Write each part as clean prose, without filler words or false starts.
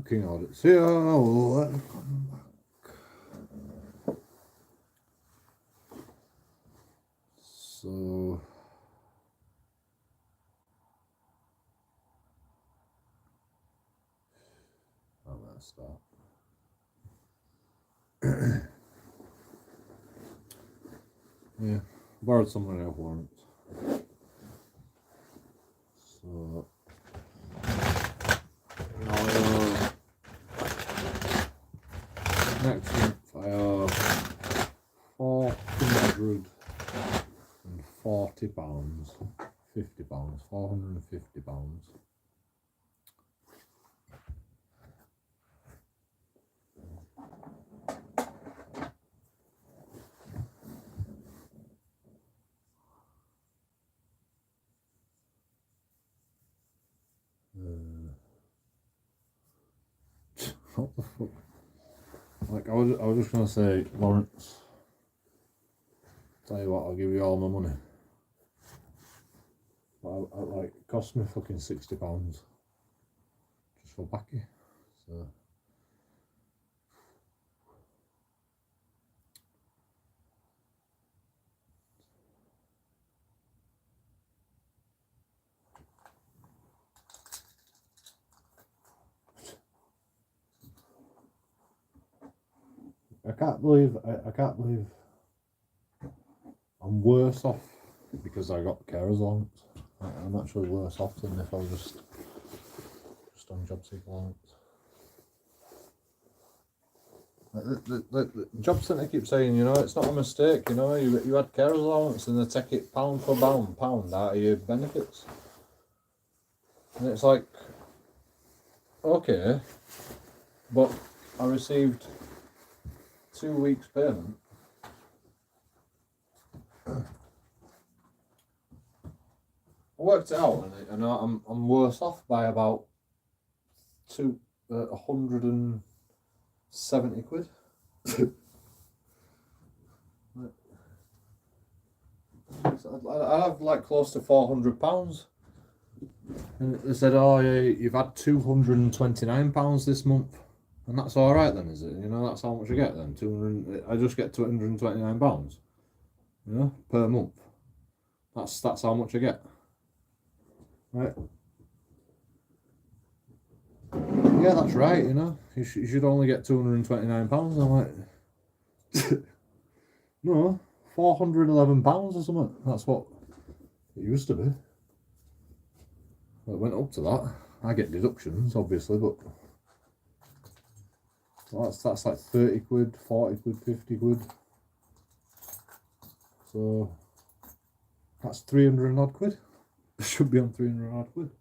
JoeKingAudits here. Welcome back. So I'm gonna start. Yeah, borrowed some money off warrants. So next month I owe £440, £50, £450. What the fuck? Like I was just gonna say, Lawrence, tell you what, I'll give you all my money. But like, it cost me fucking £60 just for baccy. So I can't believe I'm worse off because I got carers allowance. I'm actually worse off than if I was just on job seeker allowance. The job centre keeps saying, you know, it's not a mistake, you know, you had carers allowance and they take it pound for pound out of your benefits. And it's like, okay, but I received 2 weeks payment. I worked it out and I'm worse off by about 170 quid. I have like close to £400. And they said, oh yeah, you've had £229 this month. And that's alright then, is it? You know, that's how much I get then. I just get £229, you know, per month. That's how much I get. Right. Yeah, that's right, you know. You should only get £229. I'm like, no, £411 or something. That's what it used to be. Well, it went up to that. I get deductions, obviously, but that's like 30 quid, 40 quid, 50 quid. So that's 300 and odd quid. It should be on 300 and odd quid.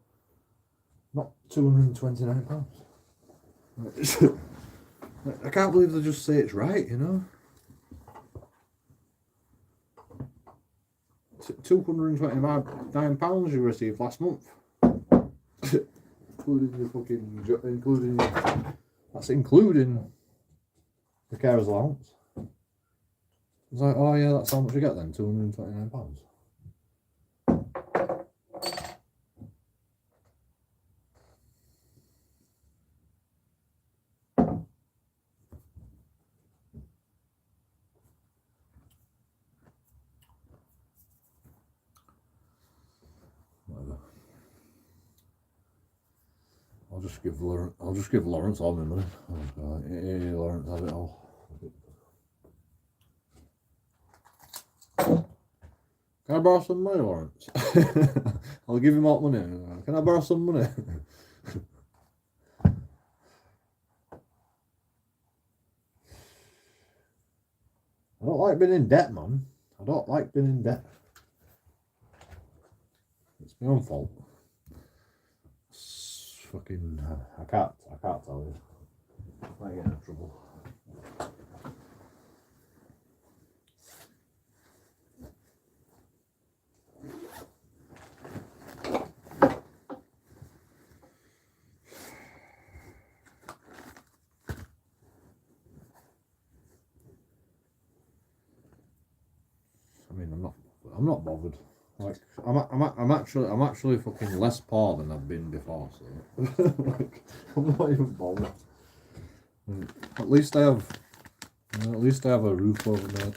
Not £229. I can't believe they just say it's right, you know. £229 you received last month. including the carers allowance. It's like, oh yeah, that's how much you get then, £229. Whatever. I'll just give Lawrence all my money. Hey, Lawrence, have it all. Can I borrow some money, Lawrence? I'll give him all money. Can I borrow some money? I don't like being in debt, man. I don't like being in debt. It's my own fault. It's fucking, I can't tell you. I might get in trouble. I mean, I'm not bothered. Like I'm actually fucking less poor than I've been before. So like, I'm not even bothered. At least I have, at least I have a roof over my head.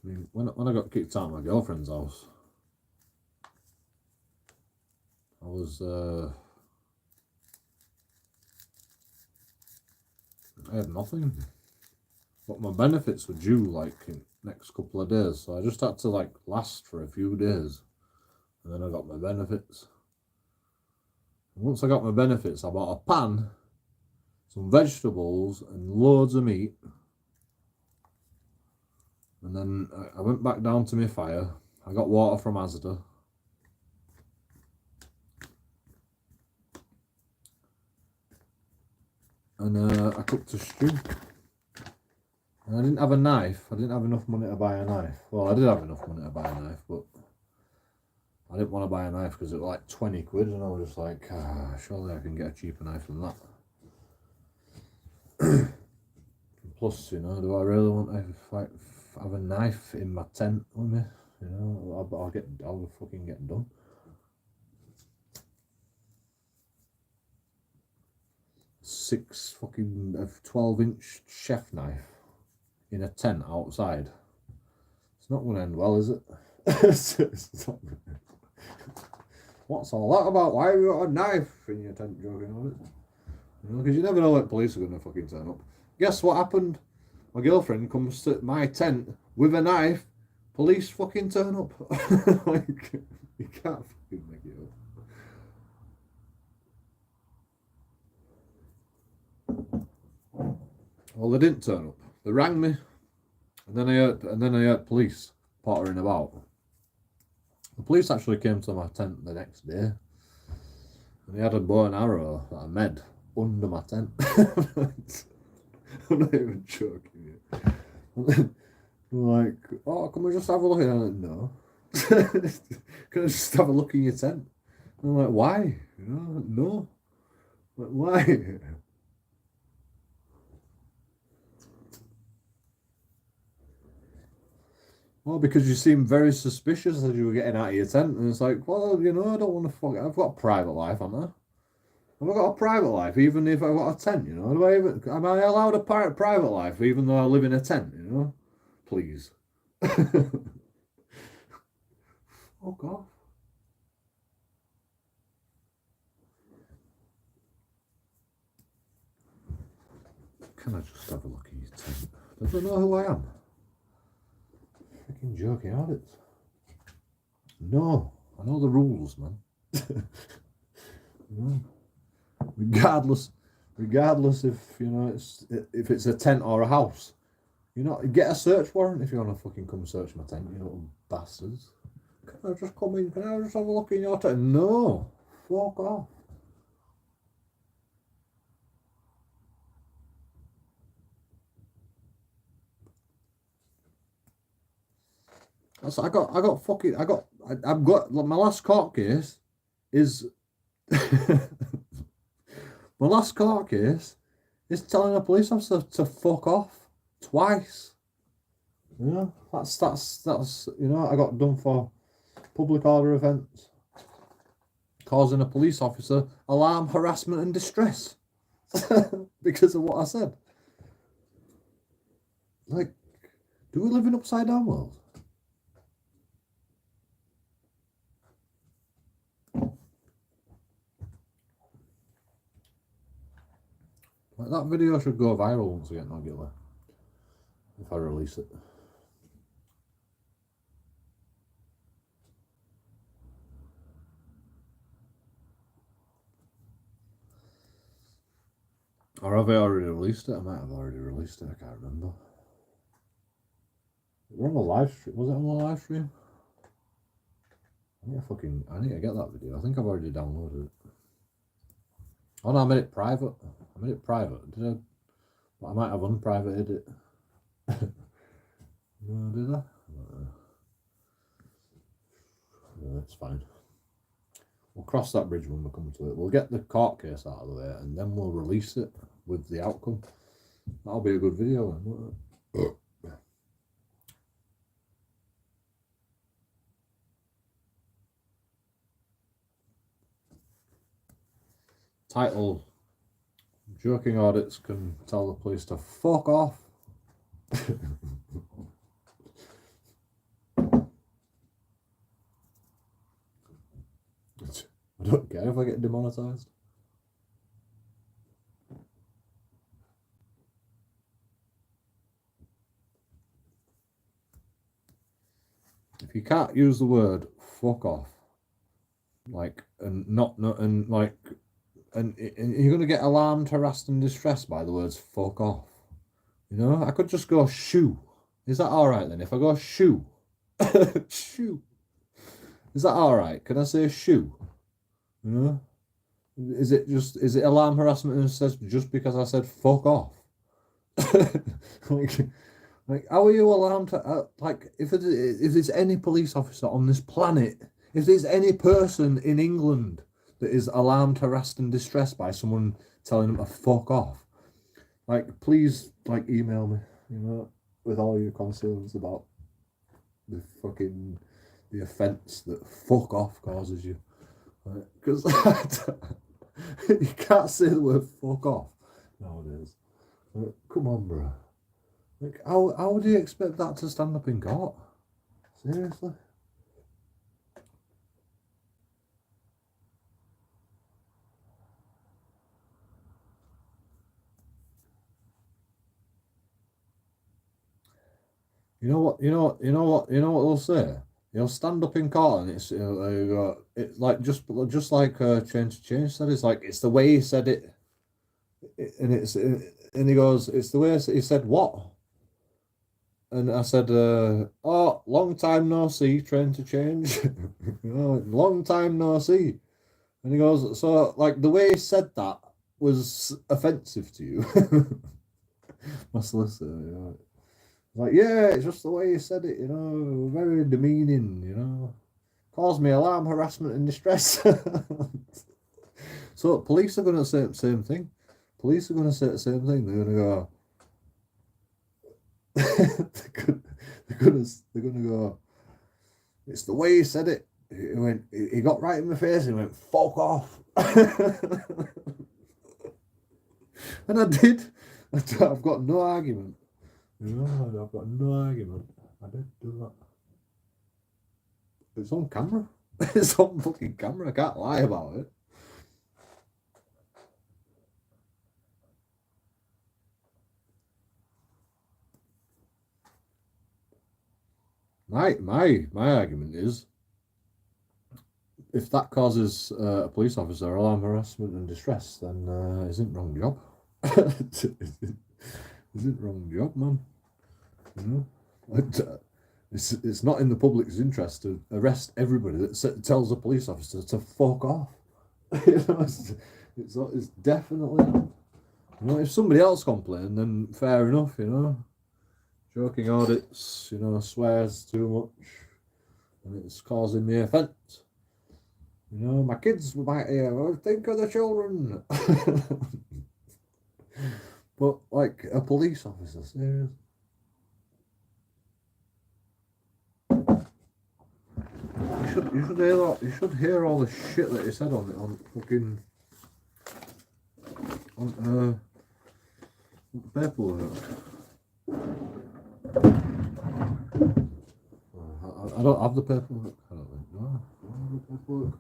I mean, when I got kicked out of my girlfriend's house, I was I had nothing, but my benefits were due like in the next couple of days, so I just had to like last for a few days, and then I got my benefits. And once I got my benefits, I bought a pan, some vegetables, and loads of meat. And then I went back down to my fire. I got water from Asda. And I cooked a stew. And I didn't have a knife. I didn't have enough money to buy a knife. Well, I did have enough money to buy a knife, but I didn't want to buy a knife because it was like 20 quid, and I was just like, surely I can get a cheaper knife than that. Plus, you know, do I really want to have a knife in my tent with me? You know, I'll fucking get done. Six fucking 12-inch chef knife in a tent outside. It's not going to end well, is it? It's not gonna... What's all that about? Why have you got a knife in your tent, JoeKingAudits? You know, because you never know when police are going to fucking turn up. Guess what happened? My girlfriend comes to my tent with a knife. Police fucking turn up. Like, you can't fucking make it up. Well, they didn't turn up. They rang me, and then I heard police pottering about. The police actually came to my tent the next day, and they had a bow and arrow that I made under my tent. I'm not even joking. And then they're like, "Oh, can we just have a look?" And I'm like, "No." Can I just have a look in your tent? And I'm like, "Why?" You know, no. Like, why? Well, because you seemed very suspicious as you were getting out of your tent, and it's like, well, you know, I don't want to fuck. I've got a private life, haven't I? Have I got a private life, even if I've got a tent? You know, am I allowed a private life, even though I live in a tent? You know, please. Fuck off. Can I just have a look at your tent? Does it know who I am? Freaking JoeKingAudits. No, I know the rules, man. No. Regardless if you know if it's a tent or a house, you know, get a search warrant if you want to fucking come search my tent, you little bastards. Can I just come in? Can I just have a look in your tent? No, fuck off. That's, I've got my last court case is my last court case is telling a police officer to fuck off twice. You know, that's you know, I got done for public order offence, causing a police officer alarm, harassment and distress because of what I said. Like, do we live in an upside down world? Like, that video should go viral once I get regular, if I release it. Or have I already released it? I might have already released it, I can't remember. We're on the live stream. Was it on the live stream? I need to get that video. I think I've already downloaded it. Oh no, I made it private. Did I? But I might have unprivated it. No, did I? It's fine. We'll cross that bridge when we come to it. We'll get the court case out of the way and then we'll release it with the outcome. That'll be a good video then, won't it? Title: Joking Audits can tell the police to fuck off. I don't care if I get demonetized. If you can't use the word fuck off, like, and you're gonna get alarmed, harassed, and distressed by the words fuck off. You know, I could just go shoo. Is that alright then? If I go shoo, shoo, is that alright? Can I say shoo? You know, is it alarm, harassment, and says just because I said fuck off? like, how are you alarmed? Like, if there's any police officer on this planet, if there's any person in England that is alarmed, harassed, and distressed by someone telling them to fuck off, like, please, like, email me, you know, with all your concerns about the offence that fuck off causes you. Because you can't say the word fuck off nowadays. Come on, bro. Like, how do you expect that to stand up in court? Seriously? You know what they'll say? He'll stand up in court and it's like just like Change to Change said. It's like, it's the way he said it, and he goes, it's the way he said what? And I said, oh, long time no see, Train to Change. You know, long time no see. And he goes, so, like, the way he said that was offensive to you? My solicitor, you know. Like, yeah, it's just the way you said it, you know, very demeaning, you know. Caused me alarm, harassment, and distress. So police are going to say the same thing. Police are going to say the same thing. They're going to go, they're going to go, it's the way he said it. He got right in my face and he went, fuck off. And I did. I've got no argument. You know, I've got no argument. I did do that. It's on camera. It's on fucking camera. I can't lie about it. My argument is, if that causes a police officer alarm, harassment, and distress, then isn't wrong job. Isn't wrong job, man. You know, it's not in the public's interest to arrest everybody that tells a police officer to fuck off. You know, it's definitely not. You know, if somebody else complained, then fair enough. You know, Joking Audits, you know, swears too much, and it's causing me offence. You know, my kids might hear, oh, think of the children. But, like, a police officer, serious. You should hear all the shit that he said on fucking paperwork. I don't have the paperwork. I don't think. No, I don't have the paperwork.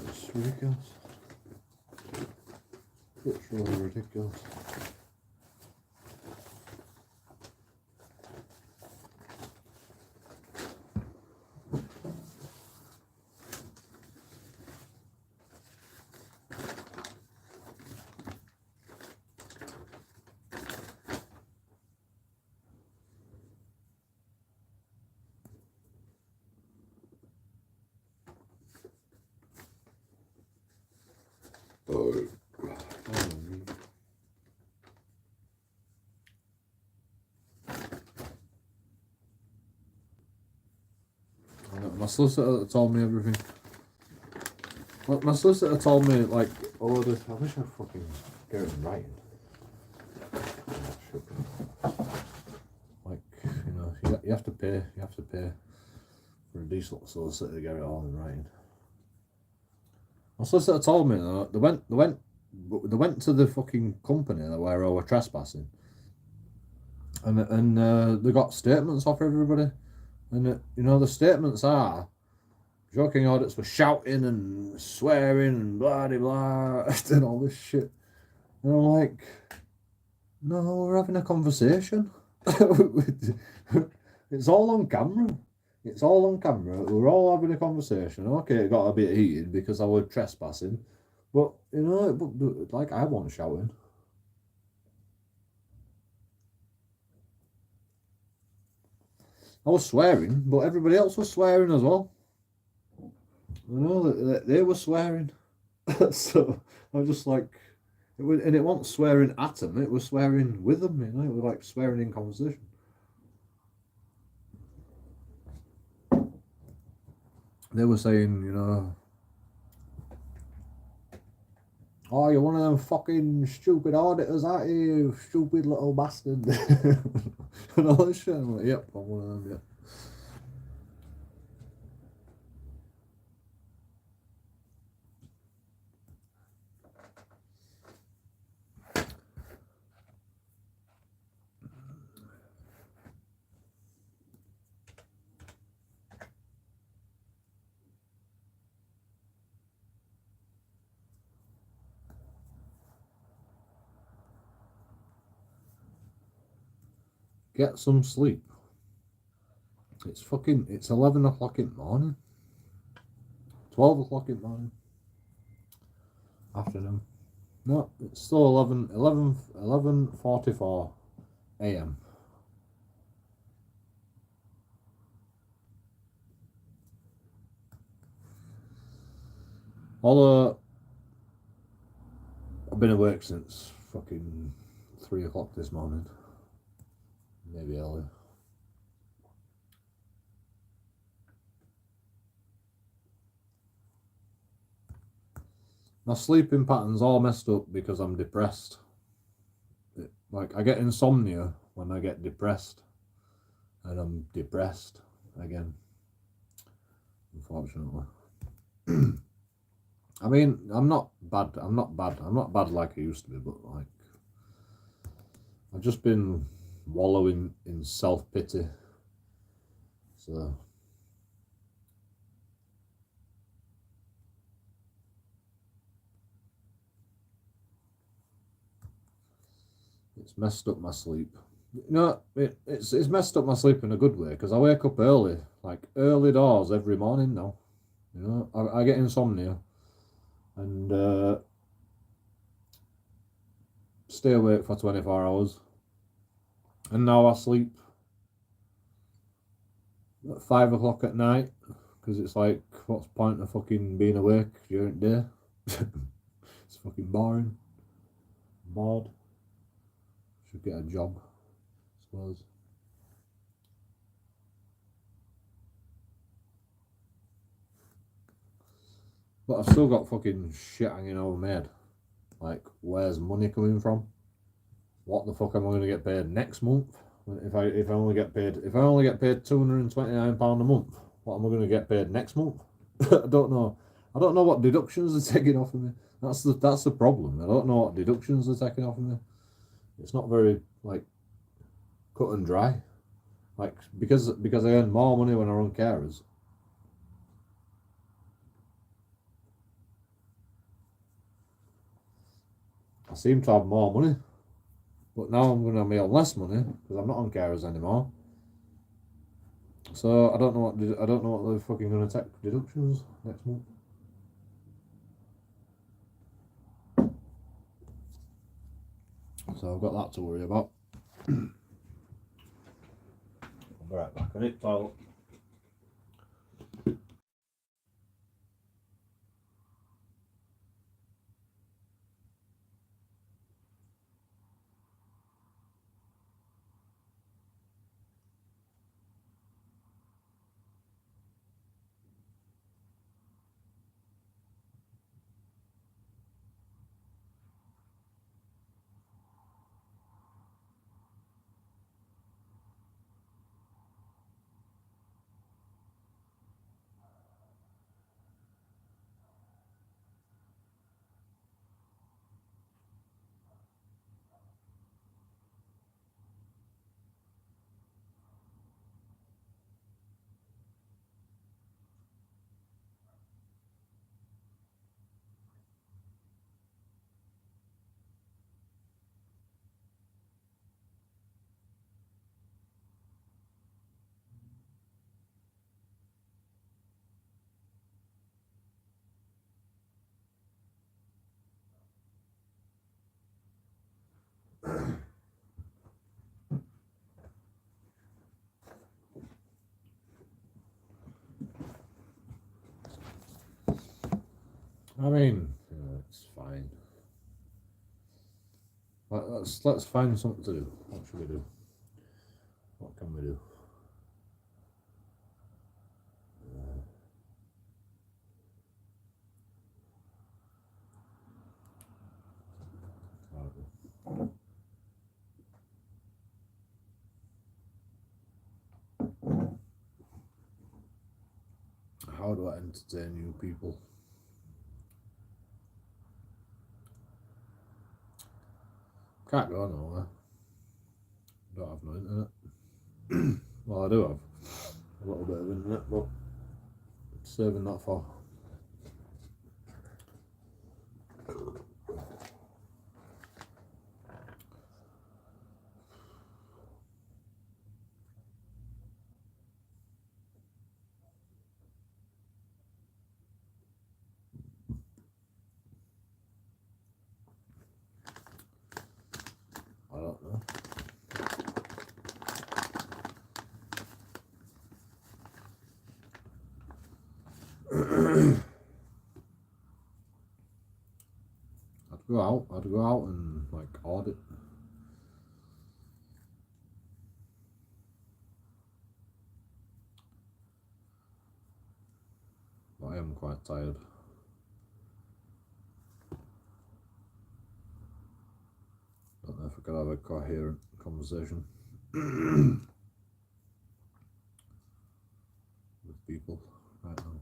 It's ridiculous. It's really ridiculous. My solicitor told me everything. My solicitor told me like all this. I wish I fucking get it in writing. Like, you know, you have to pay. You have to pay for a decent solicitor to get it all in writing. My solicitor told me that they went to the fucking company where I were trespassing, and they got statements off everybody, and you know the statements are. JoeKingAudits were shouting and swearing and blah de blah and all this shit. And I'm like, no, we're having a conversation. It's all on camera. It's all on camera. We're all having a conversation. Okay, it got a bit heated because I was trespassing. But, you know, like, I wasn't shouting. I was swearing, but everybody else was swearing as well. You know, they were swearing. So I was just like, it wasn't swearing at them, it was swearing with them, you know, it was like swearing in conversation. They were saying, you know, oh, you're one of them fucking stupid auditors, aren't you, you stupid little bastard. And all this shit. I'm like, yep, I'm one of them, yep. Get some sleep. It's 11 o'clock in the morning. 12 o'clock in the morning. Afternoon. No, it's still 11:44 a.m. Although I've been awake since fucking 3 o'clock this morning. Maybe earlier. My sleeping pattern's all messed up because I'm depressed. Like, I get insomnia when I get depressed. And I'm depressed again. Unfortunately. I mean, I'm not bad like I used to be, but like, I've just been wallowing in self-pity. So it's messed up my sleep. No, it's messed up my sleep in a good way because I wake up early, like early doors every morning now. You know, I get insomnia and stay awake for 24 hours. And now I sleep at 5 o'clock at night because it's like, what's the point of fucking being awake during the day? It's fucking boring. Bored. Should get a job, I suppose. But I've still got fucking shit hanging over my head. Like, where's money coming from? What the fuck am I going to get paid next month? If I only get paid £229 a month, what am I going to get paid next month? I don't know. I don't know what deductions are taking off of me. That's the problem. I don't know what deductions are taking off of me. It's not very like cut and dry. Like because I earn more money when I run carers. I seem to have more money, but now I'm going to have less money because I'm not on carers anymore. So I don't know what they're fucking going to take deductions next month. So I've got that to worry about. I'll be right back. I need to toilet. I mean, it's fine. Let's find something to do. What should we do? What can we do? How do I entertain new people? Can't go nowhere. Don't have no internet. Well, I do have a little bit of internet, but saving that for. I don't know. I'd go out and like audit. But I am quite tired. Don't know if I could have a coherent conversation with people right now.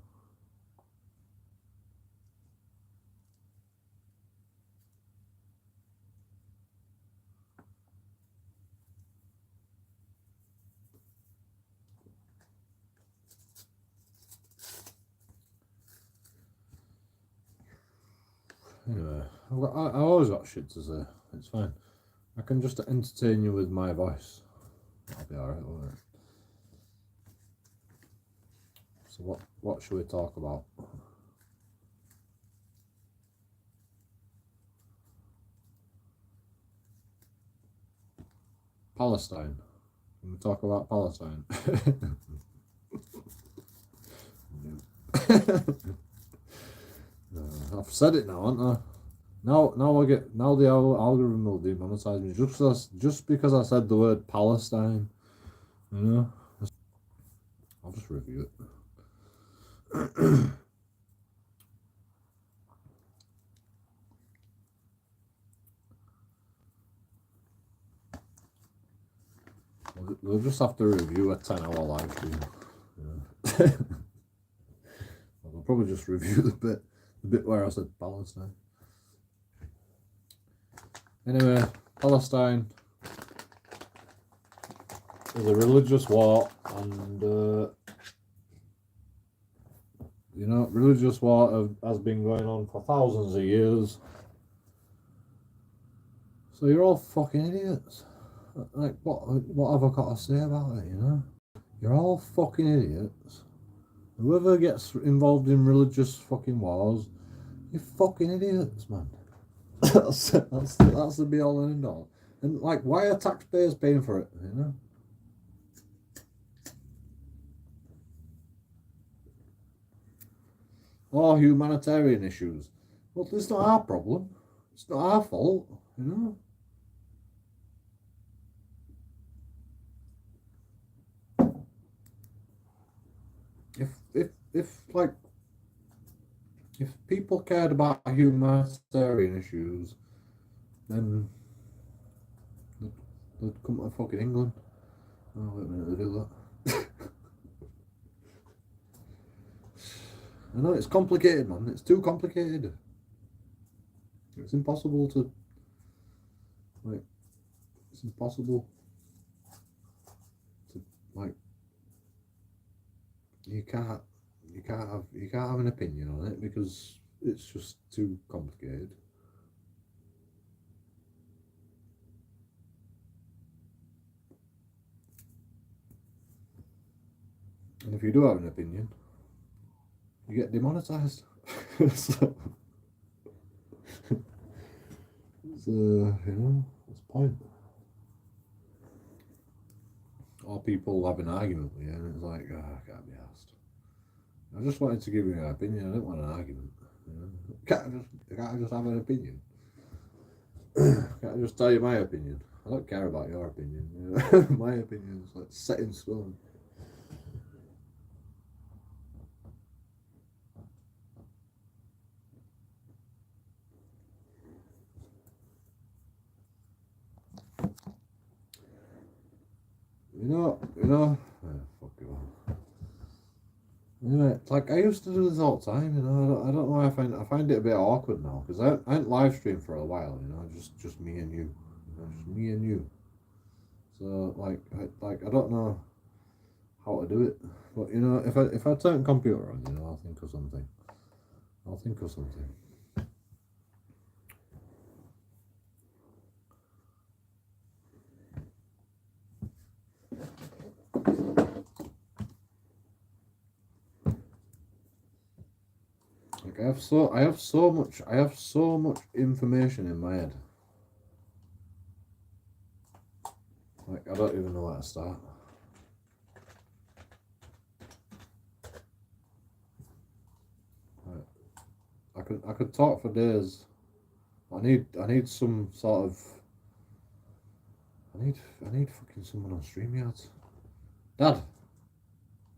Anyway, I always got shit to say. It's fine. I can just entertain you with my voice. I'll be alright, won't it? So what should we talk about? Palestine. Can we talk about Palestine? I've said it now, haven't I? Now the algorithm will demonetize me just because I said the word Palestine. You know, I'll just review it. We'll just have to review a 10-hour live stream. Yeah. We'll probably just review the bit where I said Palestine. Anyway, Palestine is a religious war, and religious war has been going on for thousands of years. So you're all fucking idiots. Like, what have I got to say about it, you know? You're all fucking idiots. Whoever gets involved in religious fucking wars, you're fucking idiots, man. that's the be all and end all. And like, why are taxpayers paying for it, you know? Or humanitarian issues. Well, it's not our problem. It's not our fault, you know? If people cared about humanitarian issues, then they'd come to fucking England. Oh, wait a minute, they do that. I know it's complicated, man. It's too complicated. It's impossible to you can't have an opinion on it because it's just too complicated. And if you do have an opinion, you get demonetized. so what's the point? Or people have an argument with you, and it's like, I can't be asked. I just wanted to give you an opinion. I didn't want an argument. You know? Can't I just have an opinion? Can't I just tell you my opinion? I don't care about your opinion. You know? My opinion is like set in stone. Fuck it all. You know, it's like I used to do this all the time. You know, I don't know why I find it a bit awkward now because I ain't live stream for a while. You know, just me and you. You know, just me and you. So I don't know how to do it, but you know, if I turn the computer on, you know, I'll think of something. I'll think of something. Like I have so much information in my head. Like I don't even know where to start. Like, I could talk for days. I need some sort of I need fucking someone on StreamYards. Dad,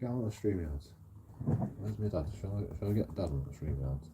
get on the StreamYards. Where's my dad? Shall I get Dad on the StreamYards?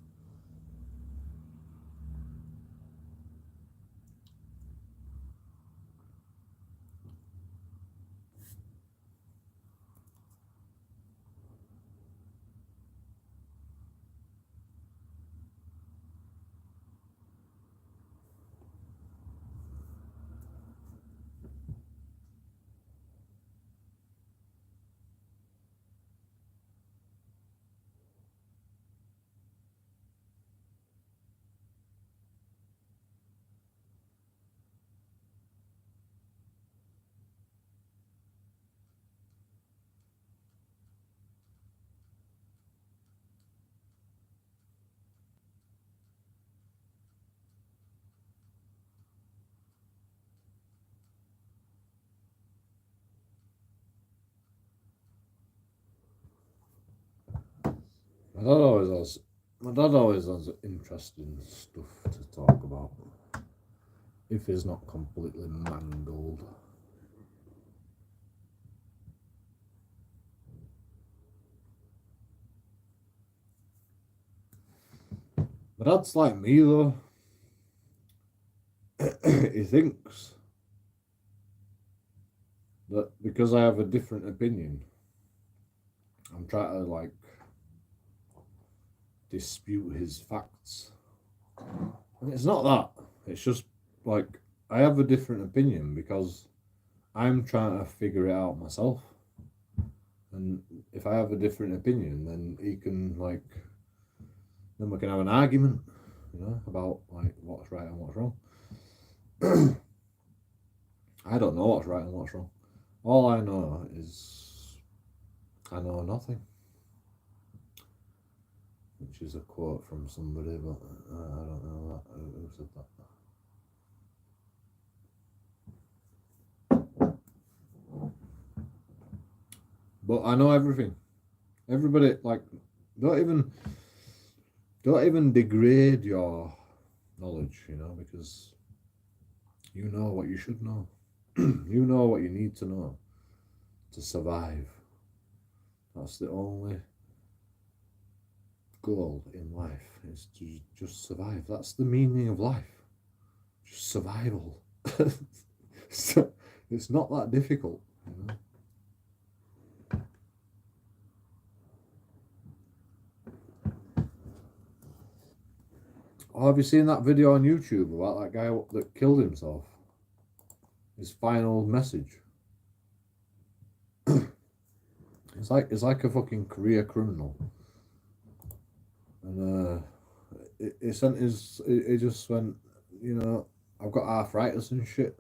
My dad always has interesting stuff to talk about. If he's not completely mangled. My dad's like me though. He thinks that because I have a different opinion, I'm trying to like dispute his facts. And it's not that. It's just like I have a different opinion because I'm trying to figure it out myself. And if I have a different opinion, then he can like, then we can have an argument, you know, about like what's right and what's wrong. I don't know what's right and what's wrong. All I know is I know nothing, which is a quote from somebody, but I don't know who said that. But I know everything. Everybody like don't even degrade your knowledge, you know, because you know what you should know. You know what you need to know to survive. That's the only goal in life, is to just survive. That's the meaning of life. Just survival. So it's not that difficult, you know. Oh, have you seen that video on YouTube about that guy that killed himself? His final message. It's like a fucking career criminal. And it sent it just went, you know, I've got arthritis and shit,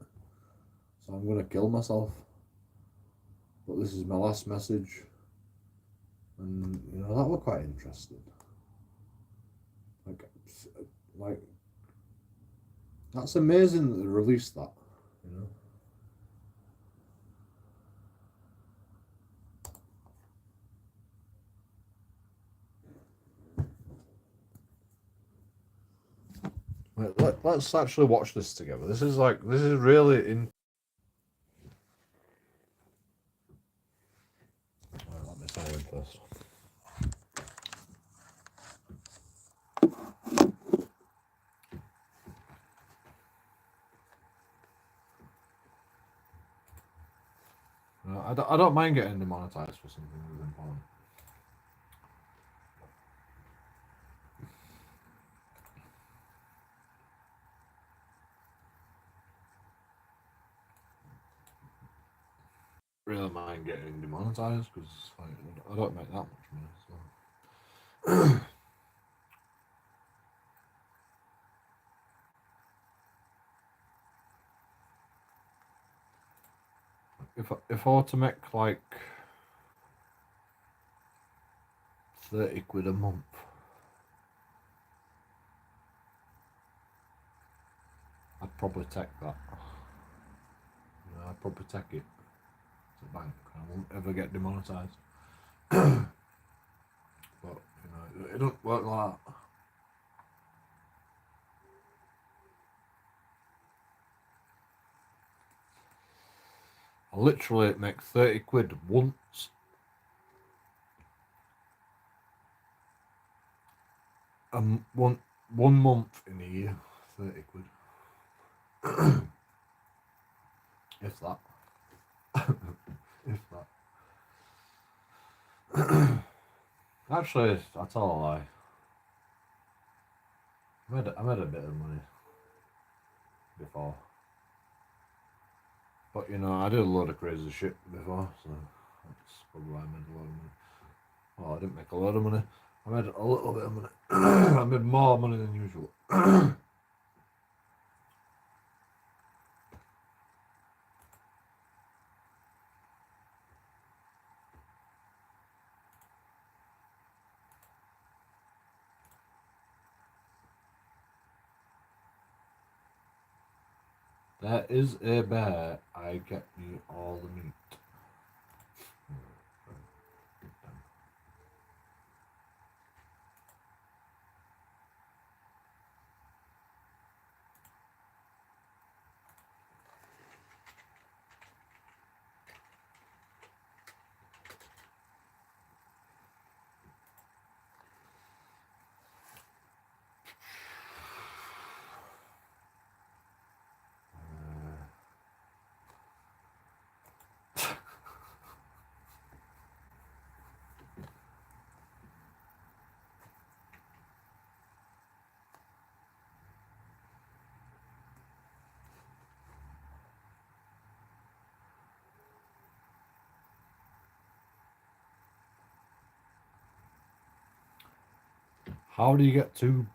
so I'm gonna kill myself. But this is my last message. And you know, that was quite interesting. Like that's amazing that they released that, you know. Let's actually watch this together. This is really in. Right, let me sign in first. I don't mind getting demonetized for something that's important. Really mind getting demonetized because I don't make that much money. So. If I were to make like 30 quid a month, I'd probably take that. I'd probably take it to the bank. I won't ever get demonetized. But it don't work like that. I literally make 30 quid once. One month in a year, 30 quid. If that. If that. Actually, I tell a lie. I made a bit of money before. But I did a load of crazy shit before, so that's probably why I made a lot of money. Well, I didn't make a lot of money. I made a little bit of money. I made more money than usual. There is a bear, I get me all the meat. How do you get two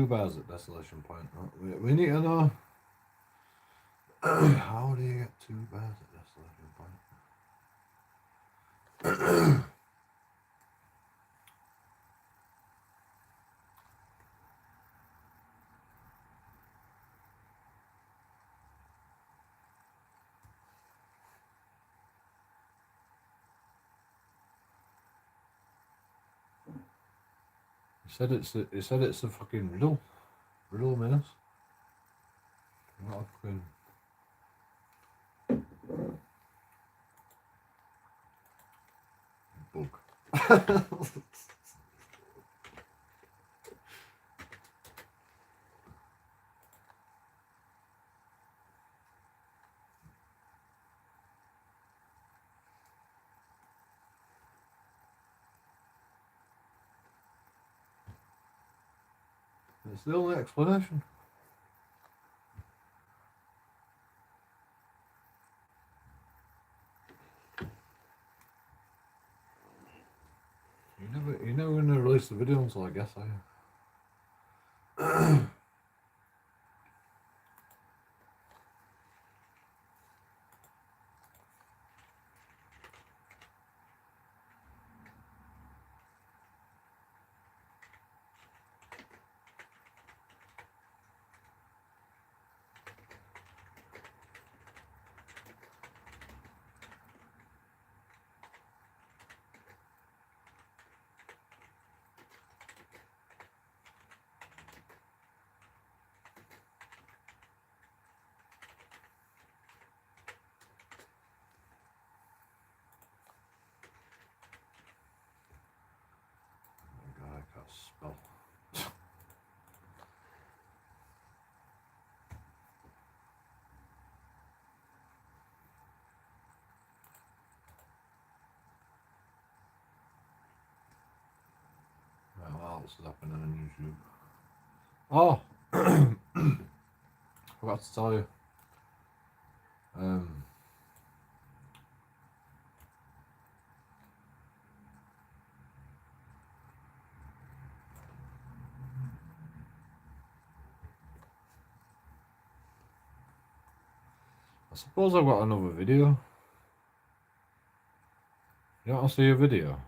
bears at Desolation Point? We need to know. How do you get two bears at Desolation Point? He said it's a fucking riddle menace. Not a fucking bug. It's the only explanation. You're never gonna release the video until I guess I. else is happening on YouTube. Oh, forgot to tell you. I suppose I've got another video. You want to see a video?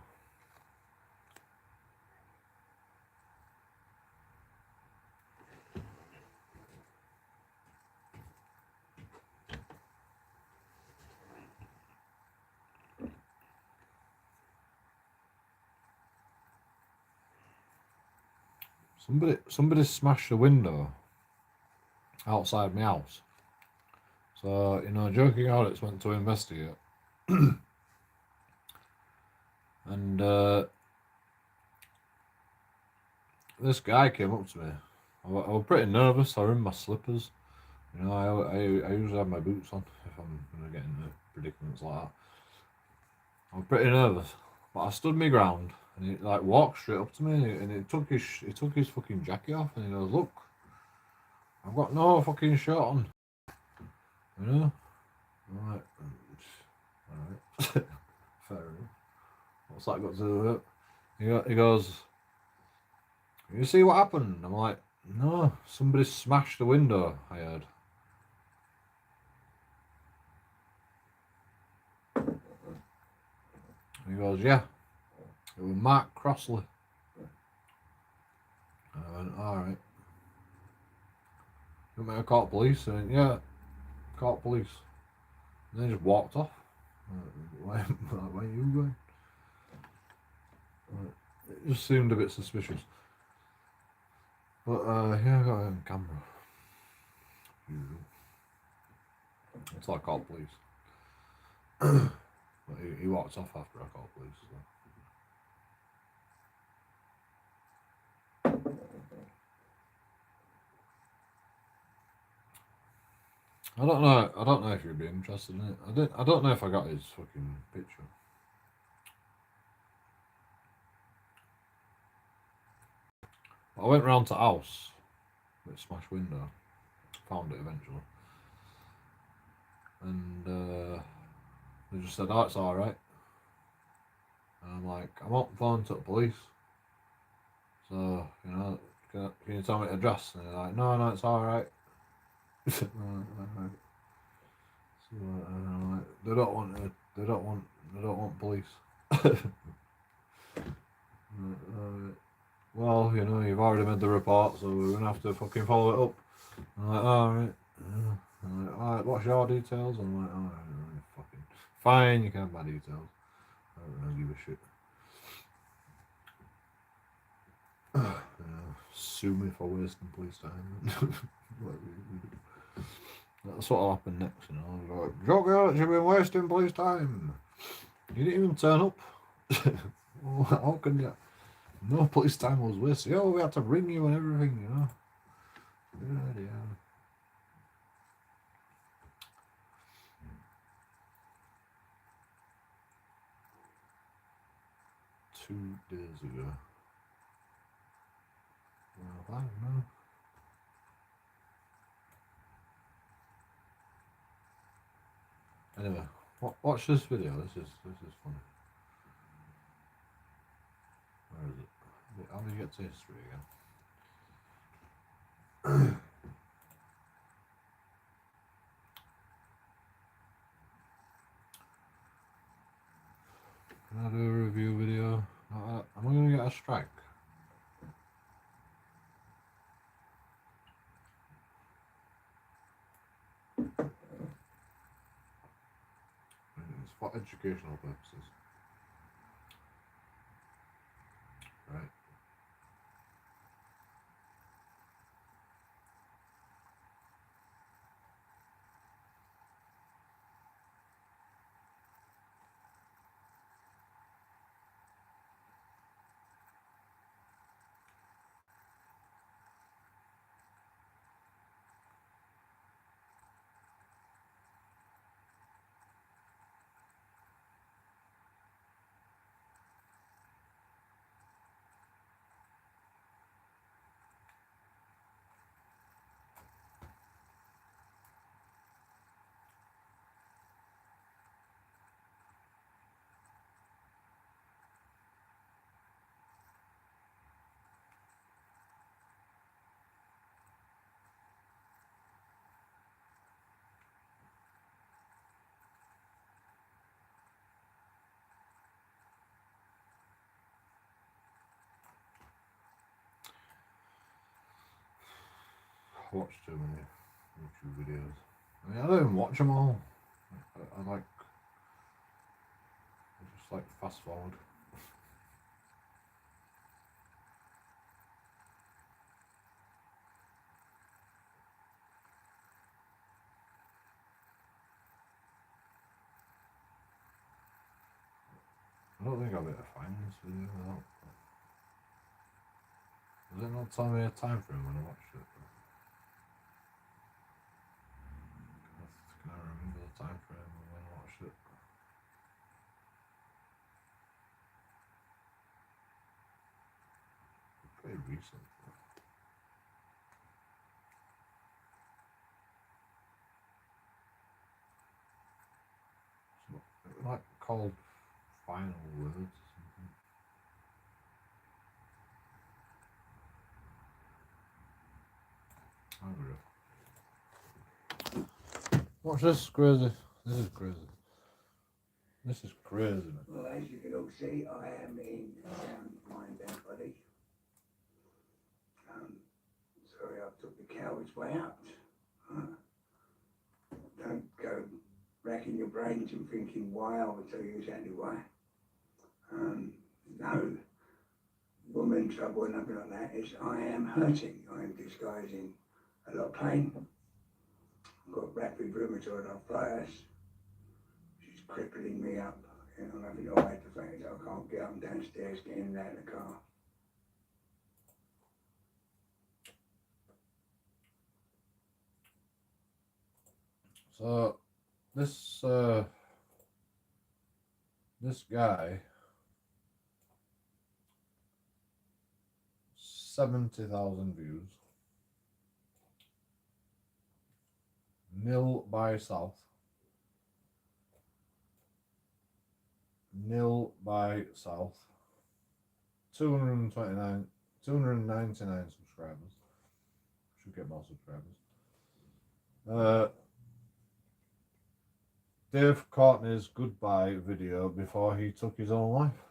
Somebody smashed the window outside my house. So, you know, JoeKingAudits went to investigate. And this guy came up to me. I was pretty nervous. I was in my slippers. You know, I usually have my boots on if I'm going to get into predicaments like that. I was pretty nervous. But I stood my ground, and he like walked straight up to me, and he took his fucking jacket off, and he goes, "Look, I've got no fucking shirt on." You know? I'm like, alright. Fair enough. What's that got to do with it? He goes, "You see what happened?" I'm like, "No, somebody smashed the window, I heard." And he goes, "Yeah, it was Mark Crossley." And I went, "Alright. You want me to call police?" I went, "Yeah, call police." And then he just walked off. Why are you going? It just seemed a bit suspicious. But yeah, I got it on camera. Usual. Until I called police. But he walked off after I called police. So. I don't know if you'd be interested in it. I don't know if I got his fucking picture. I went round to house with smashed window. Found it eventually. And they just said, "Oh, it's alright." And I'm like, "I'm on the phone to the police. So, you know, can you tell me the address?" And they're like, No, it's alright." Right. So, I'm like, they don't want police. Well, you know, you've already made the report, so we're gonna have to fucking follow it up. I'm like, alright. I'm like, alright, what's your details? I'm like, alright, fucking fine, you can have my details. I don't really give a shit. You know, sue me for wasting police time. That's what'll happen next, you know. Like, "JoeKingAudits, you've been wasting police time. You didn't even turn up." How can you? No police time was wasted. Yeah, we had to ring you and everything, you know. Yeah. 2 days ago. Well, I don't know. Anyway, watch this video. This is funny. Where is it? How do you get to history again? Can I do a review video? Am I going to get a strike? It's for educational purposes. Right. watch too many YouTube videos. I mean, I don't even watch them all. I just like fast forward. I don't think I'll be able to find this video without. Does it not tell me a time frame when I watched it? Can I remember the time frame when I watched it? Pretty recent. It's like called Final Words or something. Watch this, crazy. This is crazy. This is crazy, man. Well, as you can all see, I am in mine down, buddy. Sorry, I took the coward's way out. Don't go racking your brains and thinking why. I will tell you exactly why. No woman trouble or nothing like that. It's I am hurting. I am disguising a lot of pain. I've got rapid rheumatoid arthritis. She's crippling me up. I'm having to hide the fact that I can't get up and downstairs, get in and out of the car. So this guy, 70,000 views. Nil by South. Nil by South. 299 subscribers. Should get more subscribers. Dave Courtney's goodbye video before he took his own life.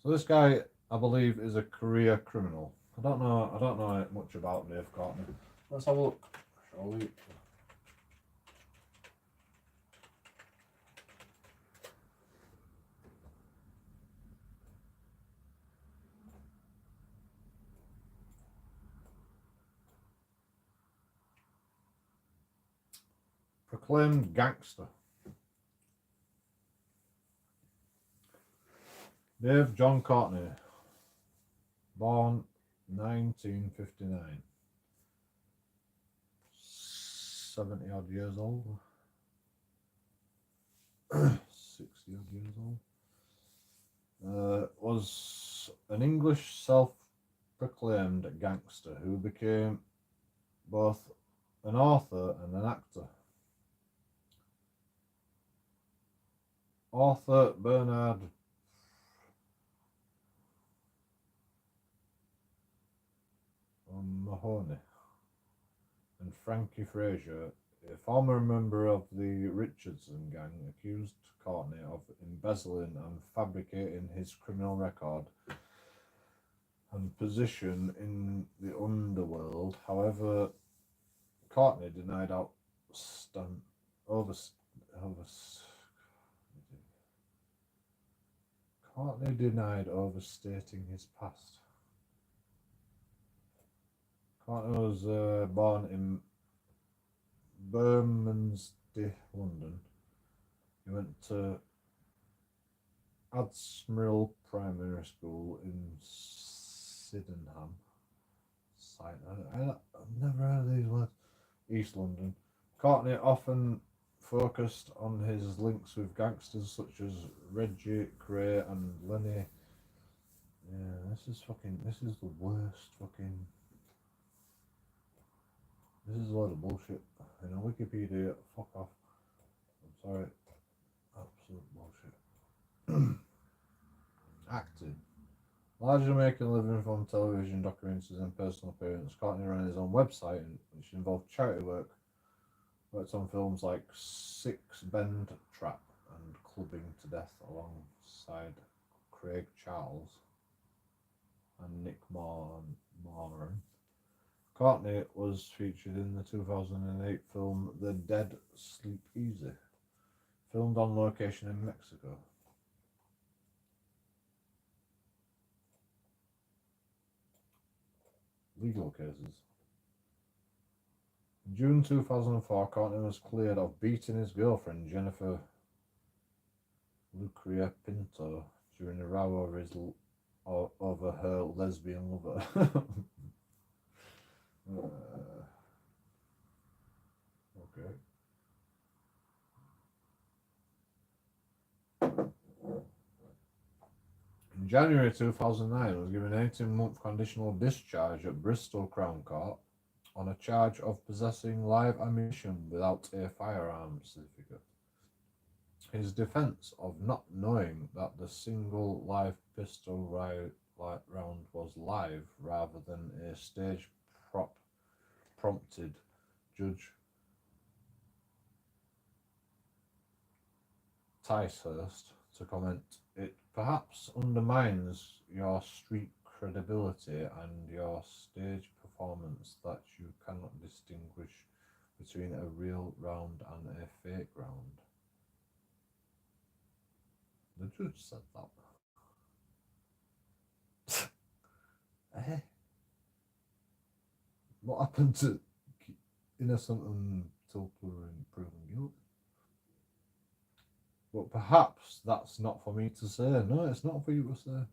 So this guy, I believe, is a career criminal. I don't know much about Dave Courtney. Let's have a look, shall we? Proclaimed gangster. Dave John Courtney, born 1959, 70 odd years old, 60 odd years old, was an English self-proclaimed gangster who became both an author and an actor. Author Bernard Mahoney and Frankie Fraser, a former member of the Richardson gang, accused Courtney of embezzling and fabricating his criminal record and position in the underworld. However, Courtney denied overstating his past. Courtney was born in Bermondsey, London. He went to Admiral Primary School in Sydenham. I've never heard of these words. East London. Courtney often focused on his links with gangsters such as Reggie Cray and Lenny. Yeah, this is the worst fucking. This is a lot of bullshit. You know, Wikipedia, fuck off. I'm sorry. Absolute bullshit. Acting. Largely making a living from television documentaries and personal appearances, Courtney ran his own website, which involved charity work. Worked on films like Six Bend Trap and Clubbing to Death alongside Craig Charles and Nick Moran. Courtney was featured in the 2008 film The Dead Sleep Easy, filmed on location in Mexico. Legal cases. In June 2004, Courtney was cleared of beating his girlfriend Jennifer Lucria Pinto during a row over her lesbian lover. Okay. In January 2009, he was given an 18-month conditional discharge at Bristol Crown Court on a charge of possessing live ammunition without a firearm certificate. His defence of not knowing that the single live pistol round was live rather than a stage prop prompted Judge Ticehurst to comment, "It perhaps undermines your street credibility and your stage performance that you cannot distinguish between a real round and a fake round." The judge said that. Eh? What happened to innocent until proven guilty? But perhaps that's not for me to say. No, it's not for you to say.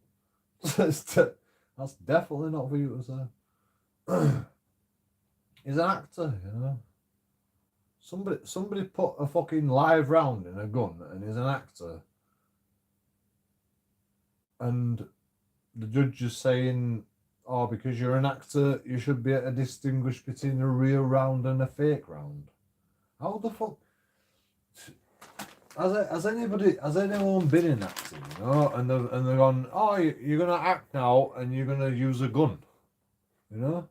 That's definitely not for you to say. He's an actor, you know. Somebody put a fucking live round in a gun, and he's an actor. And the judge is saying, "Oh, because you're an actor, you should be able to distinguish between a real round and a fake round." How the fuck? Has anyone been in acting, you know? And they're gone, "Oh, you're gonna act now, and you're gonna use a gun," you know?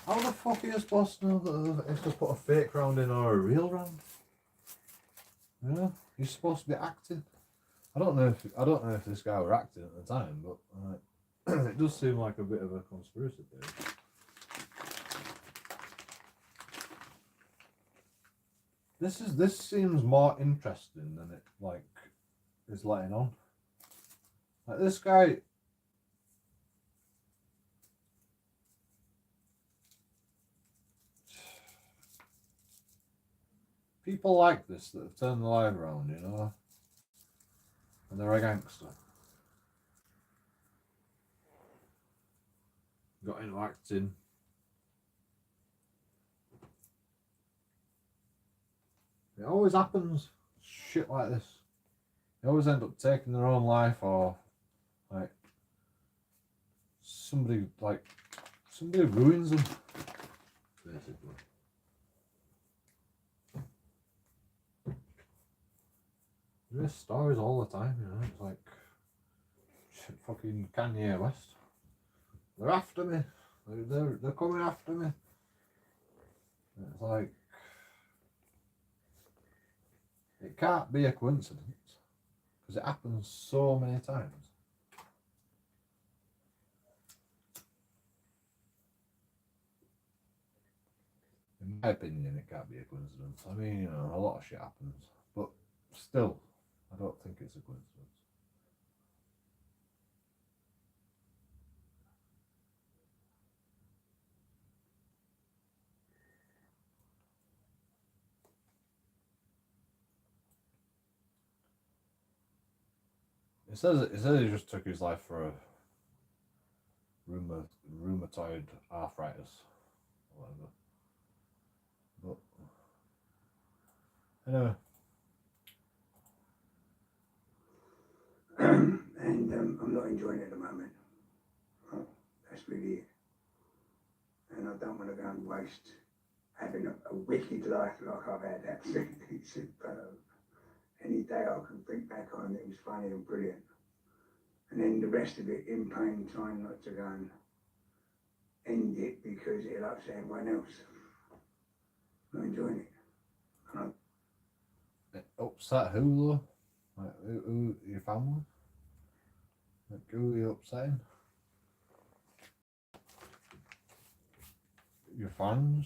How the fuck are you supposed to know that if they put a fake round in or a real round? You know, you're supposed to be acting. I don't know if this guy were acting at the time, but it does seem like a bit of a conspiracy theory. This seems more interesting than it is letting on. Like this guy. People like this that have turned the life around, you know, and they're a gangster. Got into acting. It always happens. Shit like this. They always end up taking their own life, or like somebody ruins them, basically. There's stories all the time, you know. It's like shit, fucking Kanye West. They're after me. They're coming after me. It's like it can't be a coincidence because it happens so many times. In my opinion, it can't be a coincidence. I mean, you know, a lot of shit happens, but still, I don't think it's a coincidence. It says he just took his life for a rheumatoid arthritis or whatever. But anyway. And I'm not enjoying it at the moment. Oh, that's really it. And I don't want to go and waste having a wicked life like I've had. Absolutely superb. Any day I can think back on it was funny and brilliant. And then the rest of it in pain, trying not to go and end it because it'll upset everyone else. Not enjoying it. It upset who though? Like who your family? That gooey upsetting. Your fans.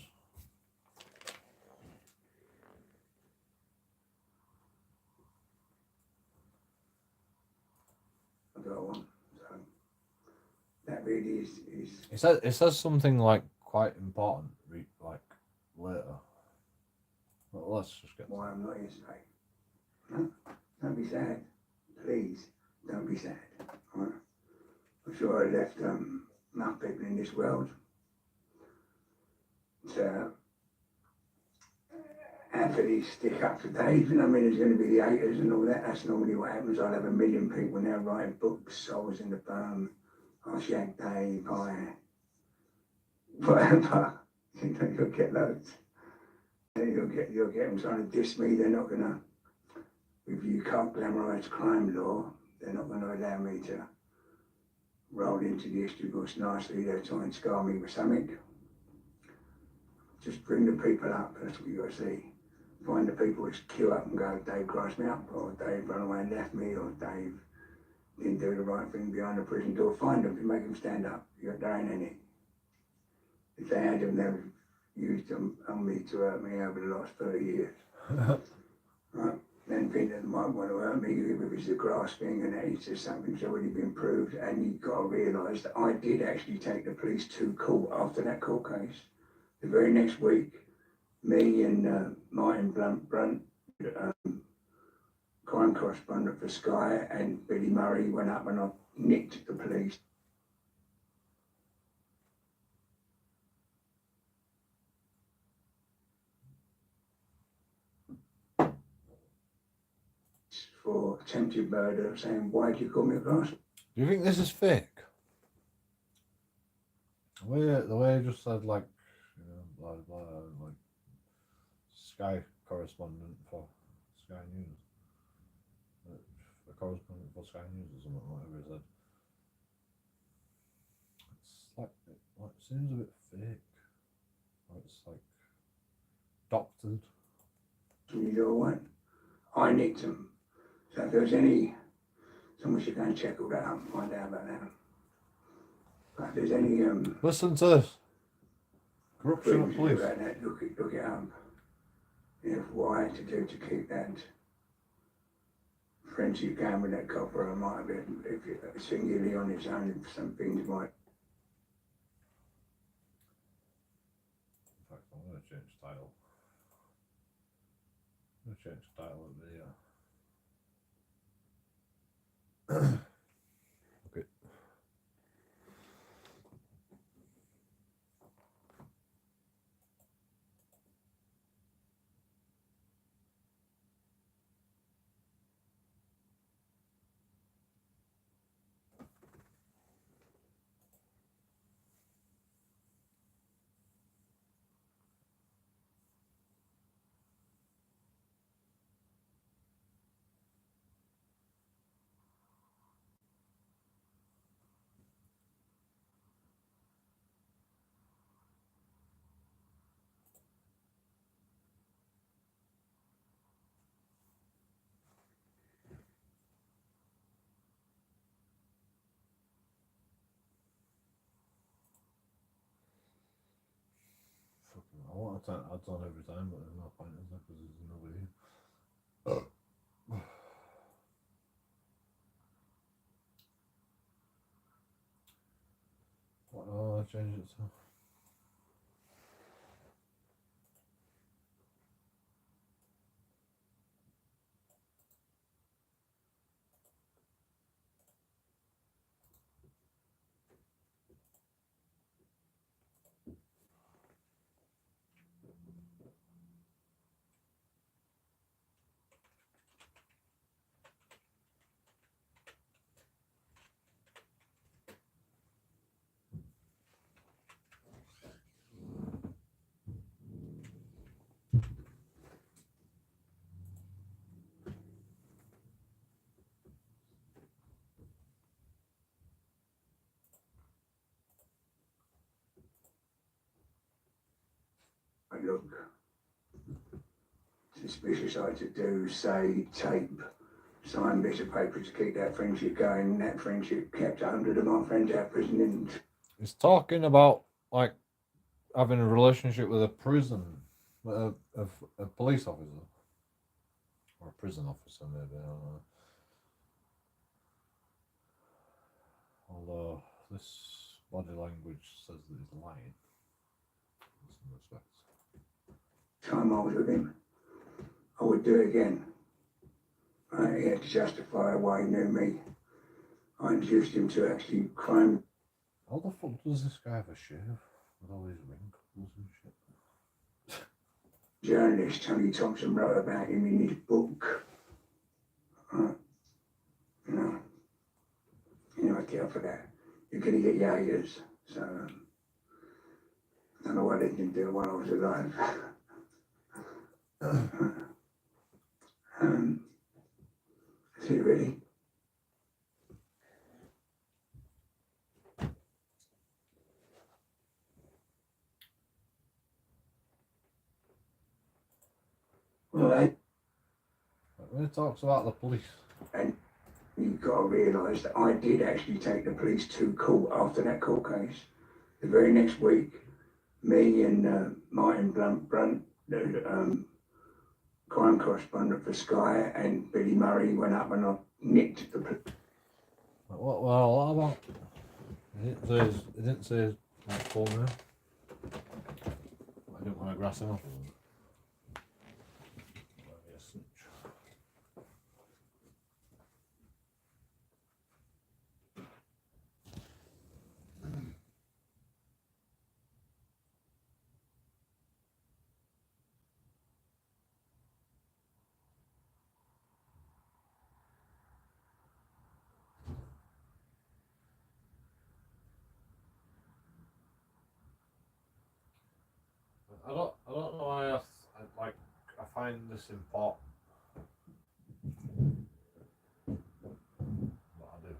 I got one. So that really is It says something like quite important, like later. Well, let's just get. why I'm not here today. No, don't be sad. Please, don't be sad. Right? I'm sure I left enough people in this world to happily stick up to Dave. You know, I mean, there's going to be the haters and all that. That's normally what happens. I'll have 1 million people now writing books. I was in the firm. I shagged Dave. Whatever. You know, you'll get loads. You'll get them trying to diss me. They're not going to, if you can't glamorise crime law, they're not going to allow me to roll into the history books nicely. They're trying to scar me with something. Just bring the people up. That's what you got to see. Find the people which queue up and go, Dave crossed me up, or Dave ran away and left me, or Dave didn't do the right thing behind the prison door. Find them to make them stand up. There ain't any. If they had them, they've used them on me to hurt me over the last 30 years. Right? Then think that might want to hurt me if it's the grasping and it's just something that's already been proved. And you've got to realise that I did actually take the police to court after that court case. The very next week, me and Martin Brunt, crime correspondent for Sky, and Billy Murray went up and I nicked the police for attempted murder, saying, why did you call me a grass? Do you think this is fake? The way it just said, like, you know, blah blah, like Sky correspondent for Sky News, a correspondent for Sky News or something, whatever it said. It's like it seems a bit fake. Like it's like doctored. You know what? I nicked them. So if there's any, someone should go and check all that out and find out about that. But if there's any Listen to this. Corruption of police. about that, look it up. You know, what I had to do to keep that friendship going with that copper, I might have been, if it singularly on its own, some things might. In fact, I'm going to change title. I'm going to change the title of the video. Okay. I want to turn ads on every time, but there's no point, is there? Because there's nobody here. What do I change it to? Look suspicious. I had to do, say, tape sign bits of paper to keep that friendship going. That friendship kept 100 of my friends out of prison. And He's talking about like having a relationship with a police officer or a prison officer, maybe. I don't know. Although this body language says that he's lying in some respects. time I was with him, I would do it again. He had to justify why he knew me. I induced him to actually crime. How the fuck does this guy have a shave with all these wrinkles and shit? Journalist Tony Thompson wrote about him in his book. You know, anyway, care for that. You're going to get yayyers. So, I don't know what they didn't do while I was alive. That's it, really. Well, When he talks about the police, and you've got to realise that I did actually take the police to court after that court case. The very next week, me and Martin Brunt, the crime correspondent for Sky, and Billy Murray went up and I nicked the police. what about? He didn't say his full name. I didn't want to grass him off. I don't know why I find this important. But I do.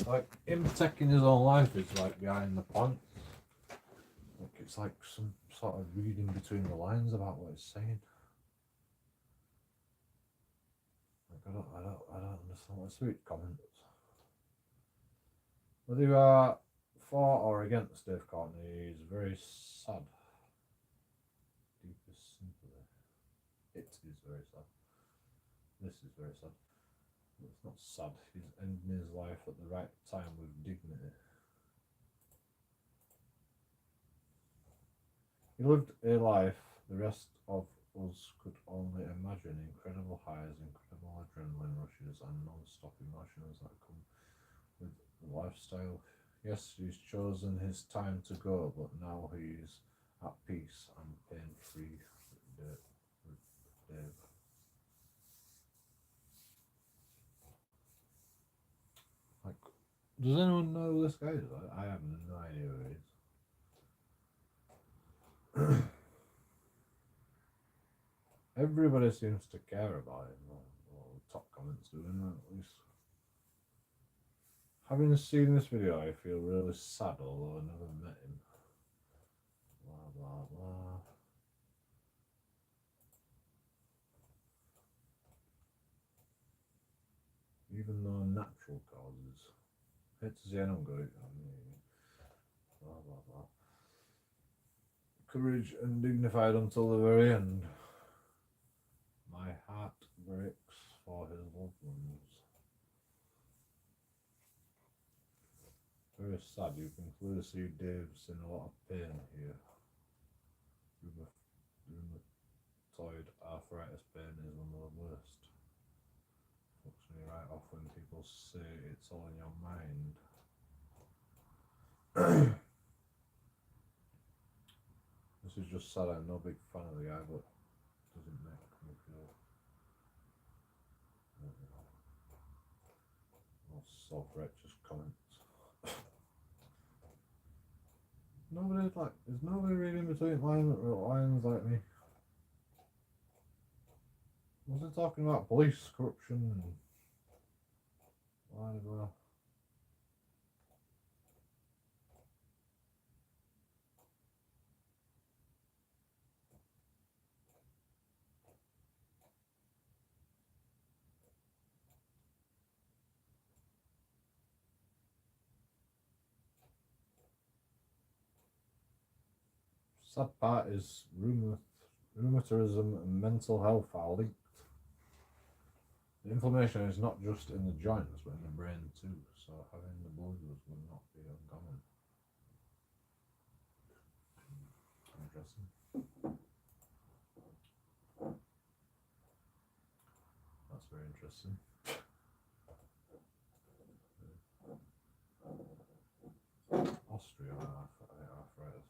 Like him taking his own life is like behind the plant. Like it's like some sort of reading between the lines about what he's saying. Like I don't understand. Let's read comments. Whether you are for or against Dave Courtney is very sad. Deepest sympathy. It is very sad. This is very sad. It's not sad. He's ending his life at the right time with dignity. He lived a life the rest of us could only imagine. Incredible highs, incredible adrenaline rushes, and non-stop emotions that come with the lifestyle. Yes, he's chosen his time to go, but now he's at peace and pain-free. Dave. Like, does anyone know who this guy is? I have no idea who he is. Everybody seems to care about him. Well, the top comments do, at least. Having seen this video, I feel really sad, although I never met him. Blah, blah, blah. Even though natural causes. Hate to see anyone go, blah, blah, blah. Courage and dignified until the very end. My heart breaks for his loved ones. Very sad. You can clearly see Dave's in a lot of pain here. Rheumatoid arthritis pain is one of the worst. people say it's all in your mind. This is just sad. I'm no big fan of the guy, but it doesn't make me feel, I don't know, all self-righteous comments. There's nobody reading between lines like me. Was it talking about police corruption and blah blah? Sad part is rheumatism and mental health are linked. The inflammation is not just in the joints but in the brain too, so having the blues will not be uncommon. Interesting. That's very interesting. Osteoarthritis.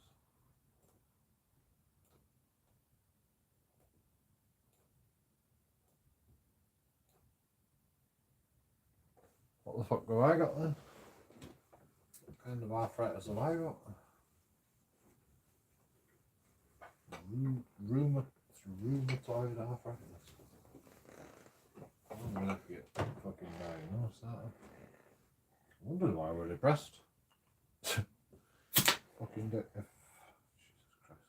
What the fuck have I got then? What kind of arthritis have I got? Rheumatoid arthritis. I'm gonna have to get fucking diagnosed that. I wondered why we're depressed. Fucking Jesus Christ.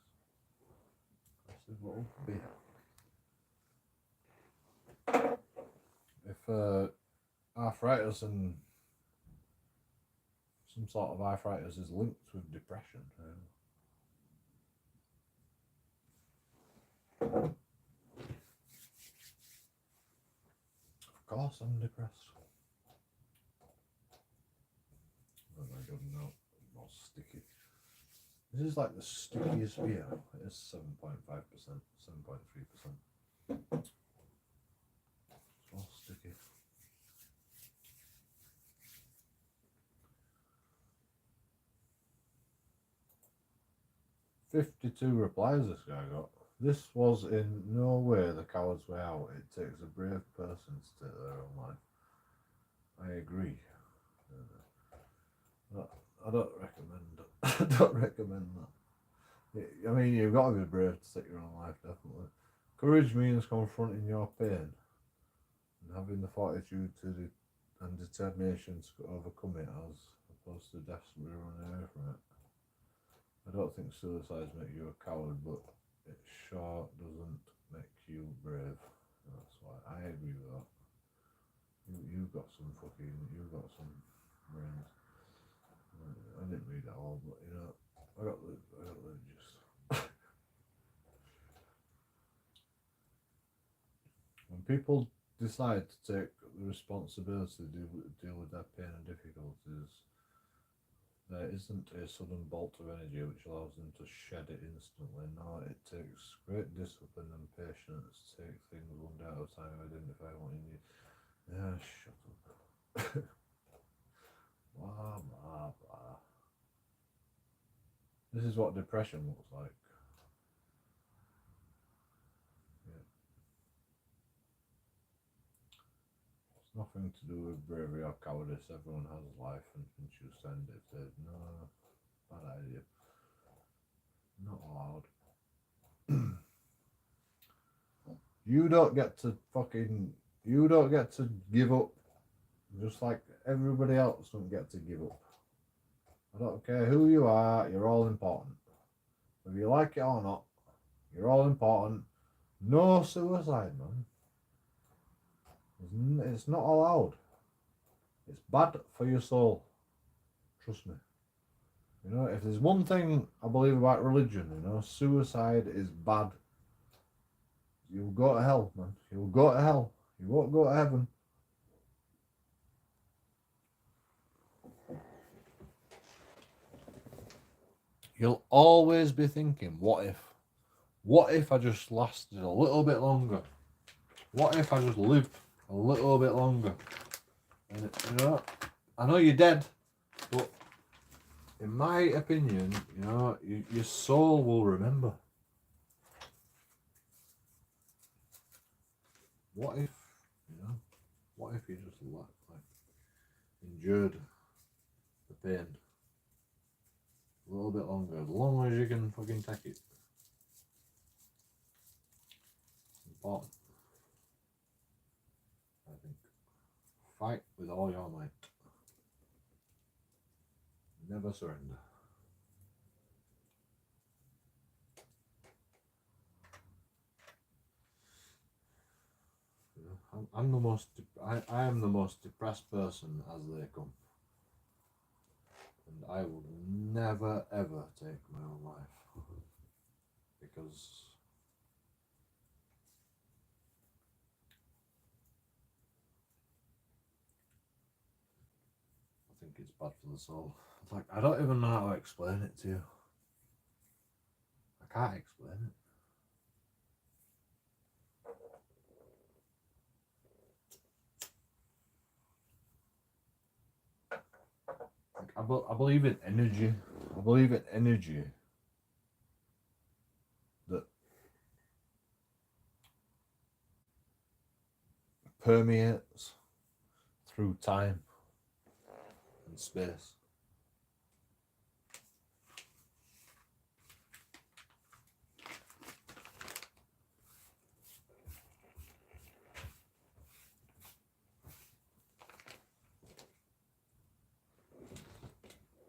This is what would be. If arthritis and some sort of arthritis is linked with depression. Of course I'm depressed. Oh my god, no, more sticky. This is like the stickiest beer. It is 7.5%, 7.3%. It's all sticky. 52 replies this guy got. This was in no way the coward's way out. It takes a brave person to take their own life. I agree. I don't recommend. I don't recommend that. I mean, you've got to be brave to take your own life, definitely. Courage means confronting your pain and having the fortitude and determination to overcome it, as opposed to desperately running away from it. I don't think suicides make you a coward, but it sure doesn't make you brave. That's why I agree with that. You've got some brains. I didn't read it all, but you know, I got the gist. When people decide to take the responsibility to deal with their pain and difficulties, there isn't a sudden bolt of energy which allows them to shed it instantly. No, it takes great discipline and patience to take things one day at a time, identify what you need. Yeah, shut up. Blah, blah, blah. This is what depression looks like. Yeah. It's nothing to do with bravery or cowardice. Everyone has life and can choose to end it. No, bad idea. Not allowed. You don't get to give up, just like everybody else don't get to give up. I don't care who you are, you're all important. Whether you like it or not, you're all important. No suicide, man. It's not allowed. It's bad for your soul. Trust me. You know, if there's one thing I believe about religion, you know, suicide is bad. You'll go to hell, man. You'll go to hell. You won't go to heaven. You'll always be thinking, what if? What if I just lasted a little bit longer? What if I just lived a little bit longer? And I know you're dead, but in my opinion, your soul will remember. What if, what if you just endured the pain a little bit longer, as long as you can fucking take it? Important, I think. Fight with all your might. Never surrender. I'm the most. I am the most depressed person as they come, and I will never ever take my own life because I think it's bad for the soul. Like, I don't even know how to explain it to you. I can't explain it. Like, I believe in energy. I believe in energy that permeates through time and space.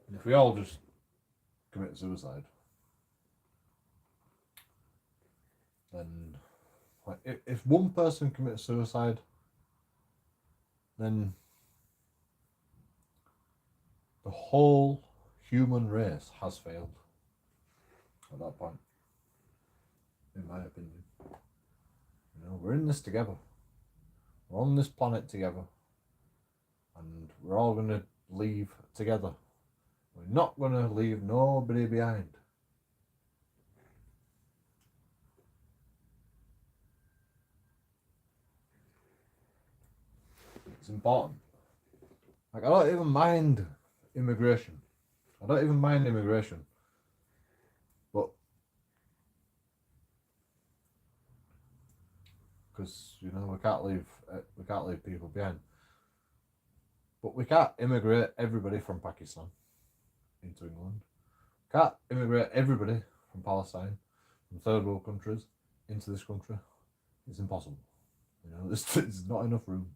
And if we all just commit suicide, then, like, if one person commits suicide, then the whole human race has failed at that point, in my opinion. We're in this together. We're on this planet together, and we're all going to leave together. We're not going to leave nobody behind. It's important. Like, I don't even mind immigration. But because we can't leave people behind. But we can't immigrate everybody from Pakistan into England. We can't immigrate everybody from Palestine, from third world countries, into this country. It's impossible. There's not enough room.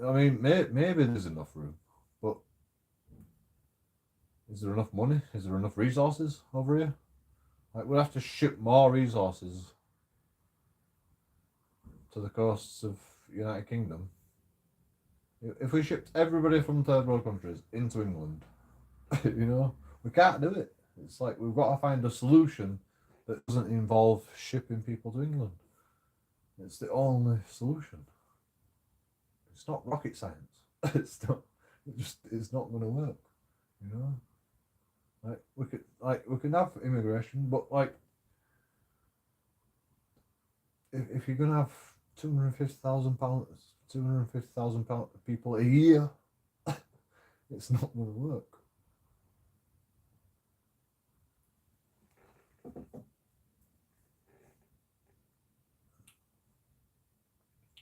I mean, maybe there's enough room, but is there enough money? Is there enough resources over here? Like, we'll have to ship more resources to the coasts of United Kingdom. If we shipped everybody from third world countries into England, we can't do it. It's like, we've got to find a solution that doesn't involve shipping people to England. It's the only solution. It's not rocket science. It's not going to work. Like, we can have immigration, but like, if you're going to have 250,000 people a year, it's not going to work.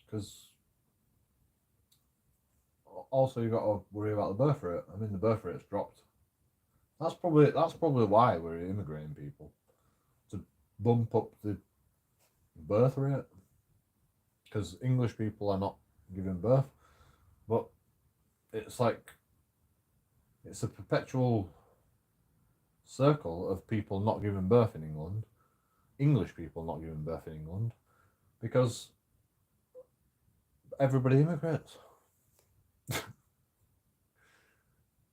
Because also you've got to worry about the birth rate. I mean, the birth rate's dropped. That's probably why we're immigrating people, to bump up the birth rate. Because English people are not giving birth, but it's like, it's a perpetual circle of people not giving birth in England, English people not giving birth in England, because everybody immigrates.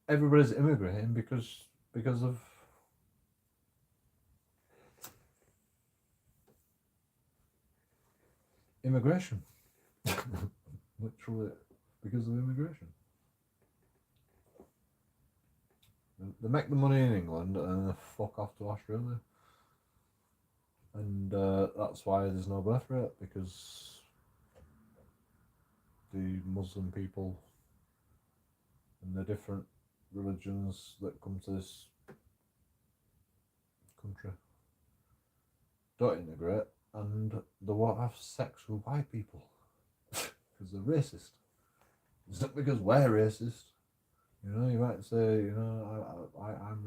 Everybody's immigrating because of immigration. Literally, because of immigration. They make the money in England and they fuck off to Australia. And that's why there's no birth rate, because the Muslim people and the different religions that come to this country don't integrate, and they won't have sex with white people because they're racist. It's not because we're racist. You know, you might say, you know, I'm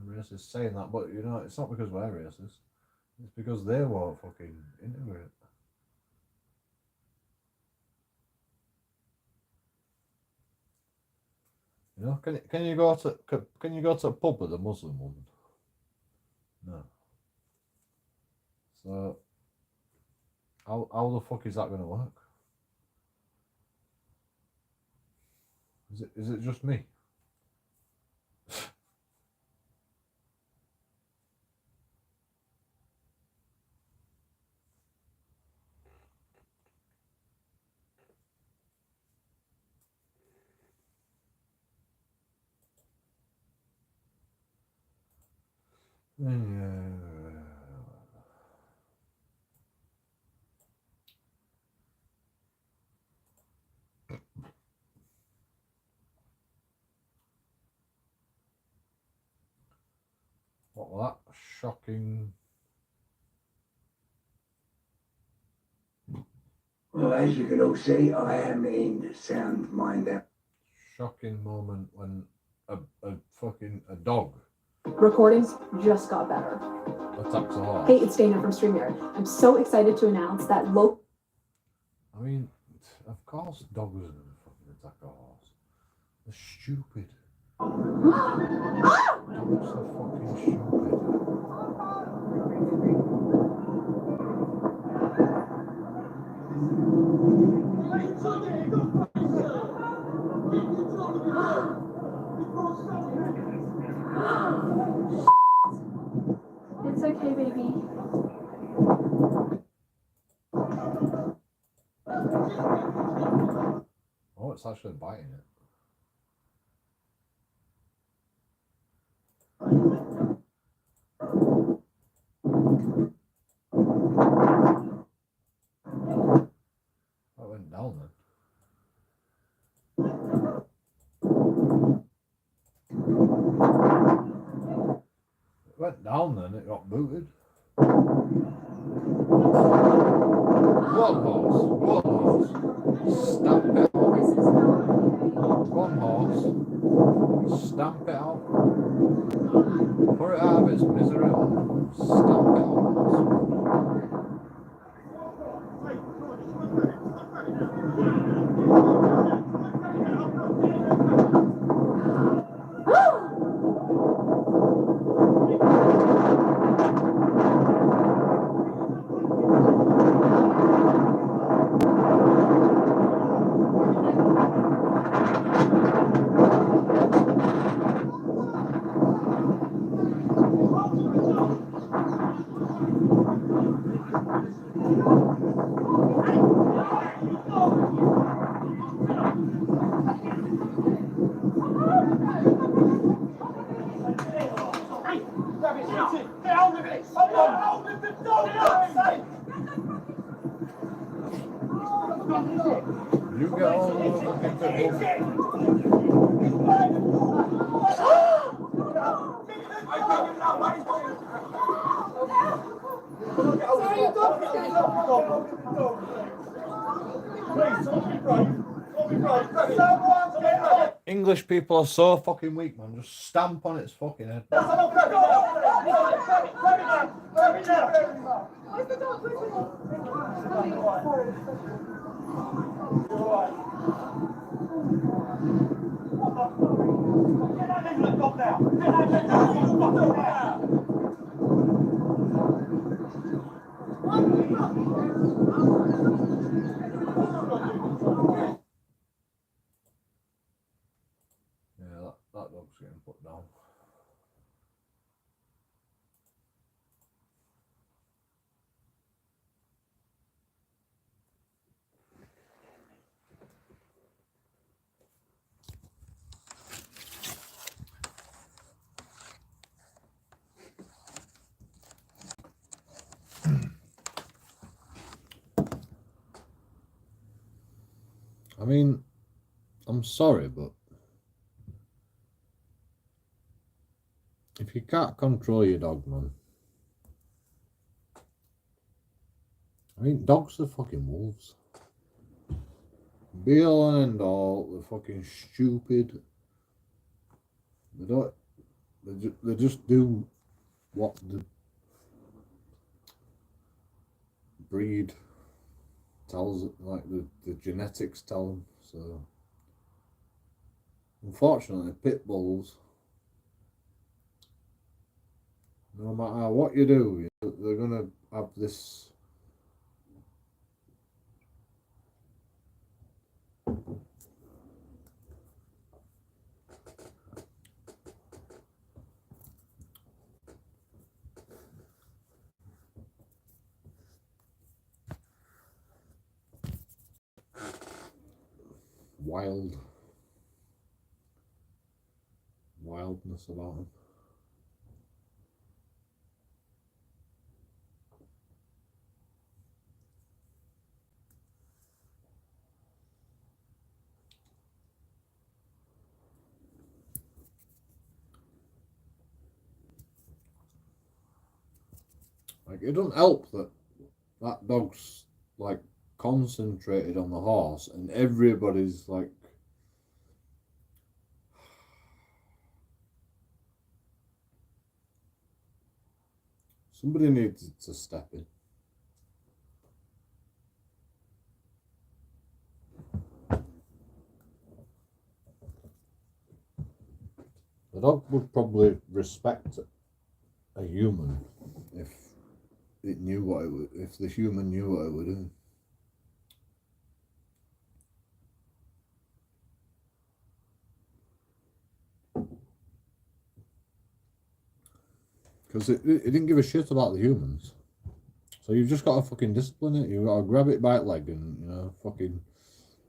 racist saying that, but you know, it's not because we're racist. It's because they won't fucking integrate. You know, can you go to a pub with a Muslim woman? No. So how the fuck is that going to work? Is it just me? What was that? Shocking. Well, as you can all see, I am in sound mind. Shocking moment when a dog Recordings just got better. attacks a horse. Hey, it's Dana from StreamYard. I'm so excited to announce that I mean, of course dogs are going to fucking attack a horse. They're stupid. Dogs are fucking stupid. It's okay, baby. Oh, it's actually biting it. That went down then. It went down then, it got booted. One horse. Stamp it out. This is not okay. One horse. Stamp it out. Put it out of its misery. Stamp it out. You get all the fucking people. English people are so fucking weak, man. Just stamp on its fucking head. Yeah, that dog's getting put down. I mean, I'm sorry, but you can't control your dog, man. I mean, dogs are fucking wolves. Be all and end all, they're fucking stupid. They don't. They just do what the breed tells it, like the genetics tell them. So, unfortunately, pit bulls, no matter what you do, they're gonna have this. Wildness about them. Like, it doesn't help that that dog's like concentrated on the horse, and everybody's like, somebody needs to step in. The dog would probably respect a human if it knew what it would, if the human knew what it would do. Because it didn't give a shit about the humans. So you've just got to fucking discipline it. You've got to grab it by its leg and, you know, fucking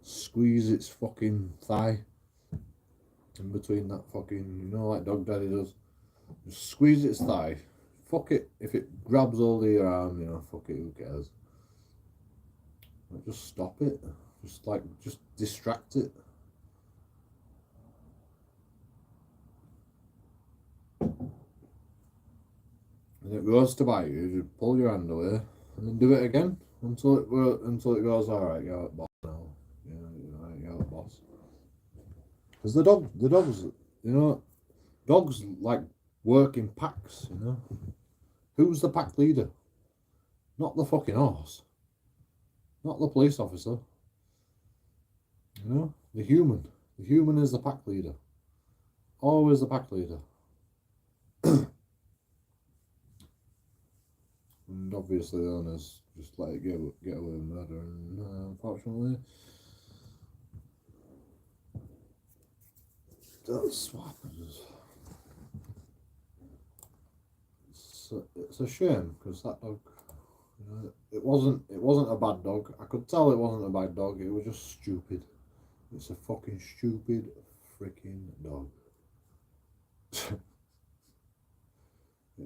squeeze its fucking thigh in between that fucking, you know, like Dog Daddy does. Just squeeze its thigh. Fuck it. If it grabs hold of your arm, you know, fuck it, who cares? Like, just stop it. Just distract it. And it goes to bite you, you pull your hand away and then do it again until it goes, alright, you're out, boss now. You're out, boss. Because the dogs, you know, dogs like work in packs, you know. Who's the pack leader? Not the fucking horse. Not the police officer. You know, the human. The human is the pack leader. Always the pack leader. And obviously the owners just let it get away with murder, and unfortunately that's what happens. It's a shame, because that dog, you know, it wasn't a bad dog. I could tell it wasn't a bad dog. It was just stupid. It's a fucking stupid freaking dog. It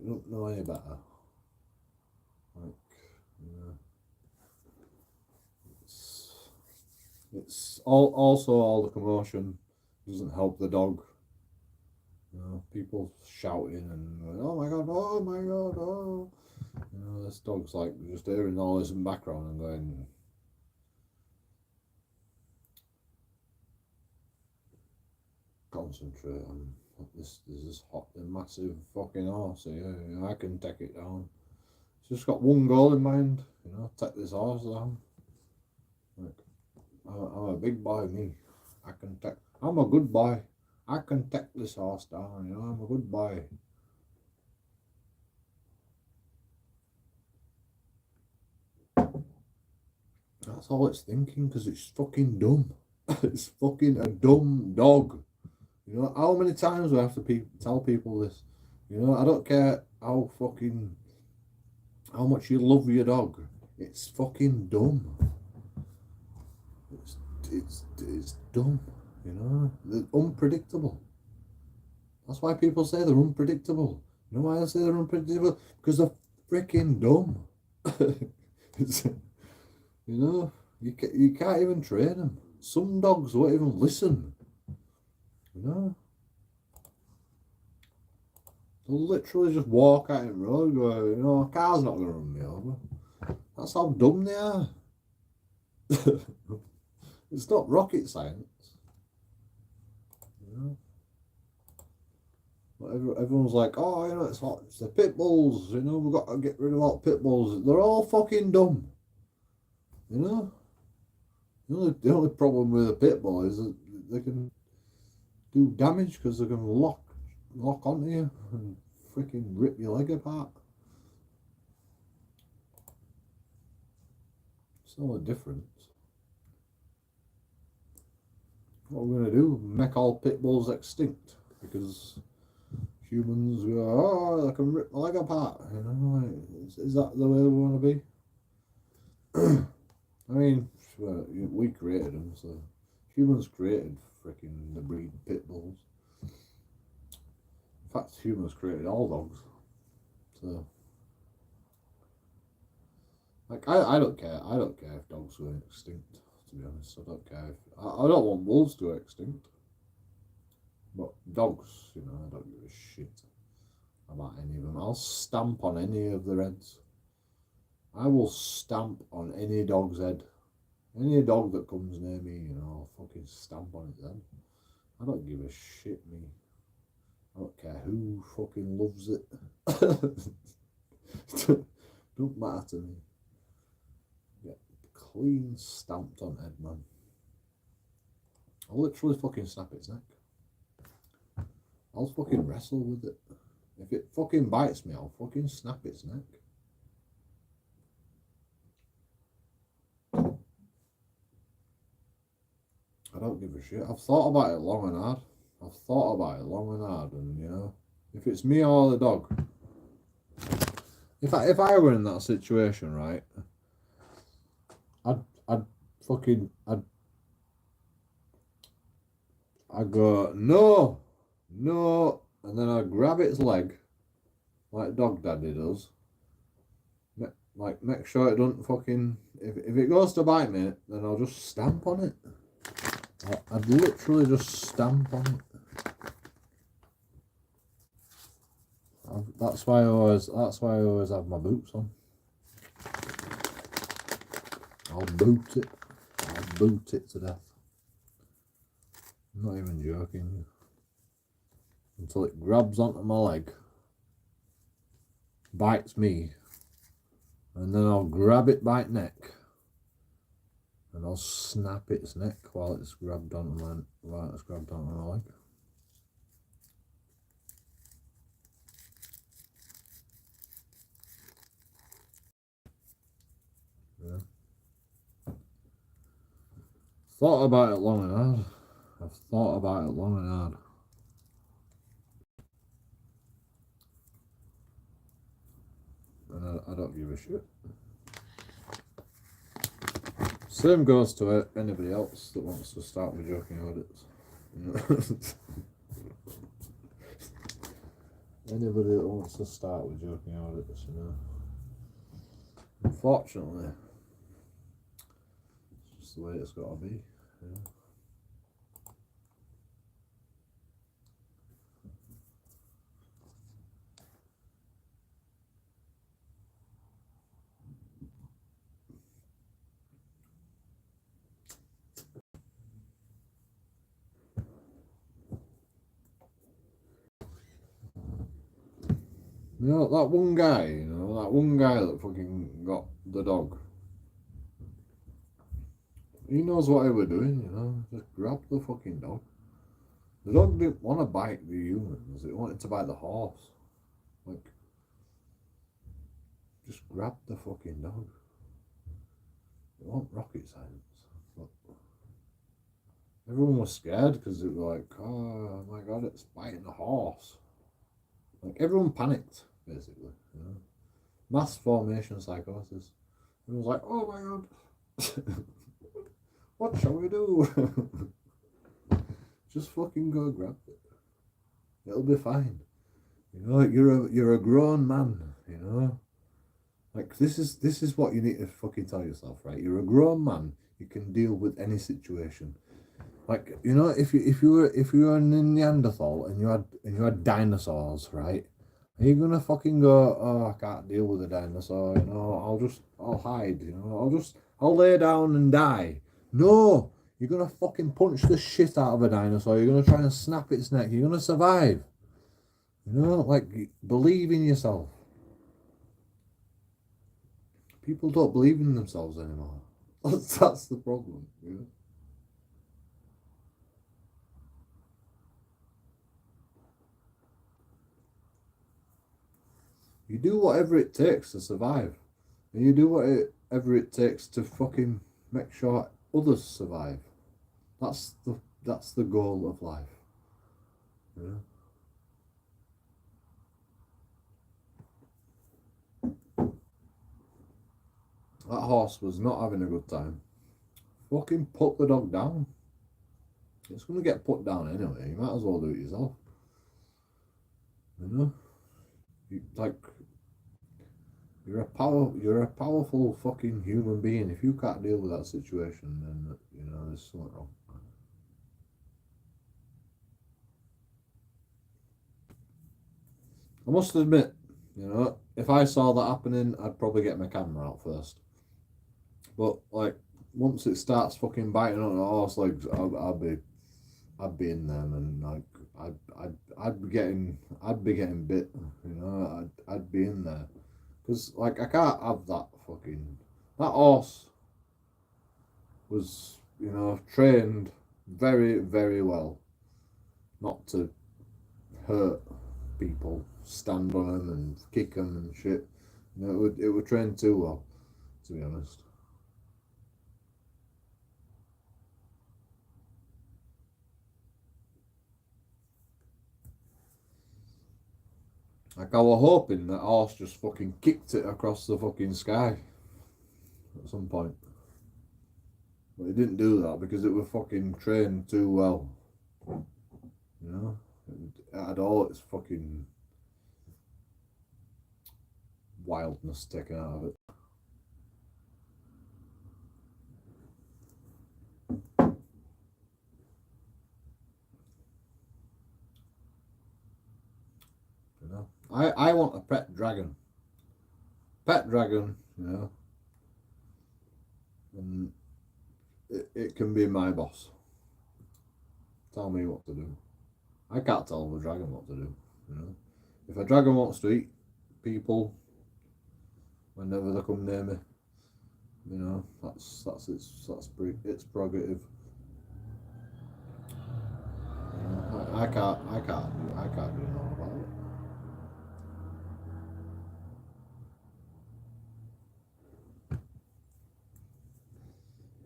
don't know any better. Like, you know, it's also all the commotion doesn't help the dog. You know, people shouting and going, oh my god, oh. You know, this dog's like just hearing all this in the background and going, concentrate on this. There's this hot and massive fucking horse here. You know, I can take it down. It's just got one goal in mind. You know, take this horse down. Like, I'm a big boy, me. I'm a good boy. I can take this horse down. You know, I'm a good boy. That's all it's thinking, because it's fucking dumb. It's fucking a dumb dog. You know, how many times do I have to tell people this? You know, I don't care how much you love your dog. It's fucking dumb. It's dumb. You know, they're unpredictable. That's why people say they're unpredictable. You know why I say they're unpredictable? Because they're freaking dumb. You know, you can't even train them. Some dogs won't even listen. You know, I'll literally just walk out in the road and go, you know, a car's not going to run me over. That's how dumb they are. It's not rocket science. You know? Everyone's like, oh, you know, it's the pit bulls, you know, we've got to get rid of all pit bulls. They're all fucking dumb. You know? The only problem with a pit bull is that they can do damage because they can lock onto you and freaking rip your leg apart. It's the only difference. What we're going to do, make all pit bulls extinct because humans go, oh, they can rip my leg apart. You know, like, is that the way we want to be? I mean, well, we created them, so humans created freaking the breed pit bulls. In fact, humans created all dogs. So, like, I don't care. I don't care if dogs go extinct. To be honest, I don't care. I don't want wolves to go extinct. But dogs, you know, I don't give a shit about any of them. I'll stamp on any of their heads. I will stamp on any dog's head. Any dog that comes near me, you know, I'll fucking stamp on its head. I don't give a shit, me. I don't care who fucking loves it. Don't matter to me. Get clean stamped on head, man. I'll literally fucking snap its neck. I'll fucking wrestle with it. If it fucking bites me, I'll fucking snap its neck. I don't give a shit. I've thought about it long and hard. And you know, if it's me or the dog, if I were in that situation, right, I'd go no, and then I'd grab its leg, like Dog Daddy does. Like, make sure it doesn't fucking, if it goes to bite me, then I'll just stamp on it. I'd literally just stamp on it. That's why I always have my boots on. I'll boot it to death. I'm not even joking. Until it grabs onto my leg, bites me, and then I'll grab it by its neck, and I'll snap its neck while it's grabbed onto my leg. Yeah. Thought about it long and hard. I've thought about it long and hard. And I don't give a shit. Same goes to anybody else that wants to start with joking audits. You know? Anybody that wants to start with joking audits, you know. Unfortunately, it's just the way it's got to be. Yeah. You know, that one guy that fucking got the dog. He knows what he was doing, you know. Just grab the fucking dog. The dog didn't want to bite the humans, it wanted to bite the horse. Like, just grab the fucking dog. It wasn't rocket science. But everyone was scared because it was like, oh my god, it's biting the horse. Like, everyone panicked, basically, you know. Mass formation psychosis. Everyone's like, oh my god. What shall we do? Just fucking go grab it. It'll be fine. You know, you're a grown man, you know. Like, this is what you need to fucking tell yourself, right? You're a grown man. You can deal with any situation. Like, you know, if you were a Neanderthal and you had dinosaurs, right? Are you gonna fucking go, oh, I can't deal with a dinosaur, you know, I'll hide, you know, I'll lay down and die. No, you're gonna fucking punch the shit out of a dinosaur, you're gonna try and snap its neck, you're gonna survive. You know, like, believe in yourself. People don't believe in themselves anymore. That's the problem, you know. You do whatever it takes to survive. And you do whatever it takes to fucking make sure others survive. That's the goal of life. You know? That horse was not having a good time. Fucking put the dog down. It's gonna get put down anyway. You might as well do it yourself. You know? You're a powerful fucking human being. If you can't deal with that situation, then you know there's something wrong. I must admit, you know, if I saw that happening, I'd probably get my camera out first. But like, once it starts fucking biting on the horse legs, I'd be in them, and like, I'd be getting bit. You know, I'd be in there, because like I can't have that horse was, you know, trained very, very well not to hurt people, stand on them and kick them and shit. You know, it would train too well, to be honest. Like, I was hoping that horse just fucking kicked it across the fucking sky at some point. But it didn't do that because it was fucking trained too well. You know? It had all its fucking wildness taken out of it. You know? I want a pet dragon. Pet dragon, you know. And it can be my boss. Tell me what to do. I can't tell the dragon what to do, you know. If a dragon wants to eat people whenever they come near me, you know, that's its prerogative. You know, I can't do nothing about it.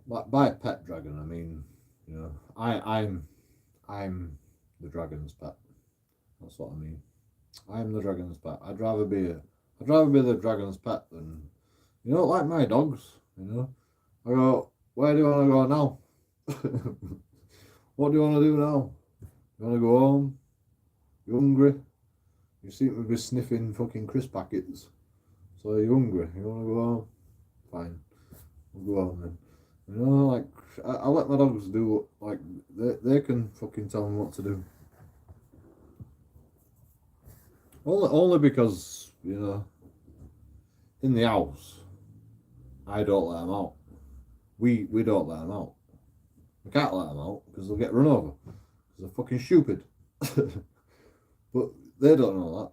But by pet dragon, I mean, you know, I'm the dragon's pet. That's what I mean. I'm the dragon's pet. I'd rather be the dragon's pet than, you know, like my dogs. You know, I go, where do you want to go now? What do you want to do now? You want to go home? You hungry? You seem to be sniffing fucking crisp packets. So you're hungry? You want to go home? Fine, we'll go home then. You know, like, I let my dogs do what, like, they can fucking tell me what to do. Only because, you know, in the house, I don't let them out. We don't let them out. We can't let them out because they'll get run over. Because they're fucking stupid. But they don't know that.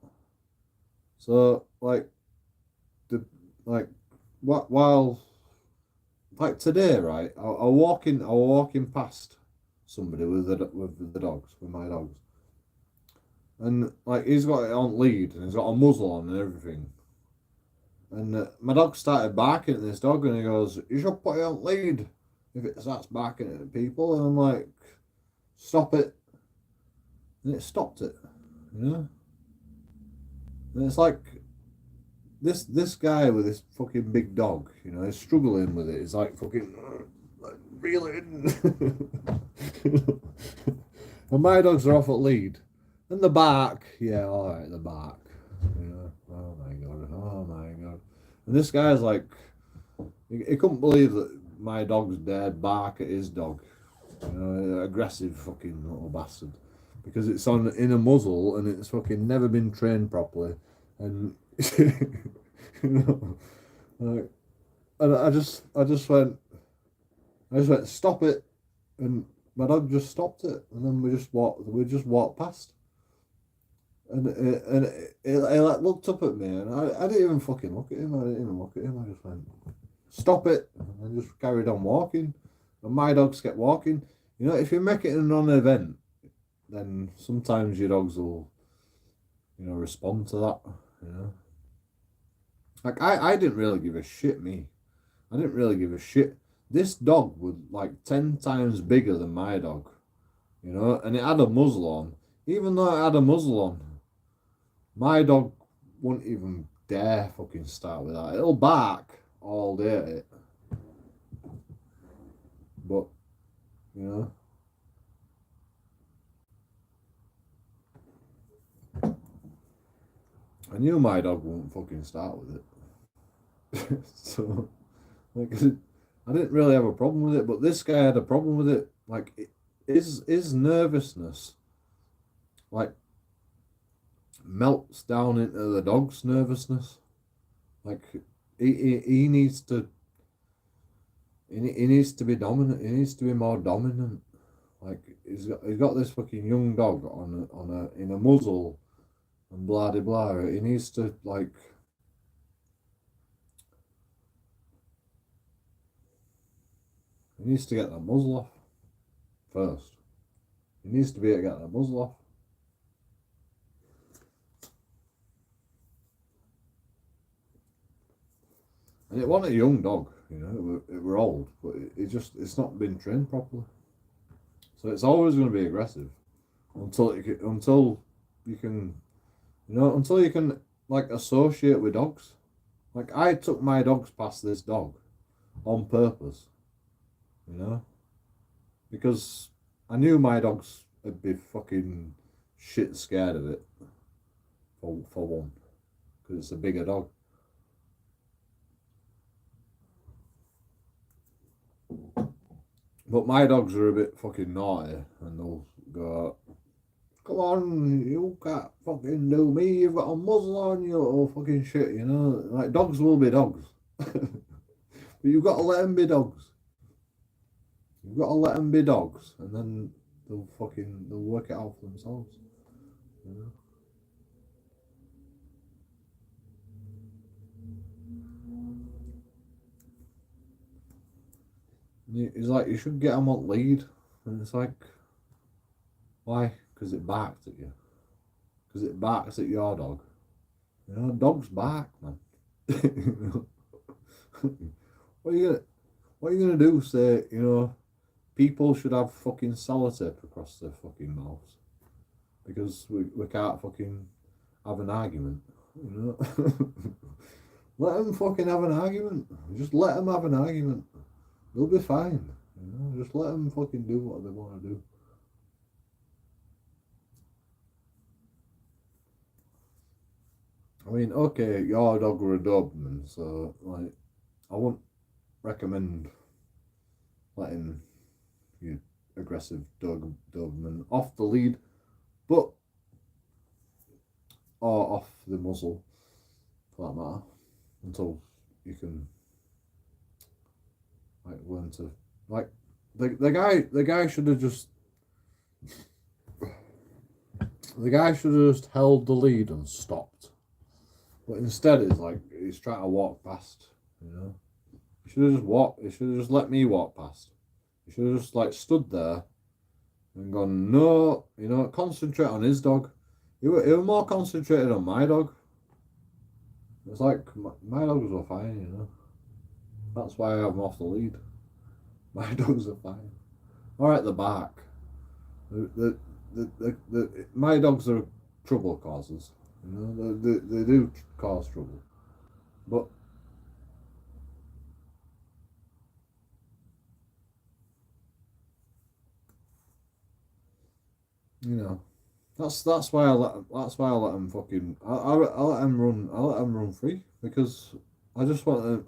So, like, while, like today, right, I walking past somebody with the dogs, with my dogs. And like he's got it on lead and he's got a muzzle on and everything. And my dog started barking at this dog and he goes, "You should put it on lead if it starts barking at people." And I'm like, "Stop it." And it stopped it, you know? And it's like this guy with this fucking big dog, you know, he's struggling with it. He's like fucking like reeling. And my dogs are off at lead. And the bark, yeah, alright, the bark. You know, oh my god. And this guy's like, he couldn't believe that my dog's dared bark at his dog. You know, aggressive fucking little bastard. Because it's in a muzzle and it's fucking never been trained properly. and you know, like, and I just went, stop it, and my dog just stopped it, and then we just walked past, and it like looked up at me, and I didn't even fucking look at him. I didn't even look at him. I just went, stop it, and just carried on walking, and my dogs kept walking. You know, if you make it a non-event, then sometimes your dogs will, you know, respond to that. You know, like I didn't really give a shit. I didn't really give a shit. This dog was like 10 times bigger than my dog, you know, and it had a muzzle on. Even though it had a muzzle on, my dog wouldn't even dare fucking start with that. It'll bark all day at it. But, you know. I knew my dog wouldn't fucking start with it. So, like, I didn't really have a problem with it, but this guy had a problem with it. Like, his nervousness, like, melts down into the dog's nervousness. Like, he needs to, he needs to be dominant. He needs to be more dominant. Like, he's got this fucking young dog in a muzzle and blah de blah. He needs to, like, he needs to get that muzzle off first. He needs to be able to get that muzzle off. And it wasn't a young dog, you know, it were old, but it's not been trained properly. So it's always going to be aggressive until you can, you know, until you can, like, associate with dogs. Like, I took my dogs past this dog on purpose, you know, because I knew my dogs would be fucking shit scared of it, for one, because it's a bigger dog. But my dogs are a bit fucking naughty, and they'll go, come on, you can't fucking do me, you've got a muzzle on, you little fucking shit, you know? Like, dogs will be dogs. But you've got to let them be dogs. You've got to let them be dogs, and then they'll work it out for themselves, you know? He's like, you should get him on lead. And it's like, why? Because it barks at you. Because it barks at your dog. You know, dogs bark, man. What are you gonna do? Say, you know, people should have fucking sellotape across their fucking mouths because we can't fucking have an argument, you know? Let them fucking have an argument. Just let them have an argument. They'll be fine, you know. Just let them fucking do what they want to do. I mean, okay, your dog were a Doberman, so, like, I wouldn't recommend letting your aggressive Doberman off the lead, or off the muzzle, for that matter, until you can, like, learn to, like, the guy should have just, held the lead and stopped. But instead, it's like he's trying to walk past, you know. He should have just let me walk past. He should have just, like, stood there and gone, no, you know, concentrate on his dog. He were more concentrated on my dog. It's like, my dogs were fine, you know. That's why I'm off the lead. My dogs are fine. Alright, the bark. My dogs are trouble causers. You know, they do cause trouble. But you know, that's why I let them fucking I let them run free, because I just want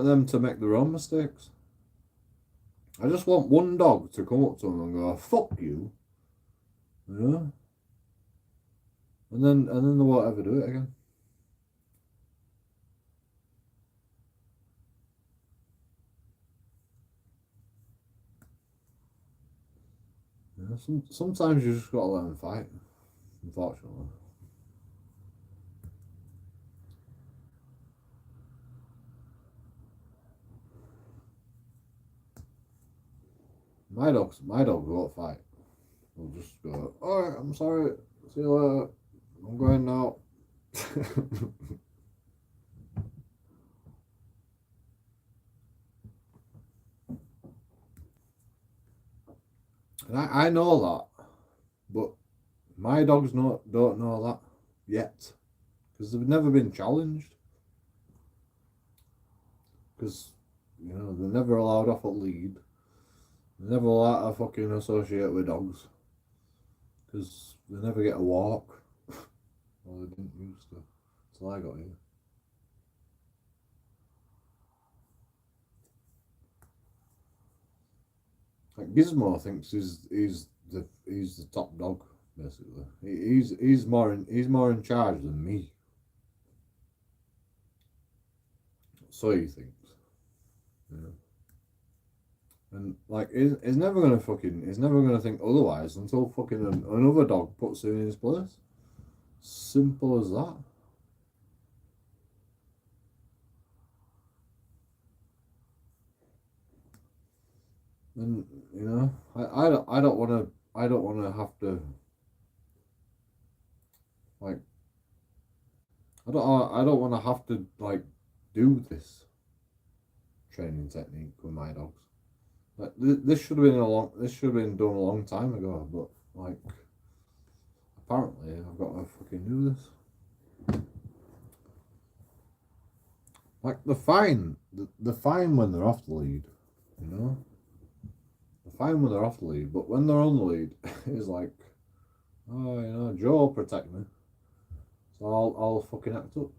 them to make their own mistakes. I just want one dog to come up to them and go, fuck you, you know, and then they won't ever do it again. Sometimes you just gotta let them fight, unfortunately. My dog won't fight. He'll just go, alright, I'm sorry, see you later, I'm going now. And I know that, but my dogs don't know that yet, because they've never been challenged. Because, you know, they're never allowed off a lead. They're never allowed to fucking associate with dogs. Because they never get a walk. Well, they didn't used to, till I got here. Like Gizmo thinks he's the top dog, basically. He's more in charge than me. So he thinks. Yeah. And like he's never gonna think otherwise until fucking another dog puts him in his place. Simple as that. And you know, I don't wanna have to like I don't wanna have to like do this training technique with my dogs. Like this should have been done a long time ago, but like apparently I've got to fucking do this. Like they're fine when they're off the lead, you know. They're fine when they're off the lead, but when they're on the lead, it's like, oh, you know, Joe will protect me, so I'll fucking act up.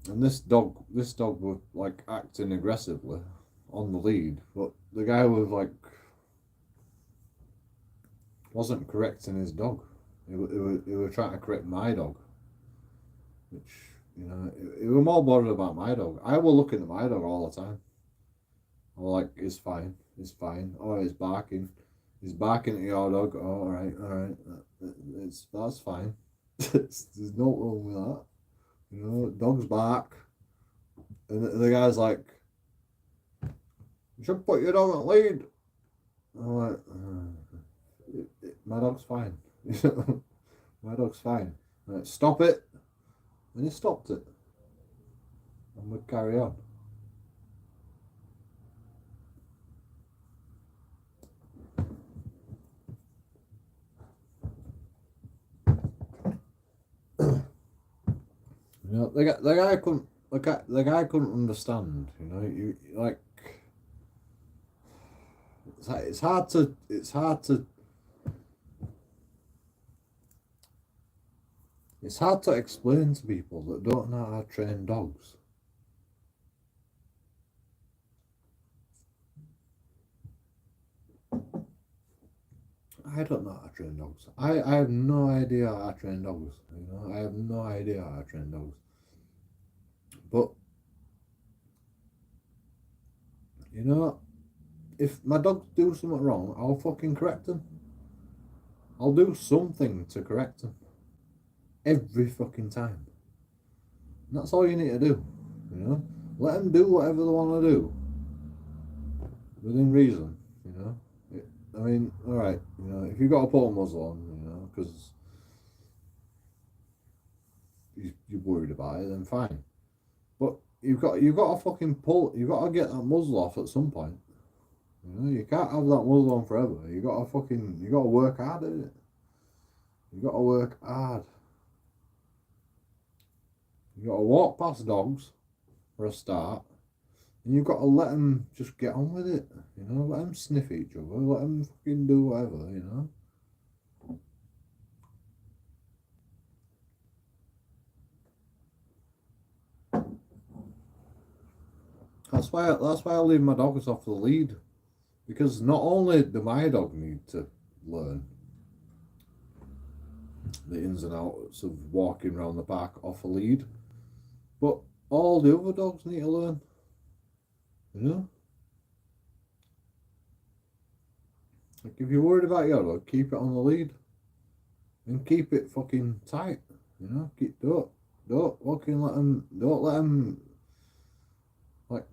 And this dog was like acting aggressively on the lead, but the guy was like wasn't correcting his dog. He was trying to correct my dog, which, you know, he was more bothered about my dog. I was looking at my dog all the time. I was like, it's fine. Oh, it's barking at your dog. Oh, all right. That's fine. There's no wrong with that. You know, dogs bark, and the guy's like, you should put your dog on lead. I'm like, my dog's fine. My dog's fine. Like, stop it. And he stopped it. And we'd carry on. You know, the guy couldn't understand. You know, you like. It's hard to explain to people that don't know how to train dogs. I don't know how to train dogs. I have no idea how to train dogs. You know, I have no idea how to train dogs. But you know, if my dogs do something wrong, I'll fucking correct them. I'll do something to correct them. Every fucking time. And that's all you need to do. You know, let them do whatever they want to do within reason. You know, I mean, all right. You know, if you've got to put a muzzle on, you know, because you're worried about it, then fine. But you've got to fucking pull. You've got to get that muzzle off at some point. You know, you can't have that muzzle on forever. You got to work hard at it. You got to work hard. You got to walk past dogs for a start, and you've got to let them just get on with it. You know, let them sniff each other, let them fucking do whatever. You know. That's why I leave my dogs off the lead, because not only do my dog need to learn the ins and outs of walking around the park off a lead, but all the other dogs need to learn. You know? Like if you're worried about your dog, keep it on the lead. And keep it fucking tight. You know? Don't fucking don't let them, like,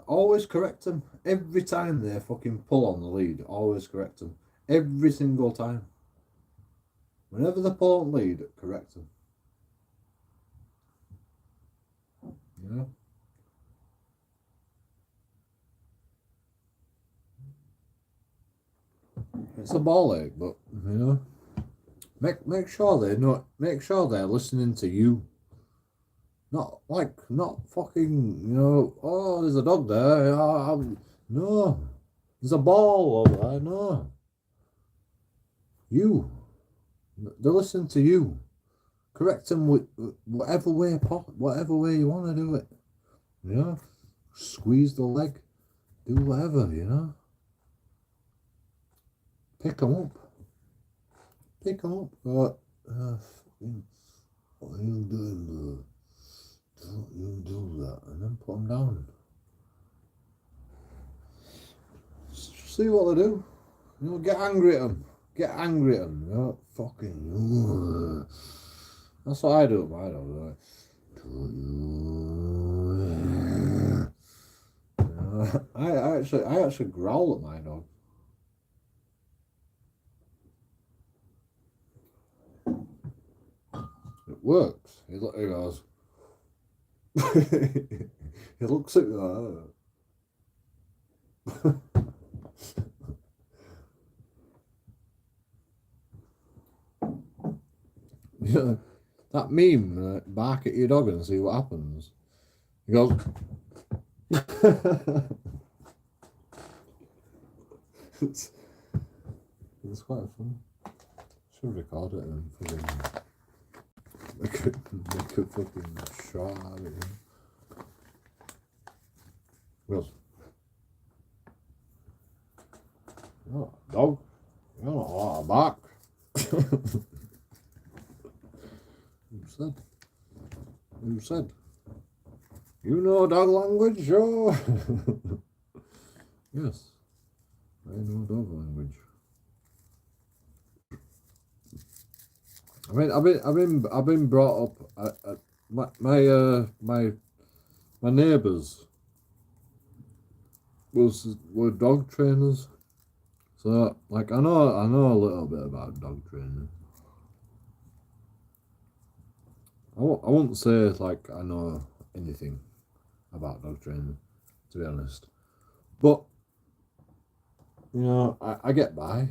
always correct them. Every time they fucking pull on the lead, always correct them. Every single time. Whenever they pull on the lead, correct them. You know? It's a ball ache, but, you know, make sure they're listening to you. Not fucking, you know, oh, there's a dog there. No, there's a ball over there. No, you. They're listening to you. Correct them with whatever way you want to do it. You know, squeeze the leg, do whatever. You know, pick them up. But what are you doing, bro? Don't you do that, and then put them down. Just see what they do. You know, get angry at them. You know, fucking. That's what I do with my dog. Like, you know, I actually growl at my dog. It works. He goes. He looks at me like that. You know, that meme, bark at your dog and see what happens. He goes. it's quite fun. Should record it and fucking make a fucking shot out of it. Goes. Oh, dog, you're not allowed to bark. Who said? You know dog language, Joe? Yes, I know dog language. I mean, I've been brought up. My neighbours were dog trainers, so like I know a little bit about dog training. I won't say like I know anything about dog training, to be honest, but you know I get by.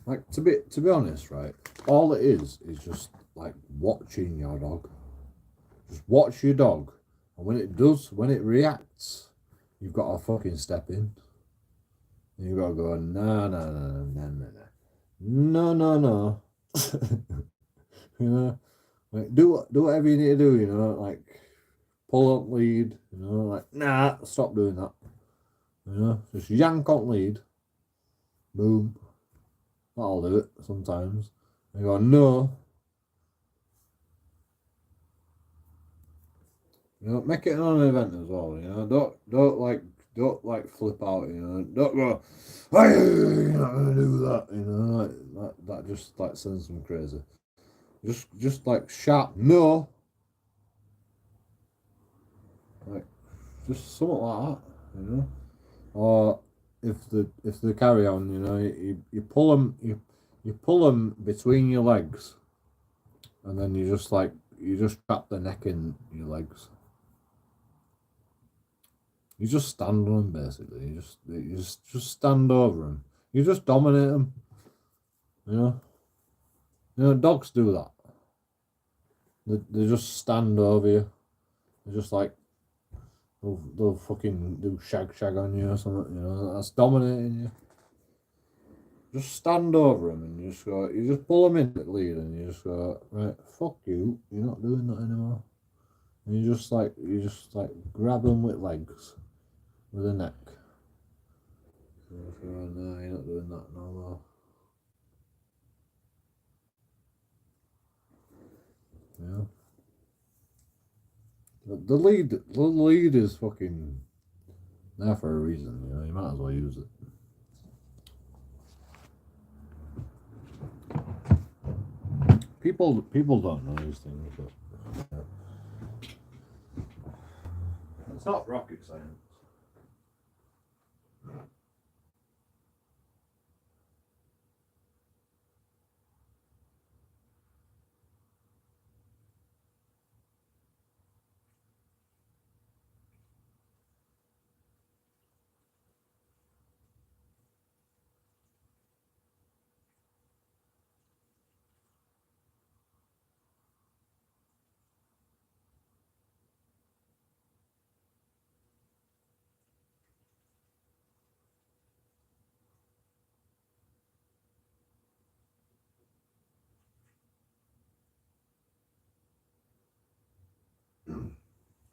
Like to be honest, right? All it is just like watching your dog. Just watch your dog, and when it reacts, you've got to fucking step in. And you've got to go no. You know, like do whatever you need to do. You know, like pull up lead. You know, like nah, stop doing that. You know, just yank on lead. Boom. I'll do it sometimes. I go, no. You know, make it an event as well, you know. Don't like flip out, you know. Don't go, hey, you're not gonna do that, you know, like that just like sends them crazy. Just like sharp no. Like just something like that, you know. Or if they carry on, you know, you pull them between your legs, and then you just trap the neck in your legs. You just stand on them basically. You just stand over them. You just dominate them. You know, dogs do that. They just stand over you. They're just like they'll fucking do shag on you or something. You know, that's dominating you. Just stand over them and you just pull them in at lead and you just go, right, fuck you, you're not doing that anymore. And you just like grab them with legs, with a neck. Oh, no, you're not doing that no more. Yeah. The lead is fucking there for a reason, you know, you might as well use it. People don't know these things, but yeah. It's not rocket science.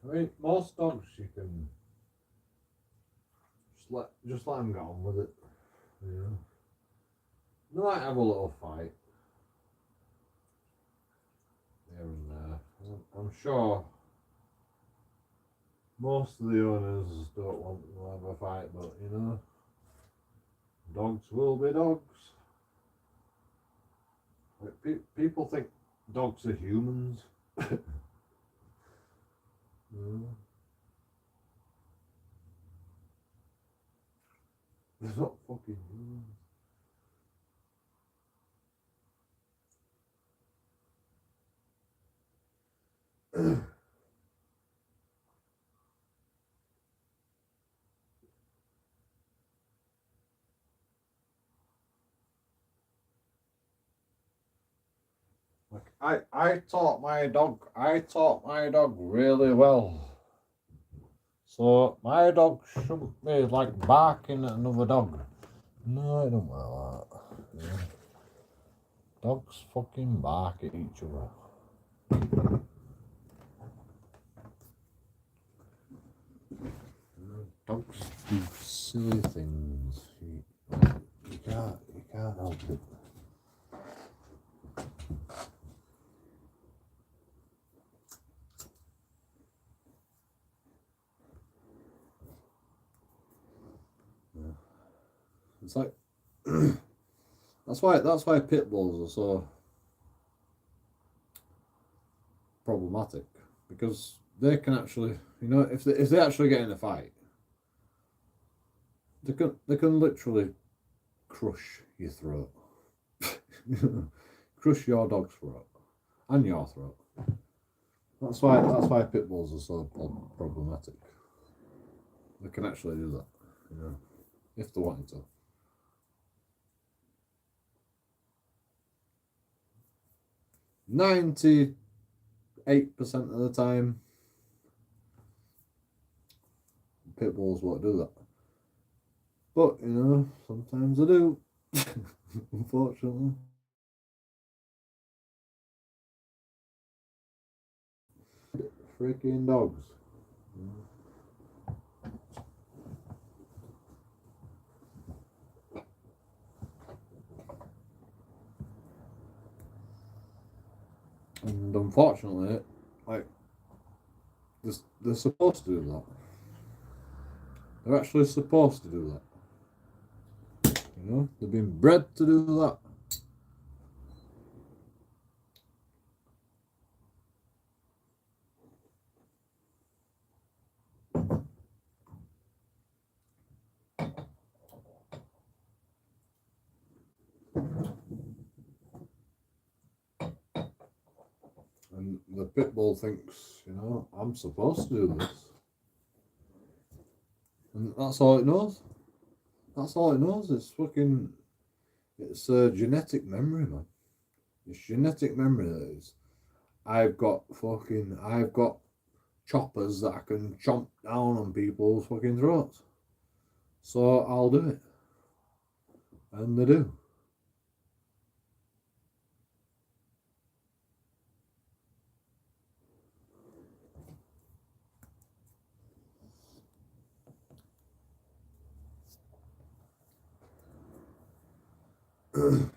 I mean, most dogs you can just let them get on with it, you know. They might have a little fight here and there. I'm sure most of the owners don't want to have a fight, but you know, dogs will be dogs. Like, people think dogs are humans. No. They're not fucking humans. Like I taught my dog really well. So my dog shouldn't be like barking at another dog. No, I don't like that. Yeah. Dogs fucking bark at each other. Dogs do silly things. You can't help it. Yeah. It's like that's why pit bulls are so problematic, because they can actually, you know, if they actually get in a fight, they can literally crush your throat. Crush your dog's throat and your throat. That's why pit bulls are so problematic. They can actually do that, you know, if they wanted to. 98% of the time, pit bulls won't do that. But you know, sometimes they do. Unfortunately. Freaking dogs. And unfortunately, like, they're supposed to do that. They're actually supposed to do that. You know, they've been bred to do that. And the pit bull thinks, you know, I'm supposed to do this. And that's all it knows. That's all it knows. It's a genetic memory, man. It's genetic memory that is. I've got choppers that I can chomp down on people's fucking throats. So I'll do it. And they do. Right,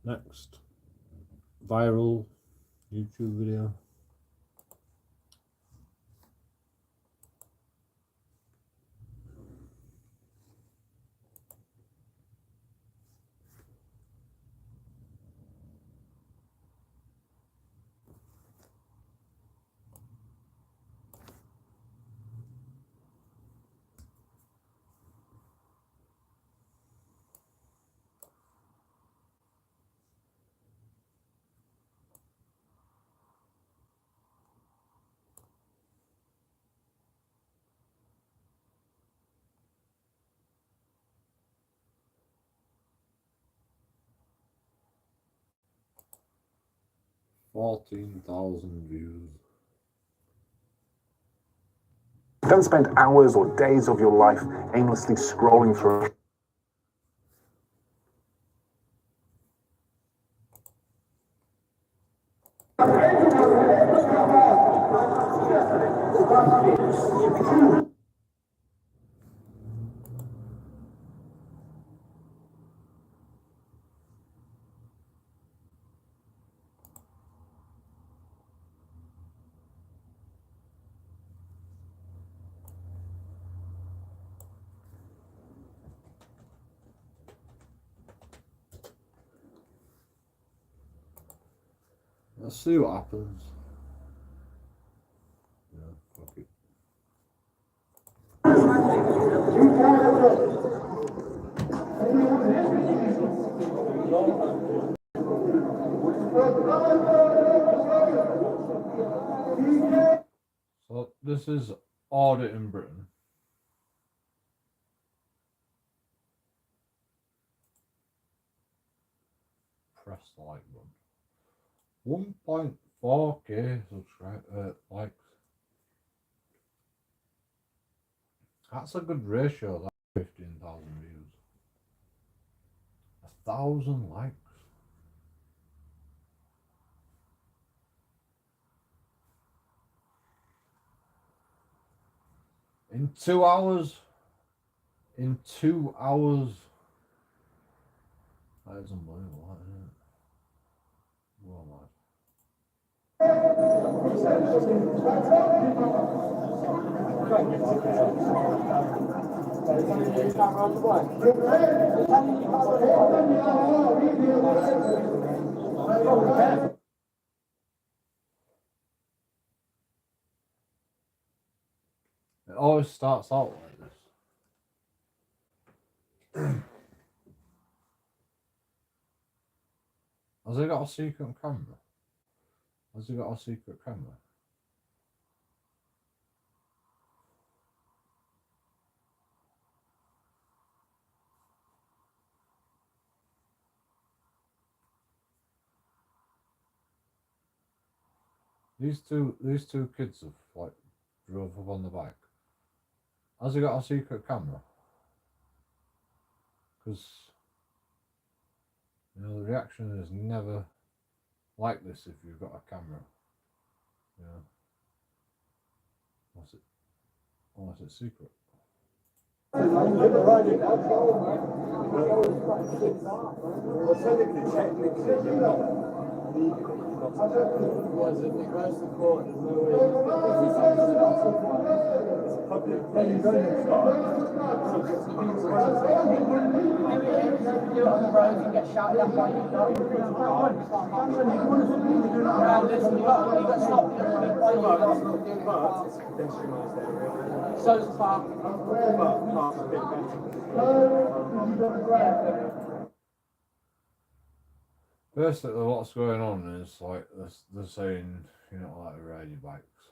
next viral YouTube video. $14,000 views. Don't spend hours or days of your life aimlessly scrolling through. Let's see what happens. Yeah, fuck it. So this is audit in Britain. Press the like button. 1.4k likes. That's a good ratio, that 15,000 views. 1,000 likes. In 2 hours. In 2 hours. That is unbelievable, isn't it? Well, lad. It always starts out like this. Has he got a secret camera? Has he got a secret camera? These two kids have like drove up on the bike. Has he got a secret camera? Because you know the reaction is never like this if you've got a camera. You know. Unless it's secret. Basically, what's going on is like they're saying you're not allowed to ride your bikes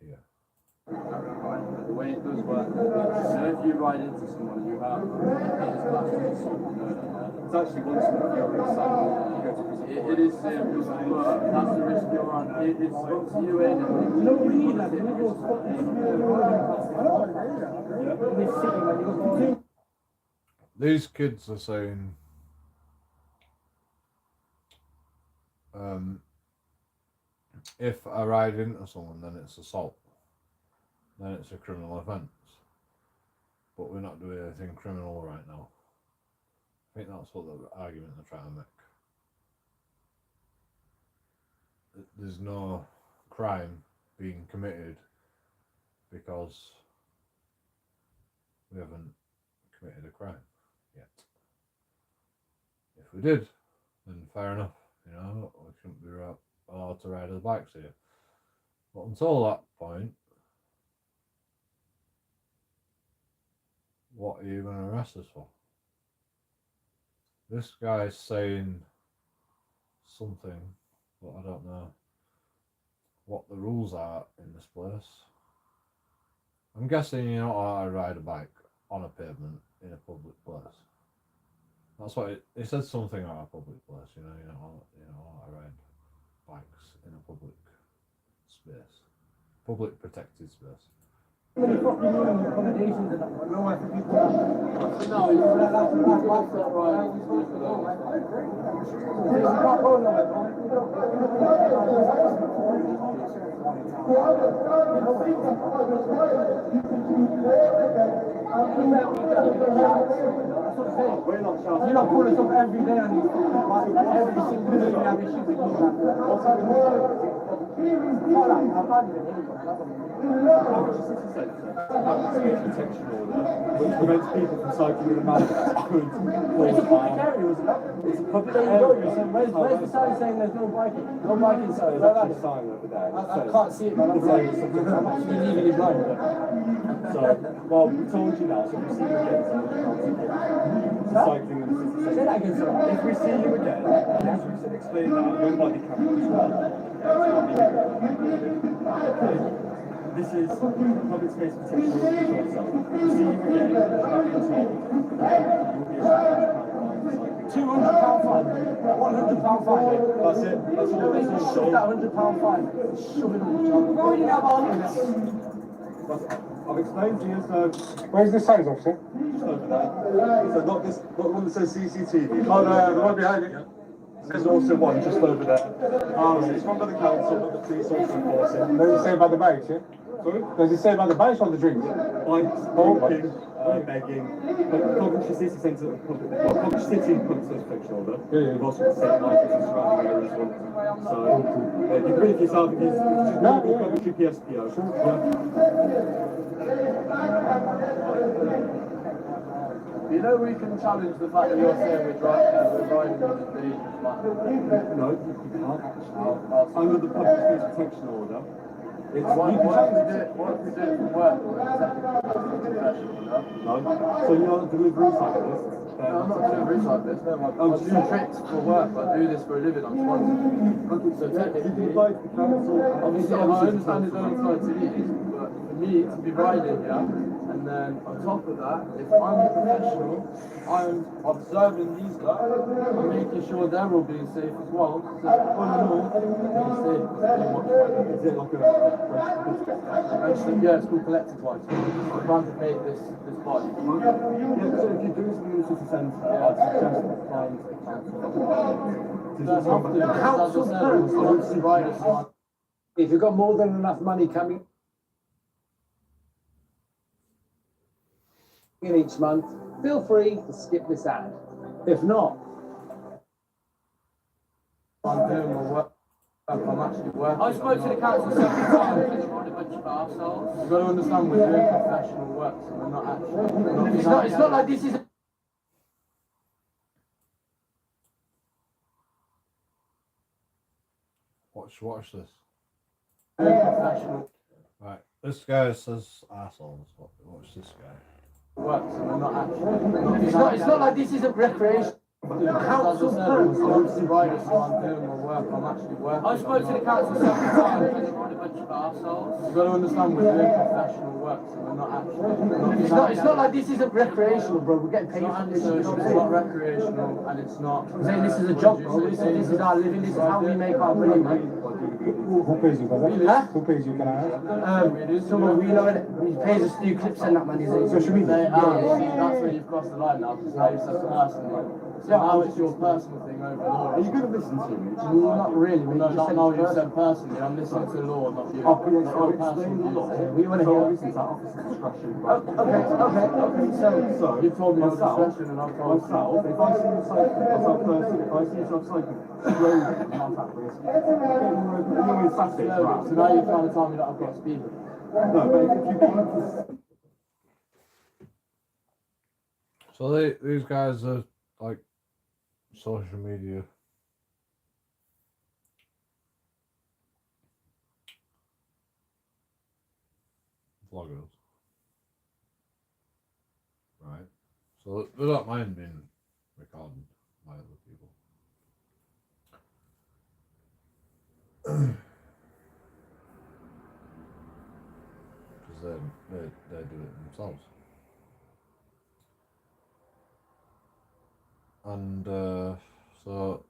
here. right? But the way it does work, so if you ride into someone, you have it is classed as assault. It's actually once you're excited, you go to prison. It is serious, but that's the risk you're on. It's up to you, ain't it? No, we need that. These kids are saying if I ride into someone, then it's assault. Then it's a criminal offence. But we're not doing anything criminal right now. I think that's what the argument they're trying to make. There's no crime being committed because we haven't committed a crime yet. If we did, then fair enough. You know, we shouldn't be allowed to ride our bikes here. But until that point, what are you going to arrest us for? This guy's saying something, but I don't know what the rules are in this place. I'm guessing you're not allowed to ride a bike on a pavement in a public place. That's what it said, something about a public place. You know, you're not allowed to ride bikes in a public space, public protected space. Accommodations and nowhere for people. You're not calling us up every day on these things. Every single day you have issues with Protection order, which prevents people from cycling in a manner that could cause harm. It's a public area. Where's the sign saying there's no biking? No biking sign. There's actually a sign over there. I can't see it, man. I'm actually legally blind. So, well, we told you now, so if we see you again, cycling in the city Say that again, sir. If we see you again, as we said, explain that, your body camera as well. This is public space protection order for yourself. If we see you again, you'll be told you'll be £200 fine. £100 fine. That's it. That's all. That's all. Shove that £100 fine. Shove it in the job. We're already now on. I've explained to you, so Where's the signs, officer? just over there. So not this, not one that says CCTV. Oh, the one behind it. There's also one just over there. It's one by the council, but the police also enforce it. Does it say about the bikes, yeah? Sorry? Does it say about the bikes or the drinks? Bikes, walking, begging. But Coventry City Centre, Coventry City Public Service Protection Order. Yeah. We've also got St. Michael's and surrounding areas. So, if you bring it yourself, it's Coventry PSPO. You know we can challenge the fact that you're saying we're riding with the dangerous man. No, you can't. Under the Public Space Protection Order, it's What you can if challenge we it. do it from work? We're technically professional, no? No. So you're not a delivery cyclist. No, I'm not doing research this. No, I do tricks for work. I do this for a living. I'm sponsored. So If technically, you'd like the council, obviously, I understand it's only on TV, but for me to be riding, yeah, and then on top of that, if I'm a professional, I'm observing these guys, I'm making sure they're all being safe as well. So all in all, being safe is pretty much what it is. is it like a Actually, yeah, it's called collective rights. I'm trying to make this body. Yeah, so if you're doing something in the city centre, I'd suggest applying to the council. If you've got more than enough money coming in each month, feel free to skip this ad. If not, I'm doing my work. I'm actually working. I spoke to the council several times and they're a bunch of arseholes. You've got to understand we're doing professional work, so we're not actually. It's not like this is. Watch this. Doing professional Right, this guy says assholes. Watch this guy. work, so we're not actually. It's not like this isn't recreation. Council plans. I'm obviously riding, so I'm doing my work. I'm actually working. I spoke to the council several times and they're a bunch of arseholes. You've got to understand we're doing professional work, so we're not actually. It's not like this isn't recreational, bro. We're getting paid It's for not this. antisocial, it's not recreational, and it's not. I'm saying this is a job, bro. This is our living. This is how we make our money, man. Who pays you, brother? Huh? Who pays you, can I ask? Someone we know it. He pays us to do clips and that, man. He's Social media? That's where you've crossed the line now, because now you said personally. So now it's your personal thing over law. Are you going to listen to me? not really. Well, no, not now you said personally. I'm listening to law, not you. I'll Not your explain the law. We want to So hear. obviously it's at officer discretion. Okay. So You've told me your myself, discretion and I've told myself, if I see you cycling, myself personally, if I see yourself cycling slowly, not at risk. Normally Saturdays, right? So now you're trying to tell me that I've got speed. No, but if you can. So these guys are like social media vloggers, right? So they don't mind being recorded by other people. Because they do it themselves. And so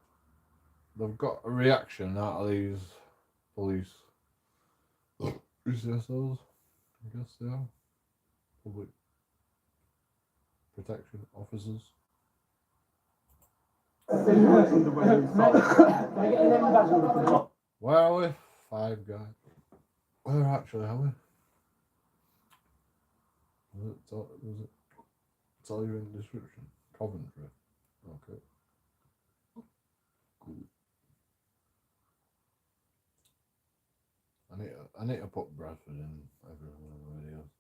they've got a reaction out of these police PCSOs, I guess they are, public protection officers. Where are we? Five Guys. Where actually are we? Was it tell you in the description? Coventry. Okay. Cool. I need to put Bradford in every one of the videos.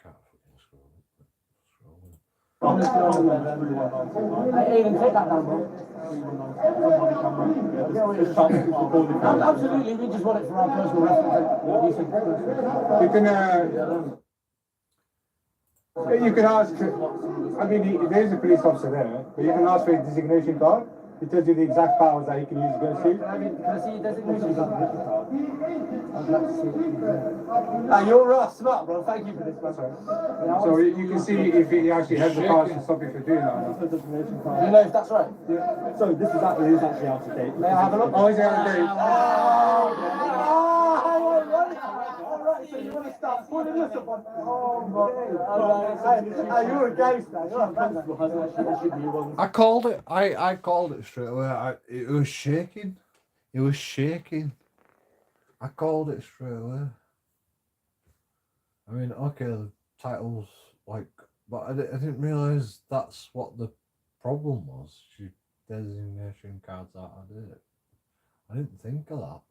Can't fucking scroll up. Hey, Aiden, take that down, bro. Absolutely, we just want it for our personal reference. You can ask, I mean, there is a police officer there, but you can ask for his designation card. It tells you the exact powers that he can use against you. Can I see your designation card? I'd like to see it. You're right, smart, bro. Thank you for this, man. So you can see if he actually has the powers to stop you from doing that. Do you know if that's right? Yeah. So this is actually out of date. May I have a look? Oh, is it out of date? So you want to start pulling this up on? Oh my! You're a gangster. You're a gangster. I called it. I called it straight away. It was shaking. It was shaking. I called it straight away. I mean, okay, the title's like, but I didn't realise that's what the problem was. She designation cards out of date. I didn't think of that.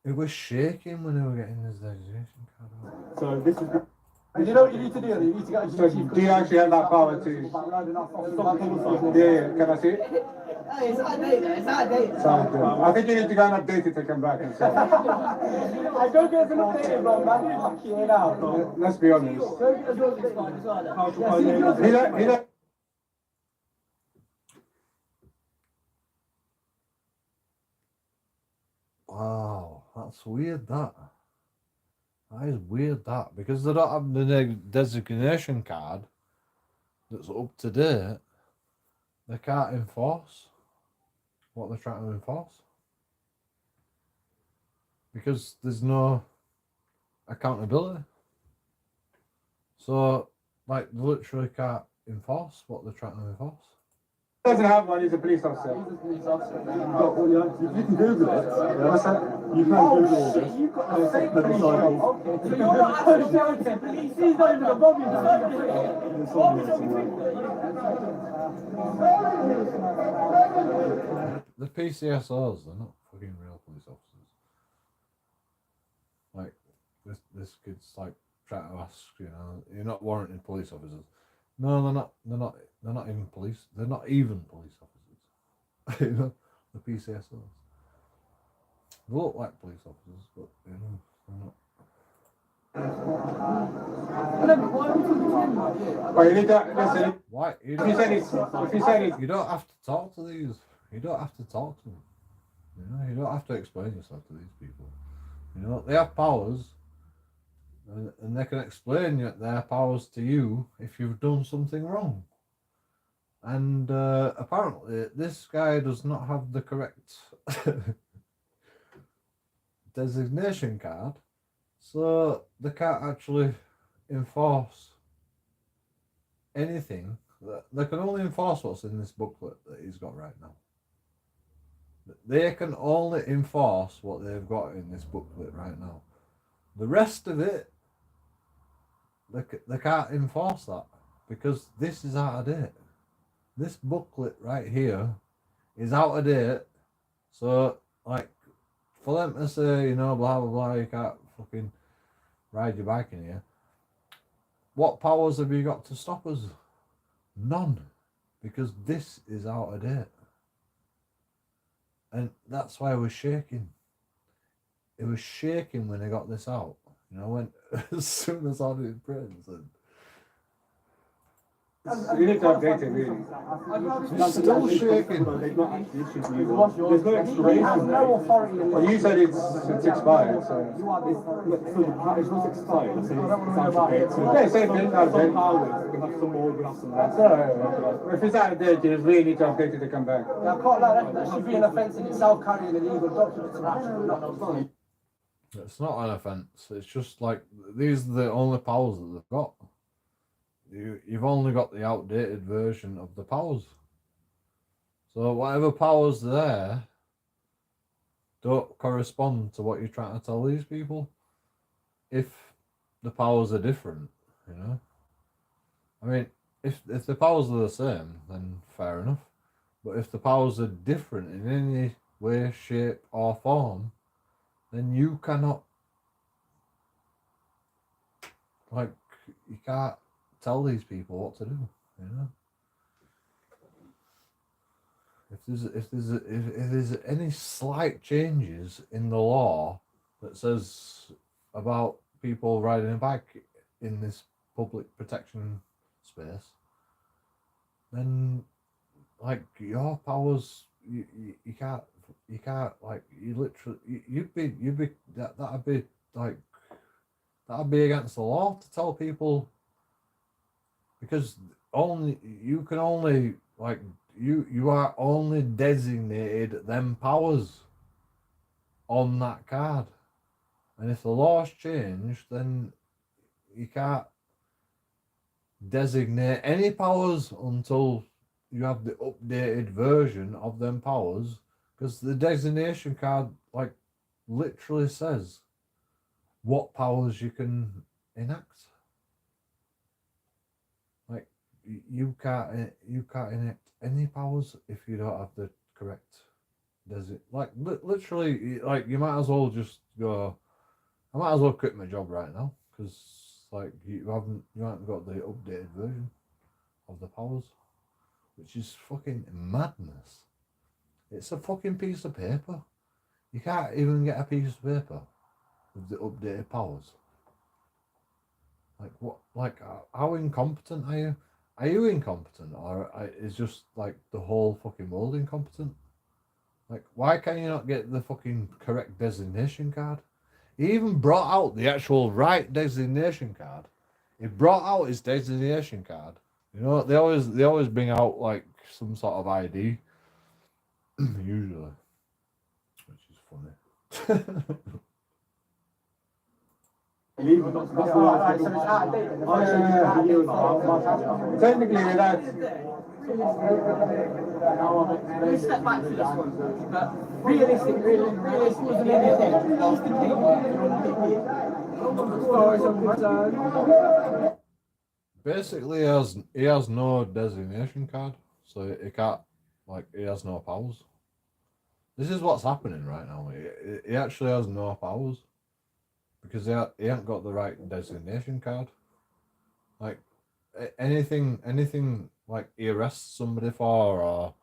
It was shaking when they were getting his designation card out. So this is. And you know what you need to do? You need to get So do you actually have that power to? Yeah. Can I see it? It's out of date. It's out of date. Sounds good. I think you need to go and update it to come back and say. I don't get an update, bro. Man, fuck you now. Let's be honest. He don't. Wow, that's weird. That is weird. That because they don't have the designation card that's up to date, they can't enforce what they're trying to enforce because there's no accountability. So, like, they literally can't enforce what they're trying to enforce. Doesn't have one. He's a police officer. He's a police officer. You can Google it. What's that? You can Google all this. You've got a fake police okay. So you're not actually police. He's not even above you. The PCSOs, they're not fucking real police officers. Like, this kid's like trying to ask, you're not warranted police officers. No, they're not. They're not even police. They're not even police officers. You know, the PCSOs. They look like police officers, but they're not. But you need to listen. Why? You If you said it's, you don't have to talk to these. You don't have to talk to them. You know, you don't have to explain yourself to these people. You know, they have powers, and they can explain their powers to you if you've done something wrong. And apparently, this guy does not have the correct designation card, so they can't actually enforce anything. They can only enforce what's in this booklet that he's got right now. They can only enforce what they've got in this booklet right now. The rest of it, they can't enforce that because this is out of date. This booklet right here is out of date. So, like, for them to say, you know, blah, blah, blah, you can't fucking ride your bike in here. What powers have you got to stop us? None. Because this is out of date. And that's why I was shaking. It was shaking when I got this out. You know, when as soon as I did prints and you need to update it really. it's still shaking. There's no expiration. No authority in Well, you said it's expired, so. It's not expired. Yeah, same thing. If it's out of date, you really need to update it to come back. I can't like that should be an offence in itself carrying illegal documents and actually. It's not an offence. It's just like these are the only powers that they've got. You've only got the outdated version of the powers. So whatever powers there don't correspond to what you're trying to tell these people. If the powers are different, you know. I mean, if the powers are the same, then fair enough. But if the powers are different in any way, shape, or form, then you cannot, like, you can't tell these people what to do, you know. If there's any slight changes in the law that says about people riding a bike in this public protection space, then like your powers, you can't like you literally you'd be that'd be against the law to tell people, because you can only like you are only designated them powers on that card, and if the law's changed, then you can't designate any powers until you have the updated version of them powers, because the designation card like literally says what powers you can enact. Like you can't enact any powers if you don't have the correct like literally, like you might as well just go, I might as well quit my job right now, because like you haven't got the updated version of the powers, which is fucking madness. It's a fucking piece of paper. You can't even get a piece of paper with the updated powers. Like what? Like how incompetent are you? Are you incompetent, or is just like the whole fucking world incompetent? Like, why can you not get the fucking correct designation card? He even brought out the actual right designation card. He brought out his designation card. You know, they always bring out like some sort of ID, usually, which is funny. Technically, that's. Let's step back to this one, but realistically, as far as I'm concerned, Basically, he has no designation card, so he can't, like, he has no powers. This is what's happening right now. He actually has no powers because he ain't got the right designation card. Like anything like he arrests somebody for, or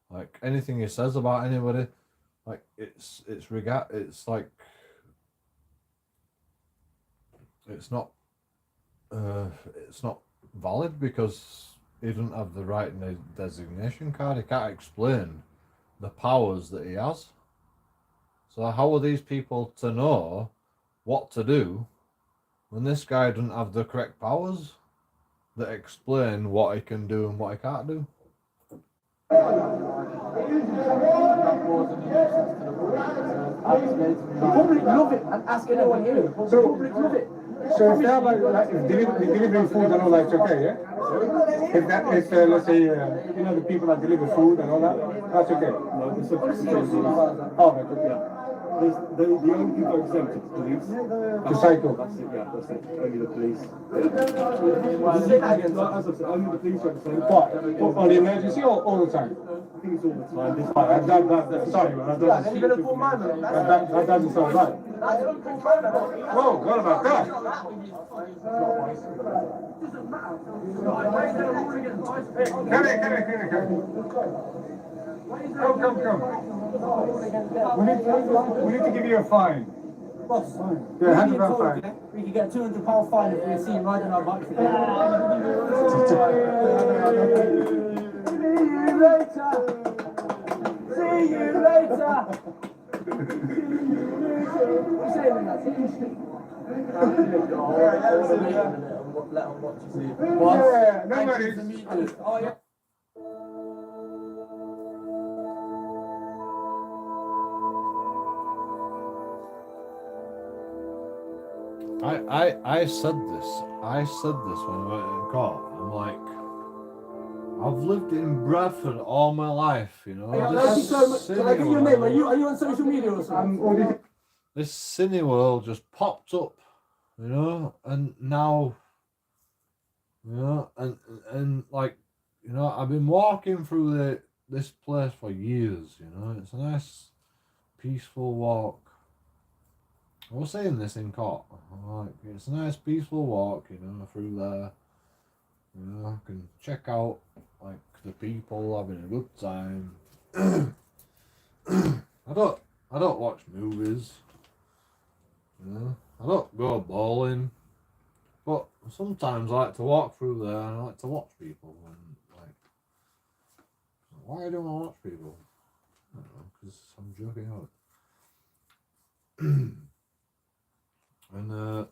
like anything he says about anybody, like it's like it's not valid because he doesn't have the right designation card. He can't explain the powers that he has. So how are these people to know what to do when this guy doesn't have the correct powers that explain what he can do and what he can't do? The public love it, and ask anyone here. The public love it. So if they have like delivering food and all that, it's okay, yeah? If that is, let's say, you know, the people that deliver food and all that, that's okay. No, it's a situation. Oh, right, okay. Yeah. The only people exempted is police. To cycle. That's it, yeah, that's it. Only the police. Say that again, sir. As I said, only the police are exempt. What? On the emergency or all the time? I think it's all the time. This Sorry, man, that Yeah, then doesn't, you're gonna pull my man. that doesn't sound right. Whoa, what about that? Come. We need to give you a fine. Boss, Yeah, £100 fine. we can get £200 fine if we see him riding our bike. See you later. What's saying in that? Let him watch you see. Yeah, no worries. Oh yeah. I said this. I said this when I went in court. I'm like, I've lived in Bradford all my life, you know. Thank you so much. Can I give you a name? Are you on social media or something? This cine world just popped up, you know, and now, you know, and like, you know, I've been walking through this place for years, you know. It's a nice, peaceful walk. I was saying this in court. Like, it's a nice, peaceful walk, you know, through there. You know, I can check out like the people having a good time. I don't watch movies. You know, I don't go bowling. But sometimes I like to walk through there and I like to watch people. And like, why do I watch people? I don't know, because I'm joking out. And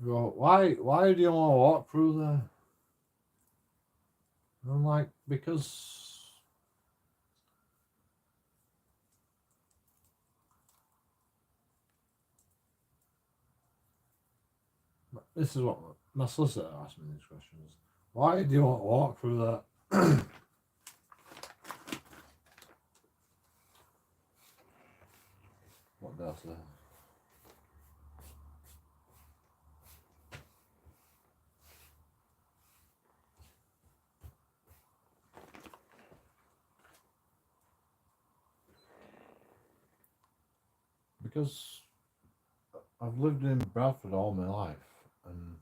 go, why do you want to walk through there? And I'm like, because this is what my solicitor asked me these questions. Why do you want to walk through that? What did I say? Because I've lived in Bradford all my life and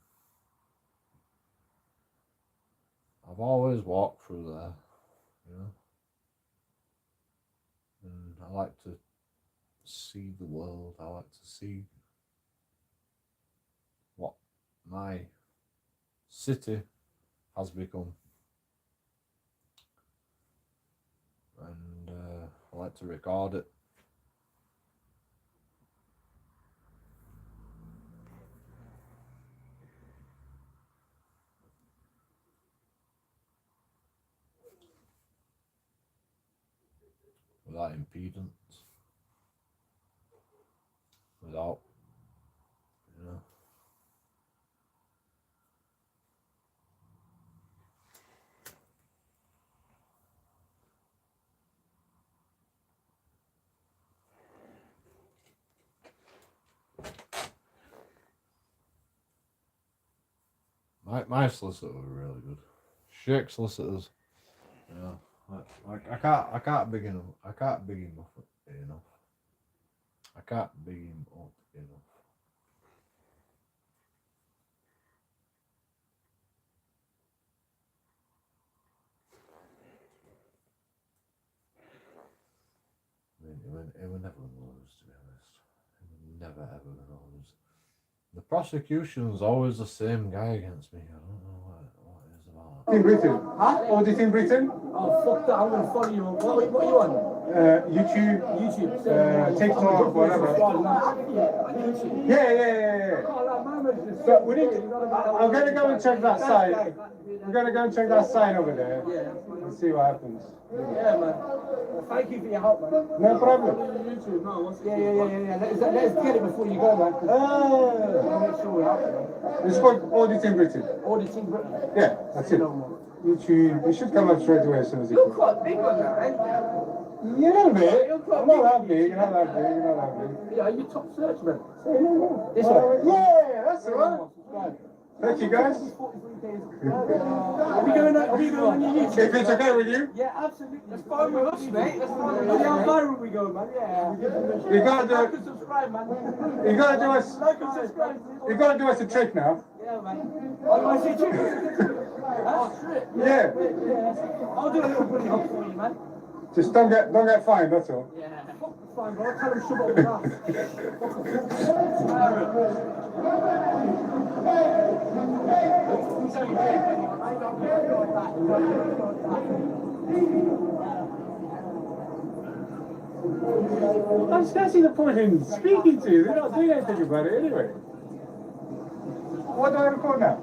I've always walked through there, you know, and I like to see the world. I like to see what my city has become, and I like to record it. Without impedance, without, you know. My solicitor were really good. Sheikh solicitors, you know. Like I can't big him up. I can't big him up enough. I can't big him up enough. He would never lose, to be honest. He would never ever lose. The prosecution's always the same guy against me. I don't know what it is about. In Britain? Huh? Audit in Britain? Oh, fuck that, I'm gonna follow you. What are you on? YouTube, TikTok, whatever. Yeah. So we need. I'm gonna go and check that site. We're gonna go and check that site over there. Yeah. And see what happens. Yeah, man. Well, thank you for your help, man. No problem. YouTube, no, what's yeah. Let's get it before you go, man. Make sure we help you, man. It's called Audit in Britain. Auditing Britain. Yeah, that's it. YouTube. It should come up straight away as soon as it You're comes. quite big on that, eh? You're not big. I'm not that big. You're not that big. You're not that big. Yeah, are you top search, man? This one. Yeah, that's the one. Thank you, guys. 43 days. Are we going on your YouTube? If it's okay with you. Yeah, absolutely. That's fine with us, mate. That's fine with us. See how viral we go, man. Yeah. You gotta do Like it. and subscribe, man. You gotta do us. Like and subscribe. You gotta do us a trick now. Yeah, man. Oh, I see you. That's it. Yeah. I'll do a little bully hop for you, man. Just don't get fined. That's all. Yeah. Fine, bro. Tell him shove up with I just see the point in speaking to you. They're not doing anything about it anyway. What do I record now?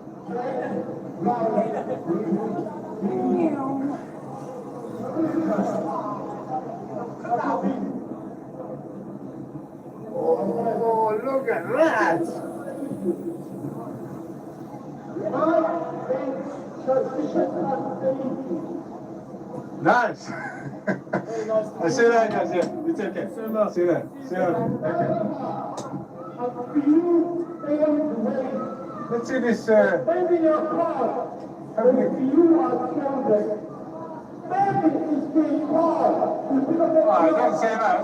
Oh, look at that! Nice! I see that, guys. Yeah, you take care. See you later. See you later. Let's see this. Baby, your car. You are children. Baby is being called. Oh, I don't say that.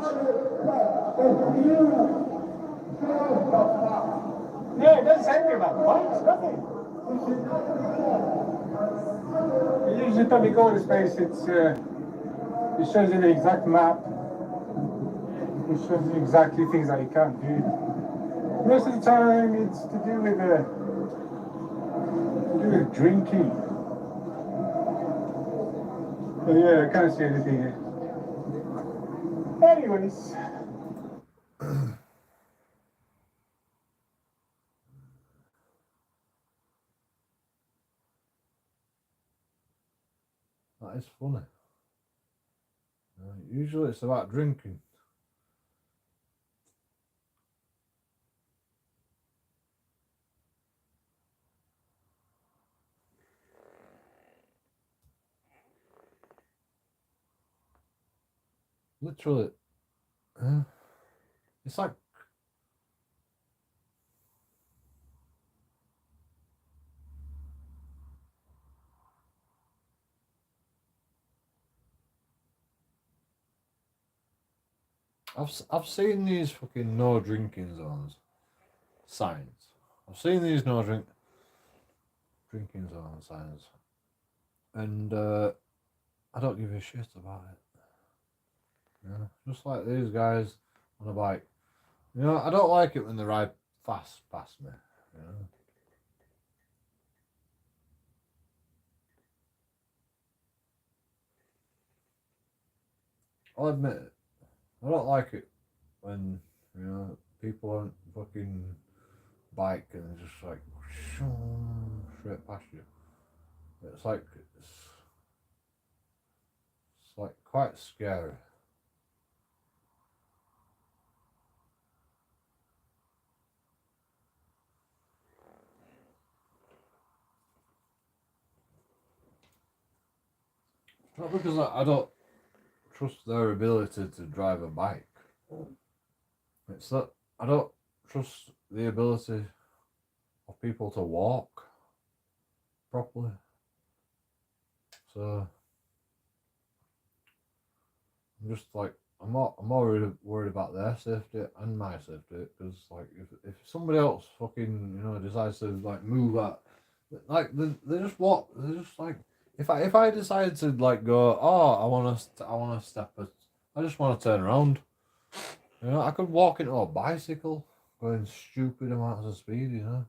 Yeah, it doesn't say anything about bikes, nothing. Usually, when you go to space, it shows you the exact map. It shows you exactly things that you can't do. Most of the time, it's to do with drinking. But yeah, I can't see anything here. Anyways. That is funny. Usually it's about drinking. Literally, it's like I've seen these fucking no drinking zones signs. I've seen these no drinking zone signs, and I don't give a shit about it. Yeah, just like these guys on a bike. You know, I don't like it when they ride fast past me. You know. I'll admit it. I don't like it when, you know, people on fucking bike and just like straight past you. It's like quite scary. Not because I don't trust their ability to drive a bike. It's that I don't trust the ability of people to walk properly. So I'm just like I'm more worried about their safety and my safety, because like if somebody else fucking, you know, decides to like move out, like they just walk. They're just like, if I decide to like go, oh, I want to step, I just want to turn around. You know, I could walk into a bicycle going stupid amounts of speed, you know.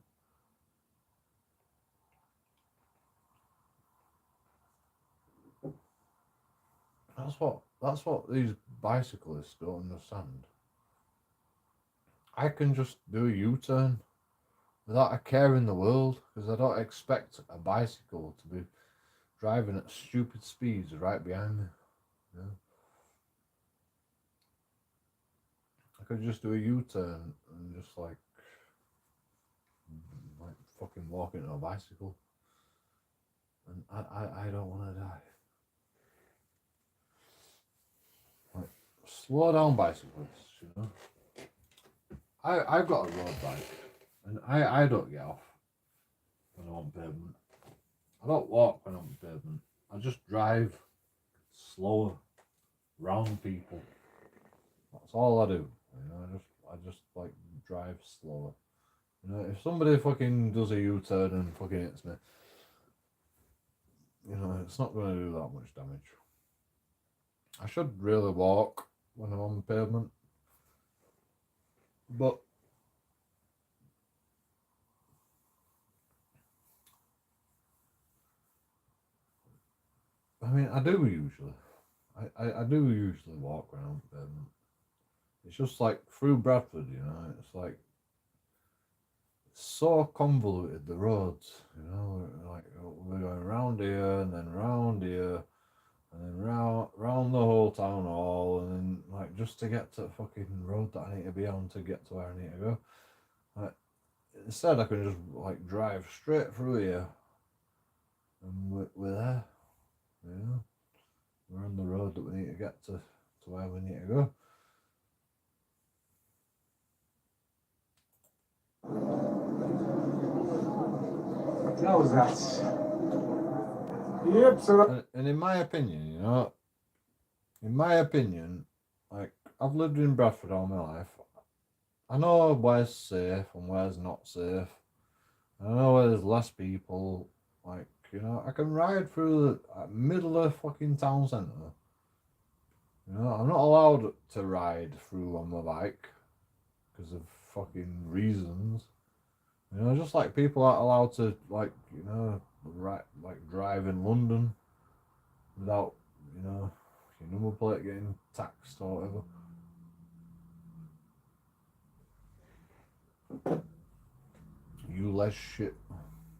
That's what these bicyclists don't understand. I can just do a U-turn without a care in the world because I don't expect a bicycle to be driving at stupid speeds right behind me. You know? I could just do a U-turn and just like fucking walk into a bicycle. And I don't want to die. Like, slow down, bicyclists, you know. I've got a road bike, and I don't get off when I'm on pavement. I don't walk when I'm on pavement. I just drive slower round people. That's all I do. You know, I just like drive slower. You know, if somebody fucking does a U-turn and fucking hits me, you know, it's not going to do that much damage. I should really walk when I'm on the pavement, but I mean, I do usually. I do usually walk when I'm on the pavement. It's just like through Bradford, you know, it's like it's so convoluted, the roads, you know, like we're going round here and then round here and then round the whole town hall and then like just to get to the fucking road that I need to be on to get to where I need to go. Like instead I can just like drive straight through here and we're there, you know. We're on the road that we need to get to where we need to go. That was that. Yep, so And in my opinion, you know, like I've lived in Bradford all my life. I know where's safe and where's not safe. I know where there's less people. Like, you know, I can ride through the middle of fucking town centre. You know, I'm not allowed to ride through on my bike because of fucking reasons. You know, just like people aren't allowed to, like, you know, drive in London without, you know, your number plate getting taxed or whatever. You less shit.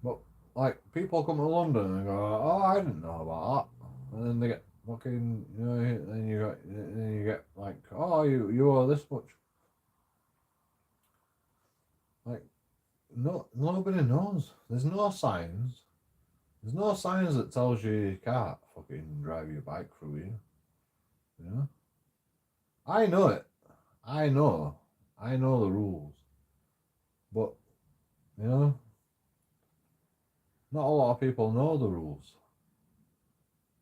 But, like, people come to London and go, oh, I didn't know about that. And then they get fucking, you know, then you get like, oh, you owe this much. Like, no, nobody knows. There's no signs. There's no signs that tells you can't fucking drive your bike through here. You know? I know it. I know the rules. But, you know, not a lot of people know the rules.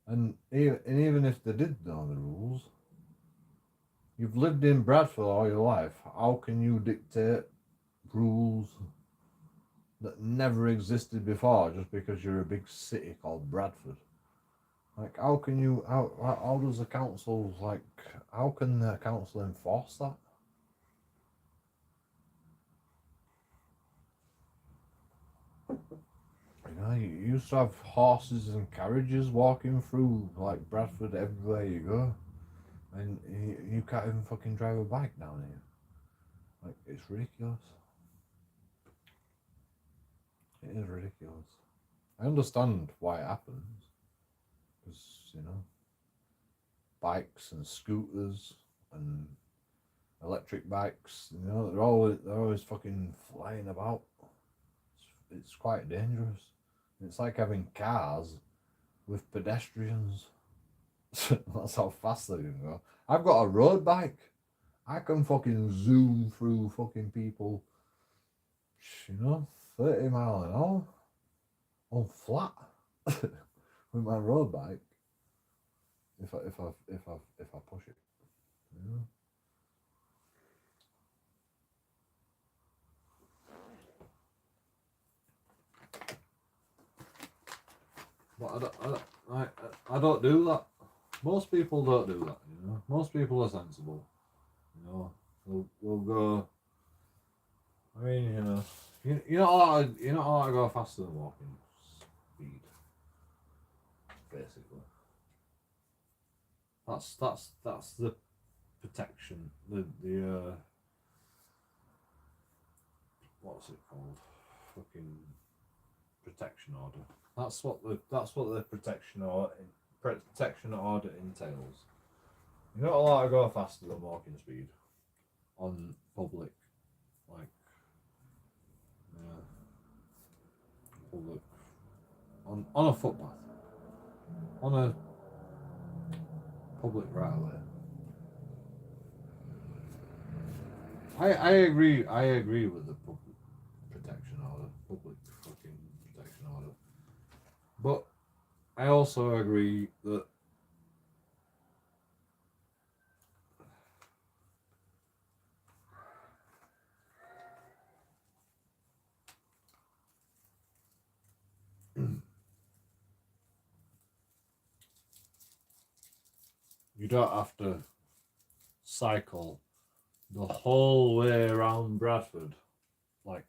And even if they did know the rules, you've lived in Bradford all your life. How can you dictate rules that never existed before just because you're a big city called Bradford? Like, how can you, how does the council, like, how can the council enforce that? You know, you used to have horses and carriages walking through, like, Bradford everywhere you go. And you can't even fucking drive a bike down here. Like, it's ridiculous. It is ridiculous. I understand why it happens. Because, you know, bikes and scooters and electric bikes, you know, they're always fucking flying about. It's quite dangerous. It's like having cars with pedestrians. That's how fast they can go. I've got a road bike. I can fucking zoom through fucking people, you know, 30 mile an hour on flat with my road bike. If I push it, you know. But I don't do that. Most people don't do that, you know. Most people are sensible. You know, we'll go. I mean, you're not allowed to go faster than walking speed. Basically, that's the protection. The what's it called? Fucking protection order. That's what the protection order entails. You're not allowed to go faster than walking speed on public, like, public, on a footpath, on a public right of way. I agree with the public protection order, public fucking protection order. But I also agree that you don't have to cycle the whole way around Bradford, like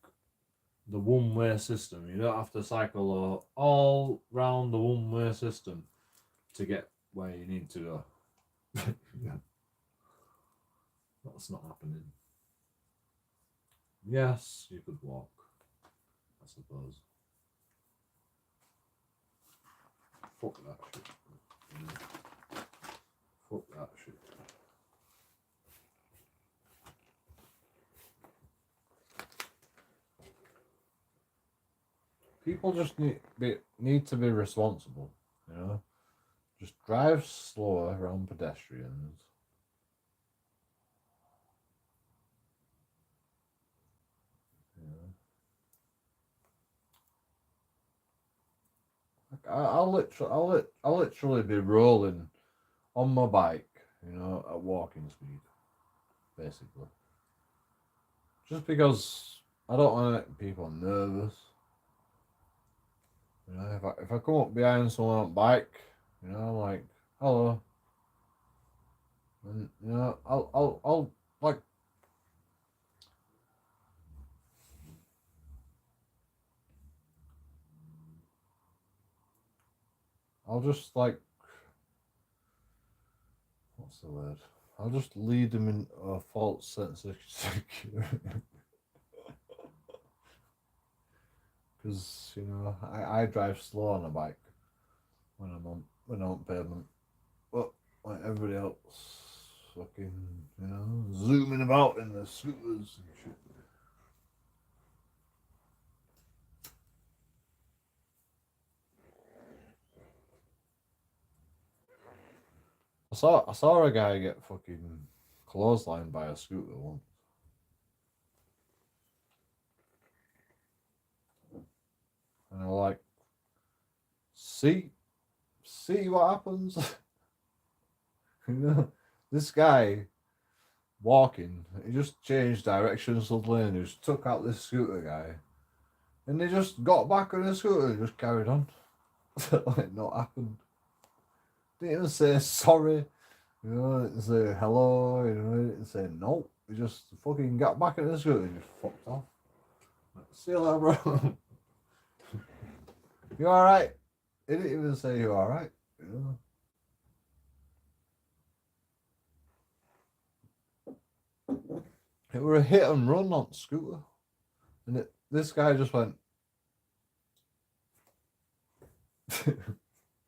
the one-way system. You don't have to cycle all round the one-way system to get where you need to go. Yeah. That's not happening. Yes, you could walk, I suppose. Fuck that shit. Fuck that shit. People just need to be responsible, you know. Just drive slower around pedestrians. I'll literally be rolling on my bike, you know, at walking speed, basically. Just because I don't want to make people nervous. You know, if I come up behind someone on a bike, you know, I'm like, hello. And you know, I'll like, I'll just like, what's the word? I'll just lead them in a false sense of security. Because, you know, I drive slow on a bike when I'm on pavement. But like everybody else fucking, you know, zooming about in the scooters and shit. I saw a guy get fucking clotheslined by a scooter once. And I was like, see what happens? You know, this guy walking, he just changed direction suddenly and he just took out this scooter guy. And they just got back on the scooter and just carried on. Like not happened. Didn't even say sorry, you know, didn't say hello, you know, didn't say no. He just fucking got back on the scooter and just fucked off. Like, see you later, bro. You alright? He didn't even say you alright, you know. It were a hit and run on scooter. And this guy just went.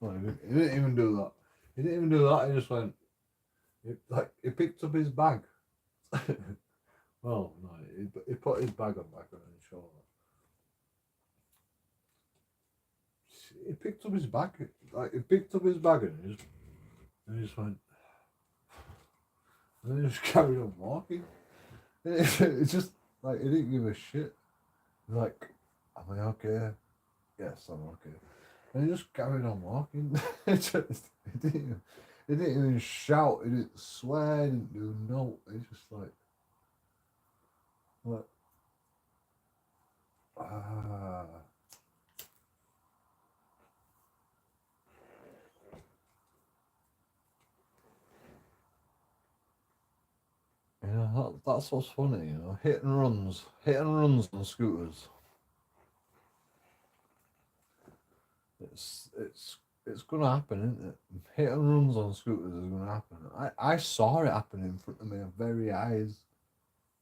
No, he didn't even do that. He didn't even do that. He just went. He picked up his bag. Well, no, he put his bag on back on his shoulder. He picked up his bag. He picked up his bag and he just went. And then he just carried on walking. It's just like he didn't give a shit. He's like, am I okay? Yes, I'm okay. And he just carried on walking. He didn't even shout. He didn't swear. He didn't do no. He just like ah. You That's what's funny, you know. Hit and runs on scooters. It's gonna happen, isn't it? Hit and runs on scooters is gonna happen. I saw it happen in front of my very eyes.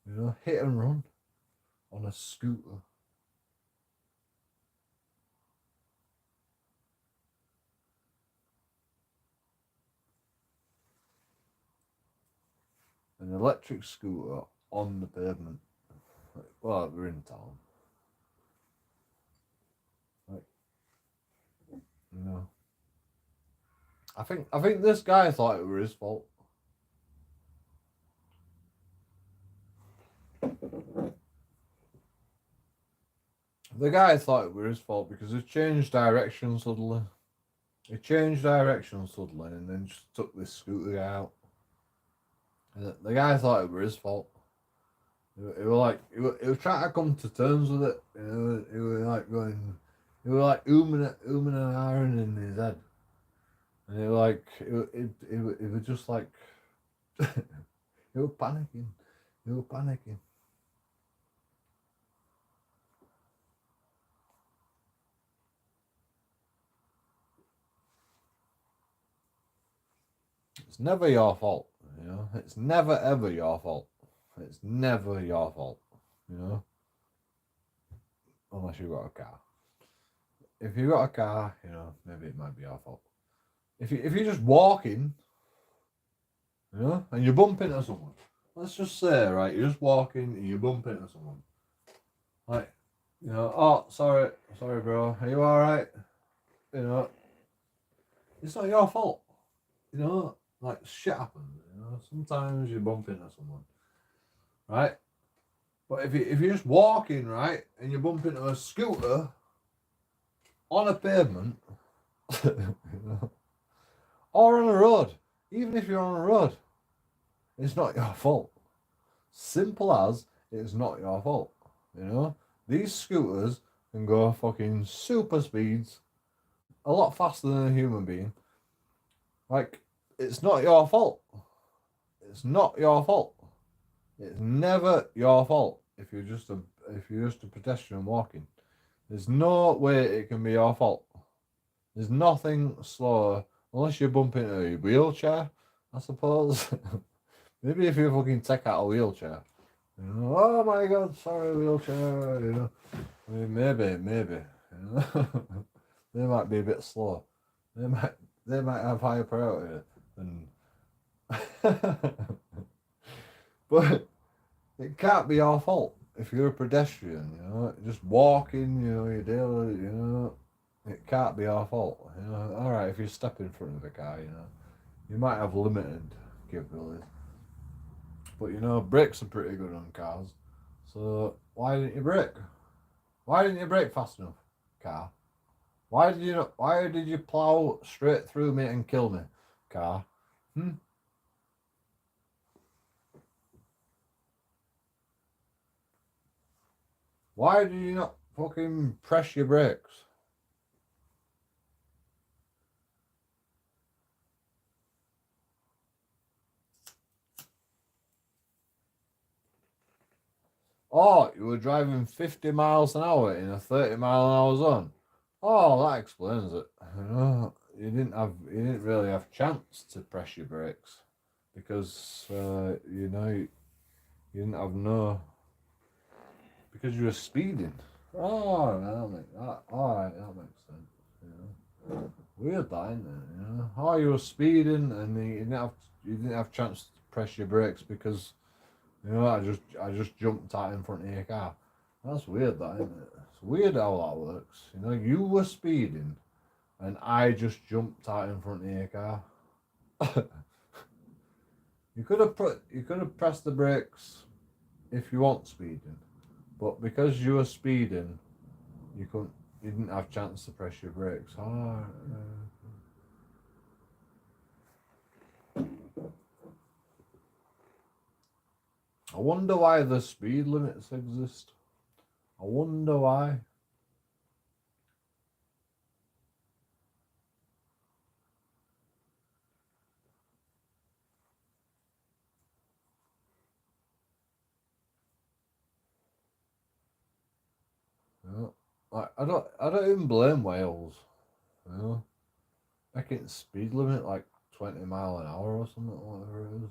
You know, hit and run on a scooter. An electric scooter on the pavement. Well, we're in town. Like, you know. I think this guy thought it was his fault. The guy thought it was his fault because he changed direction suddenly. He changed direction suddenly and then just took this scooter guy out. And the guy thought it was his fault. He was trying to come to terms with it. You know, he was like going, he was like ooming and ahhing in his head. And he was just like, he was panicking. He was panicking. It's never your fault, you know. It's never ever your fault. It's never your fault, you know. Unless you've got a car. If you've got a car, you know, maybe it might be your fault. If you're just walking, you know, and you bump into someone. Let's just say, right, you're just walking and you bump into someone. Like, you know, oh, sorry, bro, are you alright? You know, it's not your fault. You know, like, shit happens, you know. Sometimes you bump into someone, right? But if you're just walking, right, and you bump into a scooter on a pavement, you know, or on a road, even if you're on a road, it's not your fault. Simple as it's not your fault, you know. These scooters can go fucking super speeds, a lot faster than a human being. Like, it's not your fault. It's not your fault. It's never your fault if you're just a pedestrian walking. There's no way it can be your fault. There's nothing slower unless you bump into a wheelchair, I suppose. Maybe if you fucking take out a wheelchair. You know, oh my god, sorry, wheelchair, you know. I mean, maybe, you know. They might be a bit slow. They might have higher priority than but it can't be your fault if you're a pedestrian, you know, just walking, you know, your daily, you know, it can't be your fault, you know. Alright, if you step in front of a car, you know, you might have limited capabilities. But you know, brakes are pretty good on cars. So why didn't you brake? Why didn't you brake fast enough, car? Why did you plough straight through me and kill me, car? Why did you not fucking press your brakes? Oh, you were driving 50 miles an hour in a 30-mile-an-hour zone. Oh, that explains it. You know, you didn't really have chance to press your brakes because you know, you didn't have no, because you were speeding. Oh, that alright, that makes sense. You know, weird that, isn't it? You know, oh, you were speeding and you didn't have chance to press your brakes because, you know, I just jumped out in front of your car. That's weird, that, isn't it? It's weird how that works. You know, you were speeding, and I just jumped out in front of your car. You could have pressed the brakes if you weren't speeding, but because you were speeding, you didn't have chance to press your brakes. I wonder why the speed limits exist. I wonder why. I don't even blame Wales. You know, make it speed limit like 20 mile an hour or something, whatever it is.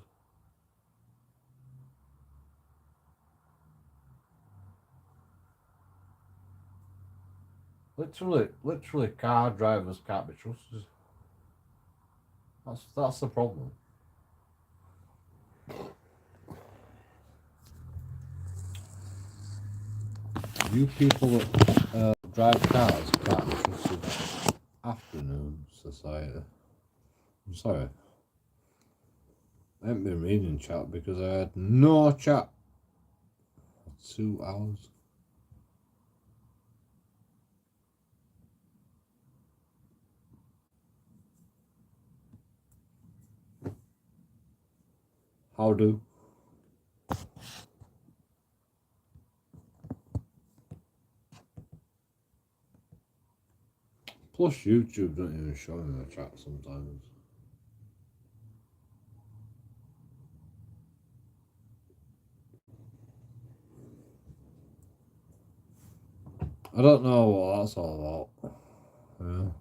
Literally, car drivers can't be trusted. That's the problem. You people that drive cars can't be trusted. Afternoon society. I'm sorry. I haven't been reading chat because I had no chat for 2 hours. How do? Plus YouTube don't even show me the chat sometimes. I don't know what that's all about. Yeah.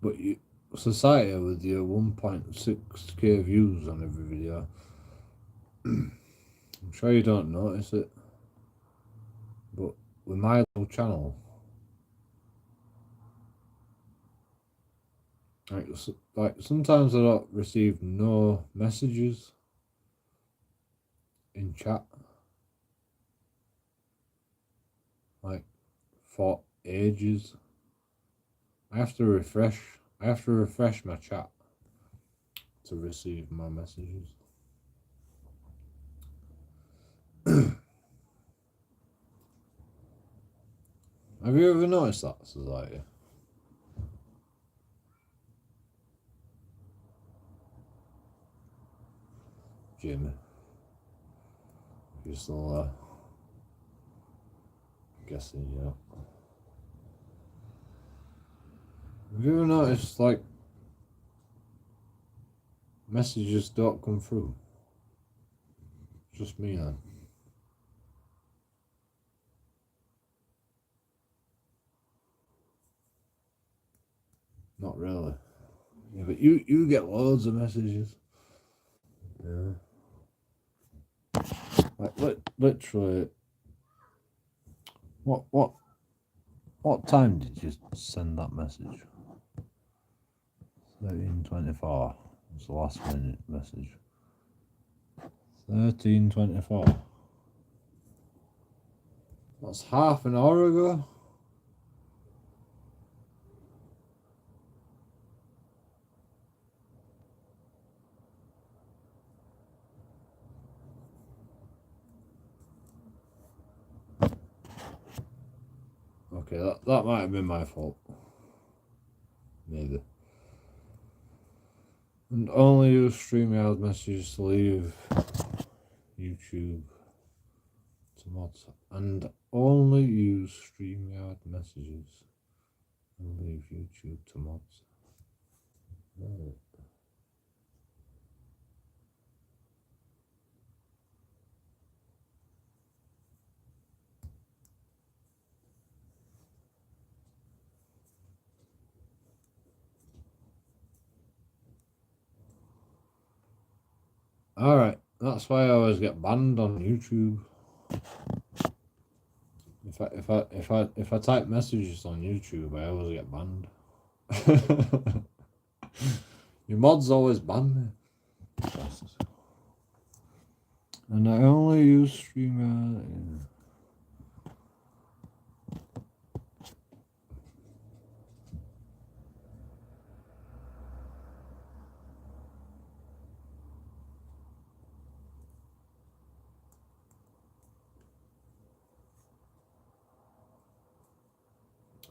But society with your 1.6k views on every video, I'm sure you don't notice it. But with my little channel, like sometimes I don't receive no messages in chat, like for ages. I have to refresh my chat to receive my messages. Have you ever noticed that, society? Jimmy, you're still guessing, yeah. Have you ever noticed, like, messages don't come through? Just me, then. Not really. Yeah, but you get loads of messages. Yeah. Like literally. What time did you send that message? 13:24. It's the last minute message. 13:24. That's half an hour ago. Okay, that might have been my fault. Maybe. And only use StreamYard messages to leave YouTube to mods. And only use StreamYard messages and leave YouTube to mods. Right. Alright, that's why I always get banned on YouTube. If I type messages on YouTube, I always get banned. Your mods always ban me. And I only use StreamYard. Yeah.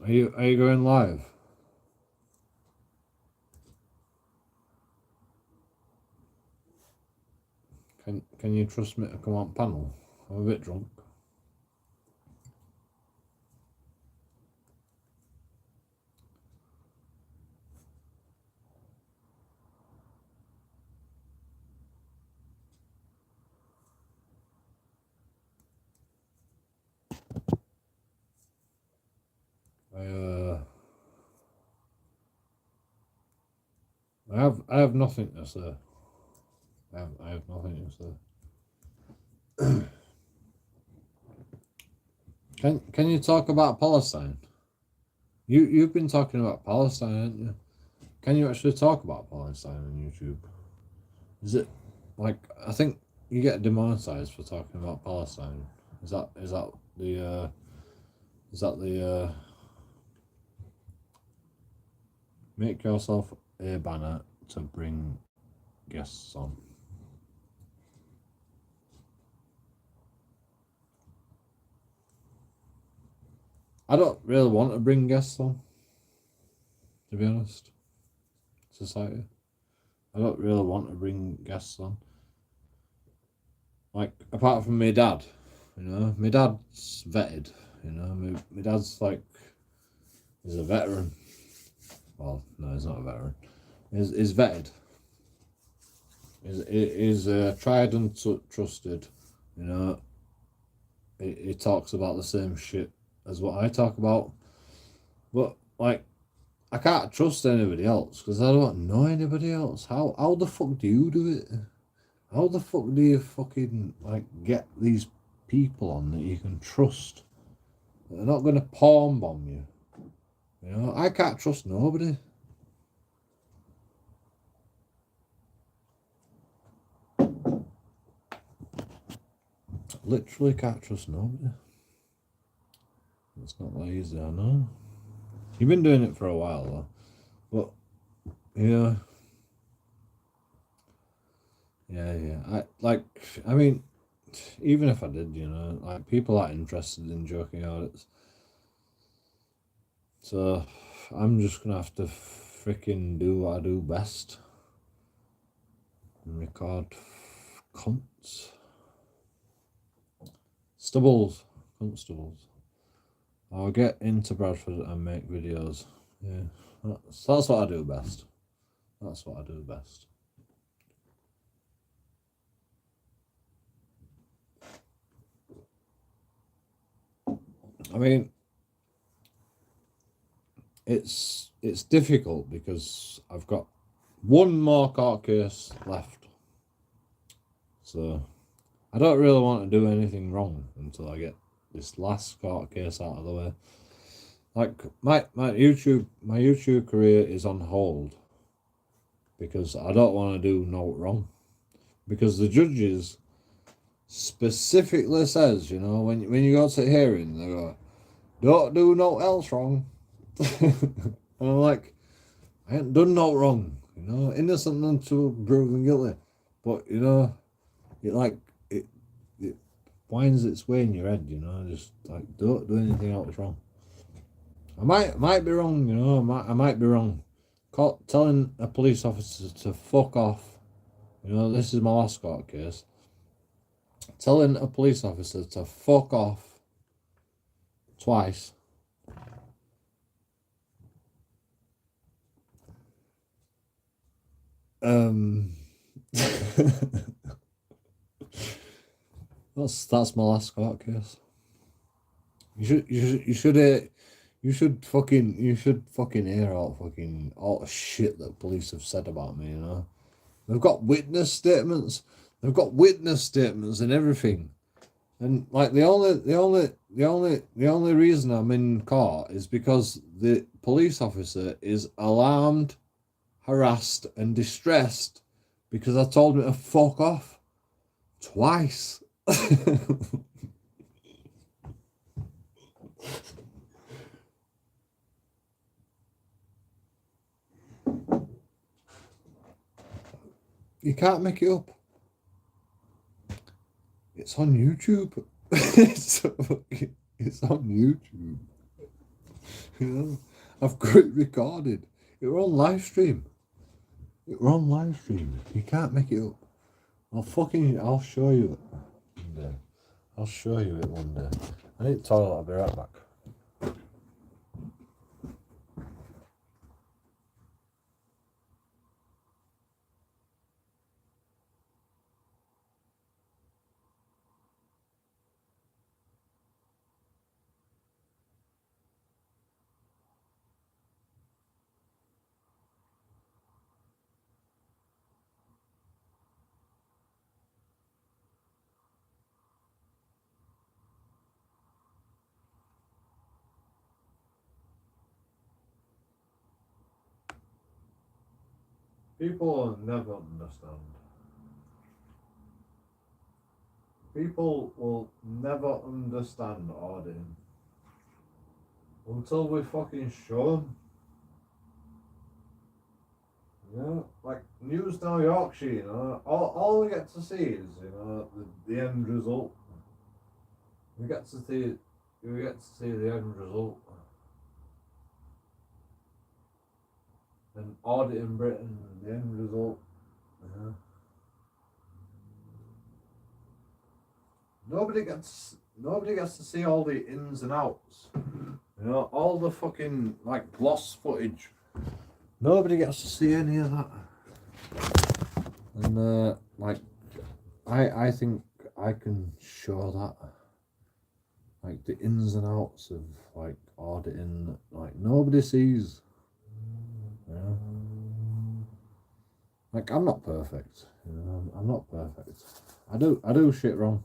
Are you going live? Can you trust me to come on panel? I'm a bit drunk. I have nothing to say. I have nothing to say. Can you talk about Palestine? You've been talking about Palestine, haven't you? Can you actually talk about Palestine on YouTube? Is it like, I think you get demonetized for talking about Palestine? Is that the make yourself a banner to bring guests on? I don't really want to bring guests on, to be honest. Society. I don't really want to bring guests on. Like, apart from my dad, you know, my dad's vetted, you know, my dad's like, he's a veteran. Well, no, he's not a veteran. He's vetted. He's tried and trusted, you know. He talks about the same shit as what I talk about. But, like, I can't trust anybody else because I don't know anybody else. How the fuck do you do it? How the fuck do you fucking, like, get these people on that you can trust? They're not going to palm bomb you. You know, I can't trust nobody. Literally can't trust nobody. It's not that easy, I know. You've been doing it for a while though. But yeah. I mean, even if I did, you know, like, people are interested in joking audits. So I'm just gonna have to freaking do what I do best. And record cunts. Stubbles. Constables. I'll get into Bradford and make videos. Yeah. That's what I do best. That's what I do best. I mean, it's difficult because I've got one more court case left. So I don't really want to do anything wrong until I get this last court case out of the way. Like, my YouTube career is on hold because I don't want to do no wrong. Because the judges specifically says, you know, when you go to hearing, they go, don't do no else wrong. And I'm like, I ain't done no wrong, you know, innocent until proven guilty. But, you know, it winds its way in your head, you know, just like, don't do anything else wrong. I might be wrong, you know, I might be wrong. Telling a police officer to fuck off, you know, this is my last court case. Telling a police officer to fuck off twice. That's my last court case. You should fucking hear all the shit that police have said about me, you know. They've got witness statements. They've got witness statements and everything. And like the only reason I'm in court is because the police officer is alarmed, harassed, and distressed because I told him to fuck off twice. You can't make it up. It's on YouTube. It's on YouTube. You know, I've got it recorded. It were on live stream. You can't make it up. I'll show you it one day. I'll show you it one day. I need to toilet. I'll be right back. People will never understand. People will never understand auditing until we fucking show them. You know, like News Now Yorkshire, you know, all we get to see is, you know, the end result. We get to see the end result. And auditing Britain, the end result. Yeah. Nobody gets to see all the ins and outs. You know, all the fucking like gloss footage. Nobody gets to see any of that. And like I think I can show that. Like the ins and outs of like auditing that like nobody sees. You know? Like I'm not perfect. You know, I'm not perfect. I do shit wrong.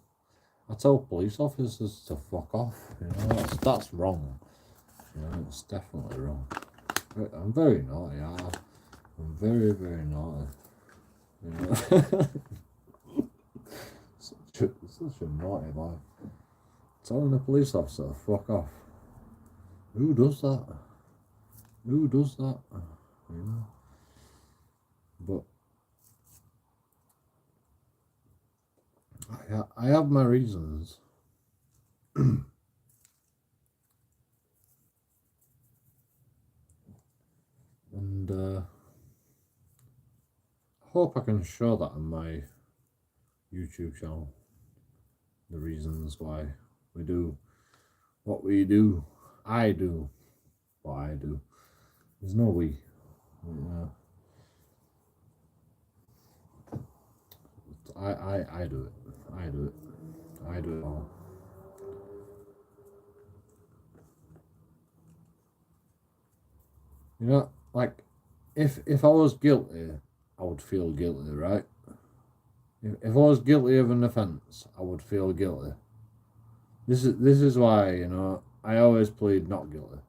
I tell police officers to fuck off. You know, that's wrong. You know, it's definitely wrong. I'm very naughty. I'm very, very naughty. You know? such a naughty boy. Telling a police officer to fuck off. Who does that? Who does that? You know? But I have my reasons. And I hope I can show that on my YouTube channel. The reasons why we do what we do. I do what I do. There's no we. I do it. I do it. I do it all. You know, like if I was guilty, I would feel guilty, right? If I was guilty of an offence, I would feel guilty. This is why, you know, I always plead not guilty.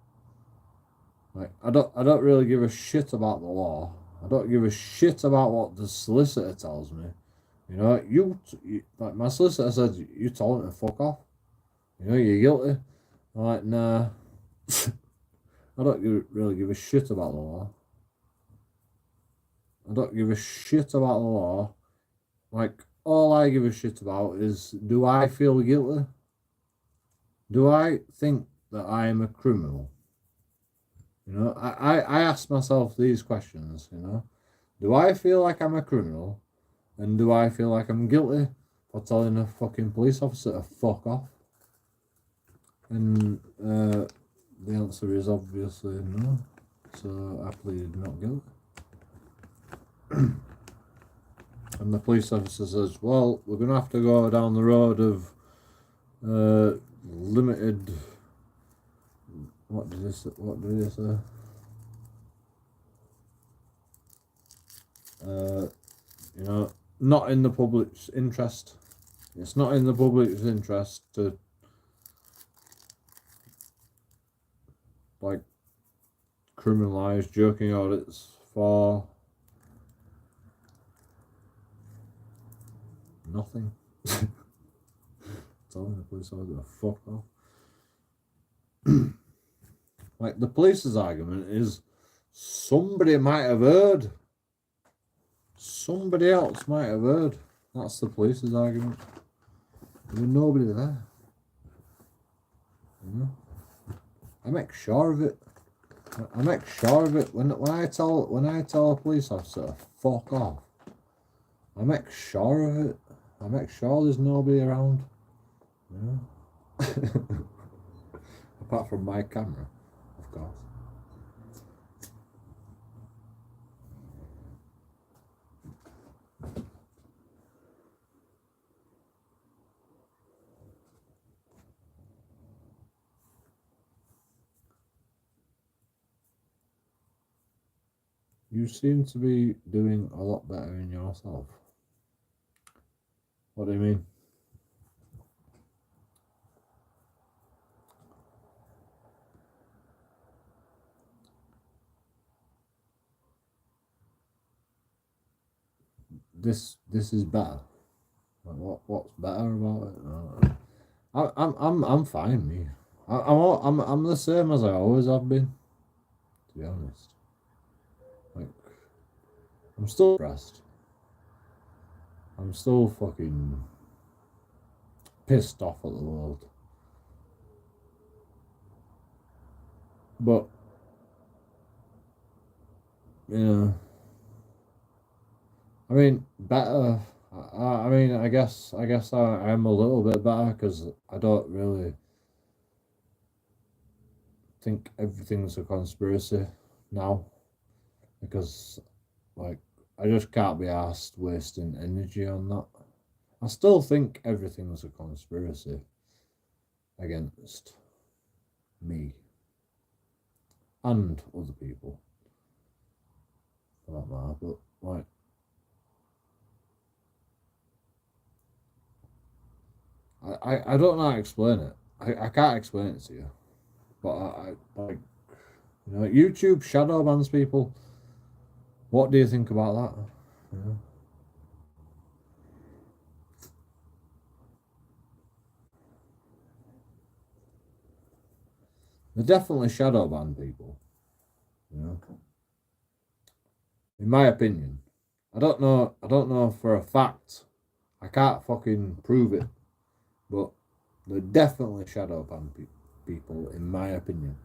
Like I don't really give a shit about the law. I don't give a shit about what the solicitor tells me. You know, you like my solicitor said, you told him to fuck off. You know, you're guilty. I'm like, nah. I don't really give a shit about the law. I don't give a shit about the law. Like, all I give a shit about is, do I feel guilty? Do I think that I am a criminal? You know, I ask myself these questions, you know. Do I feel like I'm a criminal? And do I feel like I'm guilty for telling a fucking police officer to fuck off? And the answer is obviously no. So I pleaded not guilty. And the police officer says, well, we're going to have to go down the road of limited... What did he say? You know, not in the public's interest. It's not in the public's interest to like criminalise joking audits for nothing. Telling the police officer to fuck off. Like the police's argument is somebody might have heard. Somebody else might have heard. That's the police's argument. There was nobody there. You know? I make sure of it. I make sure of it when I tell a police officer to fuck off. I make sure of it. I make sure there's nobody around. You know? Apart from my camera, of course. You seem to be doing a lot better in yourself. What do you mean? this is better. Like, what's better about it? I'm fine, me. I'm the same as I always have been, to be honest. Like, I'm still depressed. I'm still fucking pissed off at the world. But, you know, I mean, better. I mean, I guess I am a little bit better because I don't really think everything's a conspiracy now, because, like, I just can't be asked wasting energy on that. I still think everything's a conspiracy against me and other people, for that matter. But, like, I don't know how to explain it. I can't explain it to you. But I like, you know, YouTube shadow bans people. What do you think about that? You know? They definitely shadow ban people. You know, in my opinion, I don't know for a fact. I can't fucking prove it, but they definitely shadow ban people, in my opinion.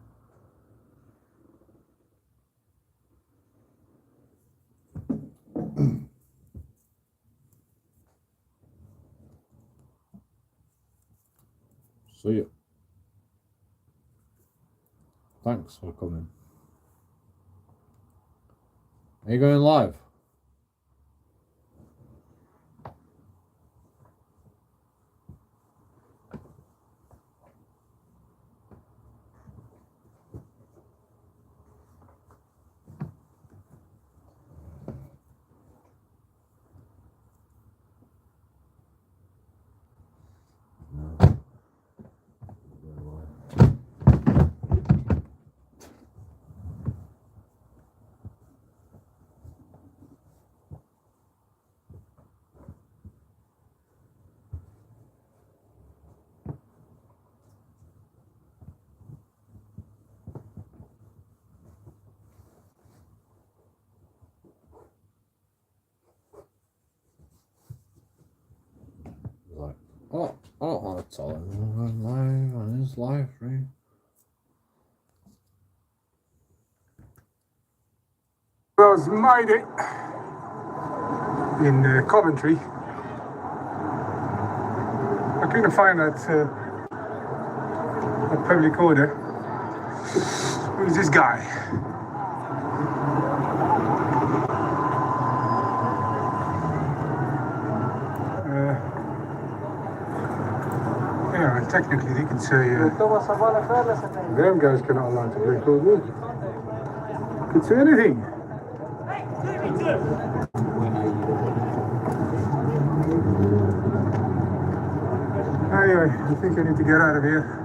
See you. Thanks for coming. Are you going live? No. Like, oh, I don't want to tell him I'm going live on his live stream. I was made it in Coventry. I couldn't find that public order. Who's this guy? Yeah, technically they can say them guys cannot allow to drink all week. Could say anything. Anyway, I think I need to get out of here.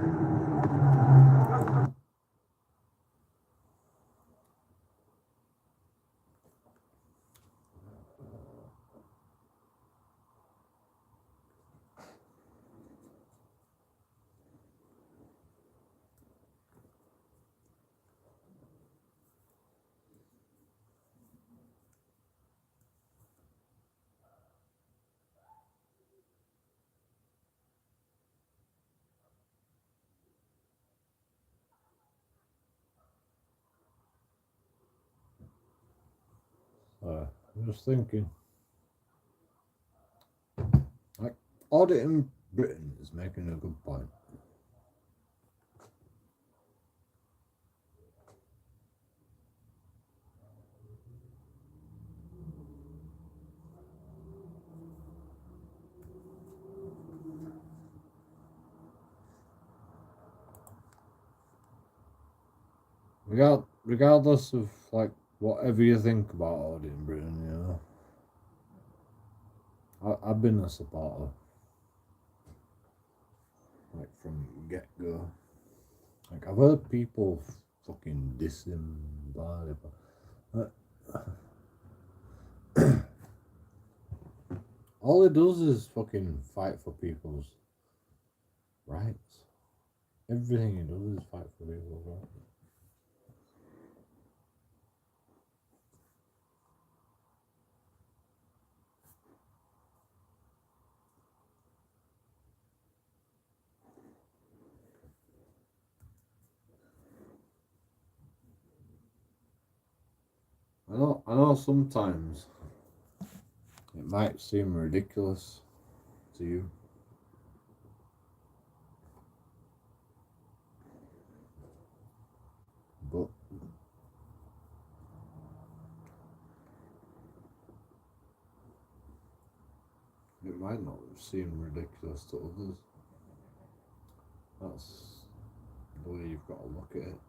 I'm just thinking, like, auditing Britain is making a good point. Regardless of, like, whatever you think about auditing Britain, you know, I've been a supporter, like, from get-go. Like, I've heard people fucking diss him, blah, blah, blah. All he does is fucking fight for people's rights. Everything he does is fight for people's rights. I know sometimes it might seem ridiculous to you. But it might not seem ridiculous to others. That's the way you've got to look at it.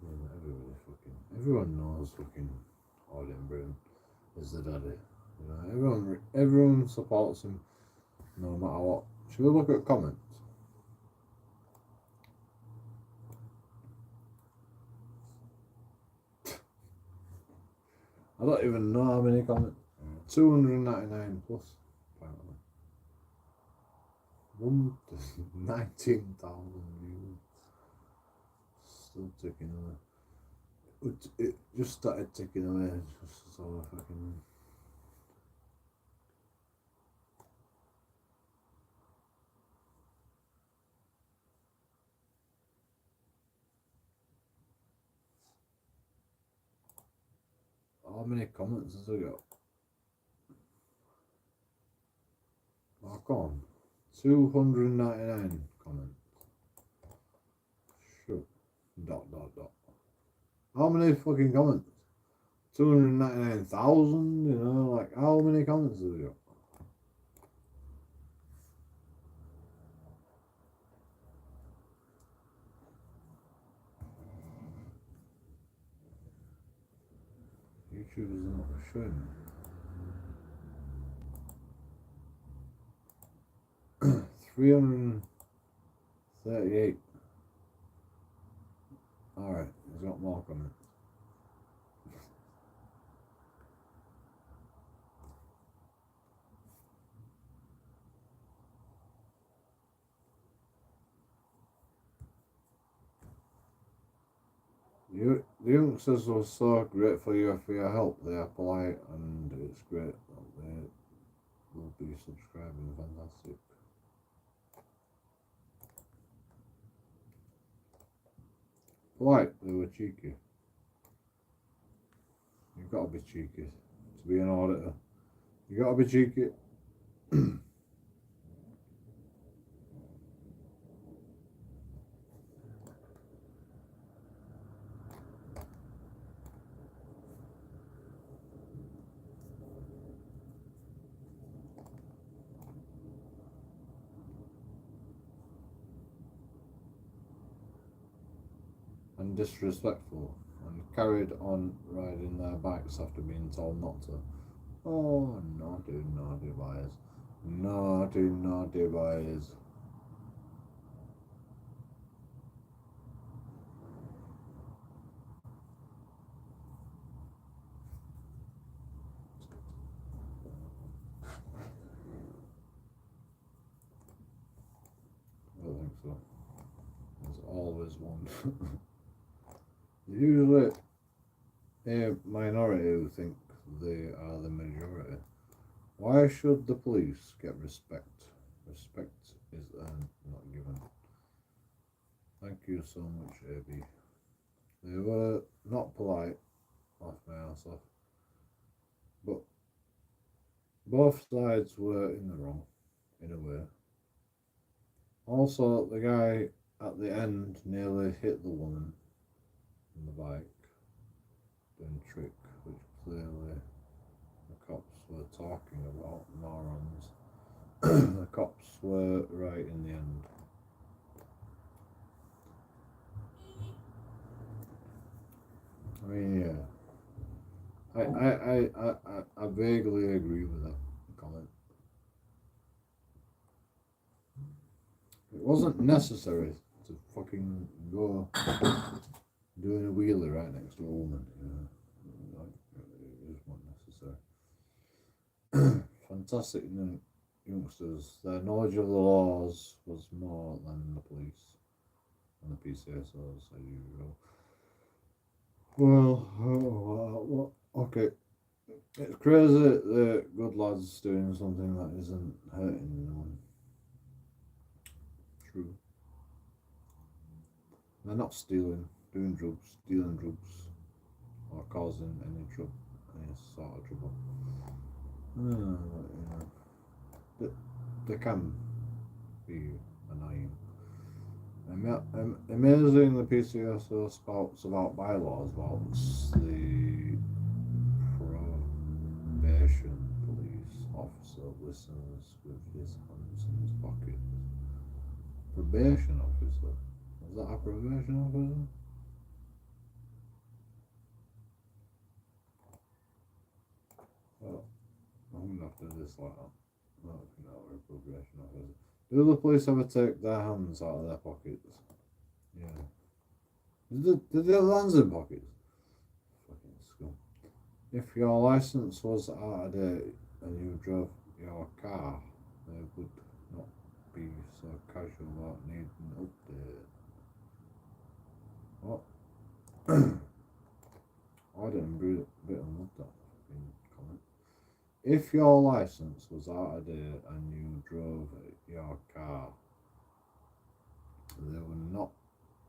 I mean, everyone knows fucking Odin Brown is the daddy. You know, everyone supports him no matter what. Should we look at comments? I don't even know how many comments. 299 plus, apparently. 19,000 views. Still ticking away. It just started ticking away. Just so fucking. How many comments has it got? Oh, come on. 299 comments. Sure. ... How many fucking comments? 299,000, you know, like how many comments have we got? YouTube is not showing me. 338. Alright, he's got more comments. The youngsters were so grateful for your help. They are polite and it's great that they will be subscribing. Fantastic. Polite, they were cheeky. You've got to be cheeky to be an auditor. You got to be cheeky. And disrespectful and carried on riding their bikes after being told not to. Oh, naughty, naughty boys. Naughty, naughty boys. I don't think so. There's always one. Usually a minority who think they are the majority. Why should the police get respect? Respect is earned, not given. Thank you so much, AB. They were not polite, off my ass off, but both sides were in the wrong, in a way. Also, the guy at the end nearly hit the woman on the bike doing a trick, which clearly the cops were talking about morons. The cops were right in the end. I mean, yeah. I vaguely agree with that comment. It wasn't necessary to fucking go doing a wheelie right next to a woman, you know, like, it is not necessary. Fantastic youngsters. Their knowledge of the laws was more than the police and the PCSOs, as usual. Well, okay. It's crazy that good lads doing something that isn't hurting anyone. True. They're not stealing, doing drugs, dealing drugs, or causing any sort of trouble. You know, they can be annoying. Amazing the PCSO spouts about bylaws about the probation police officer listens with his hands in his pockets. Probation officer? Was that a probation officer? Well, I'm gonna have to do this like that. I don't think that were a probation officer. Do the police ever take their hands out of their pockets? Yeah. Did they have hands in pockets? Fucking scum. If your license was out of date and you drove your car, they would not be so casual about needing an update. What? I didn't read a bit of that comment. If your license was out of date and you drove your car, they would not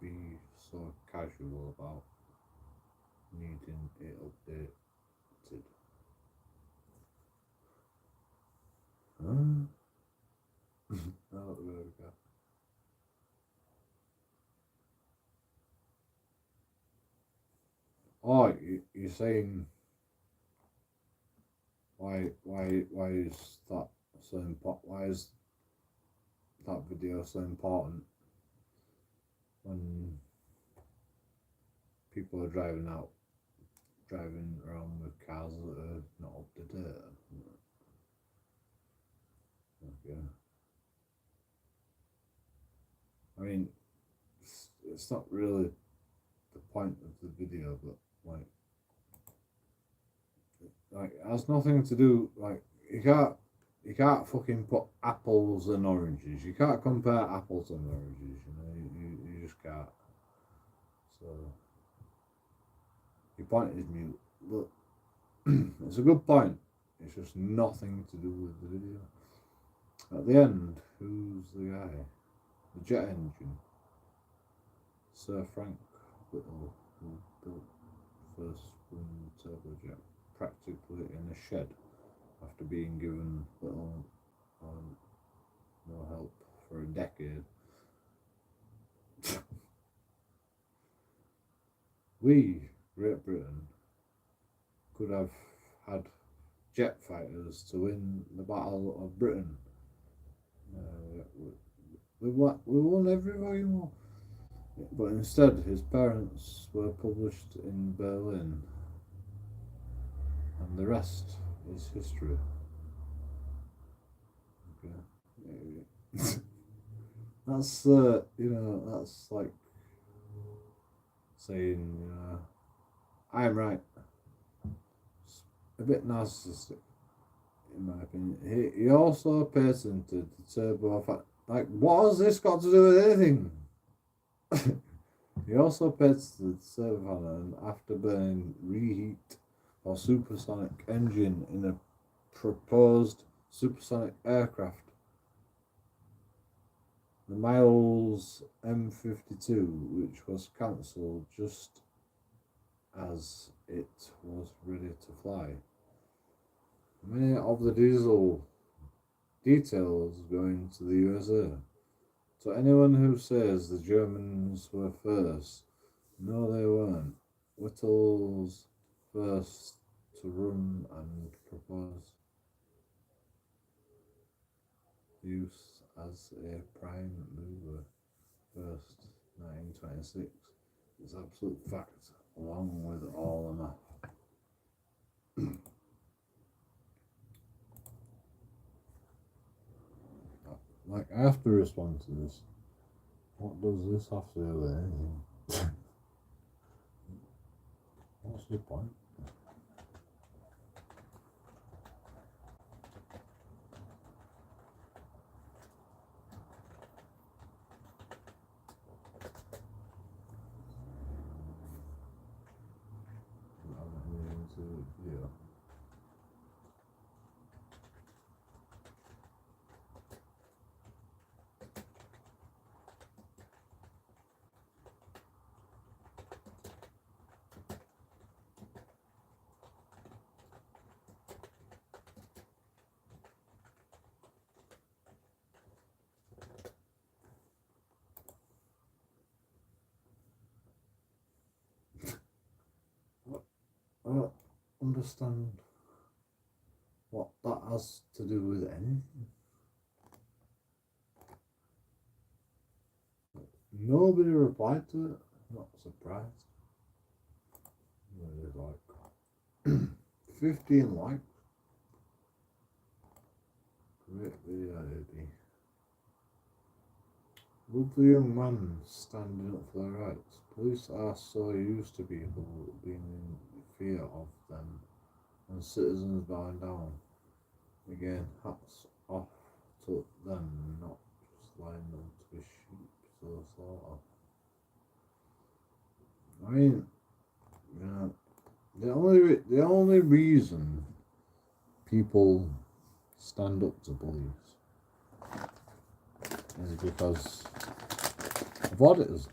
be so casual about needing it updated. Huh? Oh, there we go. Oh, you're saying why is that so important? Why is that video so important when people are driving around with cars that are not up to date? Okay. I mean, it's not really the point of the video, but like it has nothing to do. Like you can't fucking put apples and oranges. You can't compare apples and oranges. You know, you just can't. So your point is mute. Look, it's a good point. It's just nothing to do with the video. At the end, who's the guy? The jet engine. Sir Frank Whittle, who built first twin turbojet practically in a shed after being given little or no help for a decade. We, Great Britain, could have had jet fighters to win the Battle of Britain. We won every war. But instead, his parents were published in Berlin, and the rest is history. Okay. That's that's like saying, I am right. It's a bit narcissistic, in my opinion. He also patented the turbo fan. Like, what has this got to do with anything? He also patented the turbo fan, and after burning reheat or supersonic engine in a proposed supersonic aircraft, the Miles M52, which was cancelled just as it was ready to fly. Many of the diesel details going to the USA. So anyone who says the Germans were first, no, they weren't. Whittle's first to run and propose use as a prime mover, first 1926. It's absolute fact, along with all the math. Like, I have to respond to this. What does this have to do with anything? What's the point? Yeah. I don't understand what that has to do with anything. Nobody replied to it. Not surprised. There's like 15 likes. Great video, Eddie. Love the young man standing up for their rights. Police are so used to people being in fear of them and citizens bowing down. Again, hats off to them, not just lying them to be sheep to the slaughter. I mean, you know, the only reason people stand up to police is because of auditors.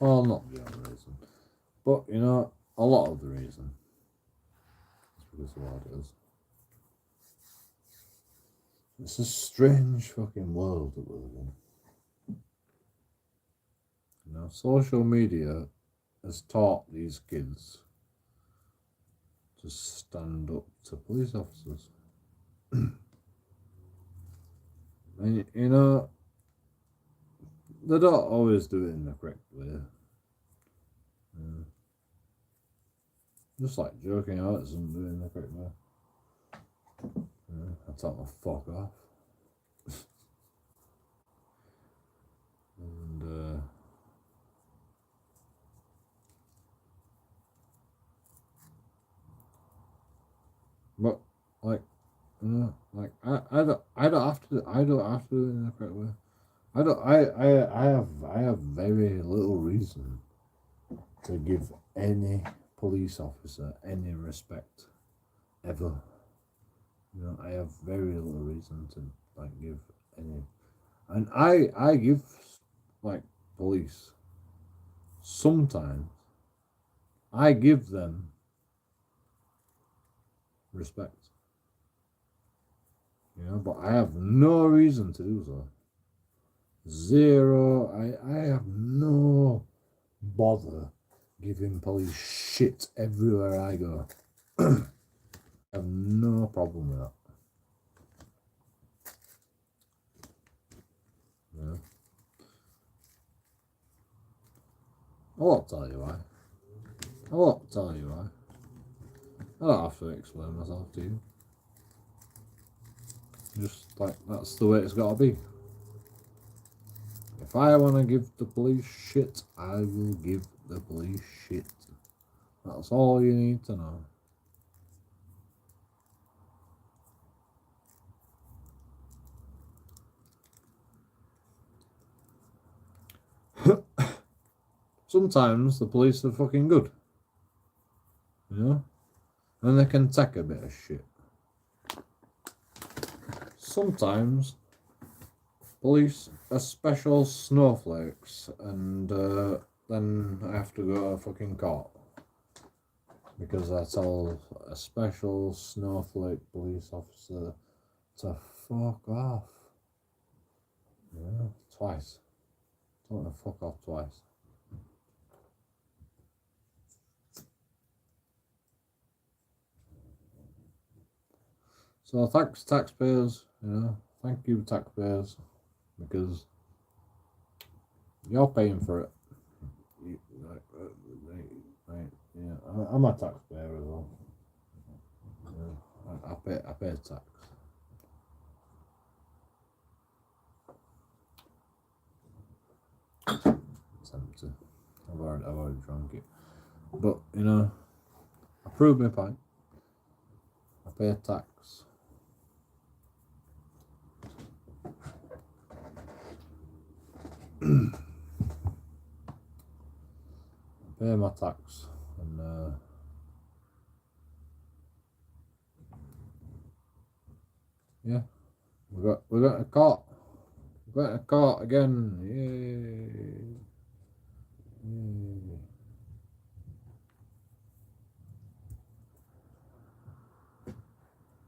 Well, not the only reason, but you know, a lot of the reason is because of auditors. It's a strange fucking world that we live in. You know, social media has taught these kids to stand up to police officers. And, you know, they don't always do it in the correct way. Yeah. Just like JoeKingAudits isn't doing it in the correct way. Yeah, I tell them to fuck off. And but like, you know, like I don't have to do it in the correct way. I have very little reason to give any police officer any respect ever. You know, I have very little reason to like give any, and I give like police sometimes. I give them respect. You know, but I have no reason to do so. Zero. I have no bother giving police shit everywhere I go. I have no problem with that. Yeah. I won't tell you why. I won't tell you why. I don't have to explain myself to you. Just like that's the way it's got to be. If I want to give the police shit, I will give the police shit. That's all you need to know. Sometimes the police are fucking good. You know? And they can take a bit of shit. Sometimes police are special snowflakes and then I have to go to fucking court. Because I told a special snowflake police officer to fuck off. Yeah, twice. Told him to fuck off twice. So thanks taxpayers, you know, thank you taxpayers, because you're paying for it. Yeah, I'm a taxpayer as well. Yeah, I pay tax. It's empty. obviously. I've already drunk it. But, you know, I proved my point. I pay tax. Pay my tax. And, yeah. We got a court. We got a court again. Yay. Yay.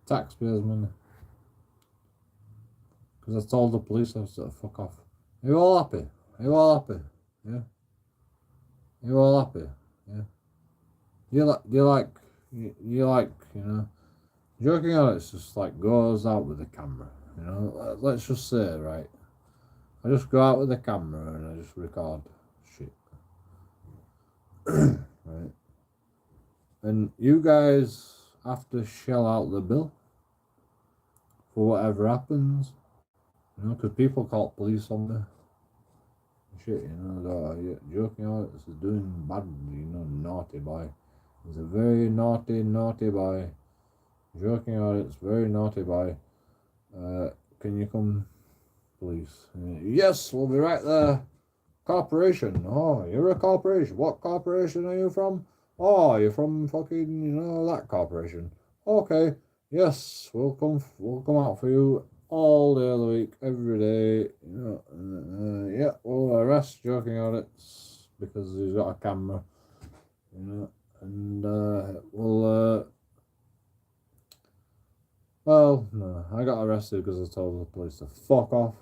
Taxpayers' money. Because I told the police officer to fuck off. Are you all happy? Are you all happy? Yeah. Are you all happy? Yeah. You like, you know, joking on it's just like goes out with the camera. You know, let's just say, right? I just go out with the camera and I just record shit. Right? And you guys have to shell out the bill for whatever happens. You know, because people call police on me. Shit, you know, joking on it's doing bad, you know, naughty boy. He's a very naughty boy. Joking on it's very naughty boy. Can you come, please? Yes, we'll be right there. Corporation. Oh, you're a corporation. What corporation are you from? Oh, you're from fucking, you know, that corporation. Okay. Yes, we'll come out for you all day of the week, every day. You know, yeah, we'll arrest Joking Audits because he's got a camera. You know, and we'll. Well, no, I got arrested because I told the police to fuck off.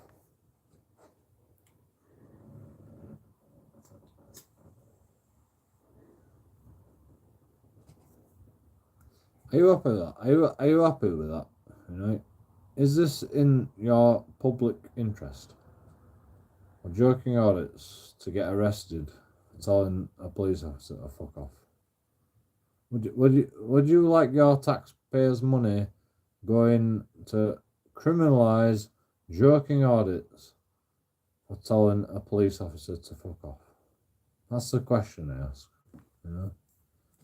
Are you happy with that? Are you happy with that? You know, is this in your public interest? Or Joking Audits to get arrested for telling a police officer to fuck off? Would you like your taxpayers' money going to criminalise Joking Audits for telling a police officer to fuck off? That's the question I ask. You know,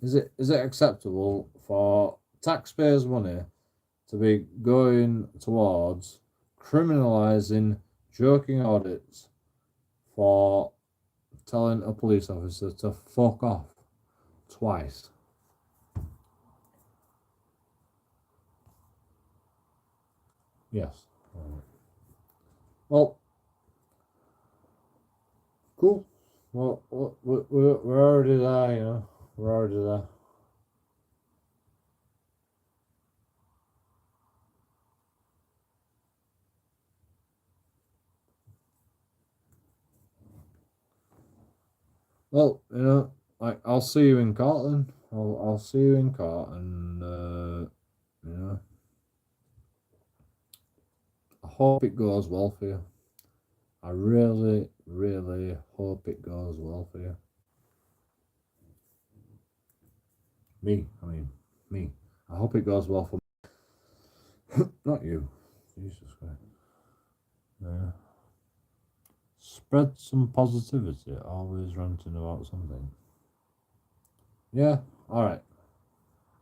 is it acceptable for taxpayers' money to be going towards criminalising Joking Audits for telling a police officer to fuck off twice? Yes. Well, cool. Well, we're already there, you know. We're already there. Well, you know, like I'll see you in court then. I'll see you in court, and you know, I hope it goes well for you. I really, really hope it goes well for you. Me. I hope it goes well for me. Not you. Jesus Christ. Yeah. Spread some positivity, always ranting about something. Yeah, alright.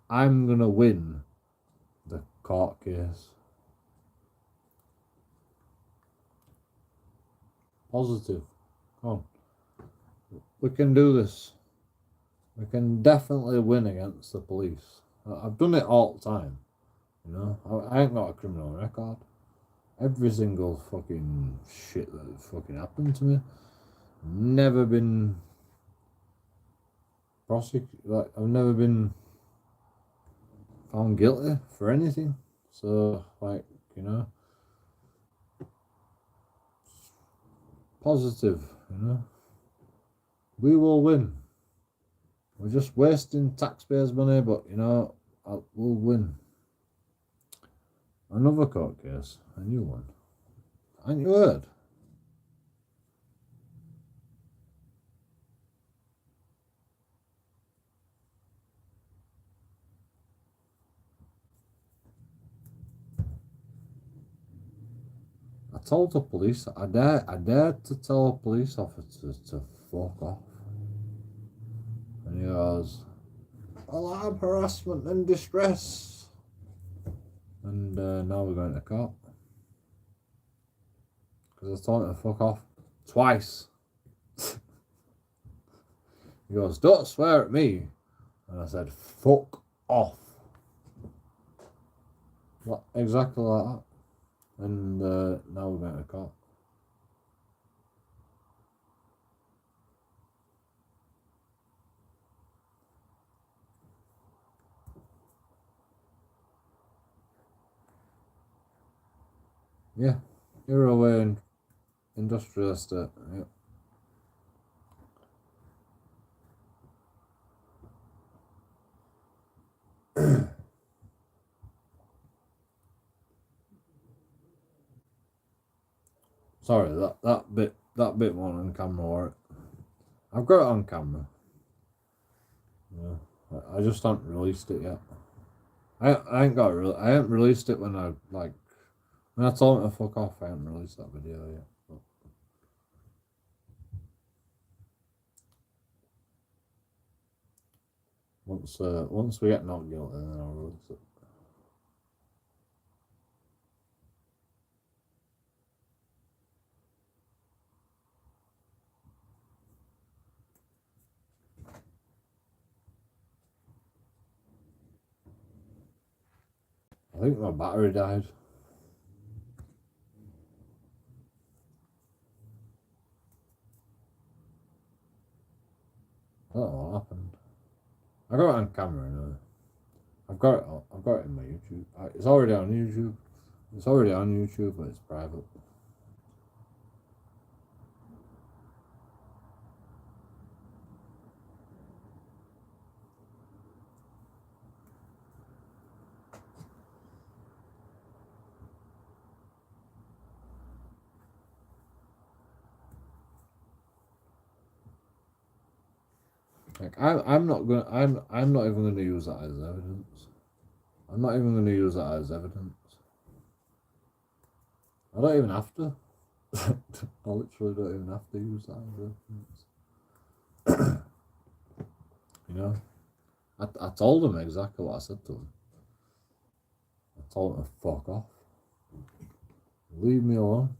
I'm gonna win the court case. Positive. Come on. We can do this. We can definitely win against the police. I've done it all the time. You know, I ain't got a criminal record. Every single fucking shit that fucking happened to me, never been prosecuted. Like, I've never been found guilty for anything. So, like, you know, positive, you know. We will win. We're just wasting taxpayers' money, but, you know, we'll win. Another court case, a new one. Ain't you heard? I told the police, I dared to tell a police officer to fuck off. And he goes, alarm, harassment and distress. And now we're going to court. Because I told him to fuck off twice. He goes, don't swear at me. And I said, fuck off. Exactly like that. And now we're going to court. Yeah, you're away in industrial estate. Yeah. Sorry, that bit wasn't on camera, or it? I've got it on camera. Yeah, I just haven't released it yet. I haven't released it when I told him to fuck off. I haven't released that video yet. But once we get not guilty, then I'll release it. I think my battery died. I don't know what happened. I got it on camera anyway. I've got it in my YouTube. It's already on YouTube. It's already on YouTube, but it's private. Like I'm not even gonna use that as evidence. I'm not even gonna use that as evidence. I don't even have to. I literally don't even have to use that as evidence. You know, I told him exactly what I said to him. I told him to fuck off. Leave me alone.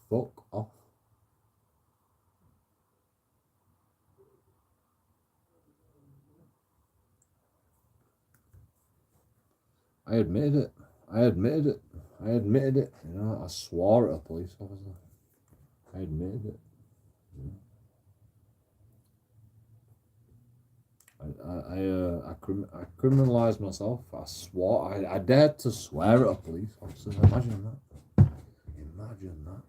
Fuck off. I admitted it. You know, I swore at a police officer. I admitted it. I criminalised myself. I swore. I dared to swear at a police officer. Imagine that. Imagine that.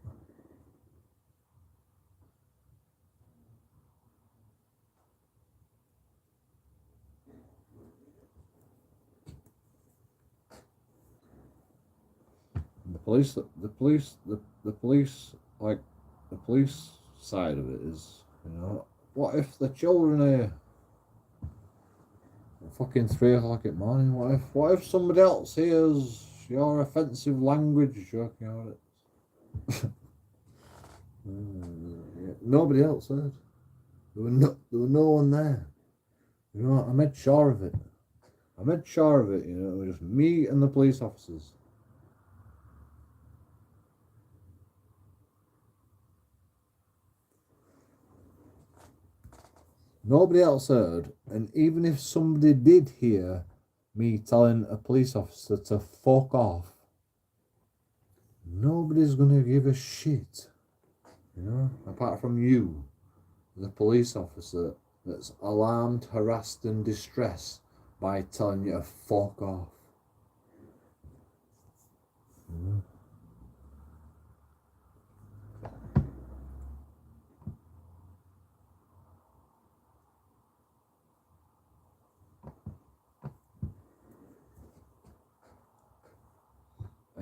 The police side of it is, you know, what if the children are fucking 3 o'clock in the morning? What if somebody else hears your offensive language, JoeKingAudits? Nobody else heard. There was no one there. You know, I made sure of it. You know, it was just me and the police officers. Nobody else heard, and even if somebody did hear me telling a police officer to fuck off, nobody's gonna give a shit, you know, apart from you, the police officer that's alarmed, harassed and distressed by telling you to fuck off. You know?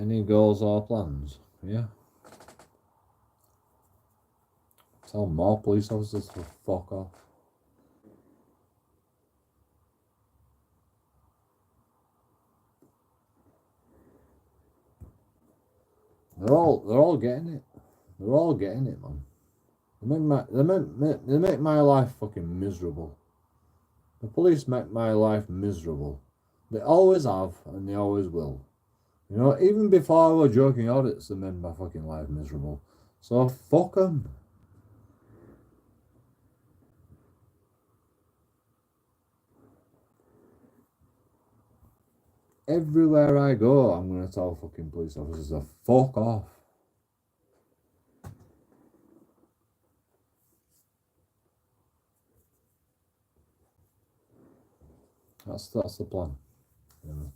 Any goals or plans? Yeah. Tell more police officers to fuck off. They're all getting it. They're all getting it, man. They make my life fucking miserable. The police make my life miserable. They always have, and they always will. You know, even before I were joking audits, they made my fucking life miserable. So fuck them. Everywhere I go, I'm gonna tell fucking police officers to fuck off. That's the plan. You know?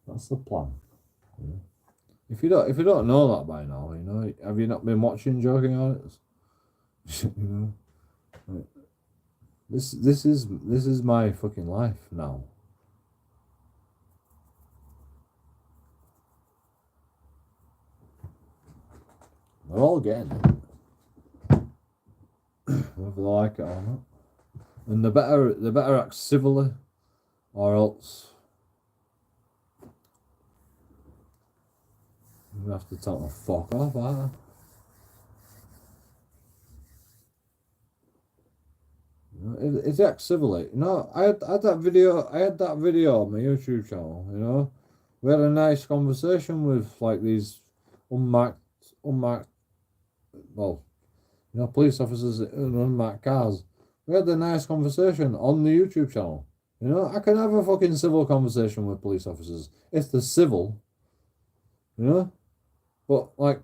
That's the plan. You know? If you don't know that by now, you know, have you not been watching Joking Audits? You know, like, this is my fucking life now. They're all getting it, whether they like it or not, and they better act civilly, or else you have to tell them to fuck off, aren't they? You know, if they act civilly, you know, I had that video on my YouTube channel. You know, we had a nice conversation with like these unmarked, well, you know, police officers in unmarked cars. We had a nice conversation on the YouTube channel. You know, I can have a fucking civil conversation with police officers if they're civil. You know, but like,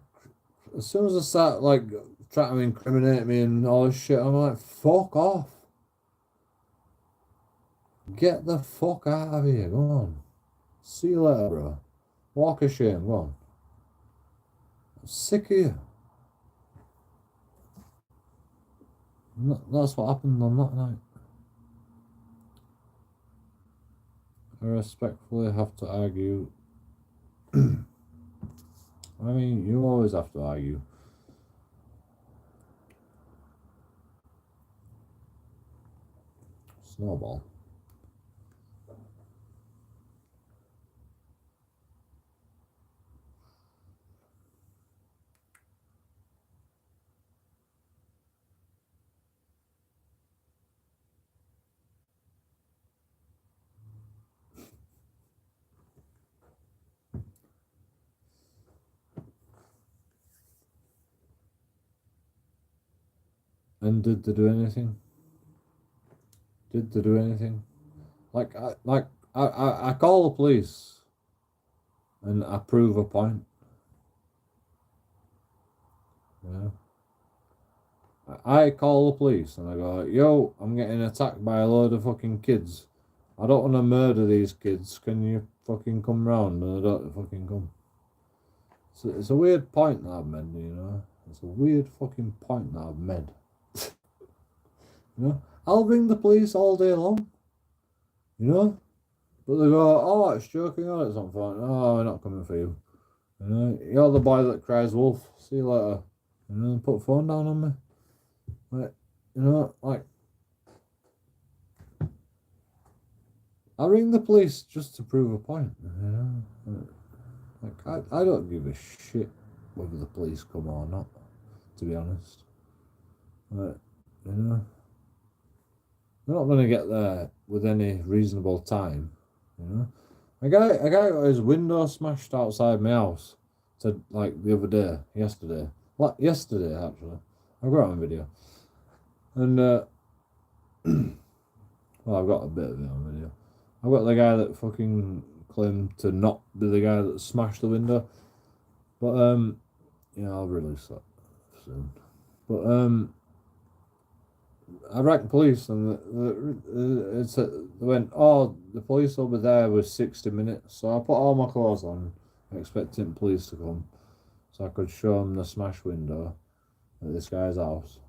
as soon as I start like trying to incriminate me and all this shit, I'm like, fuck off. Get the fuck out of here. Go on. See you later, bro. Walk of shame. Go on. I'm sick of you. That's what happened on that night. I respectfully have to argue. I mean, you always have to argue. Snowball. And did they do anything? Did they do anything? I call the police and I prove a point. Yeah. I call the police and I go, yo, I'm getting attacked by a load of fucking kids. I don't want to murder these kids. Can you fucking come round? And I don't fucking come. It's a weird point that I've made, you know. It's a weird fucking point that I've made. You know, I'll ring the police all day long. You know, but they go, oh, it's joking on it. Something. Oh, we're not coming for you. You know, you're the boy that cries wolf. See you later. You know, put the phone down on me. Like, you know, like, I ring the police just to prove a point. You know, like I don't give a shit whether the police come or not. To be honest, like, you know. They're not going to get there with any reasonable time, you know. A guy got his window smashed outside my house, said like the other day, yesterday actually. I've got it on video, and well, I've got a bit of it on video. I've got the guy that fucking claimed to not be the guy that smashed the window, but yeah, I'll release that soon. But I rang police and they went, oh, the police will be there with 60 minutes. So I put all my clothes on, expecting police to come, so I could show them the smash window at this guy's house.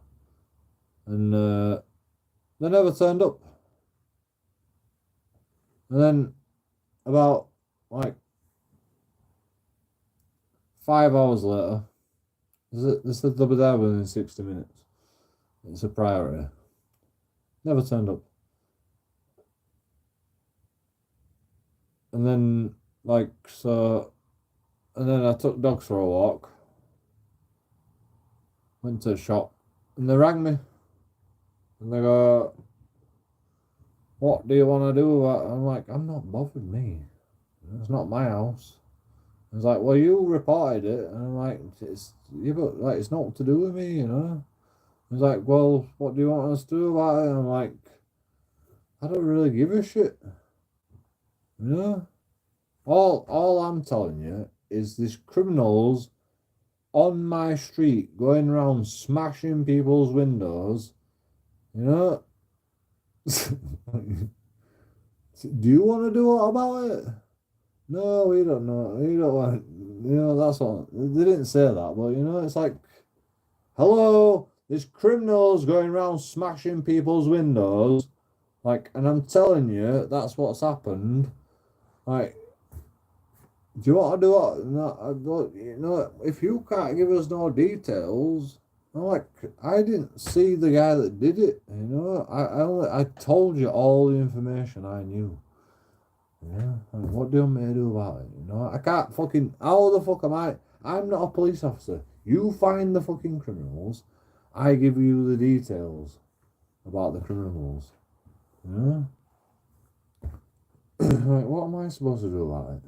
And they never turned up. And then about like 5 hours later, they said they'll be there within 60 minutes. It's a priority. Never turned up. And then, like, so, and then I took dogs for a walk. Went to a shop, And they rang me. And they go, what do you want to do? I'm like, I'm not bothered, me. It's not my house. It's like, well, you reported it. And I'm like, but like, it's not to do with me, you know. He's like, well, what do you want us to do about it? And I'm like, I don't really give a shit. You know? All I'm telling you is there's criminals on my street going around smashing people's windows. You know? Do you want to do what about it? No, we don't know. We don't want. You know, that's what they didn't say that, but you know, it's like, hello, there's criminals going around smashing people's windows, like, and I'm telling you, that's what's happened. Like, do you want to do it? No, you know, if you can't give us no details, I'm like, I didn't see the guy that did it. You know, I told you all the information I knew. Yeah, like, what do you want me to do about it? You know, I can't fucking. How the fuck am I? I'm not a police officer. You find the fucking criminals. I give you the details about the criminals. You know? Like, what am I supposed to do about it?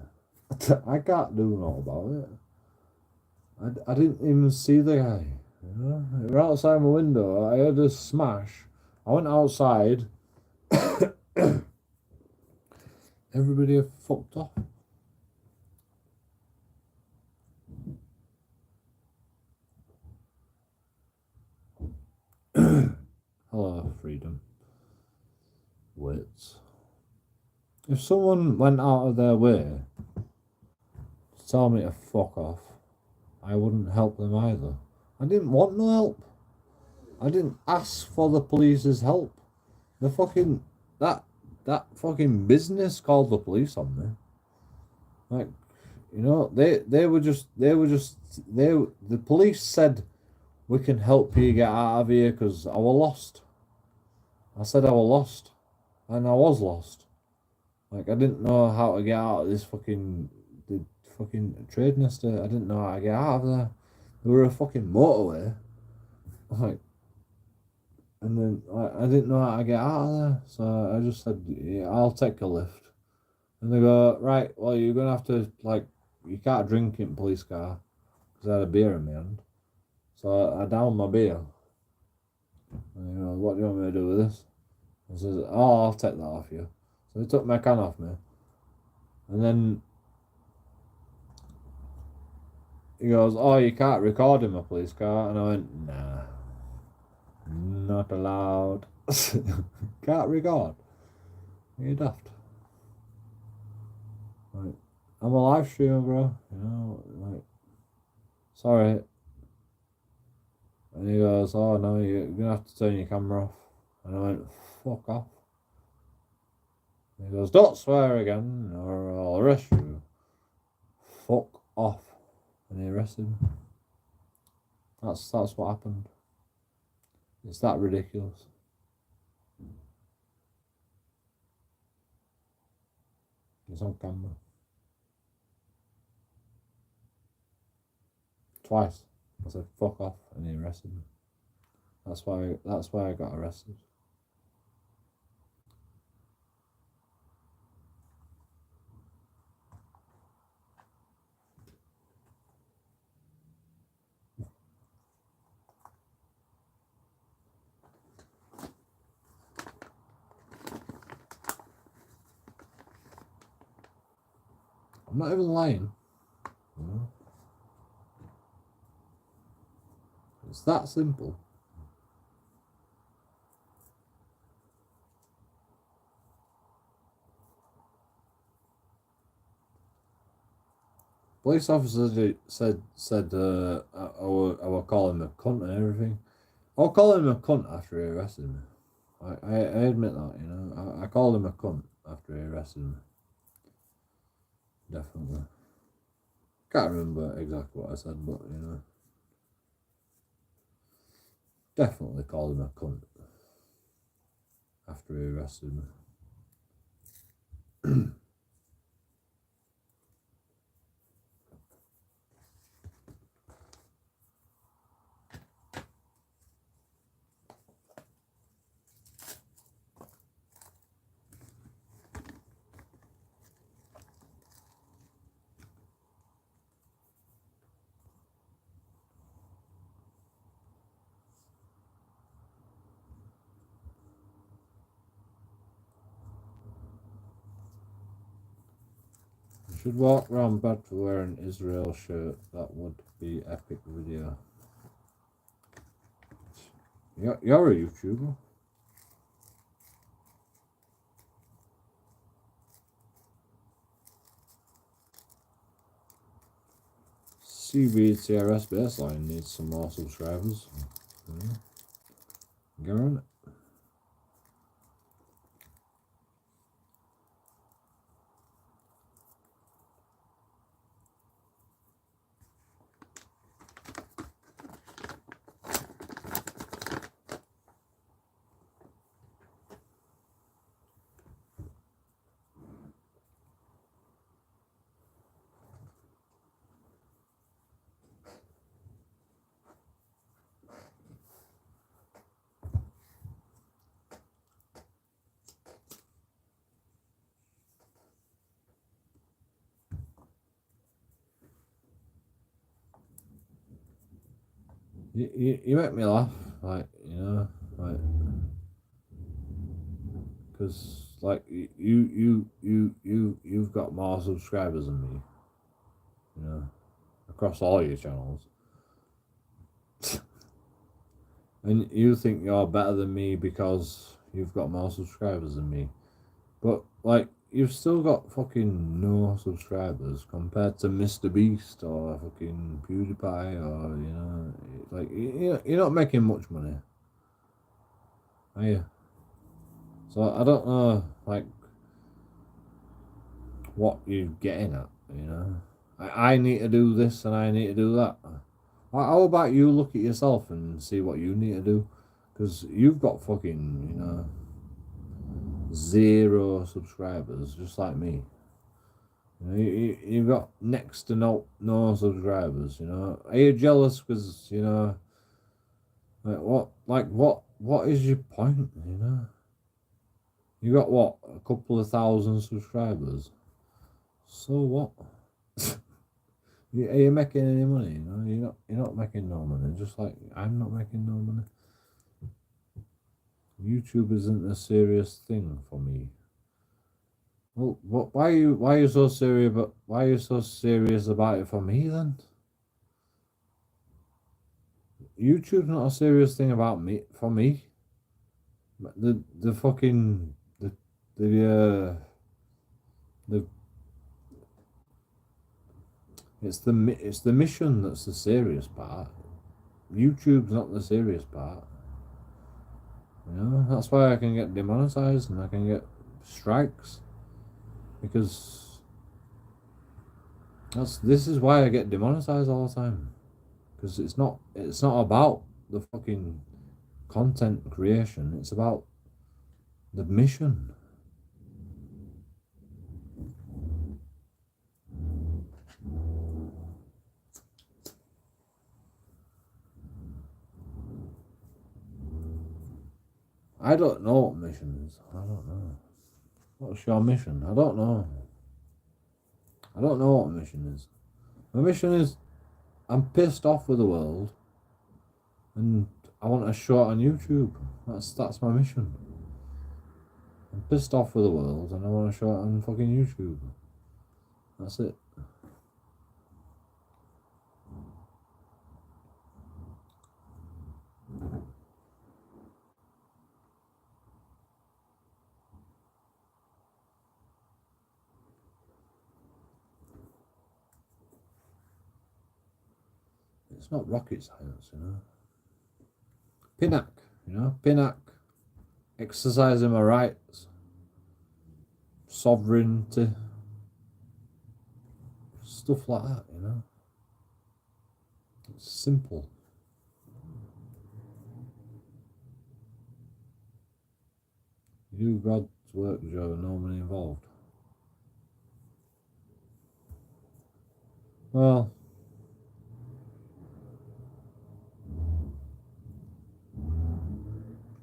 I can't do no about it. I didn't even see the guy. You know? Right outside my window, I heard a smash. I went outside. Everybody fucked off. Hello, freedom. Wits. If someone went out of their way to tell me to fuck off, I wouldn't help them either. I didn't want no help. I didn't ask for the police's help. The fucking that fucking business called the police on me. Like, you know, the police said we can help you get out of here because I was lost. I said I was lost, and I was lost. Like, I didn't know how to get out of this fucking trading estate. I didn't know how to get out of there. There were a fucking motorway, like, and then I didn't know how to get out of there. So I just said, yeah, I'll take a lift. And they go, right, well, you're gonna have to, like, you can't drink in police car because I had a beer in my hand. So I downed my beer. And he goes, what do you want me to do with this? I says, oh, I'll take that off you. So he took my can off me. And then he goes, oh, you can't record in my police car. And I went, nah, not allowed. Can't record. You're daft. Like, I'm a live streamer, bro. You know, like, sorry. And he goes, oh no, you're gonna have to turn your camera off. And I went, fuck off. And he goes, don't swear again or I'll arrest you. Fuck off. And he arrested me. That's what happened. It's that ridiculous. It's on camera. Twice. I said fuck off and he arrested me. That's why I got arrested. I'm not even lying. You know? It's that simple. Police officer said I will call him a cunt and everything. I'll call him a cunt after he arrested me. I admit that, you know. I called him a cunt after he arrested me. Definitely. Can't remember exactly what I said, but you know. Definitely called him a cunt after he arrested me. Should walk around Bedford wearing Israel shirt. That would be epic video. You're a YouTuber. Seaweed TRS baseline needs some more subscribers. Get on it. You make me laugh, like, you know, like, because like you've got more subscribers than me, you know, across all your channels, and you think you're better than me because you've got more subscribers than me, but like you've still got fucking no subscribers compared to Mr. Beast or fucking PewDiePie, or, you know, like, you're not making much money, are you? So I don't know, like, what you're getting at, you know. I need to do this and I need to do that. How about you look at yourself and see what you need to do? Because you've got fucking, you know, 0 subscribers, just like me. You know, you've got next to no subscribers, you know. Are you jealous because, you know, what is your point, you know? You got what, a couple of thousand subscribers? So what? Are you making any money? You know, you're not making no money. Just like I'm not making no money. YouTube isn't a serious thing for me. Well, why are you so serious? But why are you so serious about it for me then? YouTube's not a serious thing about me for me. The fucking the it's the mission that's the serious part. YouTube's not the serious part. You know, that's why I can get demonetized and I can get strikes, because this is why I get demonetized all the time, because it's not about the fucking content creation, it's about the mission. I don't know what mission is. I don't know. What's your mission? I don't know. I don't know what mission is. My mission is, I'm pissed off with the world and I want a shot on YouTube. That's my mission. I'm pissed off with the world and I want a shot on fucking YouTube. That's it. It's not rocket science, you know. Pinnack, you know, Pinnack, exercising my rights, sovereignty, stuff like that, you know. It's simple. You do God's work, Joe, no money involved. Well,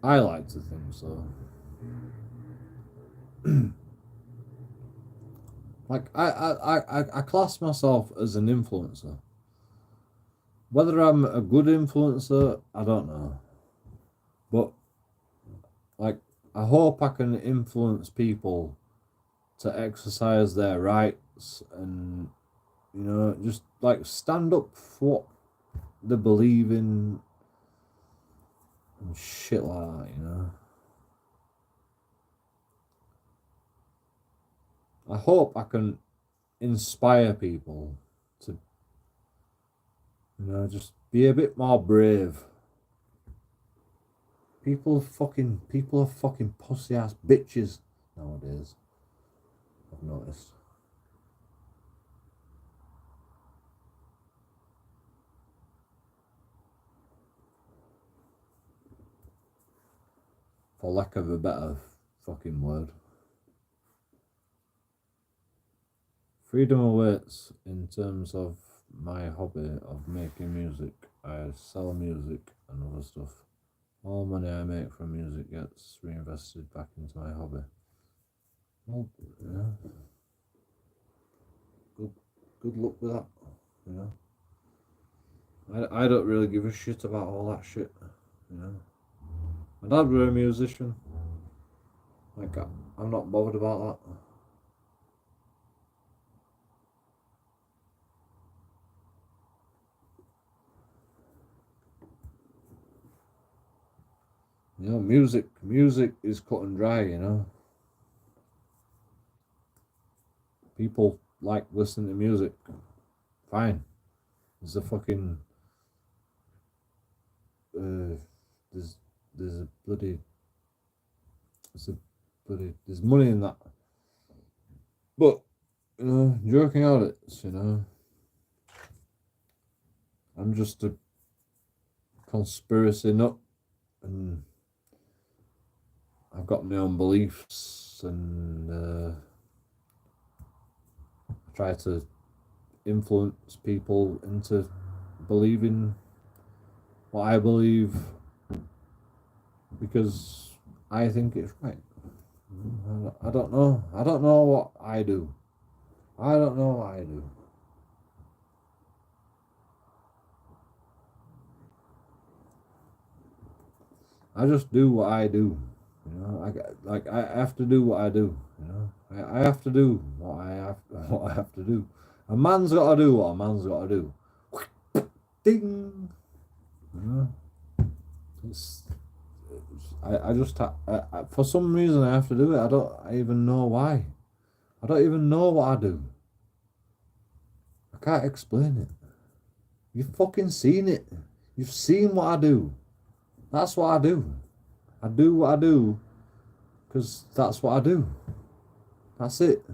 I like to think so. Like I class myself as an influencer. Whether I'm a good influencer, I don't know. But like, I hope I can influence people to exercise their rights and, you know, just like stand up for what they believe in and shit like that, you know. I hope I can inspire people to, you know, just be a bit more brave. People are fucking pussy ass bitches nowadays, I've noticed. For lack of a better fucking word. Freedom awaits in terms of my hobby of making music. I sell music and other stuff. All money I make from music gets reinvested back into my hobby. Well, yeah. Good luck with that, you know. I don't really give a shit about all that shit, you know. My dad was a musician. Like, I'm not bothered about that. You know, music is cut and dry, you know. People like listening to music. Fine. There's a fucking there's a bloody there's money in that. But, you know, JoeKingAudits, you know. I'm just a conspiracy nut, and I've got my own beliefs, and I try to influence people into believing what I believe because I think it's right. I don't know. I don't know what I do. I don't know what I do. I just do what I do. You know, I have to do what I do. You know, I have to do what I have to do. A man's got to do what a man's got to do. Ding. You know, I just for some reason I have to do it. I don't even know why. I don't even know what I do. I can't explain it. You've fucking seen it. You've seen what I do. That's what I do. I do what I do because that's what I do. That's it.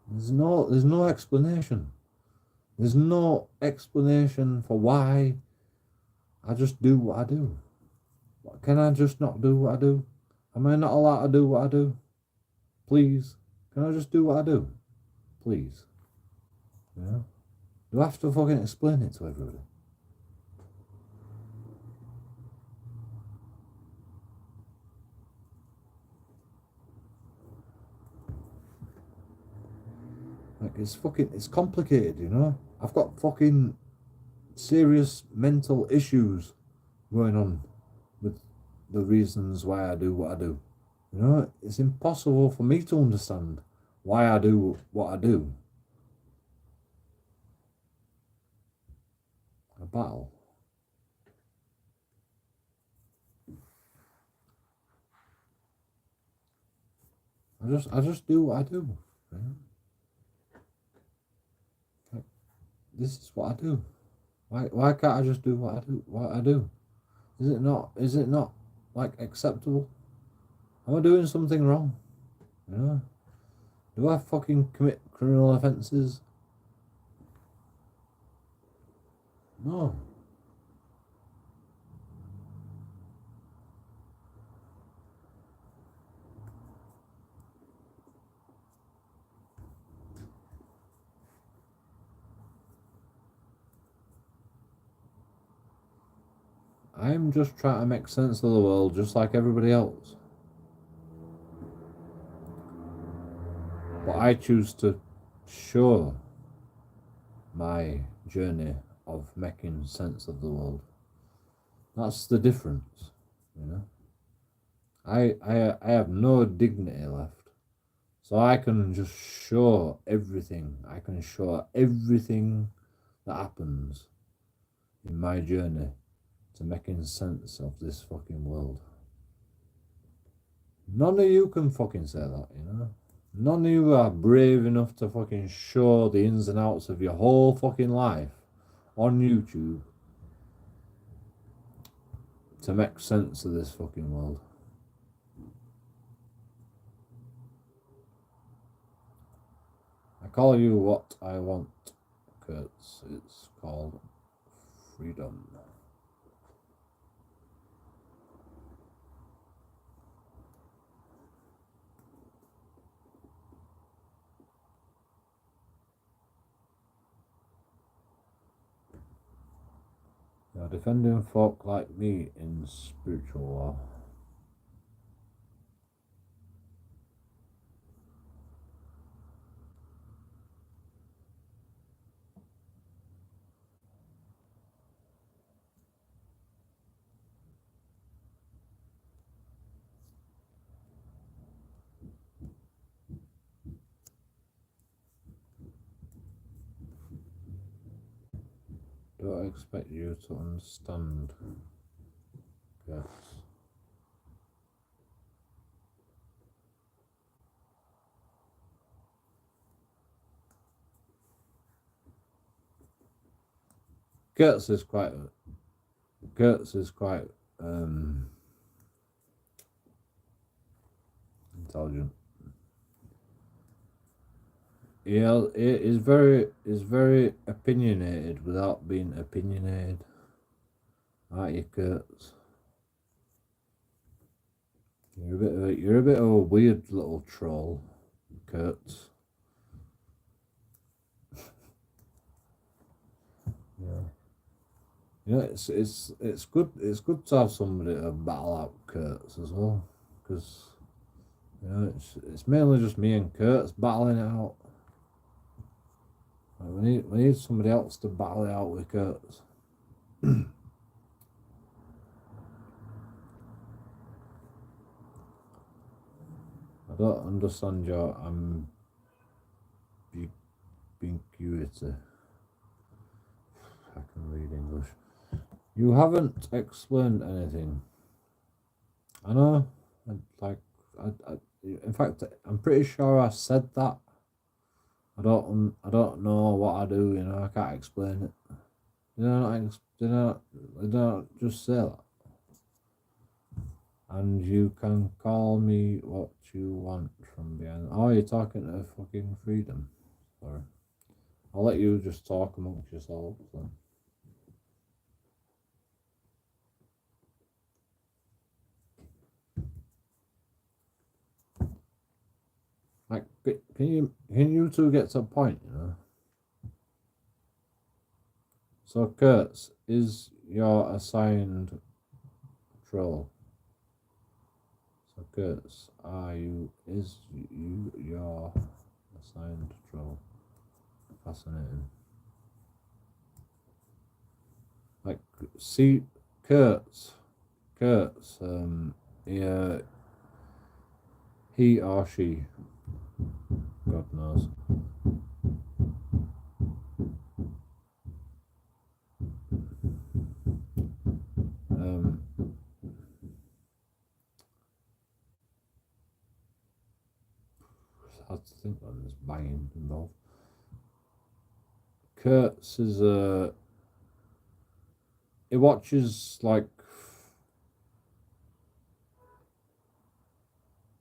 There's no explanation. There's no explanation for why. I just do what I do. Can I just not do what I do? Am I not allowed to do what I do? Please. Can I just do what I do? Please. You know? Do I have to fucking explain it to everybody? Like, it's complicated, you know? I've got fucking serious mental issues going on with the reasons why I do what I do. You know, it's impossible for me to understand why I do what I do. A battle. I just do what I do. You know? Like, this is what I do. Why can't I just do what I do? Is it not like acceptable? Am I doing something wrong? You know? Do I fucking commit criminal offences? No. I'm just trying to make sense of the world just like everybody else. But I choose to show my journey of making sense of the world. That's the difference, you know. I have no dignity left. So I can just show everything. I can show everything that happens in my journey to making sense of this fucking world. None of you can fucking say that, you know? None of you are brave enough to fucking show the ins and outs of your whole fucking life on YouTube to make sense of this fucking world. I call you what I want, Kurtz. It's called freedom. You're defending folk like me in spiritual war. Don't expect you to understand, yes. Kurtz is quite intelligent. Yeah, it is very opinionated without being opinionated. Aren't you, Kurtz? You're a bit of a weird little troll, Kurtz. Yeah. You know, it's good to have somebody to battle out Kurtz as well, because you know it's mainly just me and Kurtz battling it out. We need somebody else to battle it out with Kurtz. I don't understand your ambiguity. I can read English. You haven't explained anything. I know. In fact, I'm pretty sure I said that. I don't know what I do. You know, I can't explain it. Did I just say that? And you can call me what you want from behind. Oh, you're talking to fucking freedom. Sorry. I'll let you just talk amongst yourselves then. Like, can you two get to a point, you know? So, Kurtz, is your assigned troll? So, Kurtz, is you your assigned troll? Fascinating. Like, see, Kurtz, yeah, he or she, God knows. I have to think when there's banging involved. Kurtz is he watches like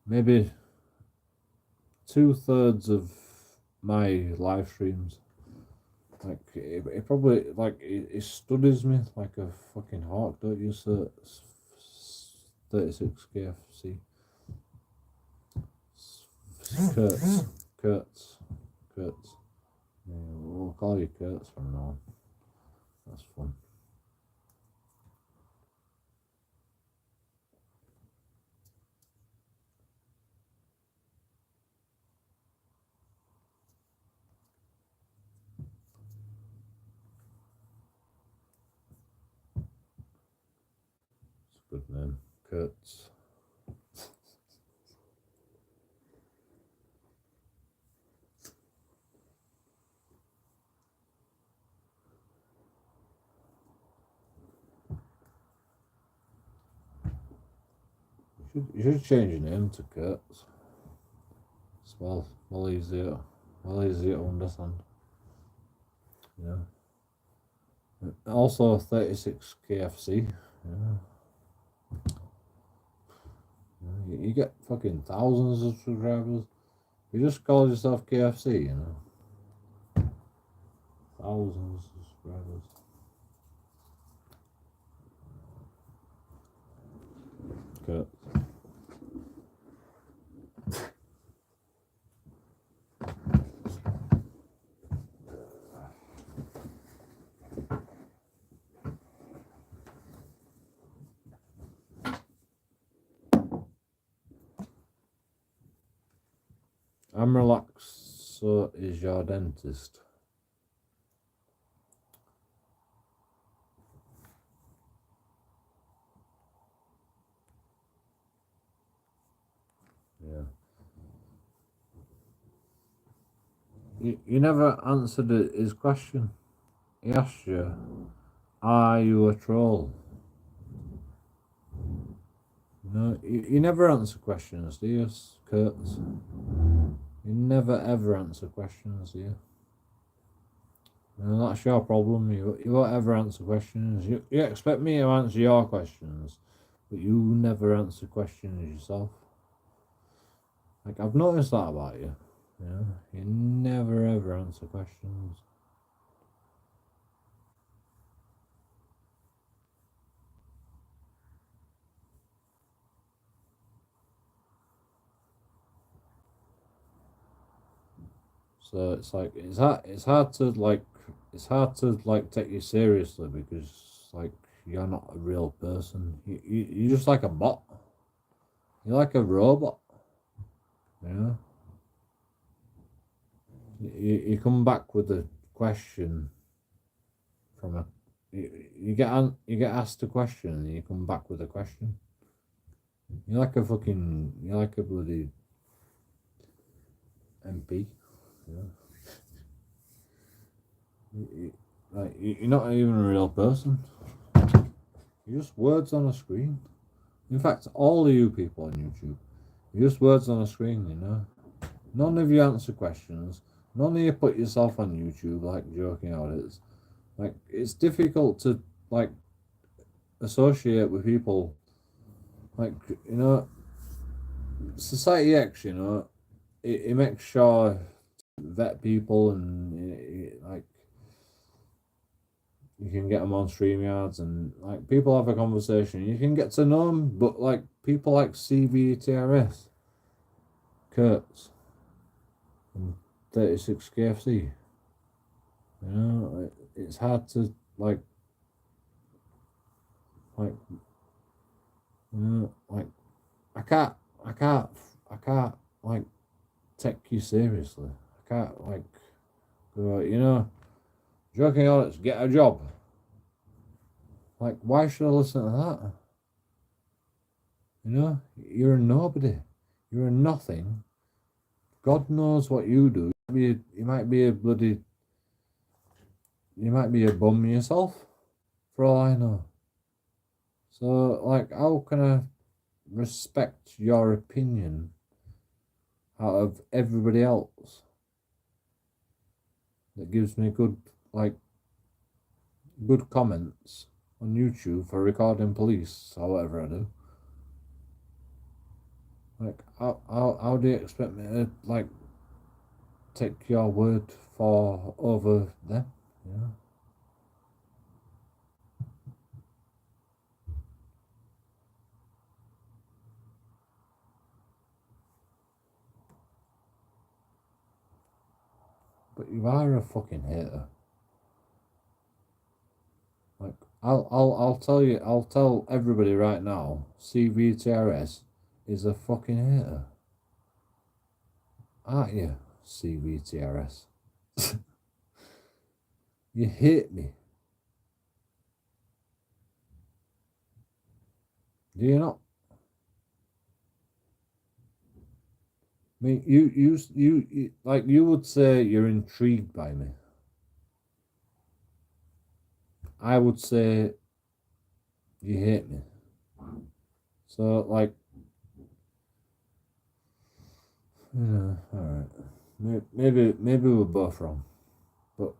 maybe 2/3 of my live streams. Like he probably like he studies me like a fucking hawk, don't you, sir? 36 KFC. Kurtz. Yeah, we'll call you Kurtz from now on. That's fun. It's a good name, Kurtz. You should change your name to Kurtz. It's well easier to understand. Yeah. Also 36 KFC. Yeah. You get fucking thousands of subscribers. You just call yourself KFC, you know. Thousands of subscribers. Kurt. I'm relaxed, so is your dentist. Yeah. You never answered his question. He asked you, are you a troll? No, you never answer questions, do you, Kurtz? You never ever answer questions, do you? No, that's your problem. You won't ever answer questions. You expect me to answer your questions, but you never answer questions yourself. Like, I've noticed that about you. You know, you never ever answer questions. So it's hard to take you seriously because like you're not a real person. You're just like a bot. You're like a robot. You know. You come back with a question from a you get asked a question and you come back with a question. You're like a bloody MP. Yeah. You're not even a real person. You're just words on a screen. In fact, all of you people on YouTube, you're just words on a screen, you know. None of you answer questions. None of you put yourself on YouTube like JoeKingAudits. Like, it's difficult to like associate with people. Like, you know, Society X, you know, it makes sure to vet people and like you can get them on StreamYards and like people have a conversation. You can get to know them, but like people like CVTRS, Kurtz, and 36 KFC, you know, it's hard to like you know, like I can't like take you seriously. I can't like go, you know, JoeKingAudits, get a job. Like, why should I listen to that? You know, you're a nobody. You're a nothing. God knows what you do. You might be a bum yourself, for all I know. So, like, how can I respect your opinion out of everybody else that gives me good comments on YouTube for recording police or whatever I do? Like, how do you expect me to like take your word for over them? You know? But you are a fucking hater. Like, I'll tell everybody right now, CVTRS is a fucking hater. Aren't you, CVTRS? You hate me. Do you not? I mean, you like you would say you're intrigued by me. I would say you hate me. So like, Yeah, alright. Maybe we're both wrong. But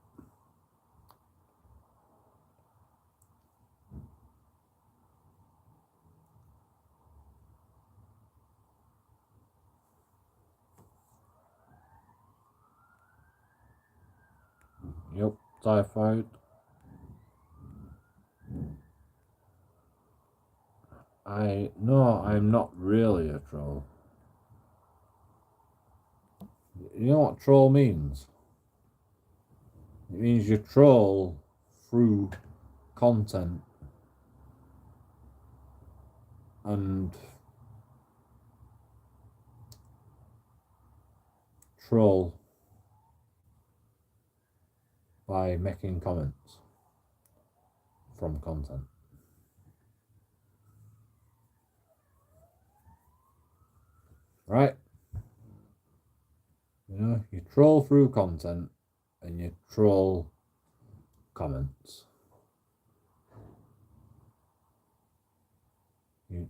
yep, typhoid. I'm not really a troll. You know what troll means? It means you troll through content and troll by making comments from content. Right? You know, you troll through content and you troll comments. You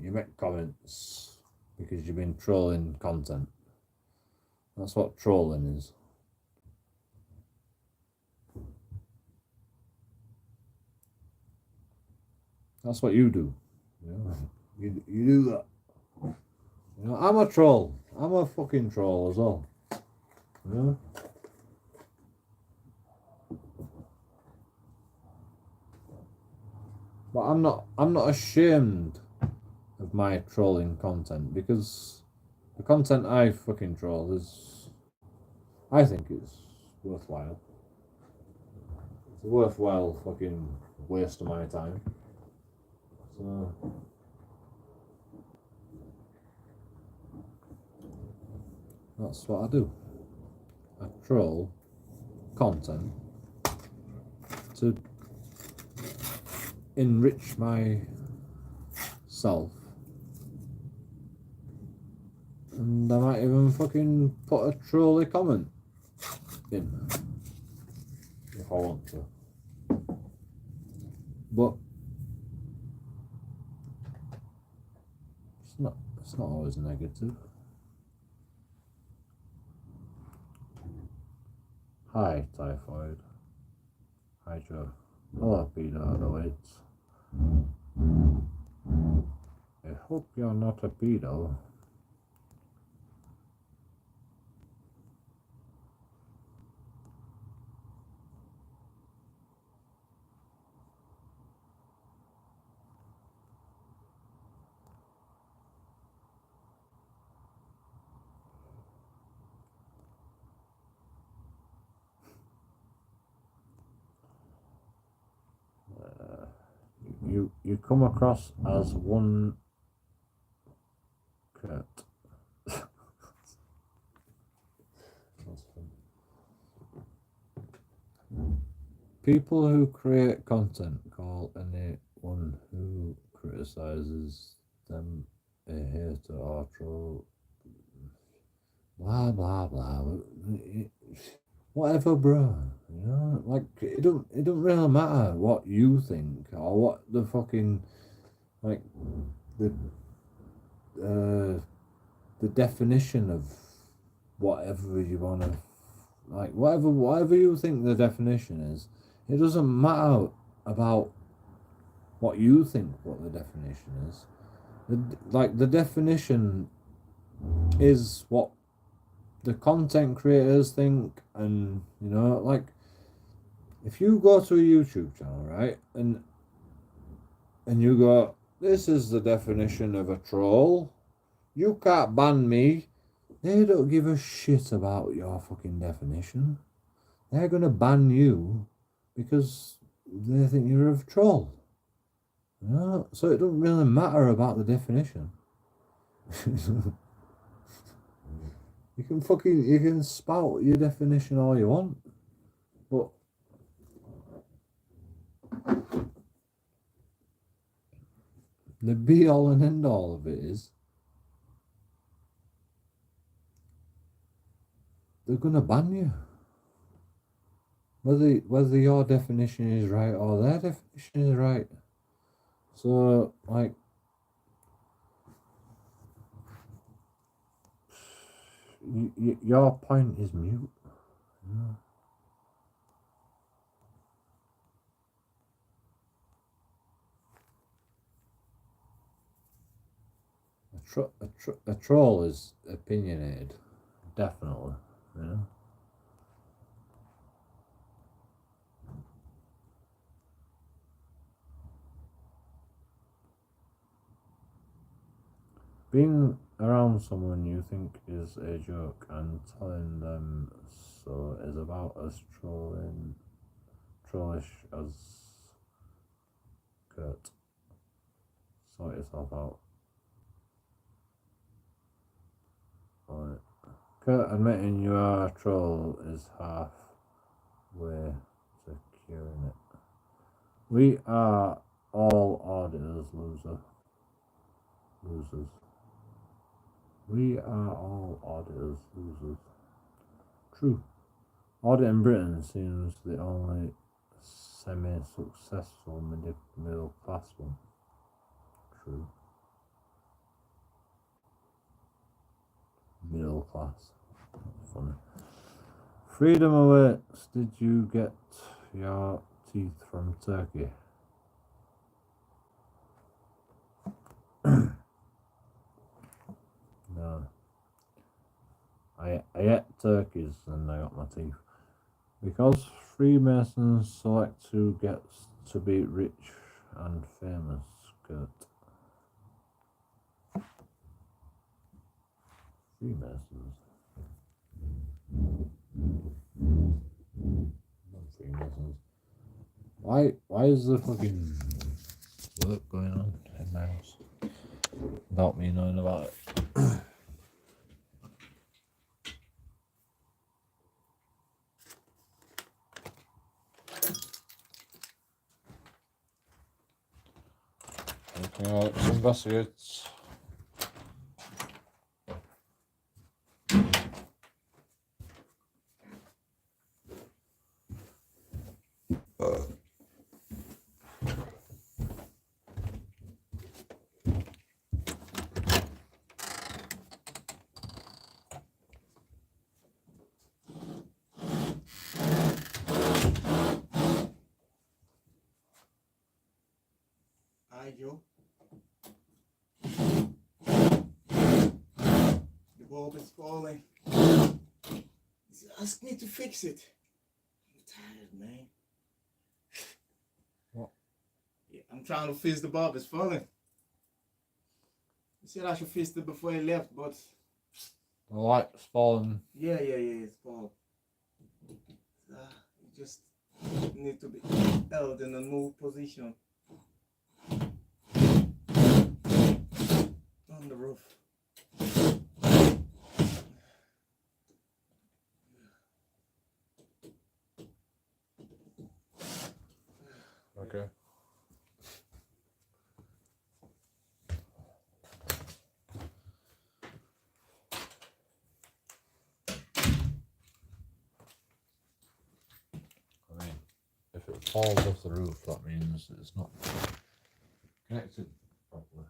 make comments because you've been trolling content. That's what trolling is. That's what you do. You know, you do that. You know, I'm a troll. I'm a fucking troll as well. You know? But I'm not ashamed of my trolling content, because the content I fucking troll I think it's worthwhile. It's a worthwhile fucking waste of my time. So that's what I do. I troll content to enrich myself, and I might even fucking put a trolly comment in if I want to. But it's not always negative. Hi, Typhoid. Hi, Joe. Hello, JoeKingAudits. I hope you're not a pedo. You come across as one Kurt. That's funny. People who create content call anyone who criticizes them a hater or troll. Blah blah blah. Whatever, bro. You know, like it don't really matter what you think or what the fucking like the definition of whatever you wanna, like whatever you think the definition is. It doesn't matter about what you think what the definition is. The definition is what the content creators think. And you know, like if you go to a YouTube channel, right, and you go, this is the definition of a troll, you can't ban me. They don't give a shit about your fucking definition. They're gonna ban you because they think you're a troll. You know? So it doesn't really matter about the definition. You can spout your definition all you want, but the be all and end all of it is they're gonna ban you. Whether your definition is right or their definition is right. So like your point is mute. Yeah. A troll is opinionated, definitely. You know. Being around someone you think is a joke and telling them so is about as trollish as Kurt. Sort yourself out. Right. Kurt, admitting you are a troll is half way to curing it. We are all auditors, losers. We are all auditors, losers. True. Audit in Britain seems the only semi-successful middle class one. True. Middle class. That's funny. Freedom awaits. Did you get your teeth from Turkey? No. I ate turkeys and I got my teeth. Because Freemasons select who gets to be rich and famous. Good. Freemasons. Not Freemasons. Why is the fucking work going on in my house without me knowing about it? Let's investigate. Hi, Joe. The bulb is falling. He's asked me to fix it. I'm tired, man. What? Yeah, I'm trying to fix the bulb. It's falling. He said I should fix it before he left, but... The light's falling. Yeah, it's falling. You just need to be held in a move position. On the roof. Okay. I mean, if it falls off the roof, that means it's not connected properly.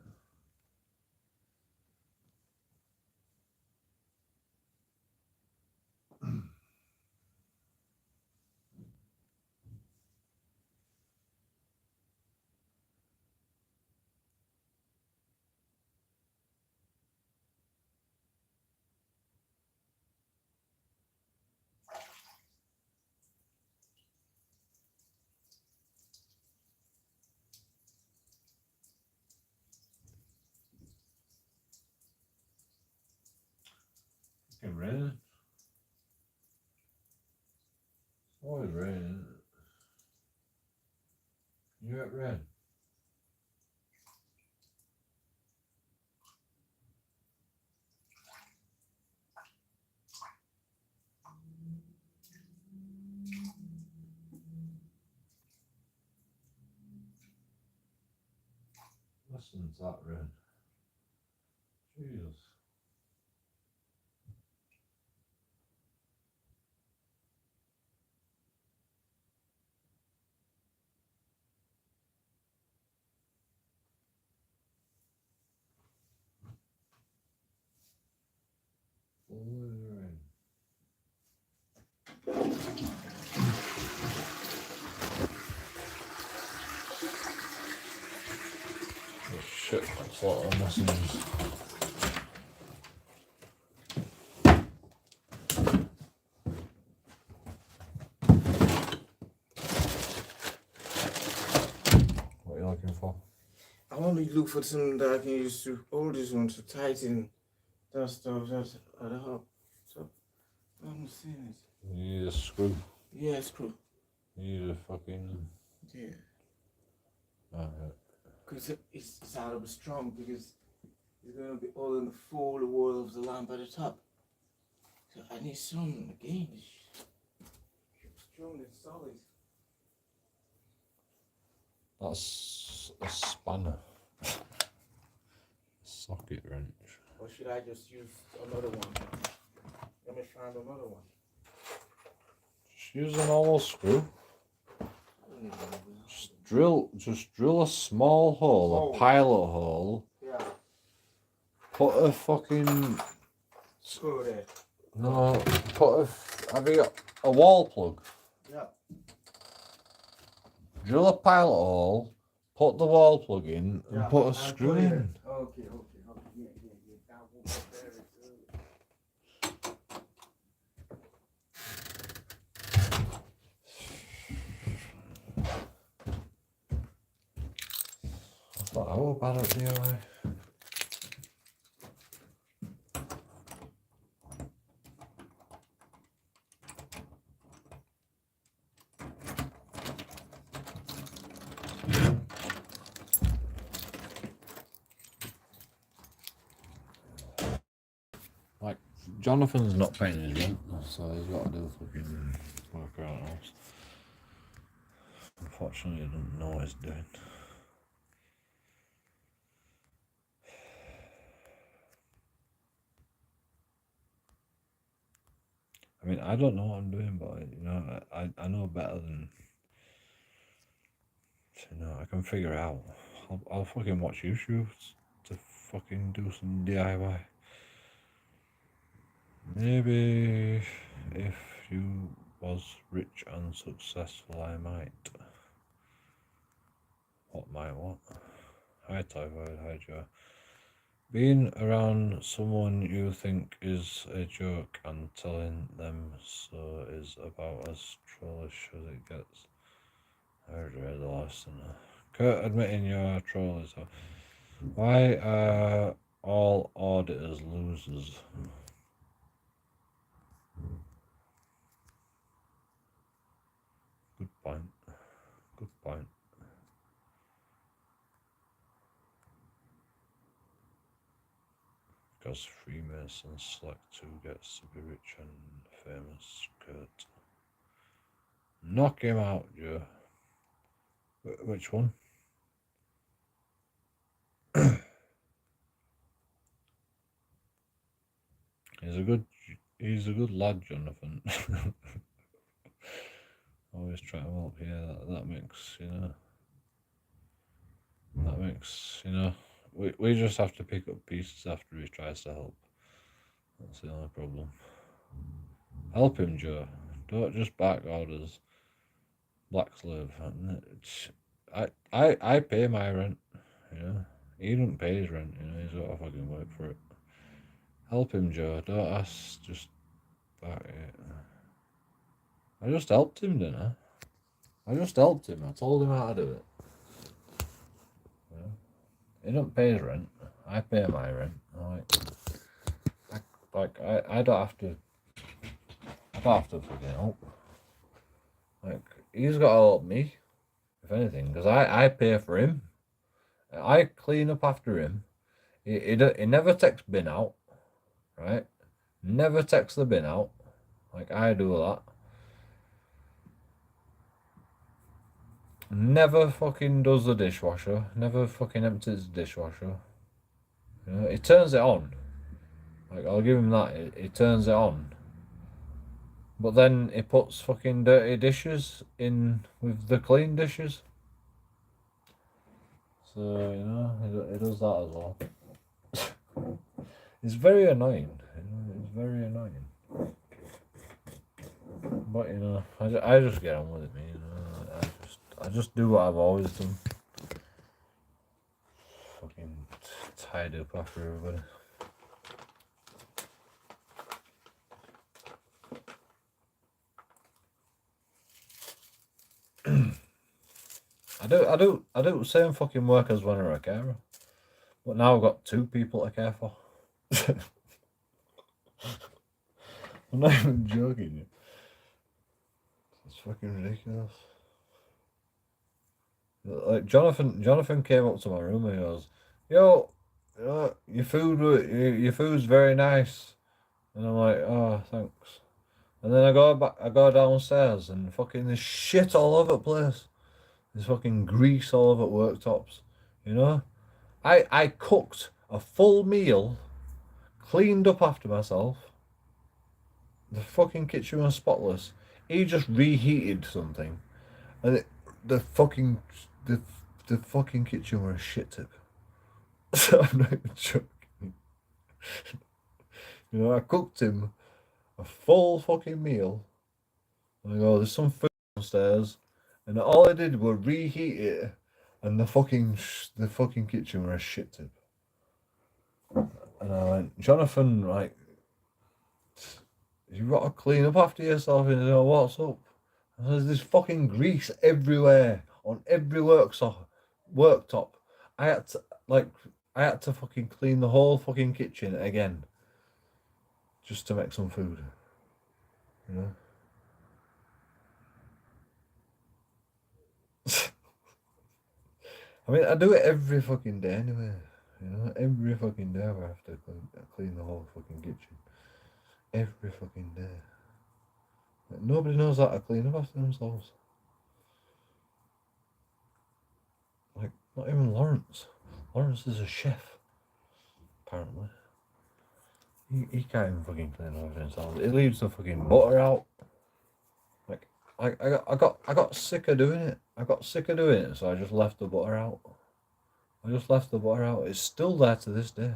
It's raining. It's always raining. You get rain? Listen to that rain. Jesus. Always shit, that's a lot of messages. What are you looking for? I want to look for something that I can use to hold this one to tighten that stuff that's at the hub. So, I'm seeing it. You need a screw. Yeah, screw. You need a fucking... Yeah. Alright. Because it's out of strong because it's going to be all in the full wall of the lamp at the top. So I need some, again, strong and solid. That's a spanner. Socket wrench. Or should I just use another one? Let me find another one. Just use a normal screw. Just drill a small hole, a pilot hole. Yeah. Put a fucking... Screw there. No, have you got a wall plug? Yeah. Drill a pilot hole, put the wall plug in, and Yeah, put a I'll screw put it in. Okay. Yeah. That will be very good. I thought, oh, bad at DIY. Like, Jonathan's not paying his rent, so he's got to do fucking work around the house. Unfortunately, he doesn't know what he's doing. I mean, I don't know what I'm doing, but you know, I know better than, you know, I can figure it out. I'll fucking watch YouTube to fucking do some DIY. Maybe if you was rich and successful, I might. What might what? Hi Typhoid, hi Joe. Being around someone you think is a joke and telling them so is about as trollish as it gets. I read the last one. Kurt admitting you're a troll is why are all auditors losers? Good point. Good point. Because Freemason Select 2 gets to be rich and famous. Kurt. Knock him out, Joe. Which one? He's a good lad, Jonathan. Always try to help. Yeah, that makes, you know. That makes, you know. We just have to pick up pieces after he tries to help. That's the only problem. Help him, Joe. Don't just back orders. Black slave. I pay my rent. You know. He doesn't pay his rent. You know. He's got to fucking work for it. Help him, Joe. Don't ask. Just back it. I just helped him, didn't I? I just helped him. I told him how to do it. Yeah. He don't pay his rent. I pay my rent. I don't have to. I don't have to fucking help. Like, he's got to help me, if anything, because I pay for him. I clean up after him. He never takes bin out, right? Never takes the bin out. Like, I do that. Never fucking does the dishwasher. Never fucking empties the dishwasher. You know, he turns it on. Like, I'll give him that. He turns it on. But then he puts fucking dirty dishes in with the clean dishes. So, you know, he does that as well. It's very annoying. You know, it's very annoying. But, you know, I just get on with it, man. You know, I just do what I've always done. Fucking tidy up after everybody. I do the same fucking work as when I were a carer. But now I've got 2 people to care for. I'm not even joking. It's fucking ridiculous. Like Jonathan came up to my room and he goes, "Yo, your food's very nice." And I'm like, "Oh, thanks." And then I go downstairs and fucking there's shit all over the place. There's fucking grease all over worktops. You know? I cooked a full meal, cleaned up after myself. The fucking kitchen was spotless. He just reheated something, and the fucking kitchen was a shit tip. So I'm not even joking. You know, I cooked him a full fucking meal. And I go, "There's some food downstairs," and all I did was reheat it, and the fucking kitchen was a shit tip. And I went, "Jonathan, like, you got to clean up after yourself." And he said, "What's up?" And there's fucking grease everywhere on every worktop. I had to fucking clean the whole fucking kitchen again, just to make some food. You know. I mean, I do it every fucking day anyway. You know, every fucking day I have to clean the whole fucking kitchen. Every fucking day. Like, nobody knows how to clean up after themselves. Like, not even Lawrence. Lawrence is a chef, apparently. He can't even fucking clean up after himself. He leaves the fucking butter out. Like, I got sick of doing it. I got sick of doing it, so I just left the butter out. It's still there to this day.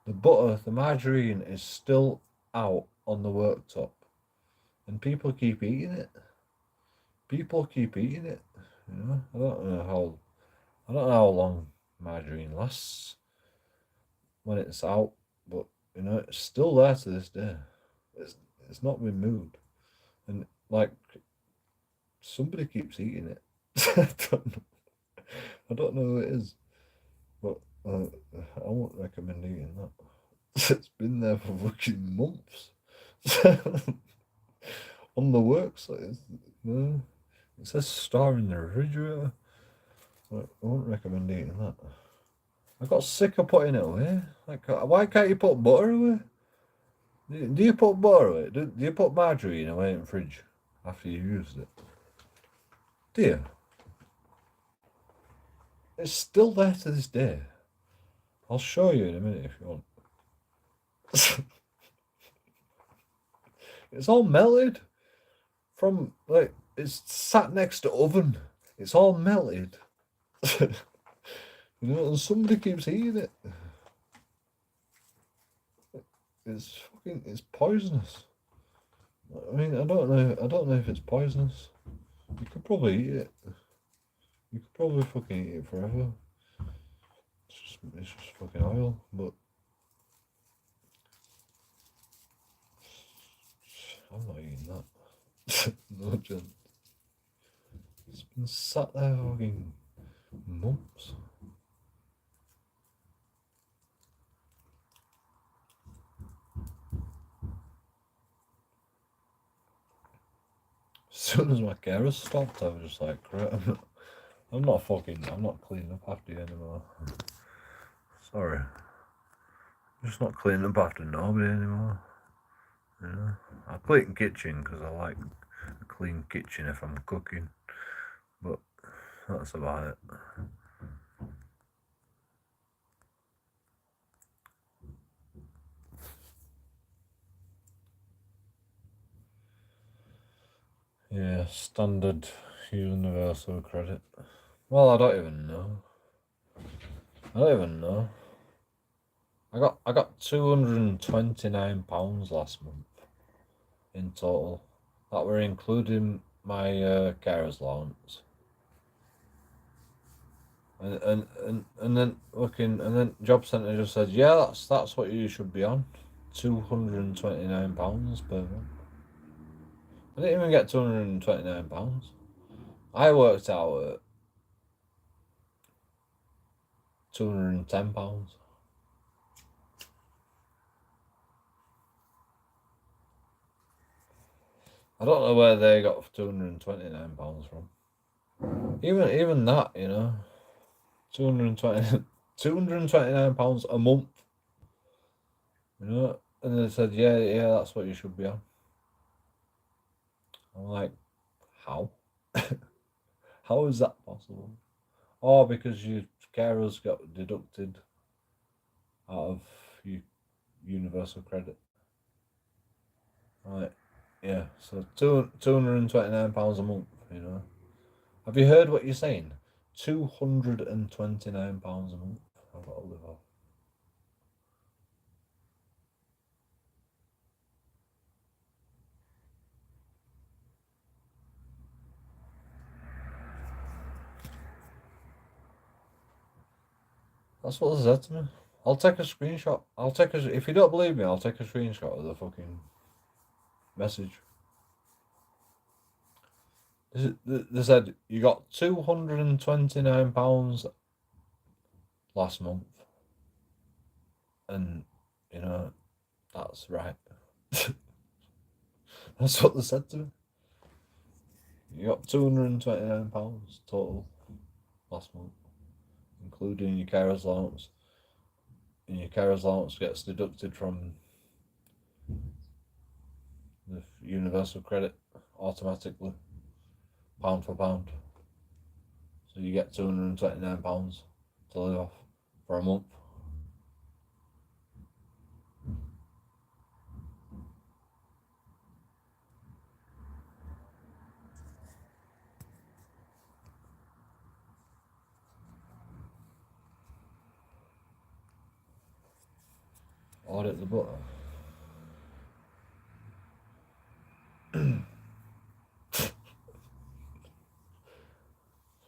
The butter, the margarine is still out on the worktop. And people keep eating it. You know, I don't know how long margarine lasts when it's out, but you know, it's still there to this day. It's not been moved. And like somebody keeps eating it. I don't know who it is. But I won't recommend eating that. It's been there for fucking months. On the works, no. It says store in the refrigerator. I won't recommend eating that. I got sick of putting it away. Like, why can't you put butter away? Do you put butter away? Do you put margarine away in the fridge after you've used it? Do you? It's still there to this day. I'll show you in a minute if you want. It's all melted from, like, it's sat next to oven. It's all melted. You know, and somebody keeps eating it. It's poisonous. I mean, I don't know if it's poisonous. You could probably eat it. You could probably fucking eat it forever. It's just fucking oil, but I'm not eating that. No chance. It's been sat there fucking months. As soon as my carers stopped, I was just like, "Great, I'm not cleaning up after you anymore. Sorry. I'm just not cleaning up after nobody anymore. You know, I clean kitchen because I like a clean kitchen if I'm cooking, but that's about it." Yeah, standard universal credit. Well, I don't even know. I got £229 last month in total. That were including my carer's allowance. And then fucking and then Job Centre just said, yeah, that's what you should be on, £229 per month. I didn't even get £229. I worked out at £210. I don't know where they got £229 from. Even that, you know, £229 a month. You know, and they said, yeah, that's what you should be on. I'm like, how? How is that possible? Oh, because your carers got deducted out of your universal credit. Right, yeah, so £229 a month, you know. Have you heard what you're saying? £229 a month I've got to live off. That's what they said to me. I'll take a screenshot. If you don't believe me, I'll take a screenshot of the fucking message. They said you got £229 last month, and you know that's right. That's what they said to me. You got £229 total last month, including your carer's allowance. And your carer's allowance gets deducted from the universal credit automatically, pound for pound. So you get £229 to live off for a month. Audit the butter.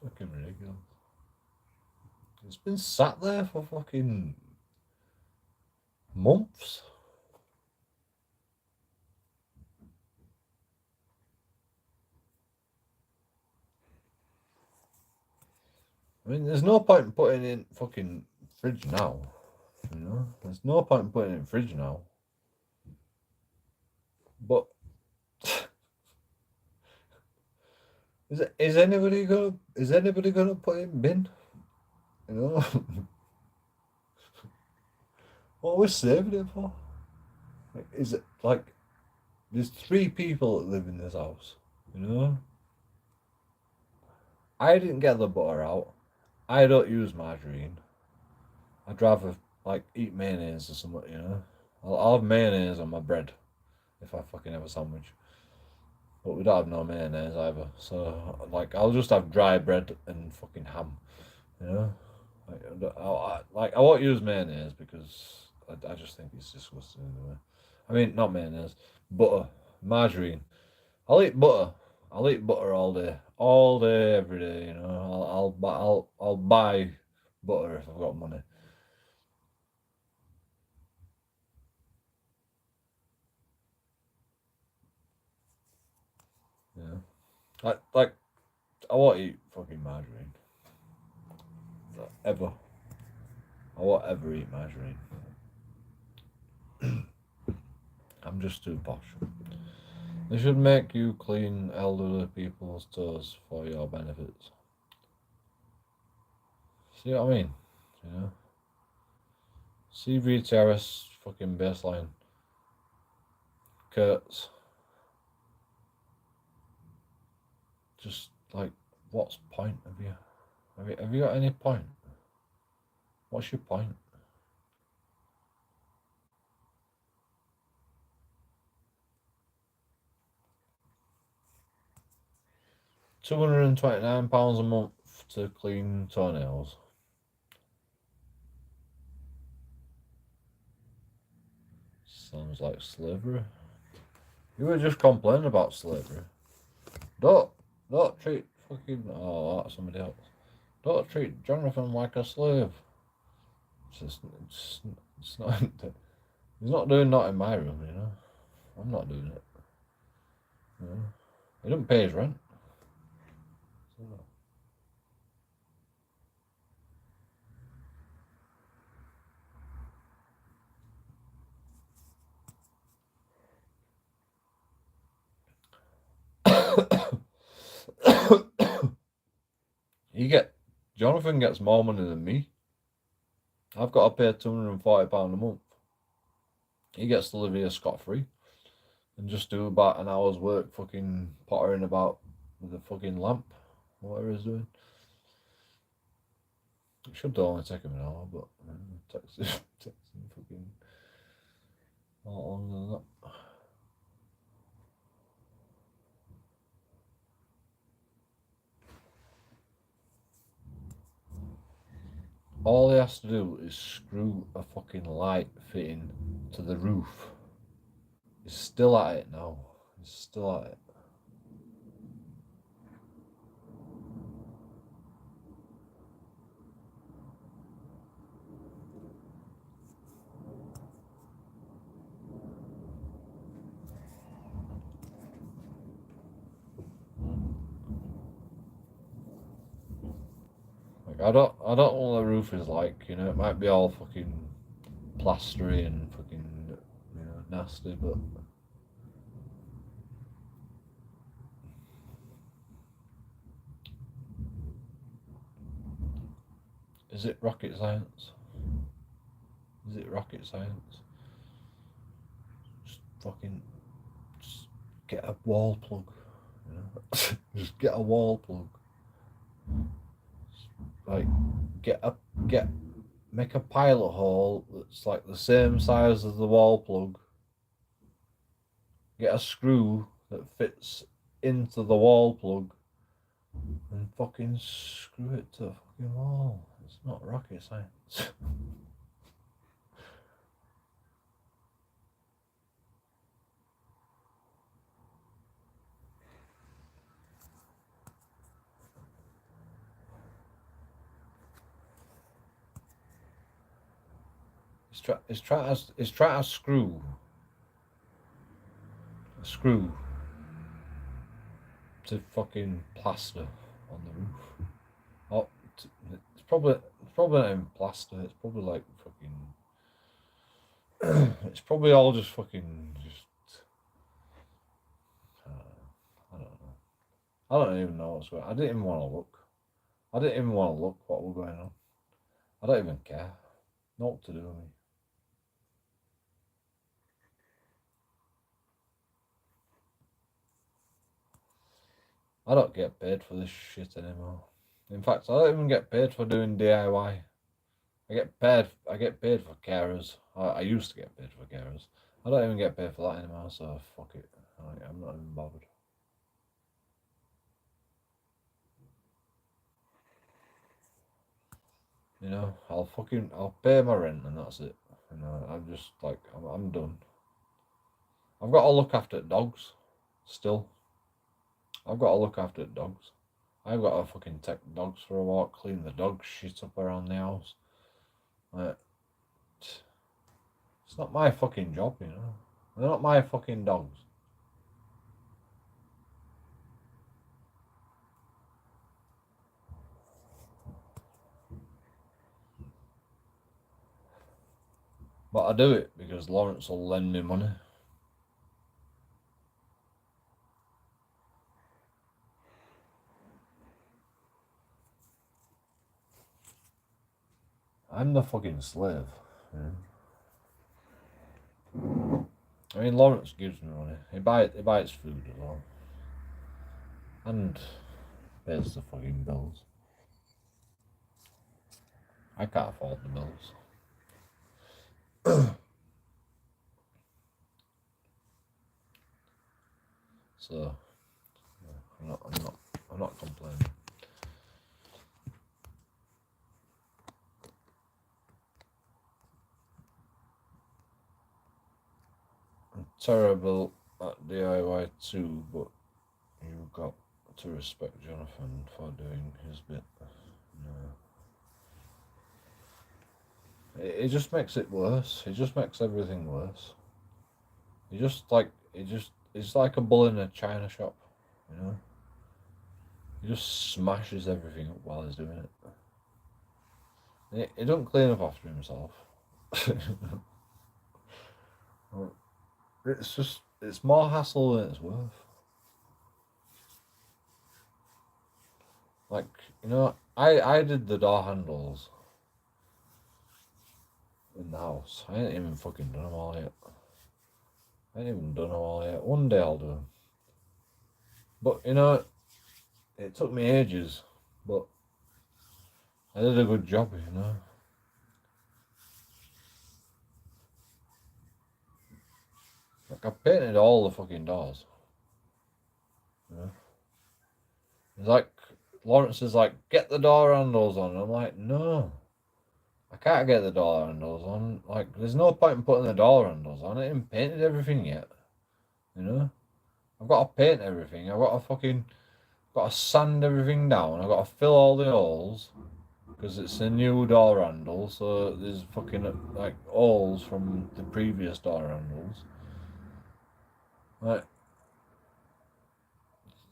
Fucking ridiculous. It's been sat there for fucking months. I mean, there's no point in putting it in fucking fridge now. You know, there's no point in putting it in fridge now. But is anybody gonna put it in bin? You know, what are we saving it for? Like, is it like there's 3 people that live in this house? You know, I didn't get the butter out. I don't use margarine. I'd rather like eat mayonnaise or something. You know, I'll have mayonnaise on my bread if I fucking have a sandwich. But we don't have no mayonnaise either, so like I'll just have dry bread and fucking ham, you know. I won't use mayonnaise because I just think it's disgusting anyway. I mean, not mayonnaise, butter, margarine. I'll eat butter. I'll eat butter all day, every day. You know, I'll buy butter if I've got money. Yeah, like I won't eat fucking margarine. Ever. I won't ever eat margarine. I'm just too posh. They should make you clean elderly people's toes for your benefits. See what I mean? You know? CV Terrace, fucking baseline. Kurtz. Just like, what's point of you? Have you got any point? What's your point? £229 a month to clean toenails. Sounds like slavery. You were just complaining about slavery. Don't treat fucking that's somebody else. Don't treat Jonathan like a slave. It's not. He's not doing that in my room, you know. I'm not doing it. You know? He doesn't pay his rent. Jonathan gets more money than me. I've got to pay £240 a month. He gets to live here scot-free and just do about an hour's work fucking pottering about with a fucking lamp or whatever he's doing. It should only take him an hour, but takes him fucking a lot longer than that. All he has to do is screw a fucking light fitting to the roof. He's still at it now. He's still at it. Like I don't know what the roof is like, you know, it might be all fucking plastery and fucking, you know, nasty, but is it rocket science? Is it rocket science? Just get a wall plug, you know? Just get a wall plug. Like make a pilot hole that's like the same size as the wall plug. Get a screw that fits into the wall plug and fucking screw it to the fucking wall. It's not rocket science. It's trying to screw a screw to fucking plaster on the roof. Oh, it's probably not even plaster. It's probably like fucking. It's probably all just fucking just. I don't know. I don't even know what's going on. I didn't even want to look. I didn't even want to look what was going on. I don't even care. Not what to do with me. I don't get paid for this shit anymore. In fact, I don't even get paid for doing DIY. I get paid for carers. I used to get paid for carers. I don't even get paid for that anymore, so fuck it. I'm not even bothered. You know, I'll pay my rent and that's it. You know, I'm just like, I'm done. I've got to look after dogs, still. I've got to look after dogs. I've got to fucking take dogs for a walk, clean the dog shit up around the house. Like, it's not my fucking job, you know. They're not my fucking dogs. But I do it because Lawrence will lend me money. I'm the fucking slave. Yeah. I mean, Lawrence gives me money. He buys food as well. And pays the fucking bills. I can't afford the bills. So, yeah, I'm not complaining. I'm terrible at DIY too, but you've got to respect Jonathan for doing his bit. it just makes it worse. It just makes everything worse. It's like a bull in a china shop, you know. He just smashes everything up while he's doing it. He don't clean up after himself. It's more hassle than it's worth. Like, you know, I did the door handles in the house. I ain't even fucking done them all yet. One day I'll do them. But, you know, it took me ages, but I did a good job, you know. Like, I painted all the fucking doors. You know? It's like, Lawrence is like, get the door handles on. I'm like, no. I can't get the door handles on. Like, there's no point in putting the door handles on. I haven't painted everything yet. You know? I've got to paint everything. I've got to sand everything down. I've got to fill all the holes. Because it's a new door handle. So there's fucking, like, holes from the previous door handles. Like,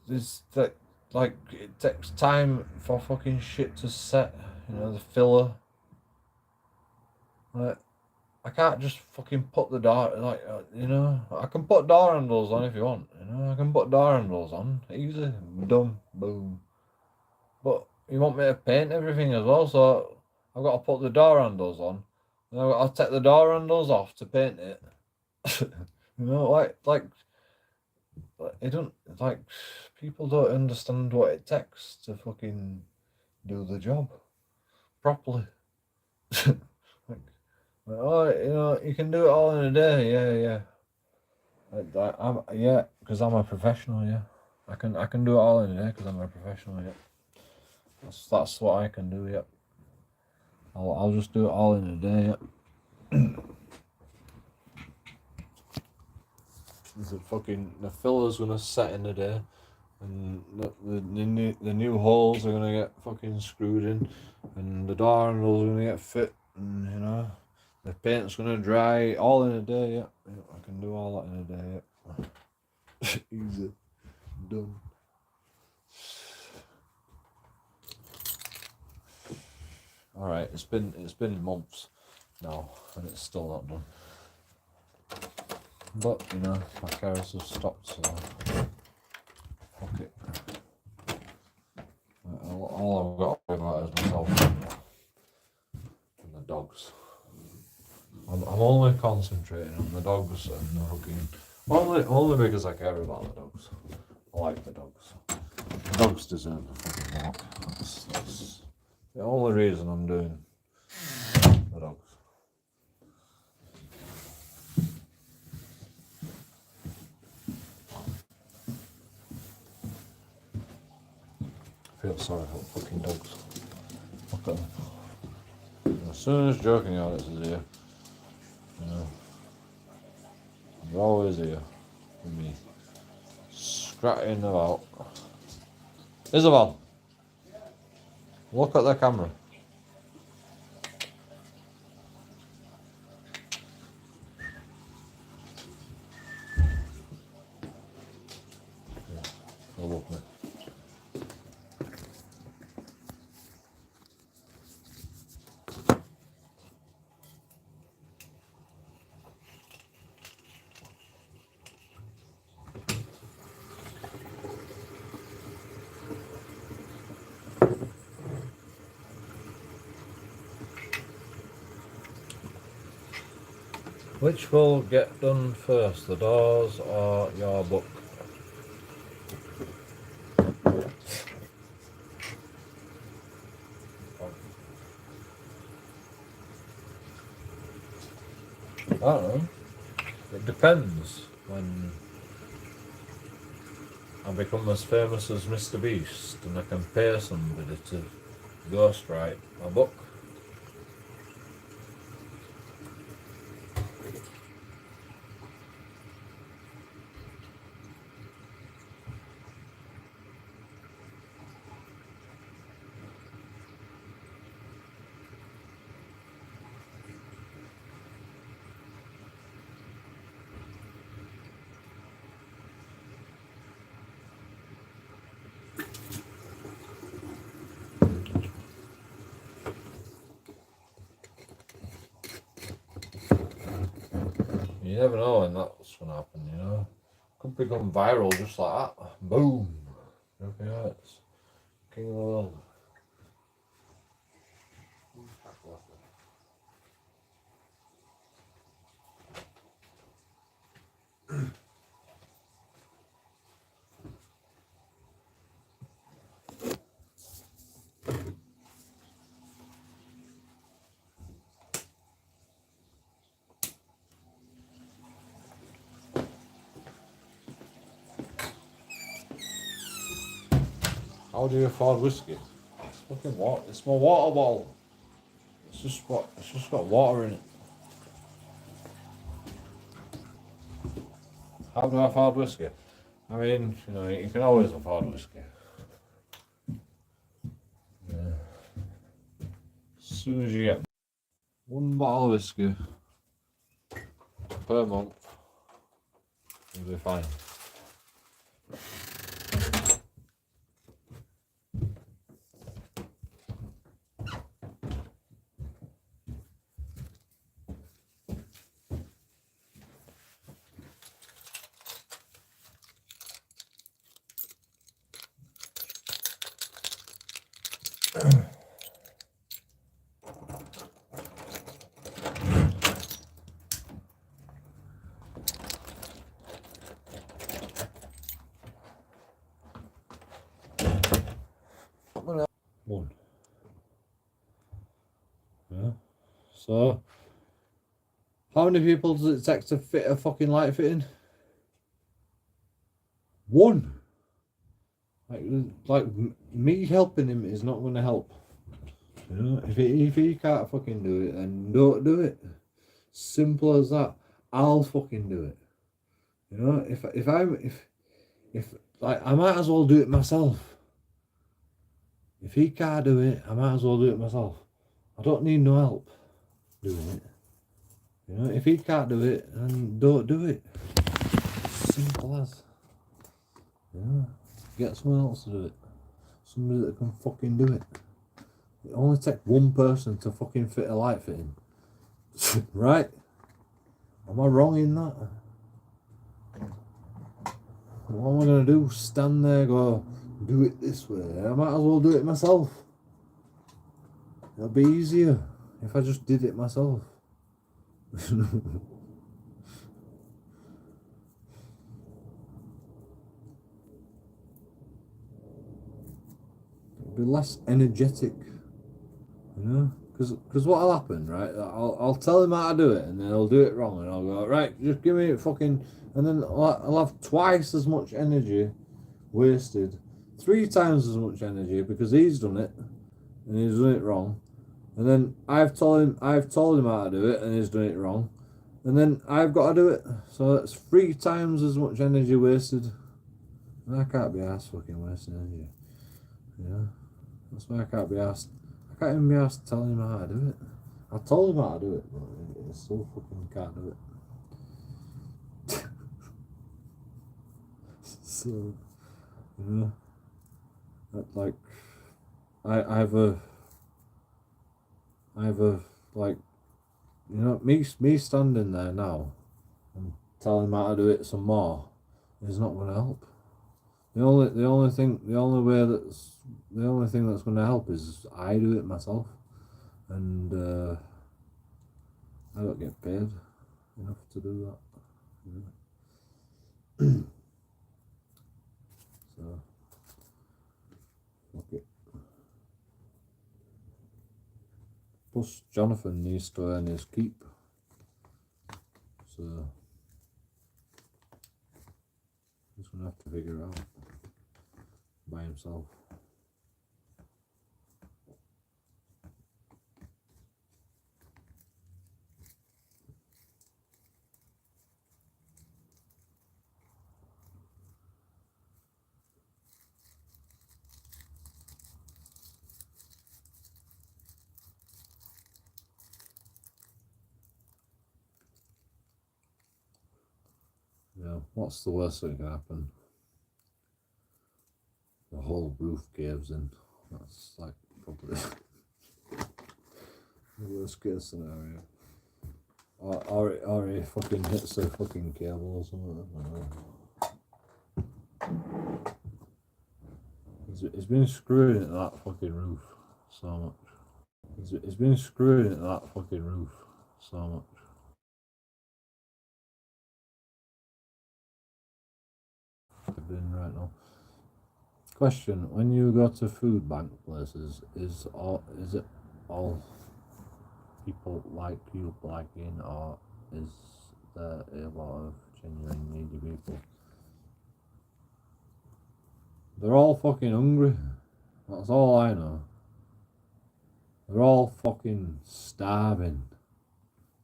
it takes time for fucking shit to set. You know, the filler. Like, I can't just fucking put the door, you know, I can put door handles on if you want, you know, I can put door handles on, easy, done, boom. But you want me to paint everything as well, so I've got to put the door handles on, and I've got to take the door handles off to paint it. You know, like, it don't, like, people don't understand what it takes to fucking do the job properly. Oh, you know, you can do it all in a day. Yeah. Yeah, because I'm a professional. Yeah, I can do it all in a day because I'm a professional. Yeah, that's what I can do. Yeah, I'll just do it all in a day. Yeah. The filler's gonna set in a day, and the new holes are gonna get fucking screwed in, and the door handles are gonna get fit, and you know. The paint's gonna dry all in a day, yeah. I can do all that in a day, yeah. Easy. Done. Alright, it's been months now and it's still not done. But, you know, my carers have stopped, so fuck it. All I've got to worry about is myself and the dogs. I'm only concentrating on the dogs and the fucking only because I care about the dogs. I like the dogs. The dogs deserve a fucking walk. That's the only reason I'm doing the dogs. I feel sorry for the fucking dogs. Look at them. As soon as JoeKingAudits is here, you know, you're always here with me, scratching about. Isabel, look at the camera. Oh, look, mate. Which will get done first, the doors or your book? I don't know. It depends when I become as famous as Mr. Beast and I can pay somebody to ghostwrite my book. You never know when that's going to happen, you know. Could become viral just like that. Boom. JoeKingAudits. King of the world. How do you afford whiskey? It's fucking water. It's my water bottle. It's just got water in it. How do I afford whiskey? I mean, you know, you can always afford whiskey. Yeah. As soon as you get one bottle of whiskey per month, you'll be fine. One. Yeah. So, how many people does it take to fit a fucking light fitting? One. Like me helping him is not going to help. You know, if he can't fucking do it, then don't do it. Simple as that. I'll fucking do it. You know, if like I might as well do it myself. If he can't do it, I might as well do it myself. I don't need no help doing it. You know, if he can't do it, then don't do it. Simple as. Yeah. Get someone else to do it. Somebody that can fucking do it. It only takes one person to fucking fit a light fitting. Right? Am I wrong in that? What am I going to do? Stand there, go, do it this way? I might as well do it myself. It'll be easier if I just did it myself. It'll be less energetic, you know? Because what'll happen, right? I'll tell him how to do it, and then he'll do it wrong, and I'll go, right, just give me it fucking, and then I'll have twice as much energy wasted, 3 times as much energy because he's done it, and he's done it wrong, and then I've told him how to do it, and he's done it wrong, and then I've got to do it, so that's 3 times as much energy wasted, and I can't be asked fucking wasting energy, you know? That's why I can't be asked. I can't even be asked telling him how to do it. I told him how to do it, but he still fucking can't do it. So, you know, like, I have a like, you know, me standing there now and telling him how to do it some more is not going to help. The only thing that's going to help is I do it myself, and I don't get paid enough to do that. You know? So, fuck it. Plus, Jonathan needs to earn his keep, so he's going to have to figure it out by himself. Yeah, what's the worst that can happen? The whole roof caves in. That's like probably the worst case scenario. Or he fucking hits the fucking cable or something. I don't know. He's been screwing at that fucking roof so much. He's been screwing at that fucking roof so much. I've been right now. Question: when you go to food bank places, is it all people like you liking, or is there a lot of genuine needy people? They're all fucking hungry. That's all I know. They're all fucking starving.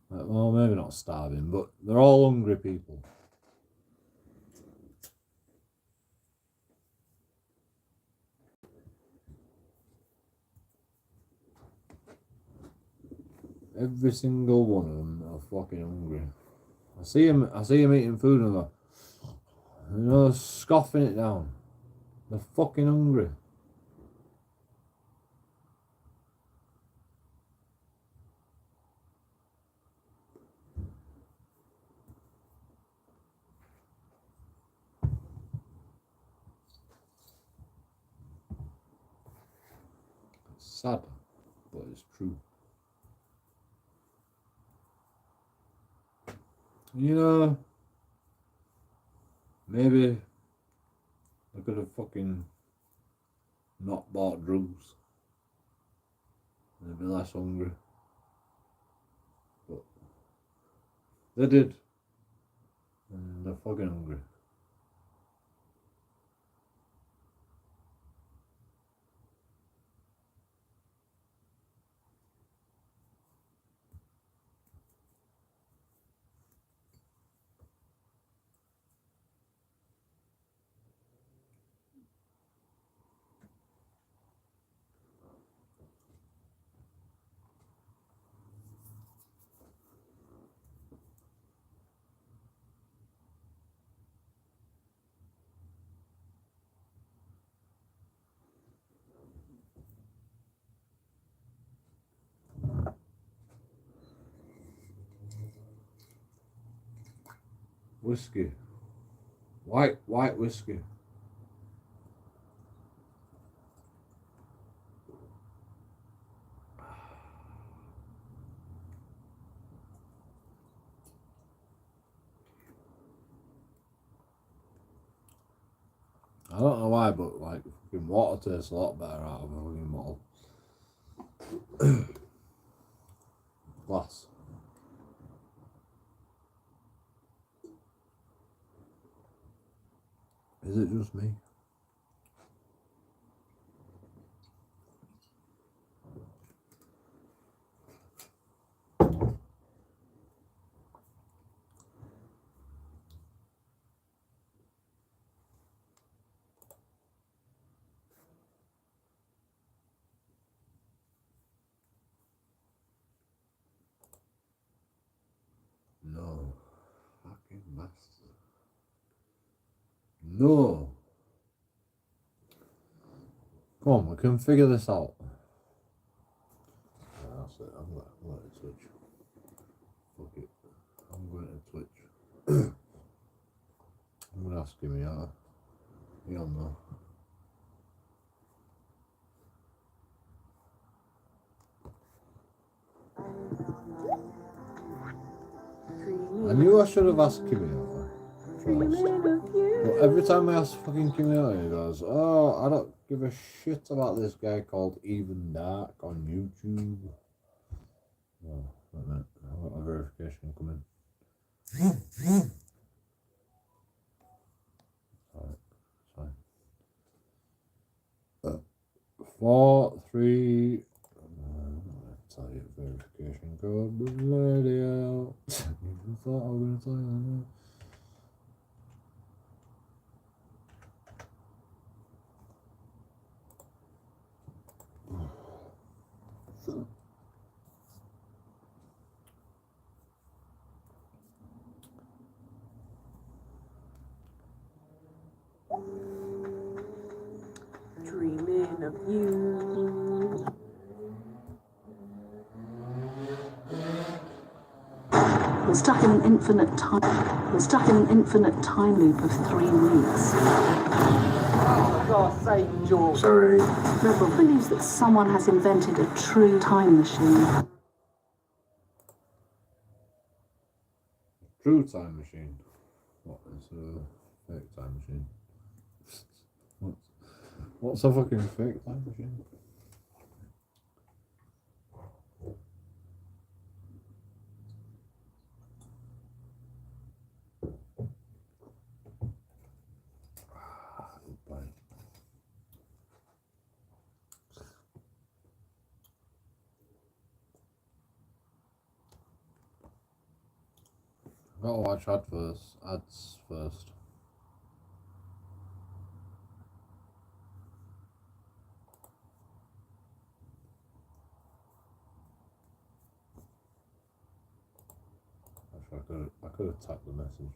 Well, maybe not starving, but they're all hungry people. Every single one of them are fucking hungry. I see them eating food and they're scoffing it down. They're fucking hungry. It's sad, but it's true. You know, maybe I could have fucking not bought drugs. They'd be less hungry. But they did. And they're fucking hungry. Whiskey. White whiskey. I don't know why, but like fucking water tastes a lot better out of a fucking bottle. Glass. Is it just me? No. Fucking bastard. No. Come on, we can figure this out. Yeah, that's it. I'm going to Twitch. Fuck it. I'm going to Twitch. I'm going to ask him, yeah. He on there. I knew I should have asked Kimmy first. But every time I ask fucking Kimmy, he goes, "Oh, I don't give a shit about this guy called Even Dark on YouTube." Oh, wait a minute. I've got my verification coming. Sorry. 4, 3. Tell you verification code, bloody hell. I thought I was going to tell you that. Dreaming of you. We're stuck in an infinite time. We're stuck in an infinite time loop of 3 weeks. For God's sake, George. Sorry. Rebel believes that someone has invented a true time machine. True time machine. What is a fake time machine? What's a fucking fake time machine? Gotta watch ads first. Actually, I could have tapped the message.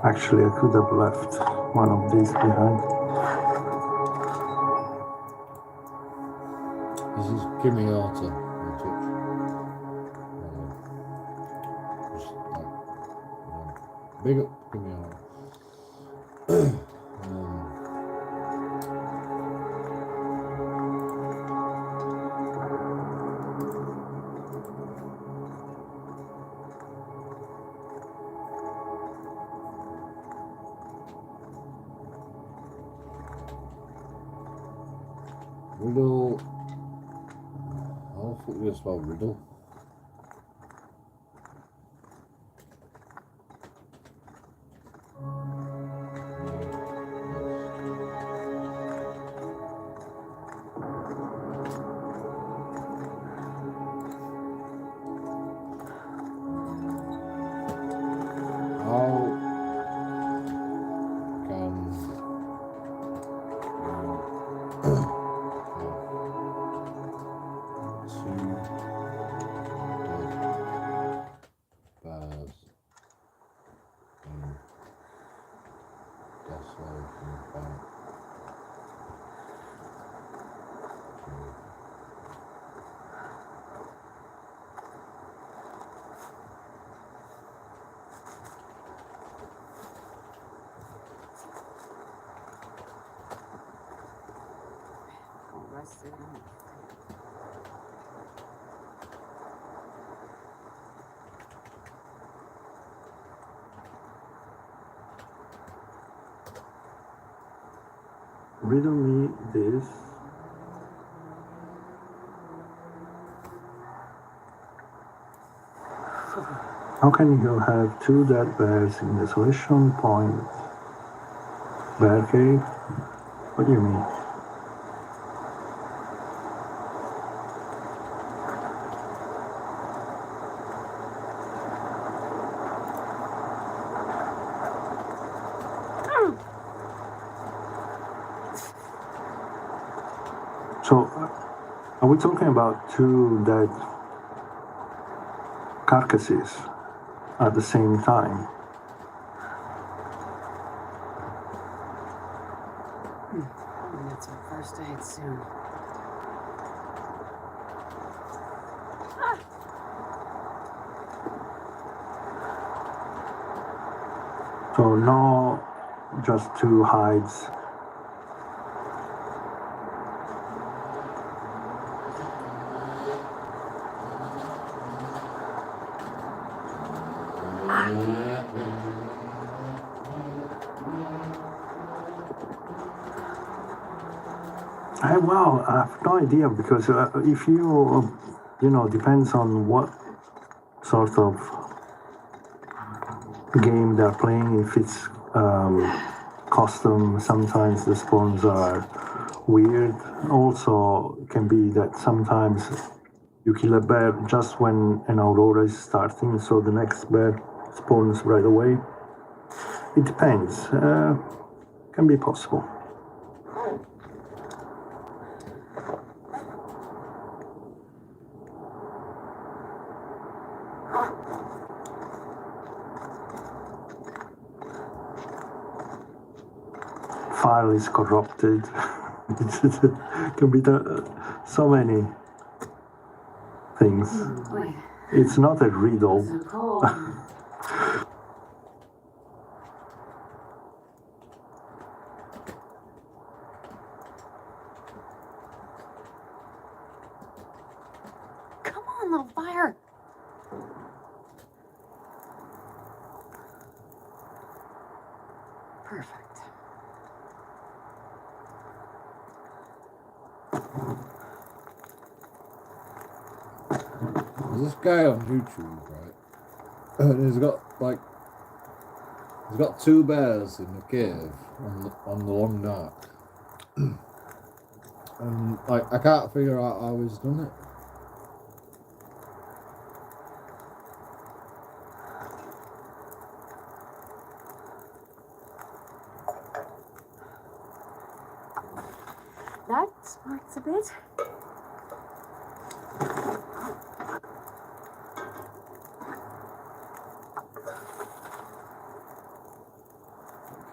Actually, I could have left one of these behind. This is JoeKingAudits on Twitch. Just like, big up JoeKingAudits. Riddle. How the fuck do you spell riddle? Riddle me this. How can you have 2 dead bears in the solution point bear cave? What do you mean? So, are we talking about 2 dead carcasses at the same time? I'll need some first aid soon. So, no, just 2 hides. Well, I have no idea because if depends on what sort of game they're playing. If it's custom, sometimes the spawns are weird. Also, can be that sometimes you kill a bear just when an aurora is starting, so the next bear spawns right away. It depends. Can be possible. file is corrupted. It can be so many things. It's not a riddle. Come on, little fire. Perfect. There's this guy on YouTube, right? And he's got two bears in the cave on the long dark. And like I can't figure out how he's done it. That smarts a bit.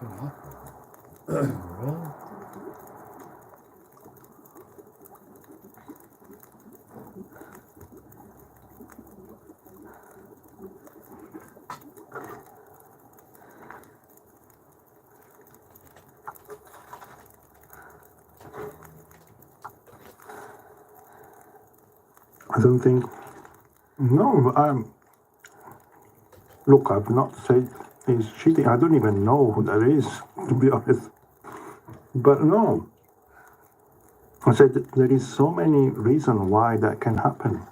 What can happen? Well, I don't think. No, look, I've not said he's cheating. I don't even know who that is, to be honest. But no, I said that there is so many reasons why that can happen.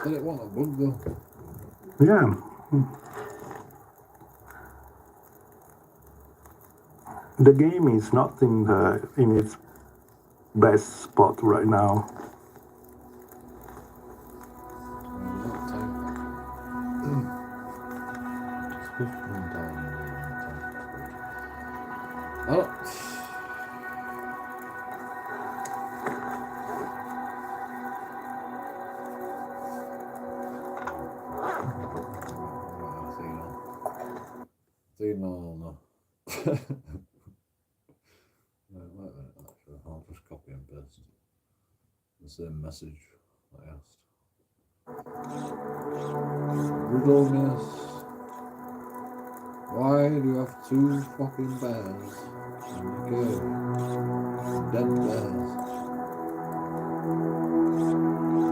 said it wasn't a bug though. Yeah. The game is not in its best spot right now. No. Wait a minute, actually. I'll just copy and paste the same message I asked. Riddleness. Why do you have two fucking bears in the cave? Dead bears.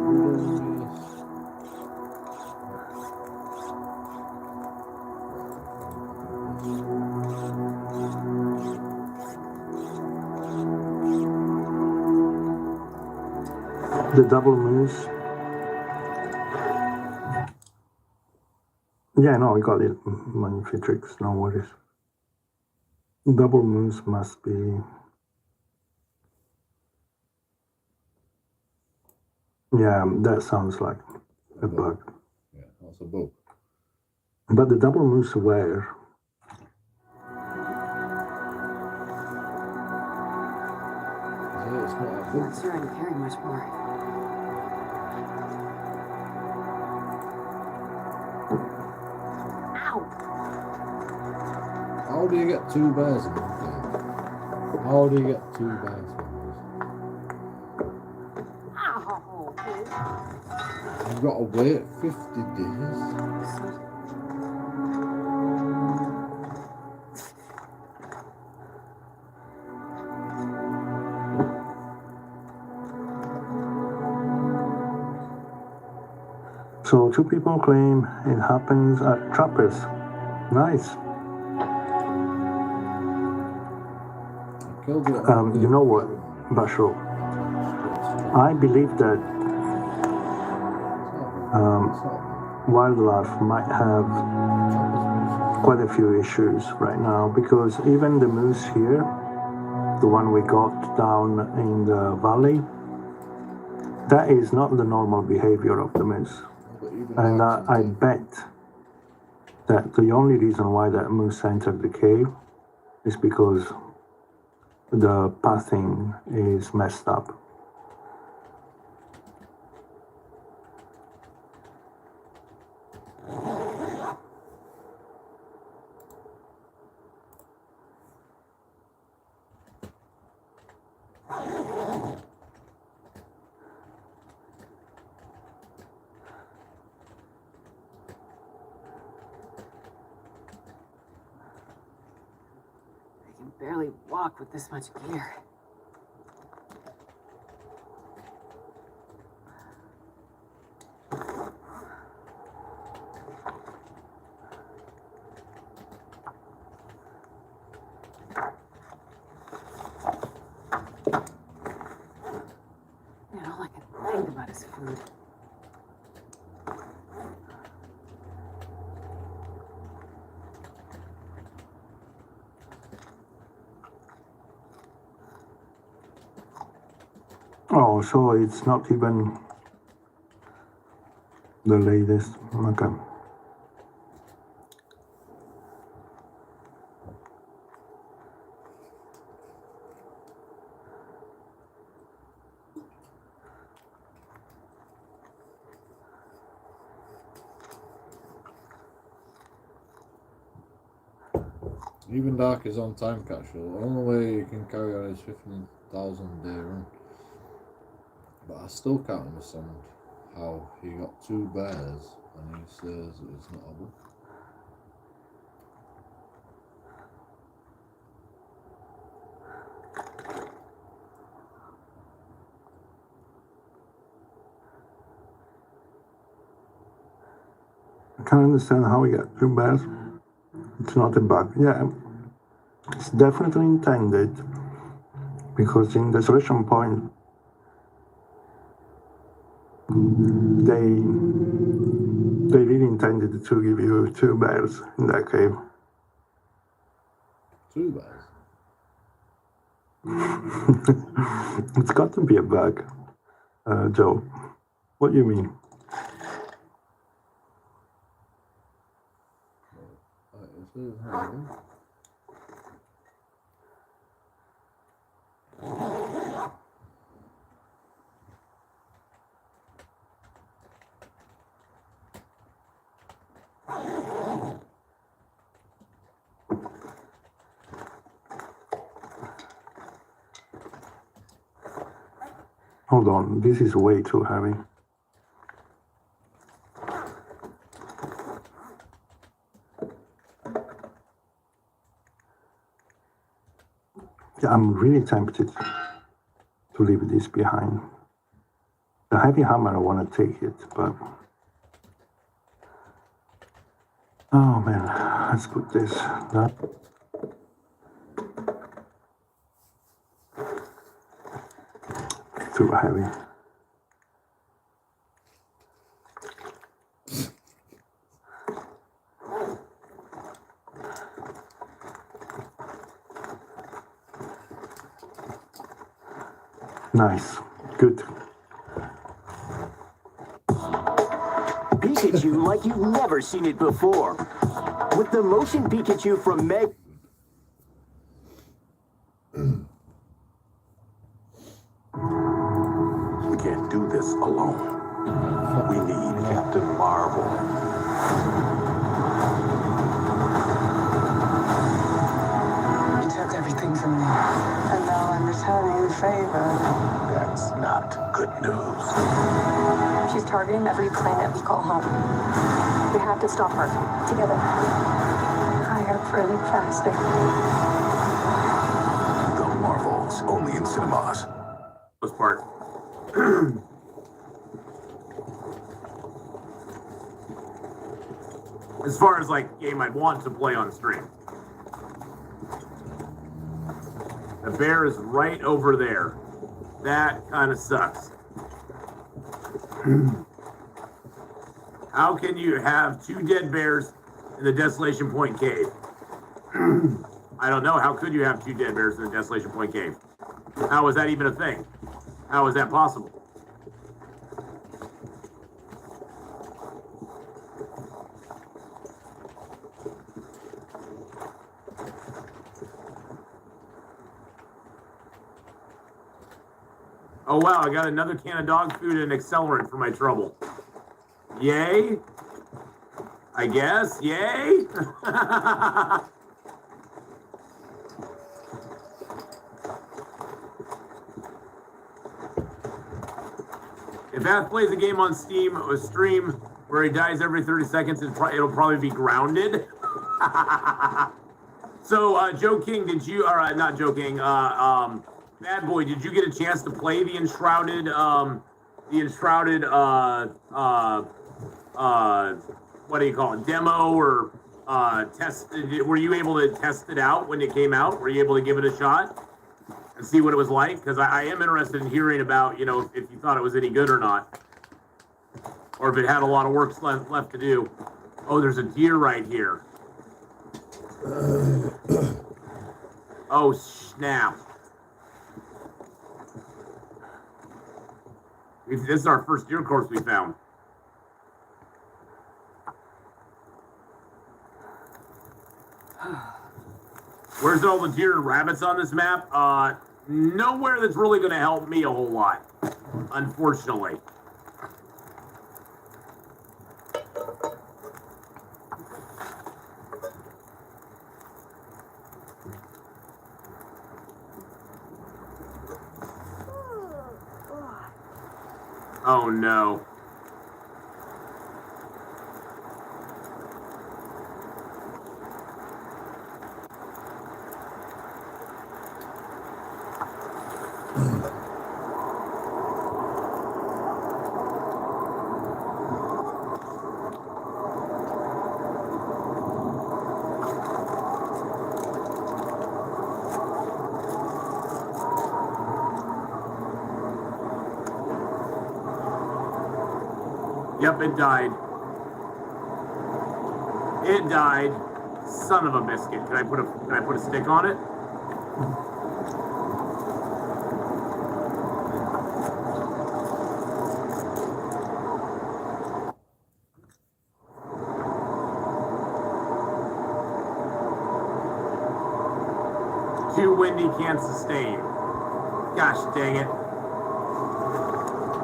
Riddleness. The double moose. Yeah, no, I got it. Manufactrix, no worries. Double moose must be. Yeah, that sounds like a bug. Yeah, that's a bug. But the double moose where? It's not a I'm bug. not sure I can carry much more. How do you get two bears in one cave? How do you get two bears in one? You've got to wait 50 days. So two people claim it happens at trappers. Nice. You know what, Bashro? I believe that wildlife might have quite a few issues right now, because even the moose here, the one we got down in the valley, that is not the normal behavior of the moose. And I bet that the only reason why that moose entered the cave is because the pathing is messed up. barely walk with this much gear. Man, all I can think about is food. Oh, so it's not even the latest. Okay. Even Dark is on time capsule. The only way you can carry on is 15,000 day run. But I still can't understand how he got 2 bears and he says it's not a book. I can't understand how we got 2 bears. It's not a bug. Yeah, it's definitely intended, because in the selection point they really intended to give you 2 bears in that cave. 2 bears? It's got to be a bug, Joe. What do you mean? Hold on, this is way too heavy. Yeah, I'm really tempted to leave this behind. The heavy hammer, I want to take it, but... Oh man, let's put this down. Too heavy. Nice. Good. Pikachu like you've never seen it before. With the motion Pikachu from Meg... We can't do this alone. We need Captain Marvel. You took everything from me, and now I'm returning the favor. That's not good news. She's targeting every planet we call home. We have to stop her. Together. Higher, further, faster. The Marvels, only in cinemas. Most part. As far as like game I'd want to play on stream. The bear is right over there. That kind of sucks. How can you have 2 dead bears in the Desolation Point cave? I don't know. How could you have 2 dead bears in the Desolation Point cave? How is that even a thing? How is that possible? Oh wow, I got another can of dog food and accelerant for my trouble. Yay? I guess, yay? If Ath plays a game on Steam or stream where he dies every 30 seconds, it'll probably be grounded. So, Joe King, did you, or not Joe King, Bad Boy, did you get a chance to play the Enshrouded, what do you call it, demo or test? Were you able to test it out when it came out? Were you able to give it a shot and see what it was like? Because I am interested in hearing about, you know, if you thought it was any good or not, or if it had a lot of work left to do. Oh, there's a deer right here. Oh, snap. This is our first deer course we found. Where's all the deer and rabbits on this map? Nowhere that's really going to help me a whole lot, unfortunately. Oh no. Yep, it died. It died. Son of a biscuit. Can I put a stick on it? Too windy, can't sustain. Gosh dang it.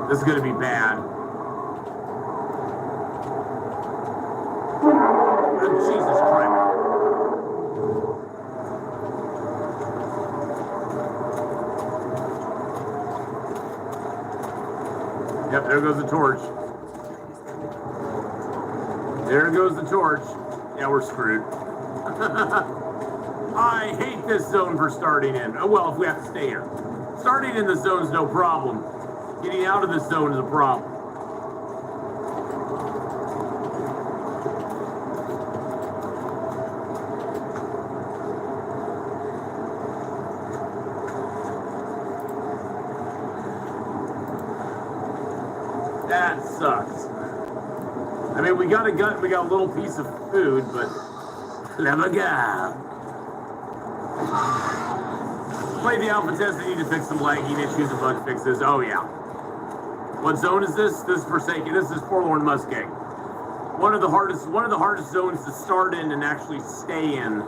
This is gonna be bad. Jesus Christ. Yep, there goes the torch. There goes the torch. Yeah, we're screwed. I hate this zone for starting in. Oh, well, if we have to stay here. Starting in the zone's no problem. Getting out of this zone is a problem. That sucks. I mean, we got a little piece of food, but clever guy. Play the alpha test. They need to fix some lagging issues and bug fixes. Oh yeah. What zone is this? This is Forsaken. This is Forlorn Muskeg. One of the hardest zones to start in and actually stay in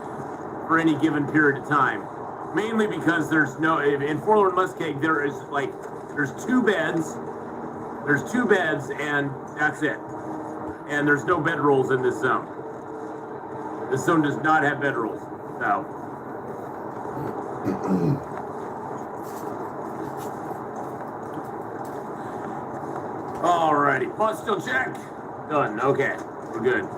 for any given period of time. Mainly because there's no, in Forlorn Muskeg there's two beds. There's two beds and that's it. And there's no bedrolls in this zone. This zone does not have bedrolls. So. Alrighty, bus still check. Done. Okay, we're good.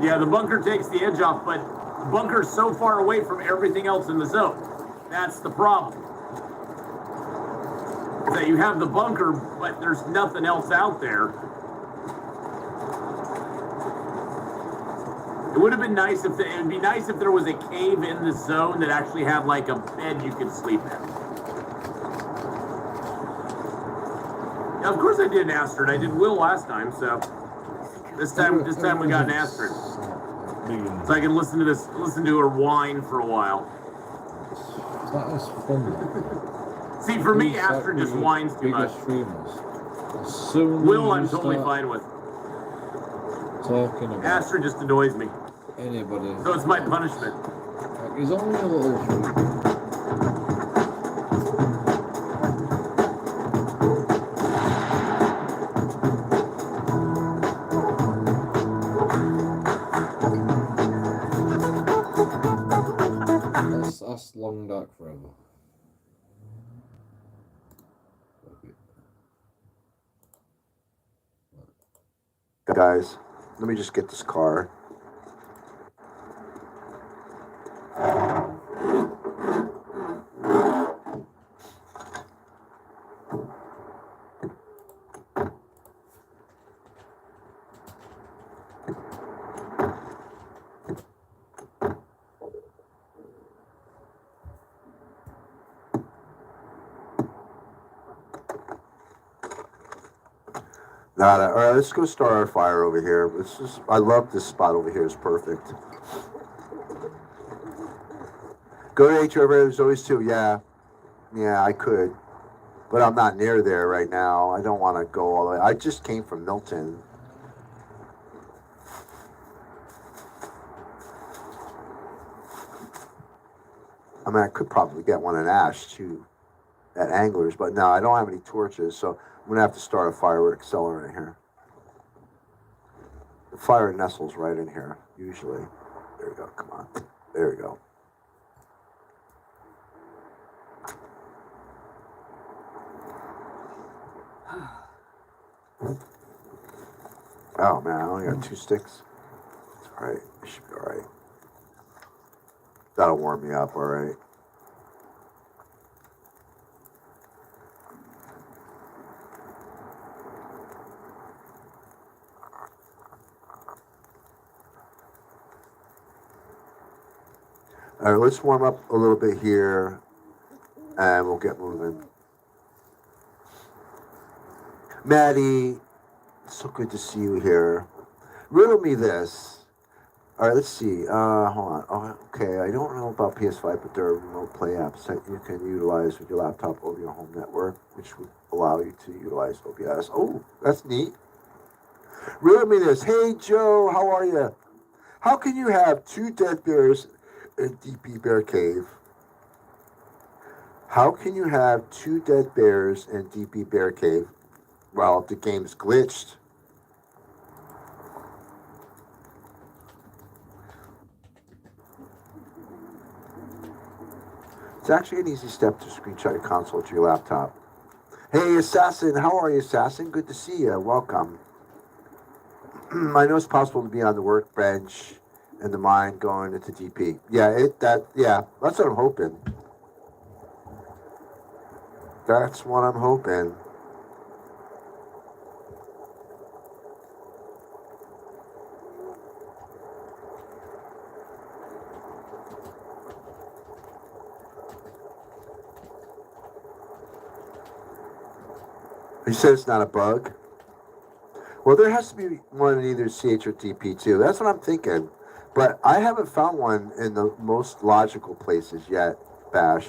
Yeah, the bunker takes the edge off, but the bunker's so far away from everything else in the zone. That's the problem. Is that you have the bunker, but there's nothing else out there. It would have been nice if it'd be nice if there was a cave in the zone that actually had like a bed you could sleep in. Yeah, of course I did an Astrid. I did Will last time, so this time we got an Astrid. So I can listen to her whine for a while. That was fun. See, for me, Astrid just whines too much. Will, I'm totally fine with. Talking about Astrid just annoys me. Anybody. So it's my punishment. Like, he's only a little freak. That's long dark forever. Guys, let me just get this car. All right, let's go start our fire over here. I love this spot over here. It's perfect. Go to HO, there's always two. Yeah, I could. But I'm not near there right now. I don't want to go all the way. I just came from Milton. I mean, I could probably get one in Ash, too, at Anglers. But no, I don't have any torches, so I'm going to have to start a firewood accelerant here. The fire nestles right in here, usually. There we go, come on. There we go. Oh man, I only got 2 sticks. It's alright, it should be alright. That'll warm me up, alright. Alright, let's warm up a little bit here and we'll get moving. Maddie, so good to see you here. Riddle me this. All right, let's see. Hold on. Oh, okay, I don't know about PS5, but there are remote play apps that you can utilize with your laptop over your home network, which would allow you to utilize OBS. Oh, that's neat. Riddle me this. Hey, Joe, how are you? How can you have 2 dead bears in DP Bear Cave? How can you have 2 dead bears in DP Bear Cave? Well, the game's glitched. It's actually an easy step to screenshot your console to your laptop. Hey, Assassin, how are you, Assassin? Good to see you. Welcome. I know it's possible to be on the workbench in the mine going into DP. Yeah, that's what I'm hoping. That's what I'm hoping. You said it's not a bug? Well, there has to be one in either CH or DP too. That's what I'm thinking. But I haven't found one in the most logical places yet, Bash.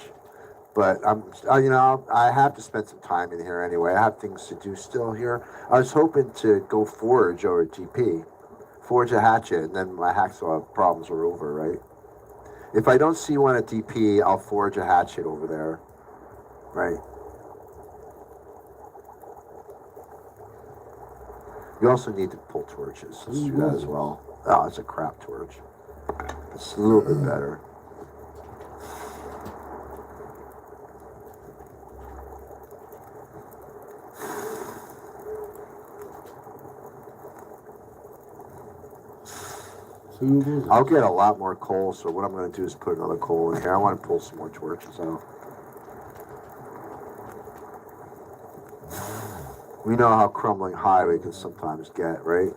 But I have to spend some time in here anyway. I have things to do still here. I was hoping to go forge over DP, forge a hatchet, and then my hacksaw problems are over, right? If I don't see one at DP, I'll forge a hatchet over there, right? You also need to pull torches. Let's do that as well. Oh, it's a crap torch. It's a little bit better. I'll get a lot more coal, so what I'm going to do is put another coal in here. I want to pull some more torches out. We know how crumbling highway can sometimes get, right?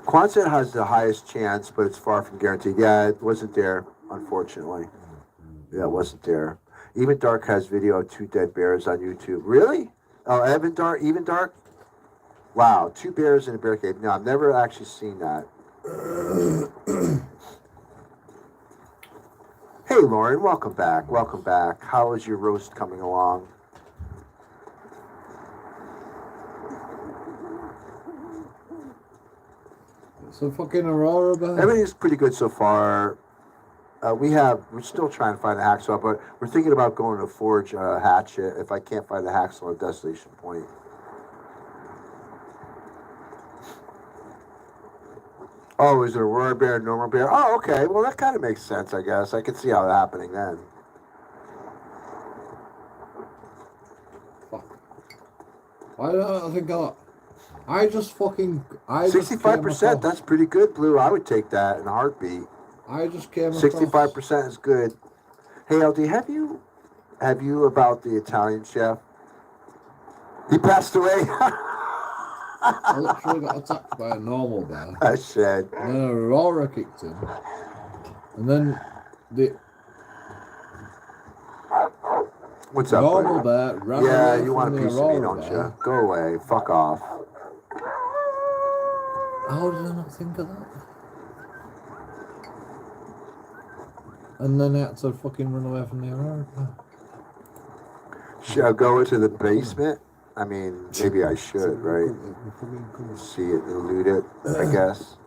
Quonset has the highest chance, but it's far from guaranteed. Yeah, it wasn't there, unfortunately. Yeah, it wasn't there. Even Dark has video of 2 dead bears on YouTube. Really? Oh, Even Dark? Wow, 2 bears in a bear cave. No, I've never actually seen that. Hey, Lauren, welcome back. Welcome back. How is your roast coming along? So fucking Aurora, man. Everything's pretty good so far. We're still trying to find a hacksaw, but we're thinking about going to forge a hatchet if I can't find the hacksaw at Desolation Point. Oh, is it Aurora Bear, Normal Bear? Oh, okay. Well, that kind of makes sense, I guess. I can see how it's happening then. I don't think I just fucking. 65%. That's pretty good, Blue. I would take that in a heartbeat. I just came 65% is good. Hey, LD, have you about the Italian chef? He passed away. I literally got attacked by a normal bear. I said. And then a Aurora kicked him. And then the What's up, normal buddy? bear ran Yeah, away you want a from the piece of me, Aurora don't bear. you? Go away. Fuck off. How did I not think of that? And then I had to fucking run away from the Aurora bear. Should I go into the basement? I mean, maybe I should, right? See it and loot it, I guess.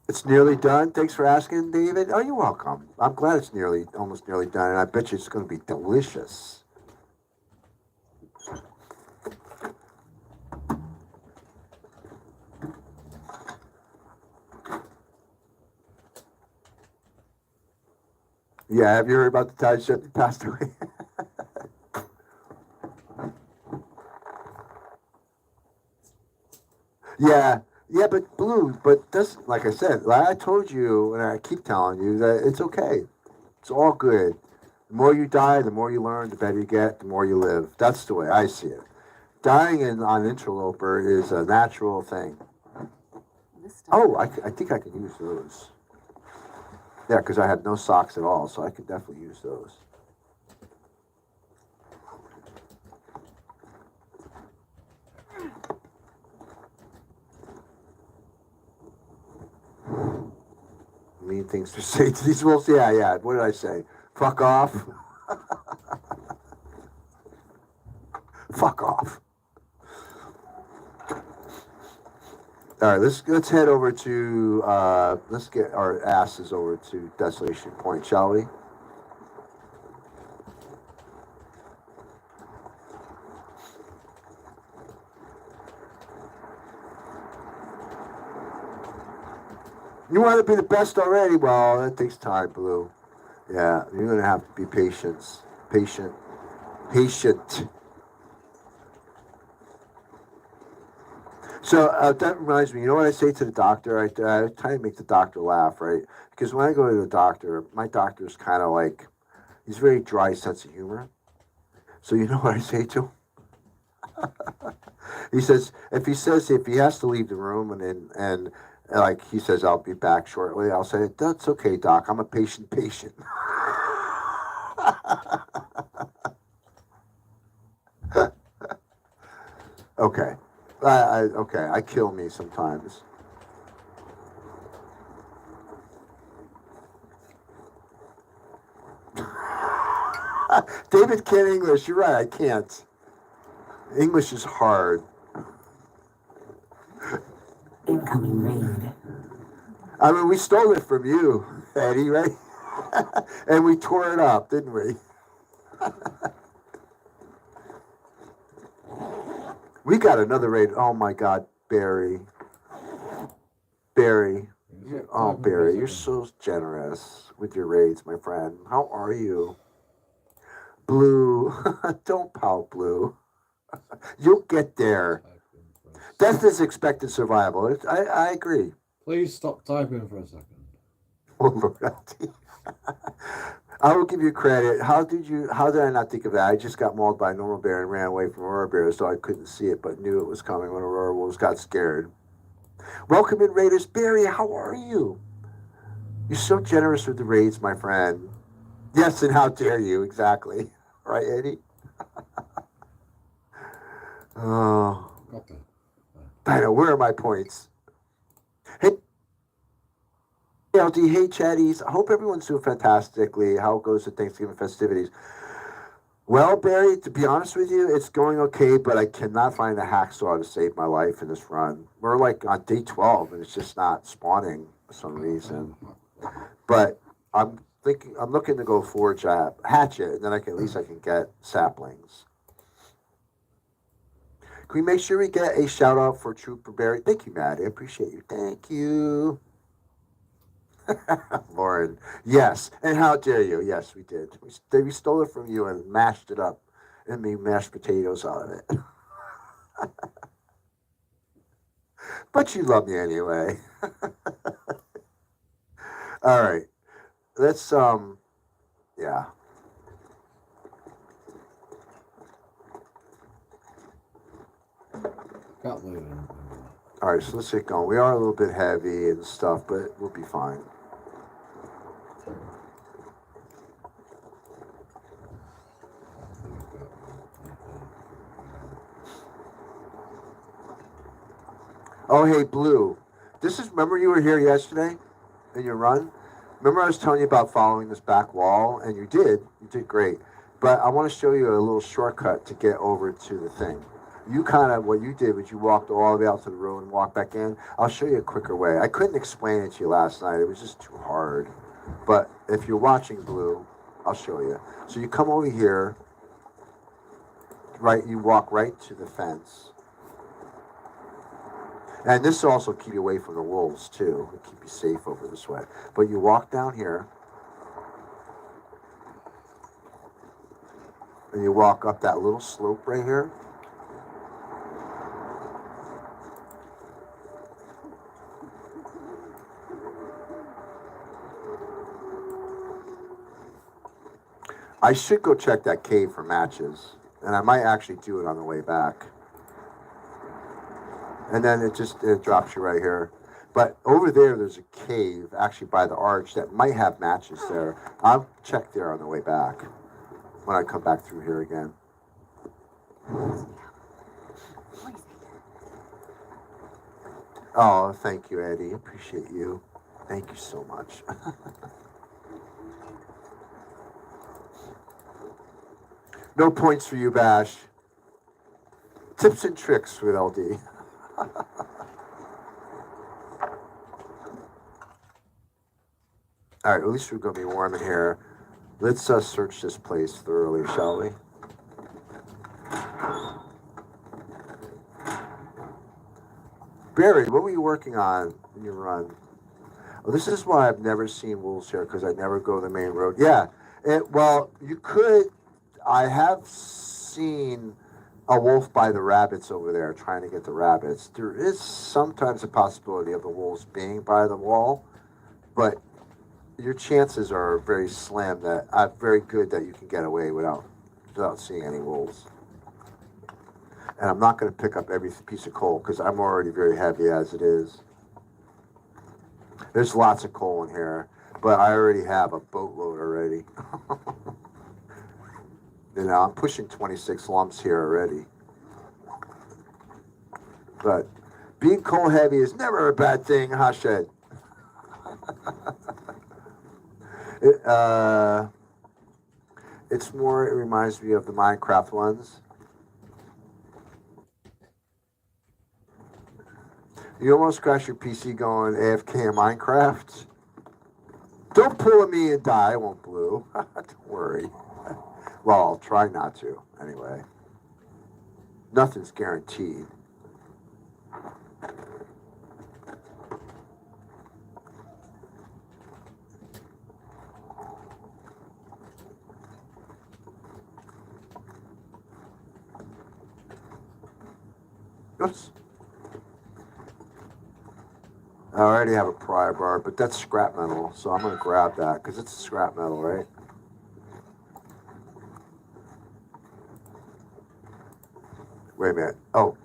It's nearly done. Thanks for asking, David. Oh, you're welcome. I'm glad it's almost nearly done, and I bet you it's going to be delicious. Yeah, have you heard about the Thai chef that passed away? Yeah, but Blue, that's, like I said, like I told you, and I keep telling you, that it's okay. It's all good. The more you die, the more you learn, the better you get, the more you live. That's the way I see it. Dying on interloper is a natural thing. Oh, I think I can use those. Yeah, because I had no socks at all, so I could definitely use those. Mean things to say to these wolves. Yeah. What did I say? Fuck off. Fuck off. All right, let's head over to let's get our asses over to Desolation Point, shall we? You want to be the best already? Well, that takes time, Blue. Yeah, you're gonna have to be patient. So that reminds me, you know what I say to the doctor? I try to make the doctor laugh, right? Because when I go to the doctor, my doctor's kind of like, he's very dry sense of humor. So you know what I say to him? He says if he has to leave the room and like he says I'll be back shortly, I'll say that's okay, doc. I'm a patient. Okay. Okay, I kill me sometimes. David can't English. You're right, I can't. English is hard. Incoming raid. I mean, we stole it from you, Eddie, right? And we tore it up, didn't we? We got another raid. Oh my God, Barry. Oh, Barry, you're so generous with your raids, my friend. How are you? Blue, don't pout, Blue. You'll get there. Death is expected survival. I agree. Please stop typing for a second. I will give you credit. How did I not think of that? I just got mauled by a normal bear and ran away from Aurora bears, so I couldn't see it, but knew it was coming when Aurora wolves got scared. Welcome in, Raiders. Barry, how are you? You're so generous with the raids, my friend. Yes, and how dare you? Exactly. Right, Eddie? Oh. Okay. I know. Where are my points? Hey, LD, hey, chatties. I hope everyone's doing fantastically. How goes the Thanksgiving festivities? Well, Barry, to be honest with you, it's going okay, but I cannot find a hacksaw to save my life in this run. We're like on day 12, and it's just not spawning for some reason. But I'm looking to go forge a hatchet, and then at least I can get saplings. Can we make sure we get a shout out for Trooper Barry? Thank you, Matt. I appreciate you. Thank you. Lauren, yes. And how dare you? Yes, we did. We stole it from you and mashed it up and made mashed potatoes out of it. But you love me anyway. All right. Let's, yeah. Got later. All right, so let's get going. We are a little bit heavy and stuff, but we'll be fine. Oh, hey, Blue. Remember you were here yesterday in your run? Remember I was telling you about following this back wall? And you did great. But I want to show you a little shortcut to get over to the thing. What you did was you walked all the way out to the road and walked back in. I'll show you a quicker way. I couldn't explain it to you last night. It was just too hard. But if you're watching Blue, I'll show you. So you come over here, right? You walk right to the fence. And this will also keep you away from the wolves, too. It'll keep you safe over this way. But you walk down here. And you walk up that little slope right here. I should go check that cave for matches. And I might actually do it on the way back. And then it drops you right here. But over there's a cave actually by the arch that might have matches there. I'll check there on the way back when I come back through here again. Oh, thank you, Eddie. Appreciate you. Thank you so much. No points for you, Bash. Tips and tricks with LD. All right, at least we're going to be warm in here. Let's search this place thoroughly, shall we? Barry, what were you working on in your run? Oh, this is why I've never seen wolves here, because I never go the main road. Yeah, well, you could. I have seen a wolf by the rabbits over there, trying to get the rabbits. There is sometimes a possibility of the wolves being by the wall, but your chances are very slim very good that you can get away without seeing any wolves. And I'm not going to pick up every piece of coal because I'm already very heavy as it is. There's lots of coal in here, but I already have a boatload already. I'm pushing 26 lumps here already. But being coal heavy is never a bad thing, huh, Shed? It reminds me of the Minecraft ones. You almost crash your PC going AFK in Minecraft. Don't pull at me and die, I won't, Blue. Don't worry. Well, I'll try not to, anyway. Nothing's guaranteed. Oops. I already have a pry bar, but that's scrap metal, so I'm going to grab that, because it's scrap metal, right? Wait a minute. Oh.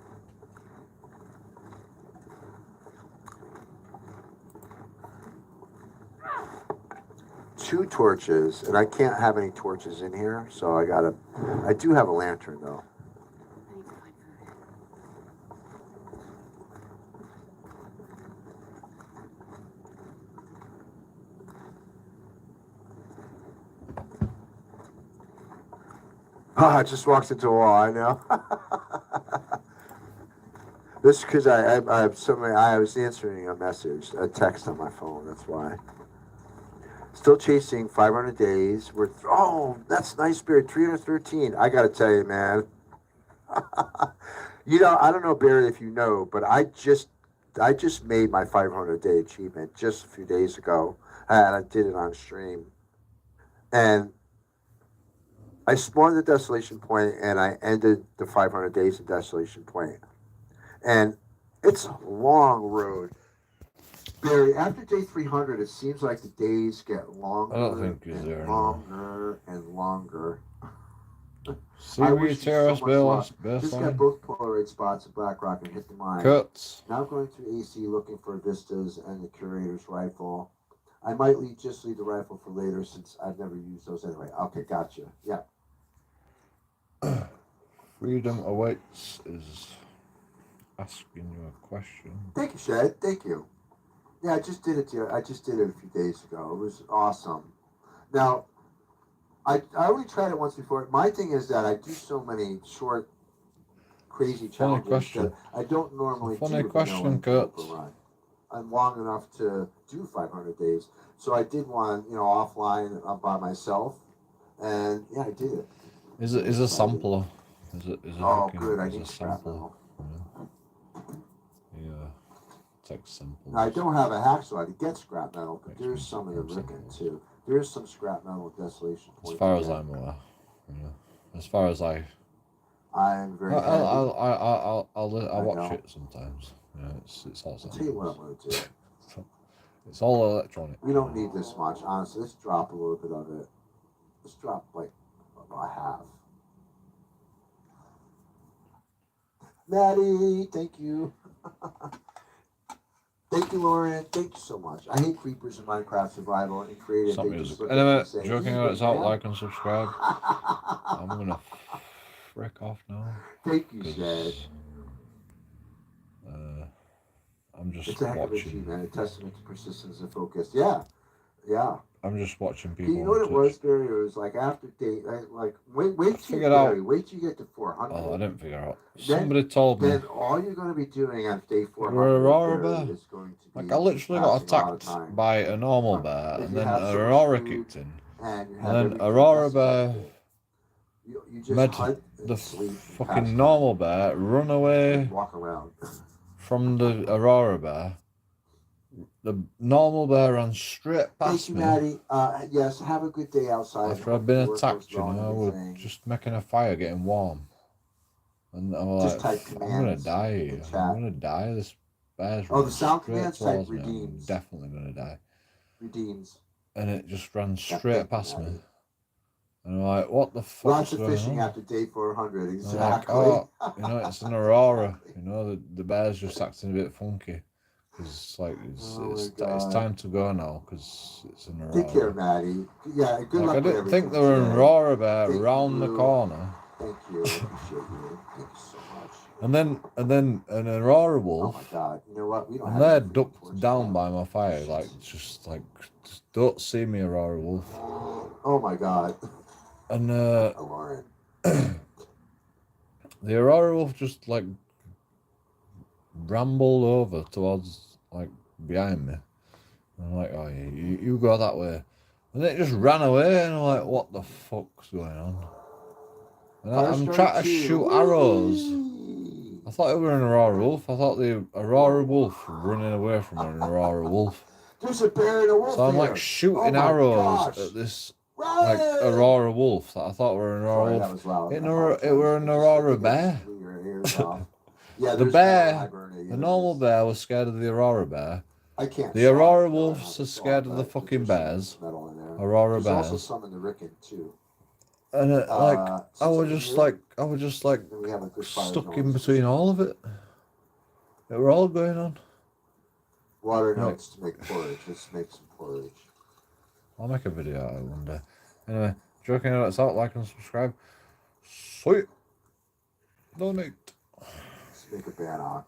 Two torches, and I can't have any torches in here, so I do have a lantern, though. I just walked into a wall, I know. This is because I was answering a text on my phone, that's why. Still chasing 500 days. That's nice, Barry, 313. I gotta tell you, man. I don't know, Barry, if you know, but I just I just made my 500-day achievement just a few days ago, and I did it on stream. And I spawned the Desolation Point, and I ended the 500 days in Desolation Point. And it's a long road. Barry, after day 300, it seems like the days get longer and longer and longer. I wish you so much luck. Just got both Polaroid spots at Blackrock and hit the mine. Cuts. Now going through AC looking for Vistas and the Curator's rifle. I might just leave the rifle for later since I've never used those anyway. Okay, gotcha. Yeah. Freedom Awaits is asking you a question. Thank you, Shed. Thank you. Yeah, I just did it a few days ago. It was awesome. Now, I already tried it once before. My thing is that I do so many short, crazy challenges that I don't normally do. Funny question, Kurt. I'm long enough to do 500 days. So I did one, offline by myself, and yeah, I did it. Is a sampler? Is it good. I need scrap metal. Yeah. Takes samples. Now, I don't have a hacksaw to get scrap metal, but there's some in the Ricken too. There's some scrap metal Desolation Point. As far as I'm aware, as far as I'm very. I'll watch it sometimes. It's awesome. I'll tell you what I'm going to do. It's all electronic. We don't need this much, honestly. Let's drop a little bit of it. Let's drop like about half. Maddie, thank you. Thank you, Lauren. Thank you so much. I hate creepers in Minecraft Survival and creative. Anyway, JoeKingAudits out, like and subscribe. I'm gonna frick off now. Thank you, Zed. I'm just it's a heck of a achievement, a testament to persistence and focus. Yeah. I'm just watching people. You know what it was, Barry? It was like after day, wait till you get to 400. Oh, I didn't figure out. Somebody told me. Then all you're going to be doing on day 400 Aurora bear. Is going to be like I literally got attacked by a normal bear, and then Aurora kicked in, and then Aurora bear made the fucking normal bear run away. Walk around. From the Aurora bear. The normal bear ran straight past me. Thank you, Maddie. Yes, have a good day outside. After I'd been attacked, we're just making a fire, getting warm. And I'm like, I'm gonna die. I'm gonna die. This bear's the sound commands type redeems. I'm definitely gonna die. Redeems. And it just ran straight past me. And I'm like, what the fuck? Lots of fishing after day 400, exactly. Like, it's an Aurora. The bear's just acting a bit funky. It's like it's time to go now because it's an Aurora. Take care, Maddie. Yeah, good luck. I didn't think there were an Aurora bear round the corner. Thank you. I appreciate you. Thank you so much. And then an Aurora wolf. Oh my God! You know what? We don't. And they're ducked down by my fire, just don't see me, Aurora wolf. Oh my God. And the Aurora wolf just rambled over towards behind me. And I'm like, oh yeah, you go that way. And it just ran away, and I'm like, what the fuck's going on? And I'm trying to shoot arrows. I thought it were an Aurora wolf. I thought the Aurora wolf running away from an Aurora wolf. There's a bear and a wolf. So I'm shooting arrows at this Aurora wolf that I thought were an Aurora wolf. It were an Aurora bear. The normal bear was scared of the Aurora bear. The Aurora wolves are scared of the fucking bears. Aurora bears. Also some in the Ricken too. And I was just stuck in between all of it. They were all going on. Water notes to make porridge. Let's make some porridge. I'll make a video out of it one day. Anyway, JoeKingAudits out, like and subscribe. Sweet. Donate. Let's make a bannock.